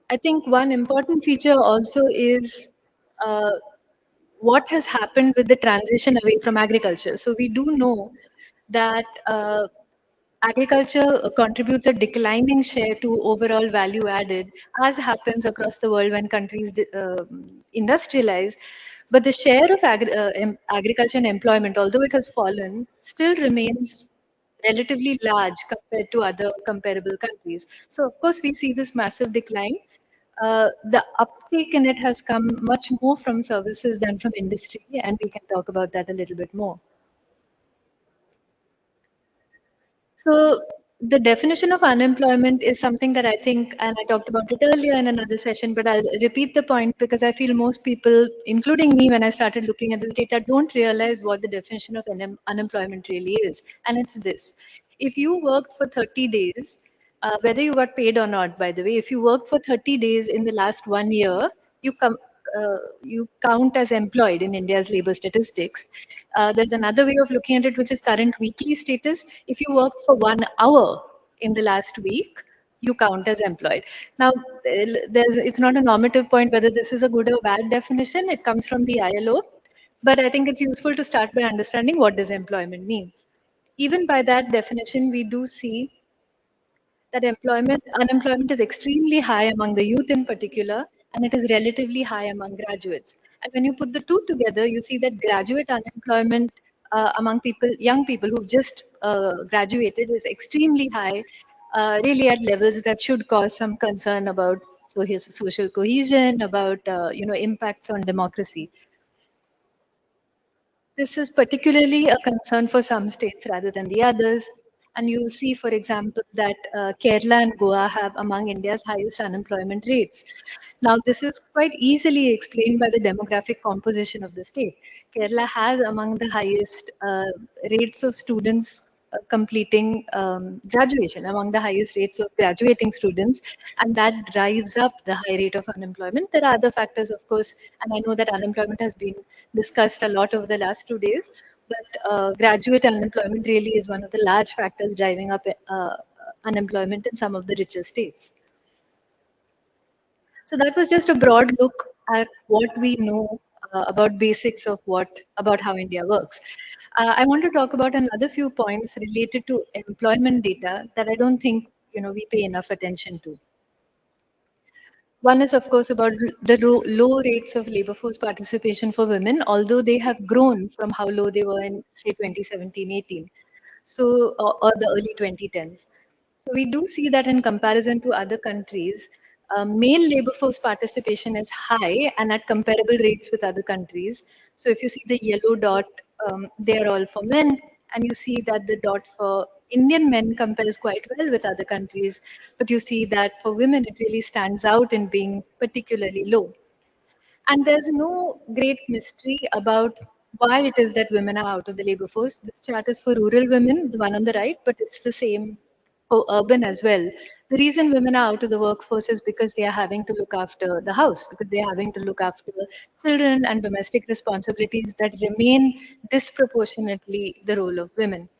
I think one important feature also is uh, what has happened with the transition away from agriculture. So we do know that agriculture contributes a declining share to overall value added, as happens across the world when countries industrialize. But the share of agriculture and employment, although it has fallen, still remains relatively large compared to other comparable countries. So, of course, we see this massive decline. The uptake in it has come much more from services than from industry, and we can talk about that a little bit more. So the definition of unemployment is something that I think, and I talked about it earlier in another session, but I'll repeat the point because I feel most people, including me when I started looking at this data, don't realize what the definition of unemployment really is. And it's this. If you worked for 30 days, whether you got paid or not, by the way, if you worked for 30 days in the last 1 year, you come you count as employed in India's labor statistics. There's another way of looking at it, which is current weekly status. If you work for 1 hour in the last week, you count as employed. Now, it's not a normative point whether this is a good or bad definition. It comes from the ILO, but I think it's useful to start by understanding what does employment mean. Even by that definition, we do see that unemployment is extremely high among the youth in particular, and it is relatively high among graduates. And when you put the two together, you see that graduate unemployment among young people who've just graduated, is extremely high, really at levels that should cause some concern about social cohesion, about impacts on democracy. This is particularly a concern for some states rather than the others. And you will see, for example, that Kerala and Goa have among India's highest unemployment rates. Now, this is quite easily explained by the demographic composition of the state. Kerala has among the highest rates of students completing graduation, among the highest rates of graduating students, and that drives up the high rate of unemployment. There are other factors, of course, and I know that unemployment has been discussed a lot over the last 2 days, but graduate unemployment really is one of the large factors driving up unemployment in some of the richer states. So that was just a broad look at what we know about basics of about how India works. I want to talk about another few points related to employment data that I don't think we pay enough attention to. One is, of course, about the low rates of labor force participation for women, although they have grown from how low they were in, say, 2017-18, so or the early 2010s. So we do see that in comparison to other countries, male labor force participation is high and at comparable rates with other countries. So if you see the yellow dot, they are all for men, and you see that the dot for Indian men compares quite well with other countries, but you see that for women it really stands out in being particularly low. And there's no great mystery about why it is that women are out of the labor force. This chart is for rural women, the one on the right, but it's the same for urban as well. The reason women are out of the workforce is because they are having to look after the house, because they are having to look after children and domestic responsibilities that remain disproportionately the role of women.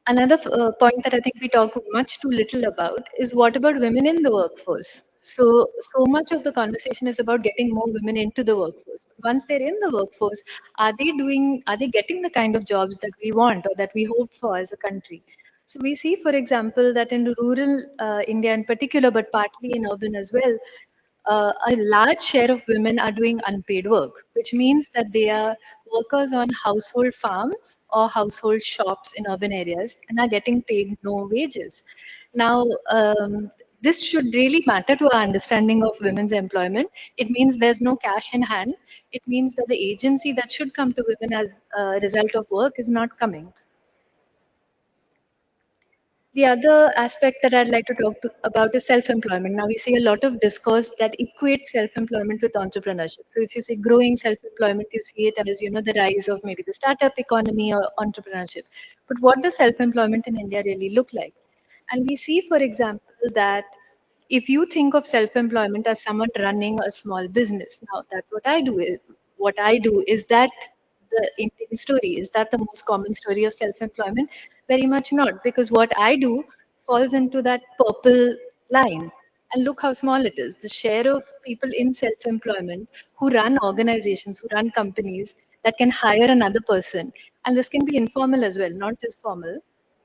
Another point that I think we talk much too little about is what about women in the workforce? So much of the conversation is about getting more women into the workforce. Once they're in the workforce, are they getting the kind of jobs that we want or that we hope for as a country? So we see, for example, that in rural India in particular, but partly in urban as well, a large share of women are doing unpaid work, which means that they are workers on household farms or household shops in urban areas and are getting paid no wages. Now, this should really matter to our understanding of women's employment. It means there's no cash in hand. It means that the agency that should come to women as a result of work is not coming. The other aspect that I'd like to about is self-employment. Now, we see a lot of discourse that equates self-employment with entrepreneurship. So if you say growing self-employment, you see it as, the rise of maybe the startup economy or entrepreneurship. But what does self-employment in India really look like? And we see, for example, that if you think of self-employment as someone running a small business, now that's what I do is that the Indian story? Is that the most common story of self-employment? Very much not, because what I do falls into that purple line. And look how small it is. The share of people in self-employment who run organizations, who run companies that can hire another person, and this can be informal as well, not just formal,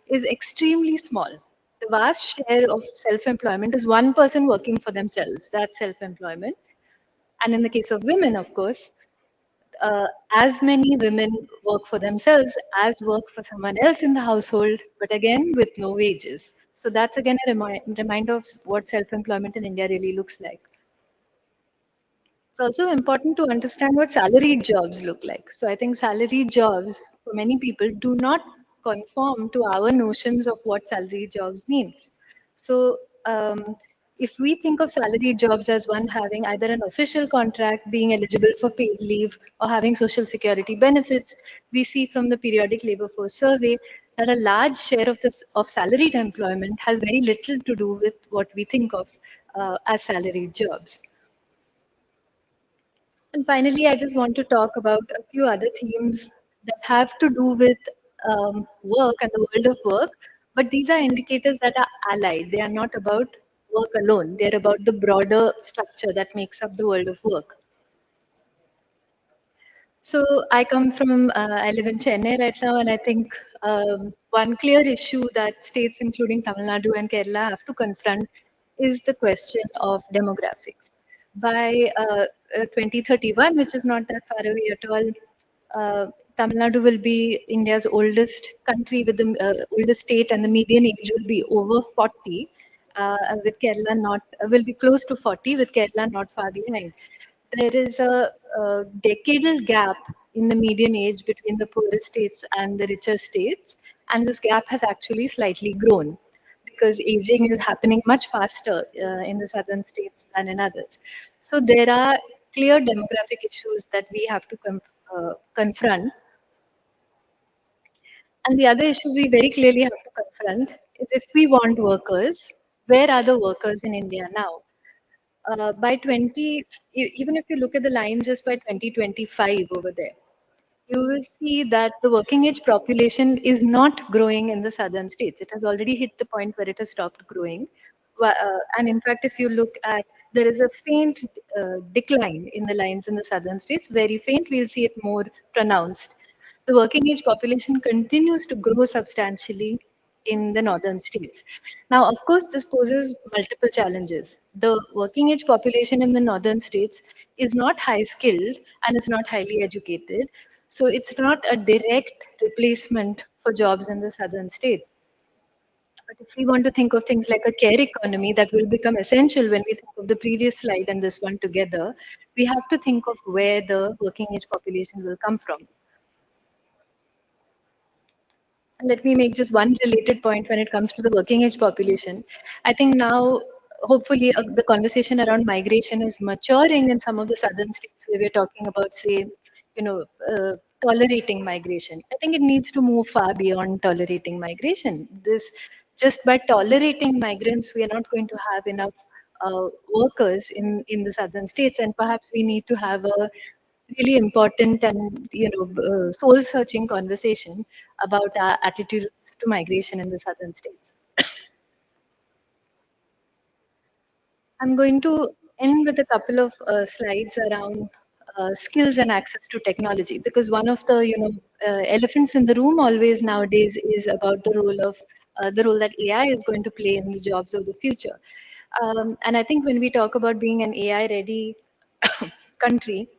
is extremely small. The vast share of self-employment is one person working for themselves. That's self-employment. And in the case of women, of course, as many women work for themselves as work for someone else in the household, but again with no wages. So that's again a reminder of what self-employment in India really looks like. It's also important to understand what salaried jobs look like. So I think salaried jobs for many people do not conform to our notions of what salaried jobs mean. So if we think of salaried jobs as one having either an official contract, being eligible for paid leave, or having social security benefits, we see from the periodic labor force survey that a large share of salaried employment has very little to do with what we think of as salaried jobs. And finally, I just want to talk about a few other themes that have to do with work and the world of work, But these are indicators that are allied. They are not about work alone. They are about the broader structure that makes up the world of work. So I come from, I live in Chennai right now, and I think one clear issue that states, including Tamil Nadu and Kerala, have to confront is the question of demographics. By 2031, which is not that far away at all, Tamil Nadu will be India's oldest country with the oldest state, and the median age will be over 40. With Kerala not will be close to 40, with Kerala not far behind. There is a decadal gap in the median age between the poorer states and the richer states, and this gap has actually slightly grown because aging is happening much faster in the southern states than in others. So there are clear demographic issues that we have to confront. And the other issue we very clearly have to confront is, if we want workers, where are the workers in India now? By 20, even if you look at the lines just by 2025 over there, you will see that the working age population is not growing in the southern states. It has already hit the point where it has stopped growing. And in fact, if you look at, there is a faint decline in the lines in the southern states, very faint. We'll see it more pronounced. The working age population continues to grow substantially in the northern states. Now, of course, this poses multiple challenges. The working age population in the northern states is not high skilled and is not highly educated. So it's not a direct replacement for jobs in the southern states. But if we want to think of things like a care economy, that will become essential when we think of the previous slide and this one together, we have to think of where the working age population will come from. And let me make just one related point when it comes to the working age population. I think now, hopefully, the conversation around migration is maturing in some of the southern states where we're talking about, say, you know, tolerating migration. I think it needs to move far beyond tolerating migration. This, just by tolerating migrants, we are not going to have enough workers in the southern states, and perhaps we need to have a really important and soul searching conversation about our attitudes to migration in the southern states. I'm going to end with a couple of slides around skills and access to technology, because one of the elephants in the room always nowadays is about the role that AI is going to play in the jobs of the future. And I think when we talk about being an AI ready country,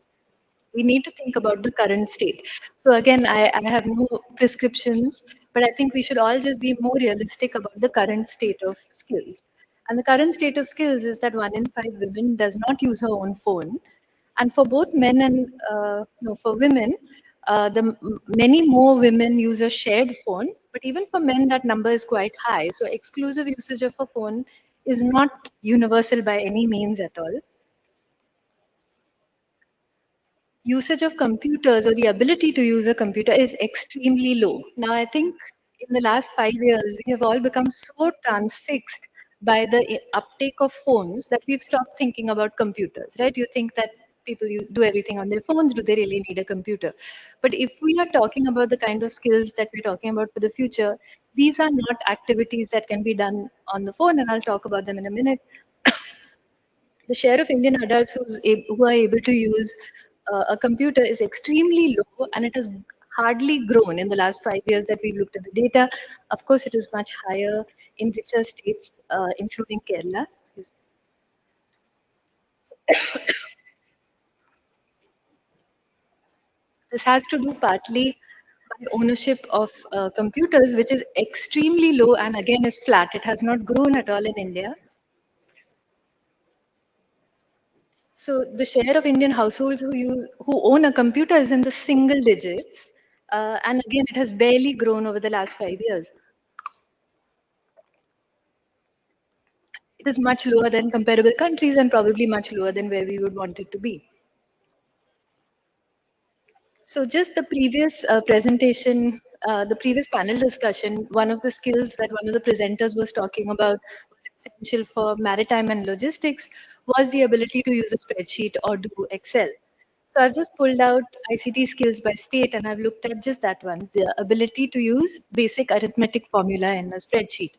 we need to think about the current state. So again, I have no prescriptions, but I think we should all just be more realistic about the current state of skills. And the current state of skills is that 1 in 5 women does not use her own phone. And for both men and no, for women, many more women use a shared phone, but even for men, that number is quite high. So exclusive usage of a phone is not universal by any means at all. Usage of computers, or the ability to use a computer, is extremely low. Now, I think in the last 5 years, we have all become so transfixed by the uptake of phones that we've stopped thinking about computers, right? You think that people do everything on their phones. Do they really need a computer? But if we are talking about the kind of skills that we're talking about for the future, these are not activities that can be done on the phone, and I'll talk about them in a minute. The share of Indian adults who are able to use a computer is extremely low, and it has hardly grown in the last 5 years that we looked at the data. Of course, it is much higher in richer states, including Kerala. Excuse me. This has to do partly by ownership of computers, which is extremely low and again is flat. It has not grown at all in India. So the share of Indian households who own a computer is in the single digits, and again, it has barely grown over the last 5 years. It is much lower than comparable countries and probably much lower than where we would want it to be. So just the previous presentation, the previous panel discussion, one of the skills that one of the presenters was talking about was essential for maritime and logistics was the ability to use a spreadsheet or do Excel. So I've just pulled out ICT skills by state and I've looked at just that one, the ability to use basic arithmetic formula in a spreadsheet.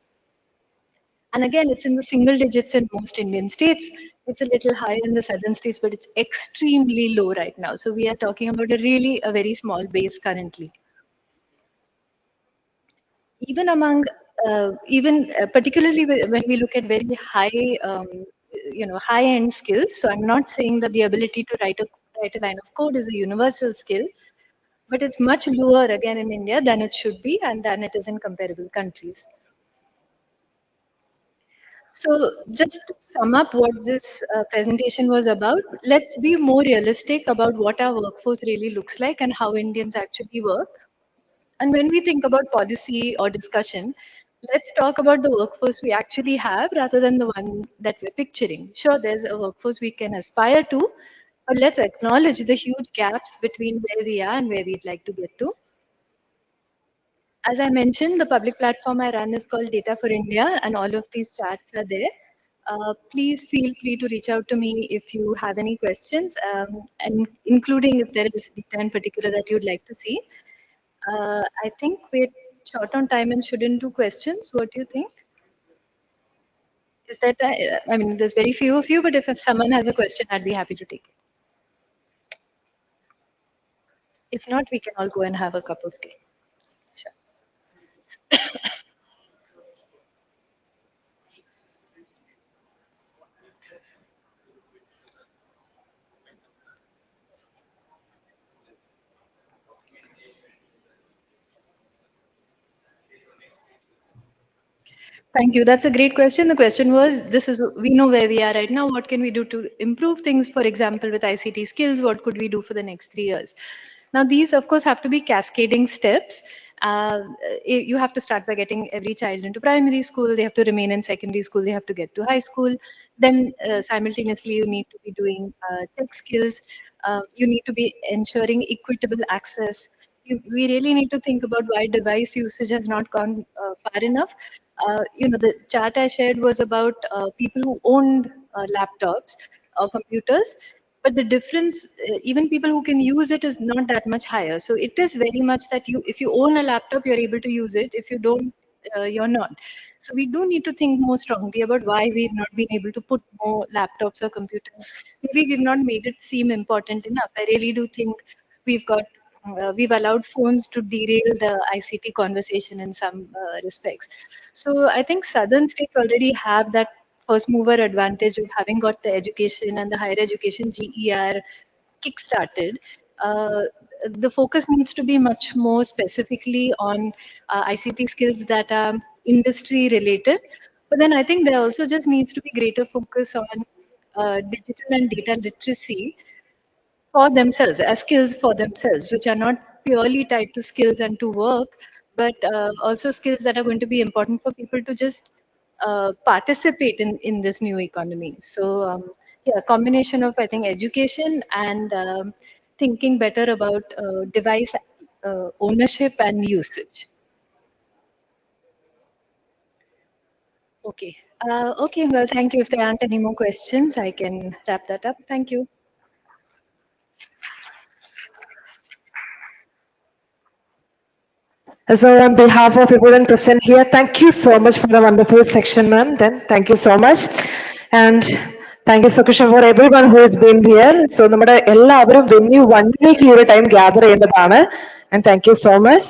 And again, it's in the single digits in most Indian states. It's a little higher in the southern states, but it's extremely low right now. So we are talking about a very small base currently. Even among, particularly when we look at very high, high-end skills. So I'm not saying that the ability to write a line of code is a universal skill, but it's much lower again in India than it should be and than it is in comparable countries. So just to sum up what this presentation was about, let's be more realistic about what our workforce really looks like and how Indians actually work. And when we think about policy or discussion, let's talk about the workforce we actually have rather than the one that we're picturing. Sure, there's a workforce we can aspire to, but let's acknowledge the huge gaps between where we are and where we'd like to get to. As I mentioned, the public platform I run is called Data for India, and all of these chats are there. Please feel free to reach out to me if you have any questions, and including if there is data in particular that you'd like to see. I think we're short on time and shouldn't do questions. What do you think? Is that, I mean, there's very few of you, but if someone has a question, I'd be happy to take it. If not, we can all go and have a cup of tea. Sure. Thank you. That's a great question. The question was, we know where we are right now. What can we do to improve things? For example, with ICT skills, what could we do for the next 3 years? Now, these, of course, have to be cascading steps. You have to start by getting every child into primary school. They have to remain in secondary school. They have to get to high school. Then simultaneously, you need to be doing tech skills. You need to be ensuring equitable access. We really need to think about why device usage has not gone far enough. The chart I shared was about people who owned laptops or computers, but the difference, even people who can use it, is not that much higher. So it is very much that if you own a laptop, you're able to use it. If you don't, you're not. So we do need to think more strongly about why we've not been able to put more laptops or computers. Maybe we've not made it seem important enough. I really do think we've allowed phones to derail the ICT conversation in some respects. So I think southern states already have that first mover advantage of having got the education and the higher education GER kick-started. The focus needs to be much more specifically on ICT skills that are industry related. But then I think there also just needs to be greater focus on digital and data literacy for themselves, as skills for themselves, which are not purely tied to skills and to work, but also skills that are going to be important for people to just participate in this new economy. So, yeah, a combination of, I think, education and thinking better about device ownership and usage. Okay. Okay, well, thank you. If there aren't any more questions, I can wrap that up. Thank you. So on behalf of everyone present here, thank you so much for the wonderful section, ma'am. Then thank you so much. And thank you, Sukusha, for everyone who has been here. So നമ്മുടെ എല്ലാവരും venue 1 week ഈ ഒരു time gather ചെയ്യേണ്ടതാണ്. And thank you so much.